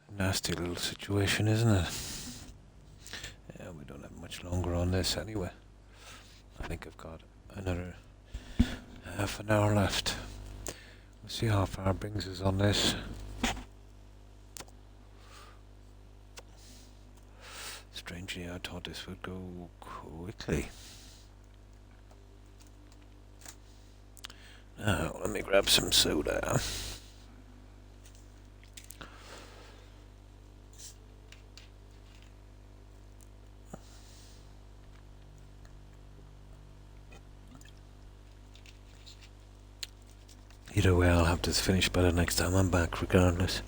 B: a nasty little situation, isn't it? Yeah, we don't have much longer on this anyway. I think I've got another half an hour left. We'll see how far it brings us on this. Strangely, I thought this would go quickly. Now, let me grab some soda. Either way, I'll have this finished by the next time I'm back, regardless.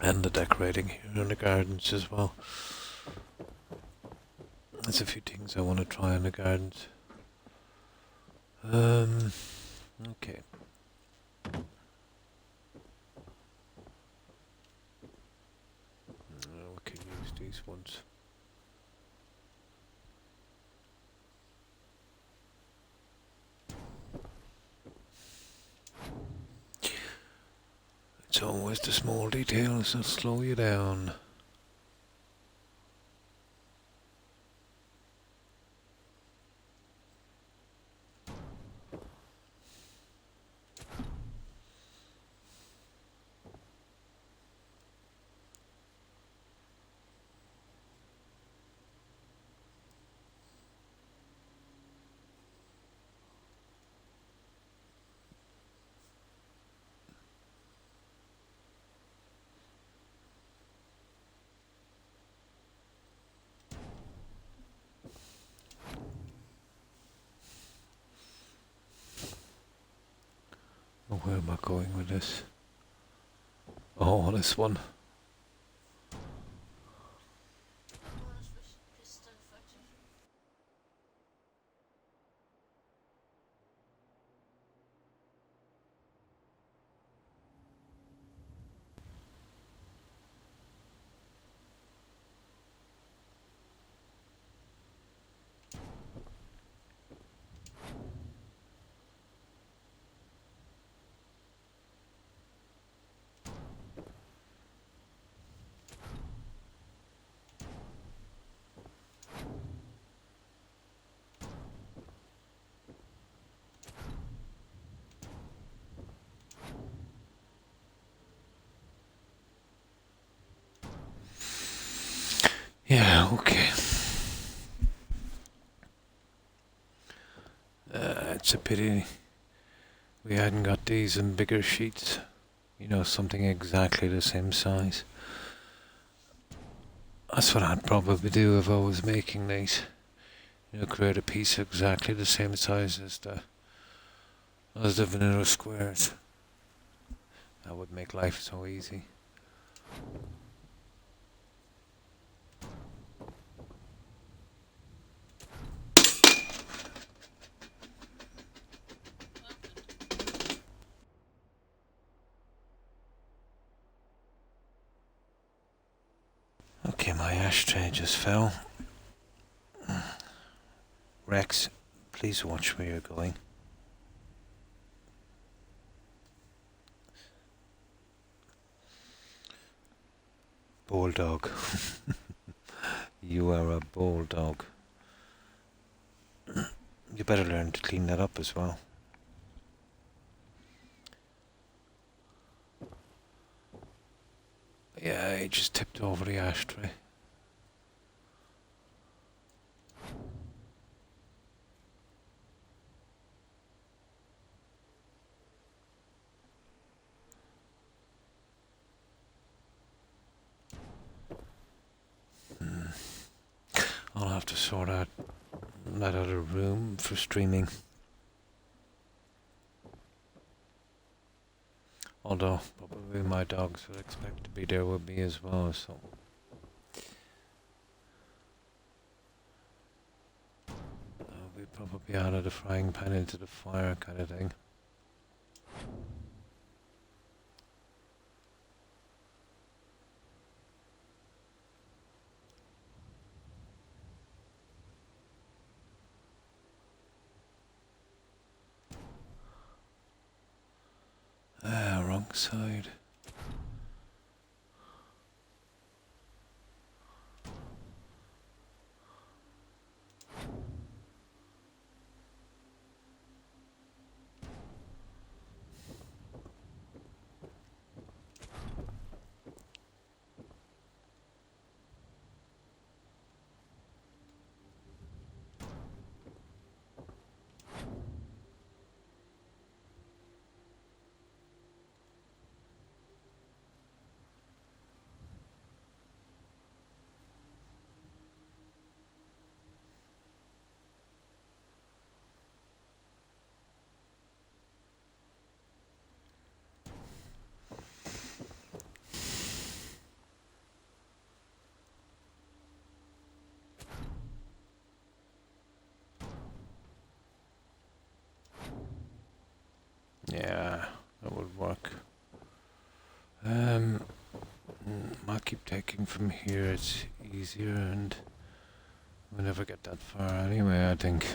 B: And the decorating here in the gardens as well. There's a few things I want to try in the gardens. Okay. We can use these ones. It's always the small details that slow you down. am I going with this? Oh, this one. Yeah, okay. It's a pity we hadn't got these in bigger sheets. You know, something exactly the same size. That's what I'd probably do if I was making these. You know, create a piece exactly the same size as the vanilla squares. That would make life so easy. Okay, my ashtray just fell. Rex, please watch where you're going. Bulldog. You are a bulldog. You better learn to clean that up as well. Yeah, he just tipped over the ashtray. I'll have to sort out that other room for streaming. Although, probably my dogs would expect to be there with me as well, so... we'll probably out of the frying pan into the fire kind of thing. Ah, wrong side. Yeah, that would work. I'll keep taking from here, it's easier and we'll never get that far anyway, I think.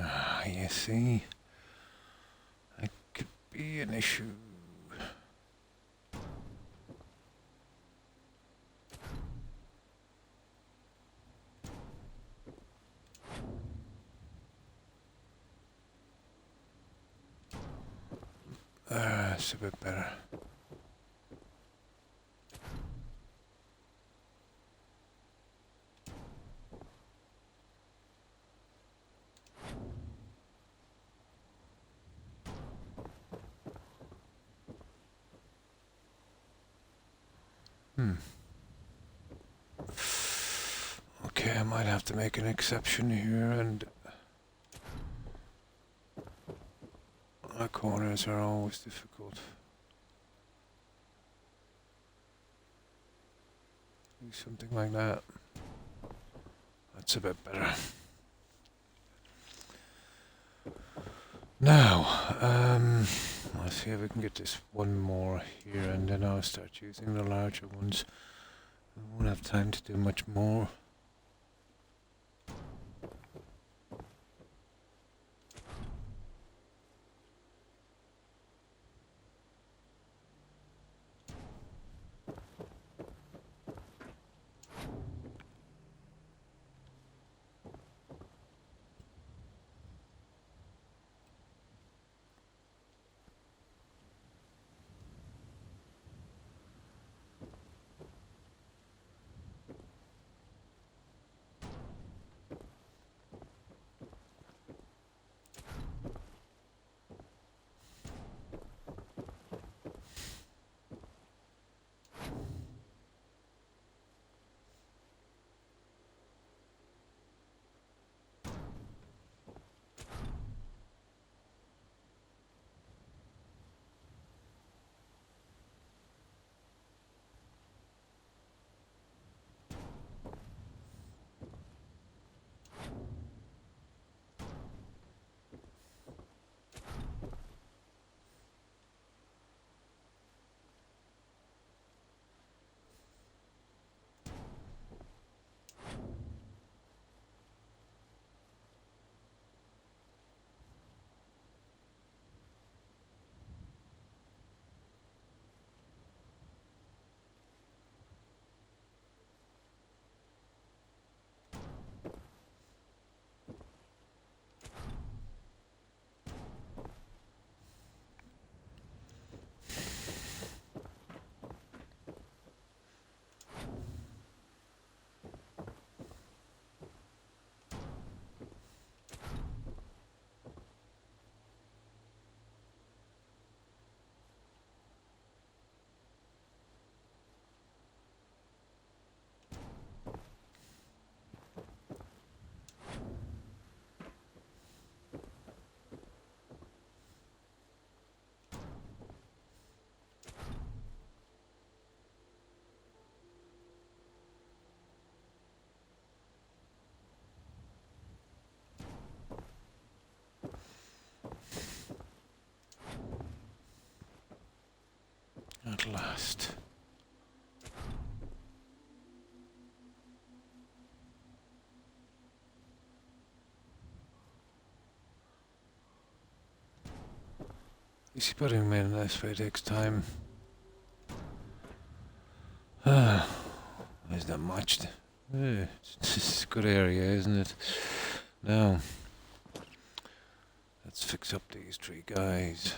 B: Ah, you see, that could be an issue. It's a bit better. Okay, I might have to make an exception here, and corners are always difficult. Do something like that. That's a bit better. Now, let's see if we can get this one more here, and then I'll start using the larger ones. I won't have time to do much more. At last. You see, putting them in this way takes time. There's not much. It's a good area, isn't it? Now, let's fix up these three guys.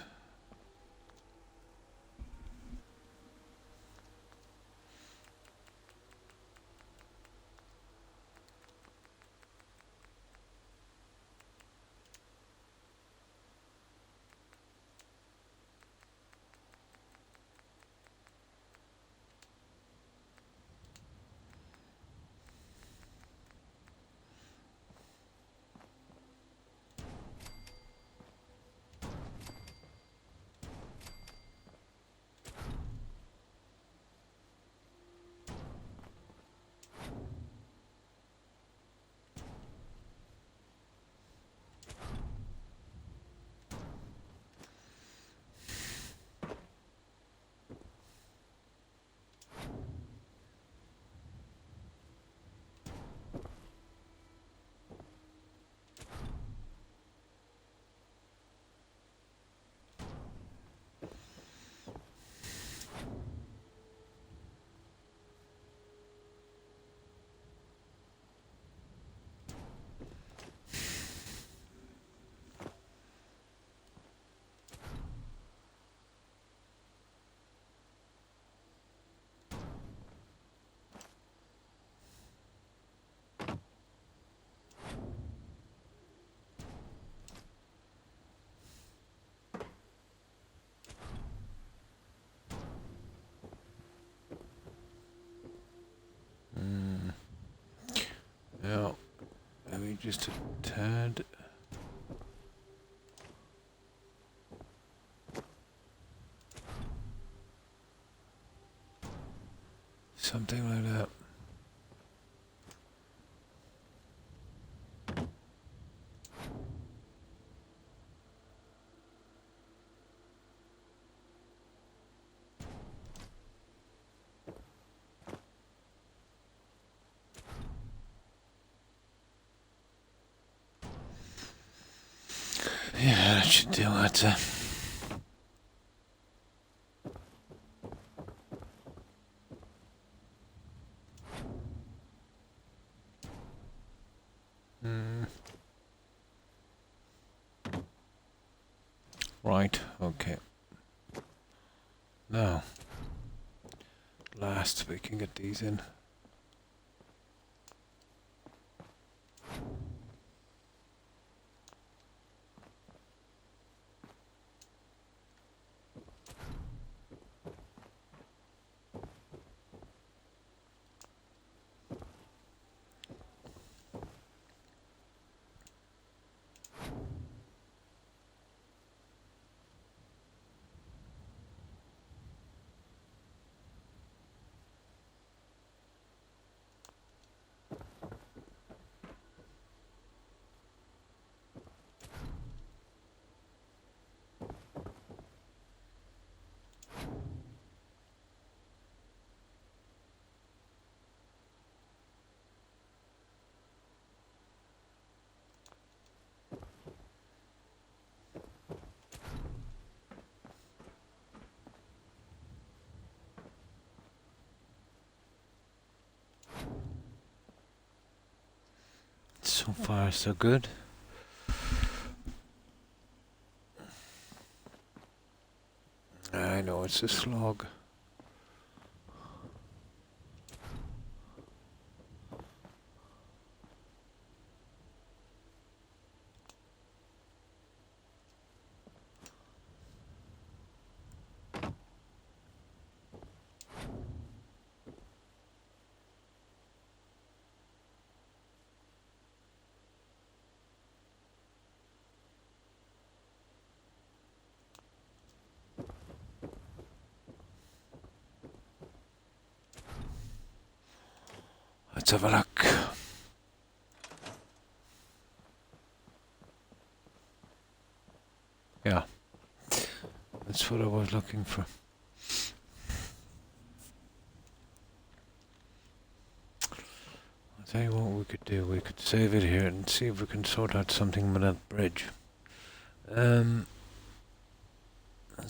B: just a tad. Something like that. Yeah, that should do it. Right, okay. Now, last we can get these in. So far, so good. I know it's a slog. Let's have a look. Yeah, that's what I was looking for. I'll tell you what we could do. We could save it here and see if we can sort out something with that bridge. There's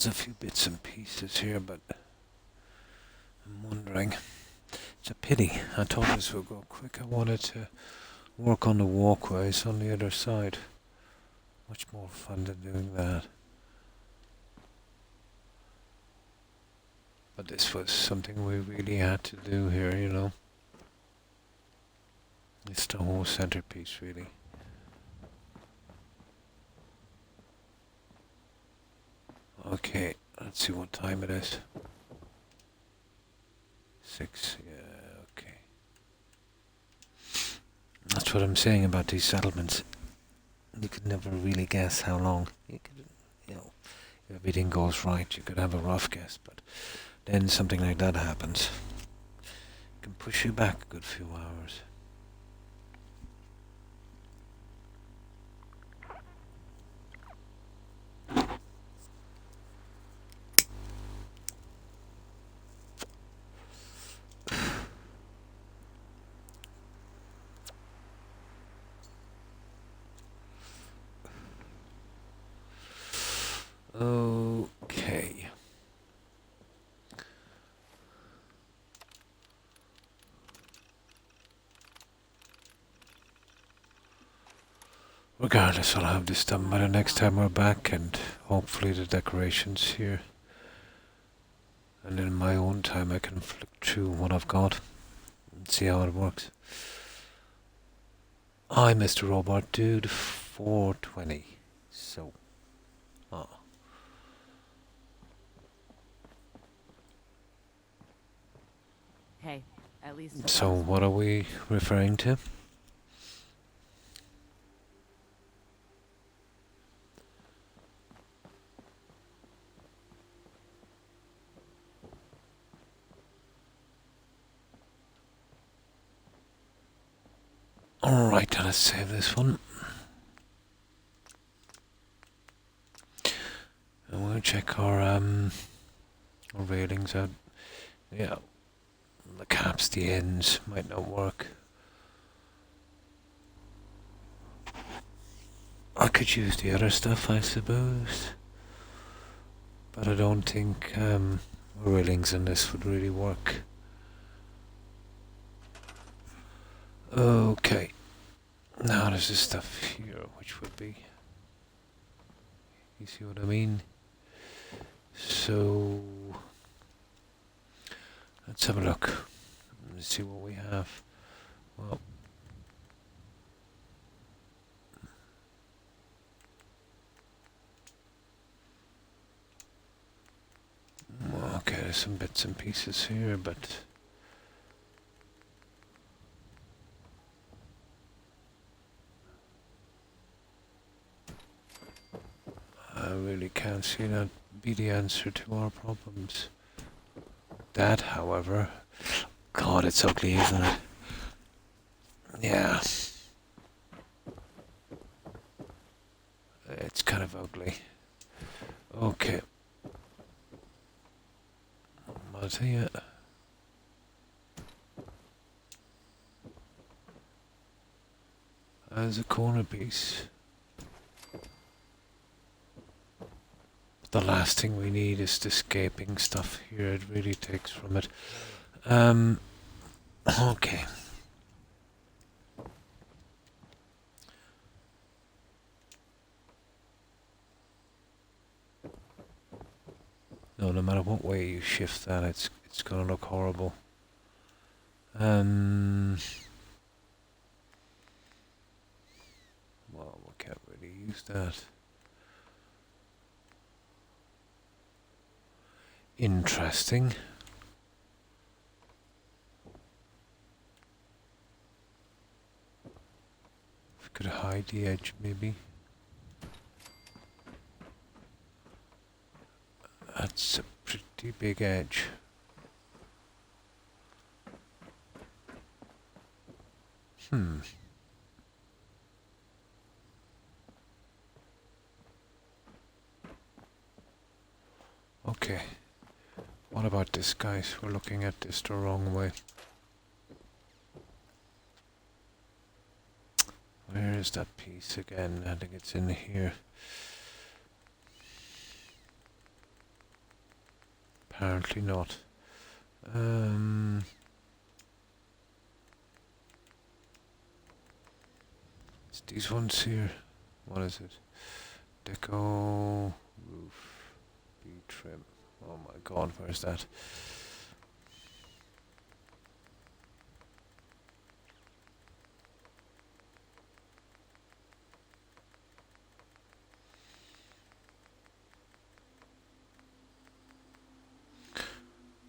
B: a few bits and pieces here, but I'm wondering. It's a pity. I thought this would go quick. I wanted to work on the walkways on the other side. Much more fun than doing that. But this was something we really had to do here, you know. It's the whole centerpiece, really. Okay, let's see what time it is. 6, yeah, okay. That's what I'm saying about these settlements. You could never really guess how long. You could, you know, if everything goes right, you could have a rough guess, but then something like that happens. It can push you back a good few hours. Okay. Regardless, I'll have this done by the next time we're back, and hopefully the decorations here. And in my own time I can flick through what I've got and see how it works. Hi, Mr. Robot Dude, 420. So,
A: Hey, at least.
B: So what are we referring to? Alright, let's save this one. And we'll check our railings out. Yeah, the caps, the ends might not work. I could use the other stuff, I suppose. But I don't think railings in this would really work. Okay. Now there's this stuff here, which would be... You see what I mean? So... Let's have a look. Let's see what we have. Well... Okay, there's some bits and pieces here, but... I really can't see that be the answer to our problems. That, however... God, it's ugly, isn't it? Yeah. It's kind of ugly. Okay. I'll tell you. As a corner piece. The last thing we need is the escaping stuff here. It really takes from it. Okay. No matter what way you shift that, it's gonna look horrible. Well, we can't really use that. Interesting. We could hide the edge, maybe. That's a pretty big edge. Okay. What about this, guys? We're looking at this the wrong way. Where is that piece again? I think it's in here. Apparently not. It's these ones here. What is it? Deco roof B trim. Oh my god, where's that?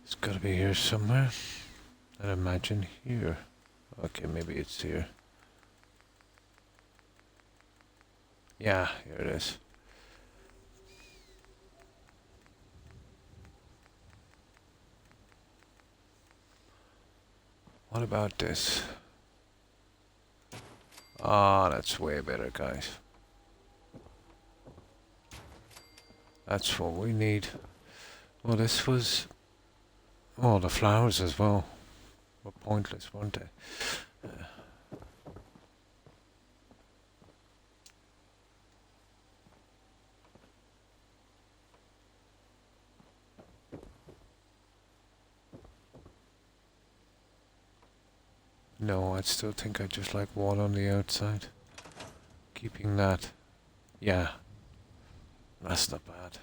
B: It's gotta be here somewhere. I'd imagine here. Okay, maybe it's here. Yeah, here it is. What about this? Ah, that's way better, guys. That's what we need. Well, this was... Oh, the flowers as well were pointless, weren't they? No, I still think I just like wall on the outside. Keeping that. Yeah. That's not bad.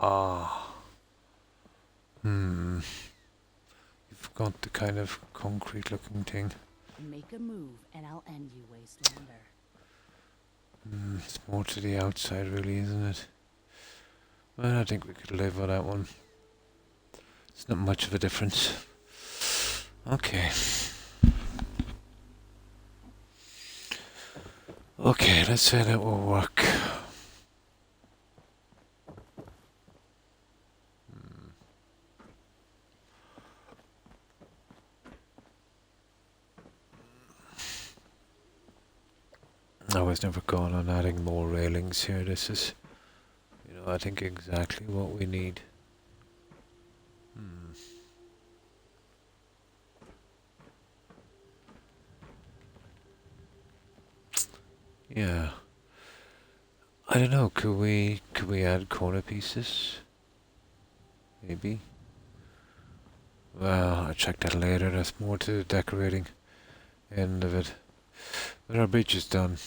B: Ah. You've got the kind of concrete looking thing.
A: Make a move and I'll end you, Wastelander.
B: It's more to the outside really, isn't it? Well, I think we could live with that one. It's not much of a difference. Okay. Okay, let's say that will work. I was never gone on adding more railings here. This is, I think exactly what we need. Yeah. I don't know, could we add corner pieces? Maybe. Well, I'll check that later. That's more to the decorating end of it. But our bridge is done.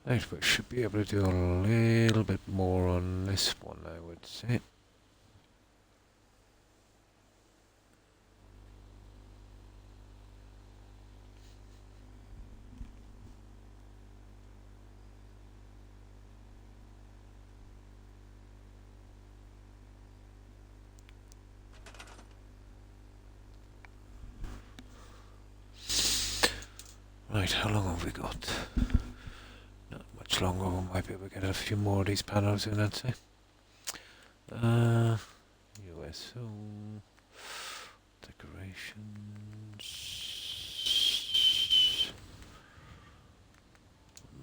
B: Right, we should be able to do a little bit more on this one, I would say. Right, how long have we got? Not much longer. We might be able to get a few more of these panels in, I'd say. USO decorations.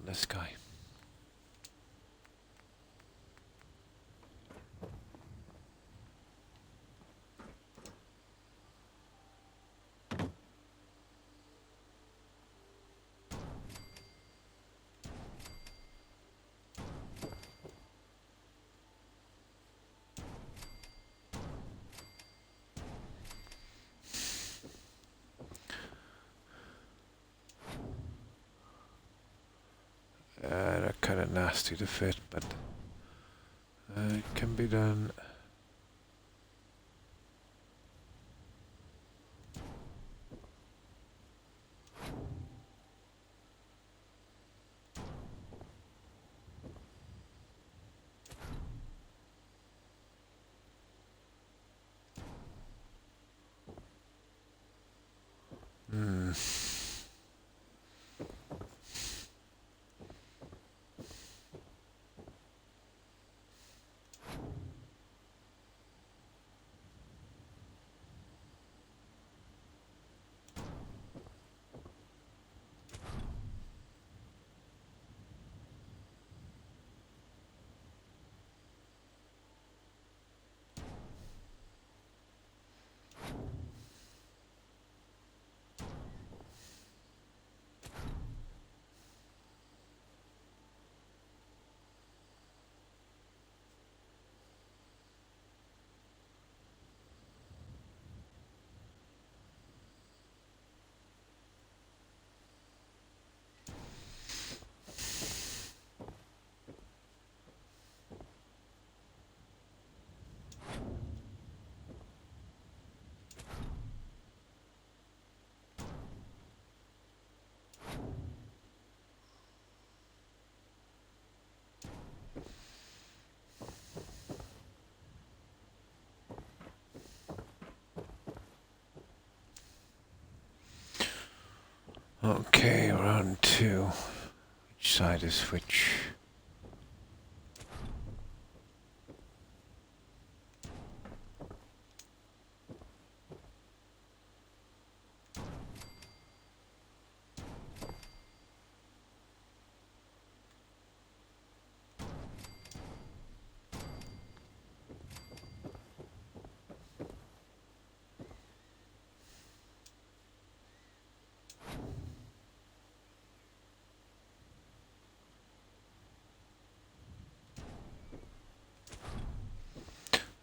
B: This guy. They're kind of nasty to fit, but it can be done. Okay, round two. Which side is which?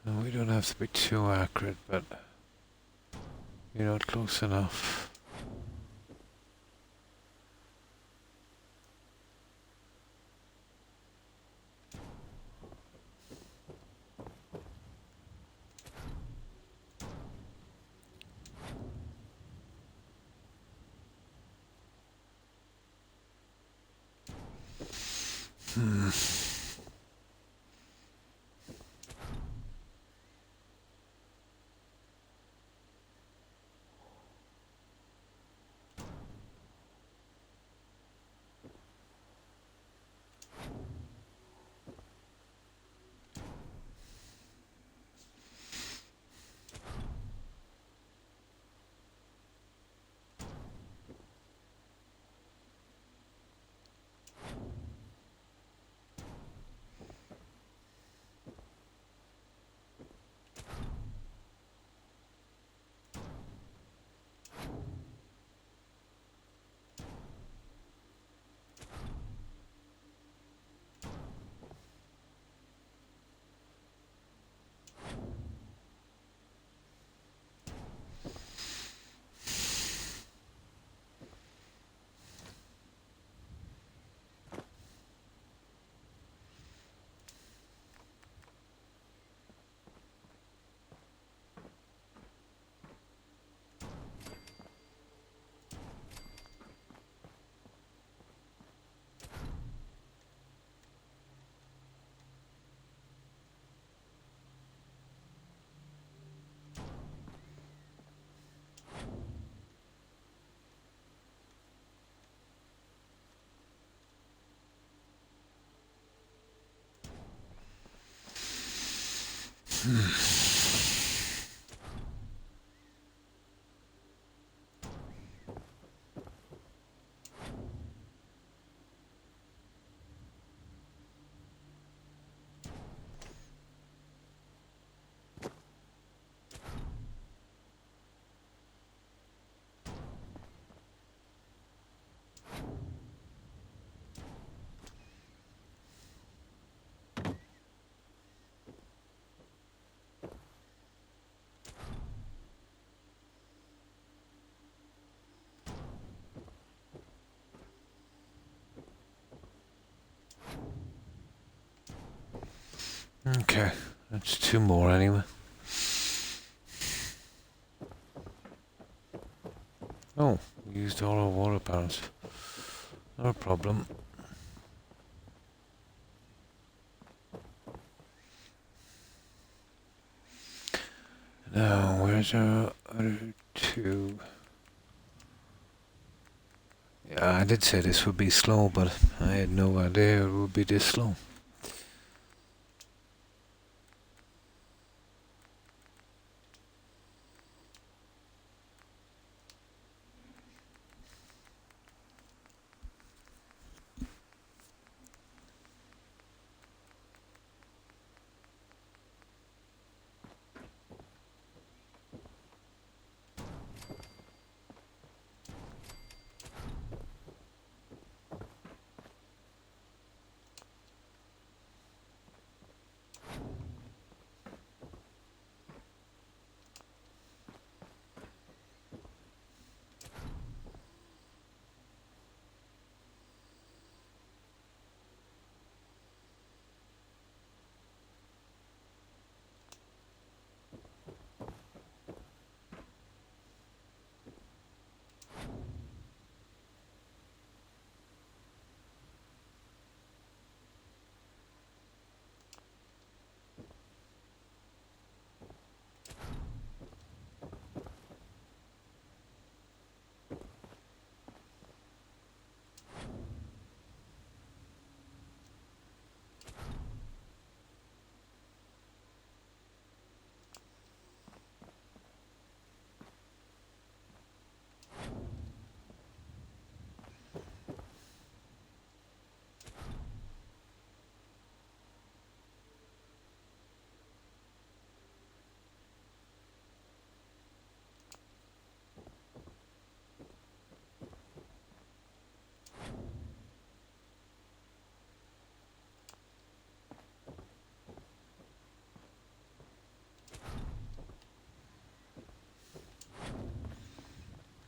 B: No, we don't have to be too accurate, but close enough. Okay, that's 2 more anyway. Oh, we used all our water barrels. Not a problem. Now, where's our other 2? Yeah, I did say this would be slow, but I had no idea it would be this slow.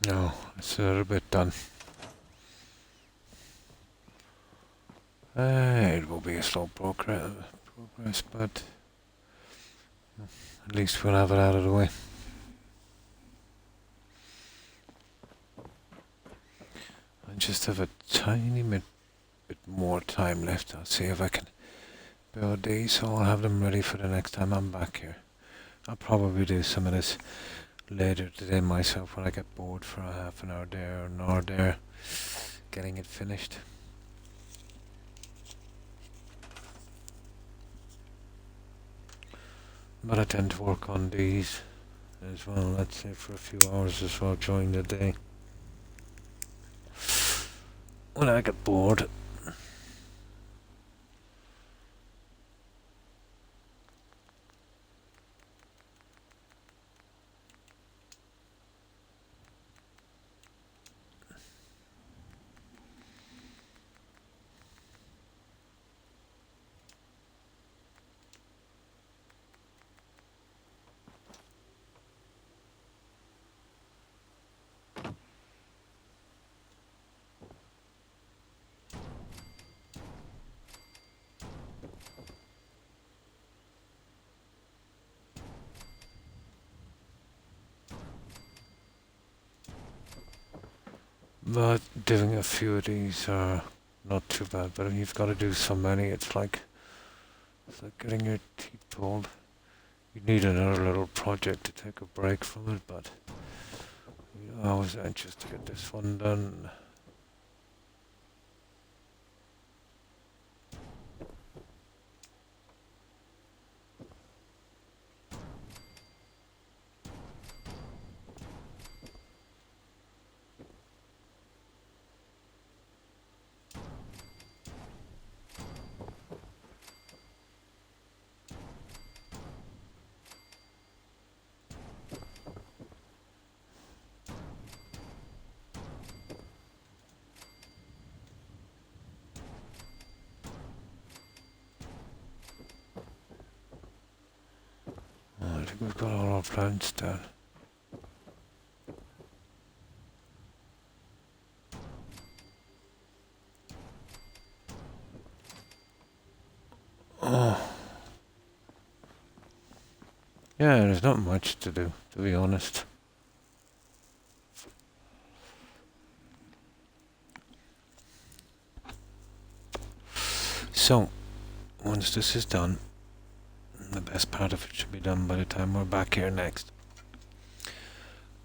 B: No, it's a little bit done. It will be a slow progress, but at least we'll have it out of the way. I just have a tiny bit more time left. I'll see if I can build these, so I'll have them ready for the next time I'm back here. I'll probably do some of this later today myself when I get bored for a half an hour there or an hour there, getting it finished. But I tend to work on these as well, let's say for a few hours as well during the day. When I get bored. But doing a few of these are not too bad, but you've got to do so many, it's like getting your teeth pulled. You need another little project to take a break from it, but I was anxious to get this one done. think we've got all our plans done. Oh. Yeah, there's not much to do, to be honest. So, once this is done, the best part of it should be done by the time we're back here next.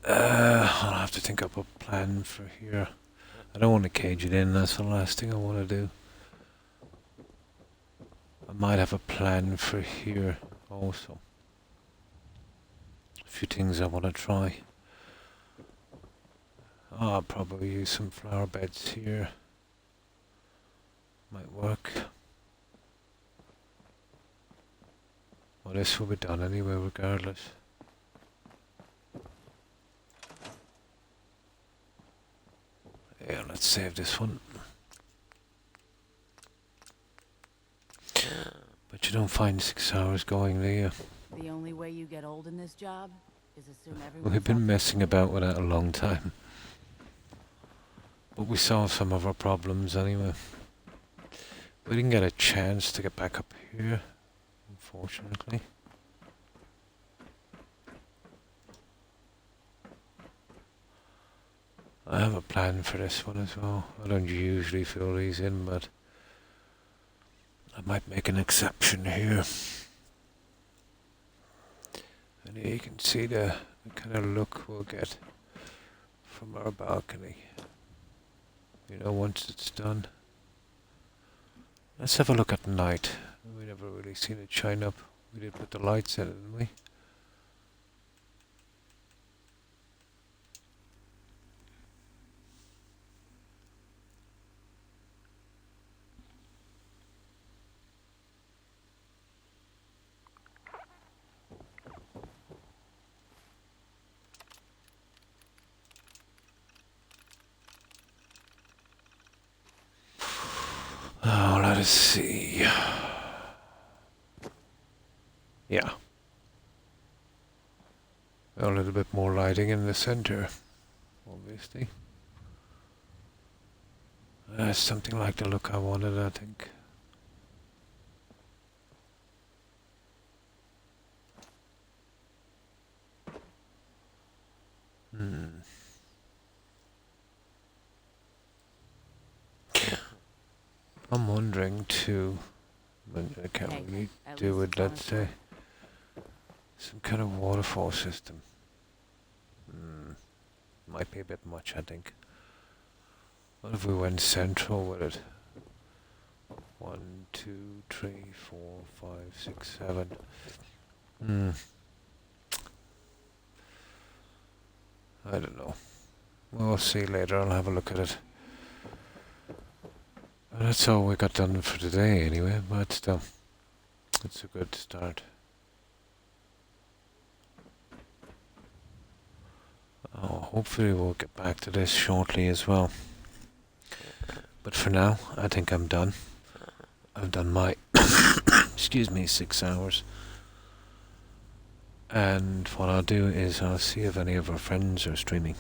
B: I'll have to think up a plan for here. I don't want to cage it in, that's the last thing I want to do. I might have a plan for here also. A few things I want to try. I'll probably use some flower beds here. Might work. Well, this will be done anyway, regardless. Yeah, let's save this one. But you don't find 6 hours going, do you?
A: The only way you get old in this job is assume everyone.
B: We've been messing about with that a long time. But we solved some of our problems anyway. We didn't get a chance to get back up here, unfortunately. I have a plan for this one as well. I don't usually fill these in, but I might make an exception here. And here you can see the kind of look we'll get from our balcony. You know, once it's done. Let's have a look at night. We never really seen it shine up. We did put the lights in it, didn't we? Oh, let us see. Yeah. A little bit more lighting in the center, obviously. Something like the look I wanted, I think. I'm wondering too, but I can't
A: Hey,
B: really
A: at
B: do
A: least
B: it,
A: it's on
B: let's
A: its way.
B: say. Some kind of waterfall system. Might be a bit much, I think. What if we went central with it? 1, 2, 3, 4, 5, 6, 7. I don't know. We'll see later. I'll have a look at it. And that's all we got done for today anyway, but still, it's a good start. Oh, hopefully we'll get back to this shortly as well. But for now, I think I'm done. I've done my, excuse me, 6 hours. And what I'll do is I'll see if any of our friends are streaming.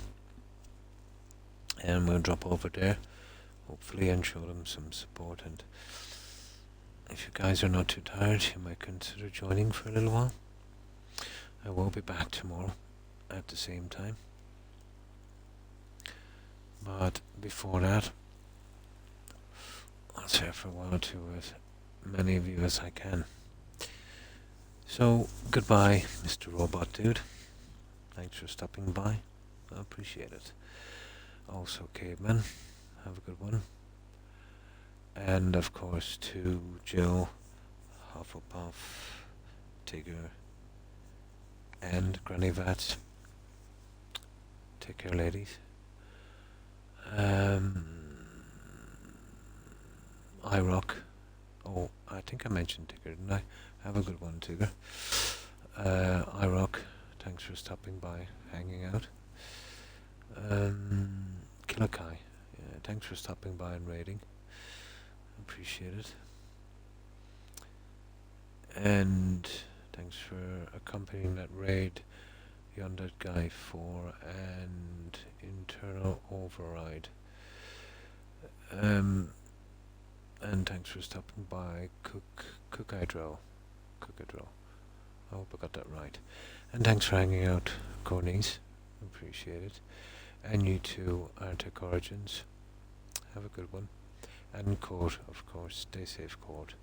B: And we'll drop over there, hopefully, and show them some support. And if you guys are not too tired, you might consider joining for a little while. I will be back tomorrow at the same time. But before that, I'll say for a while to as many of you as I can. So, goodbye, Mr. Robot Dude. Thanks for stopping by. I appreciate it. Also, Caveman, have a good one. And of course to Jill, Hufflepuff, Tigger, and Granny Vats. Take care, ladies. iRock. Oh, I think I mentioned Tigger, didn't I? Have a good one, Tigger. iRock, thanks for stopping by, hanging out. Killakai, yeah, thanks for stopping by and raiding. Appreciate it. And thanks for accompanying that raid. The Undead Guy 4 and Internal Override. And thanks for stopping by, Cookidro. I hope I got that right. And thanks for hanging out, Cornies. Appreciate it. And you too, Arctic Origins. Have a good one. And Court, of course. Stay safe, Court.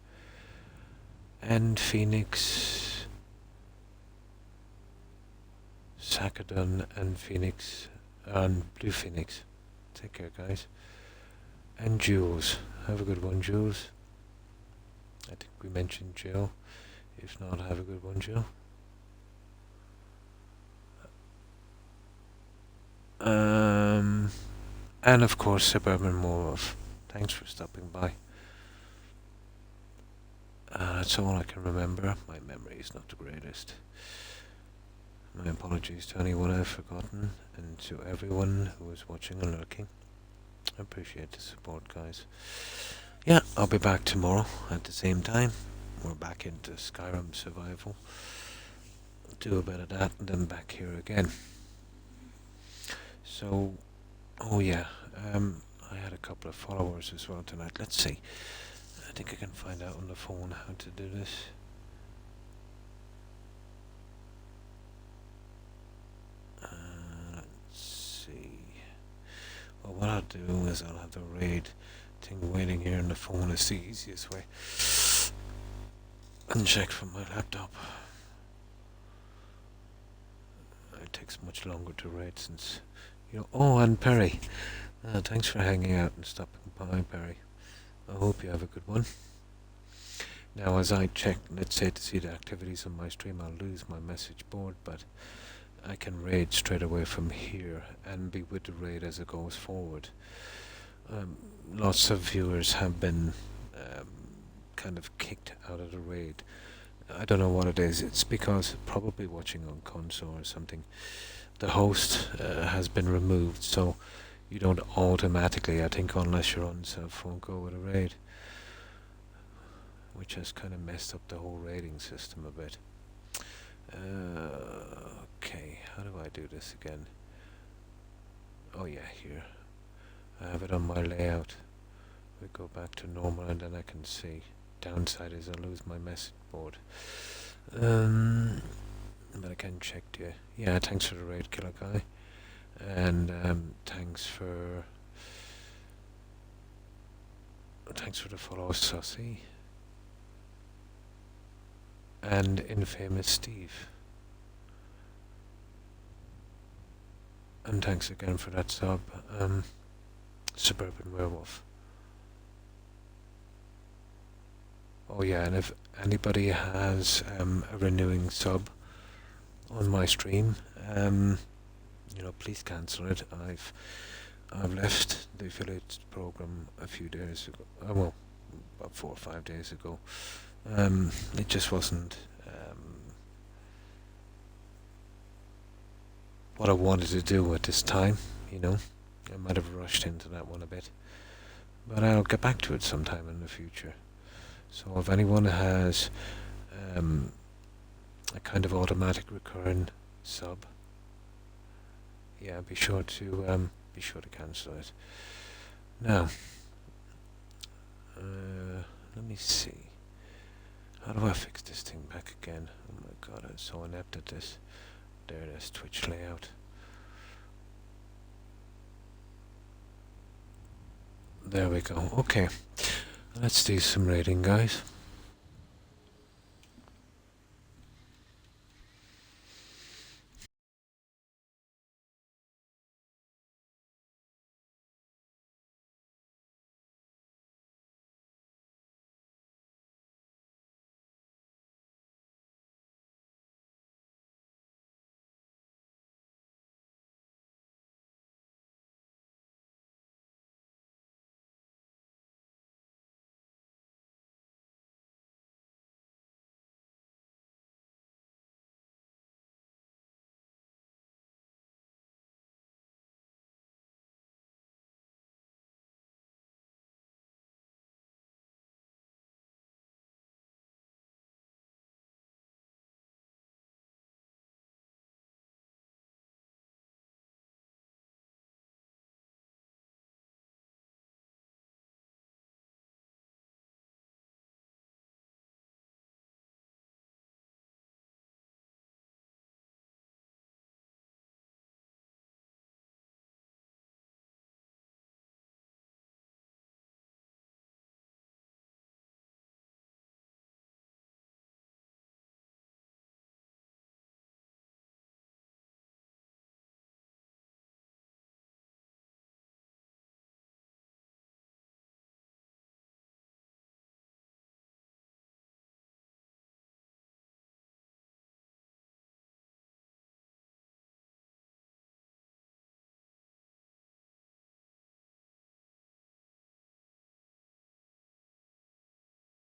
B: And Phoenix, Sakadon, and Phoenix, and Blue Phoenix. Take care, guys. And Jules. Have a good one, Jules. I think we mentioned Jill. If not, have a good one, Jill. And of course, Suburban Morov. Thanks for stopping by. That's all I can remember. My memory is not the greatest. My apologies to anyone I've forgotten, and to everyone who is watching and lurking. I appreciate the support, guys. Yeah, I'll be back tomorrow at the same time. We're back into Skyrim Survival. Do a bit of that, and then back here again. So, oh yeah, I had a couple of followers as well tonight. Let's see. I think I can find out on the phone how to do this. Let's see. Well, what I'll do is I'll have the raid thing waiting here on the phone. It's the easiest way. And check from my laptop. It takes much longer to raid since, you know. Oh, and Perry. Thanks for hanging out and stopping by, Perry. I hope you have a good one. Now, as I check, let's say to see the activities on my stream, I'll lose my message board, but I can raid straight away from here and be with the raid as it goes forward. Lots of viewers have been kind of kicked out of the raid. I don't know what it is. It's because probably watching on console or something. The host has been removed, so you don't automatically, I think, unless you're on cell phone, go with a raid, which has kind of messed up the whole raiding system a bit. Okay, how do I do this again? Oh yeah, here. I have it on my layout. We go back to normal and then I can see. Downside is I lose my message board. But I can check you. Yeah, thanks for the raid, Killer Guy. And thanks for the follow, Sussy. And Infamous Steve. And thanks again for that sub, Suburban Werewolf. Oh yeah, and if anybody has a renewing sub on my stream, you know, please cancel it. I've left the affiliate program a few days ago. Well, about 4 or 5 days ago. It just wasn't what I wanted to do at this time, you know. I might have rushed into that one a bit, but I'll get back to it sometime in the future. So if anyone has a kind of automatic recurring sub, yeah, be sure to cancel it. Now, let me see. How do I fix this thing back again? Oh my god, I'm so inept at this. There it is, Twitch layout. There we go. Okay, let's do some raiding, guys.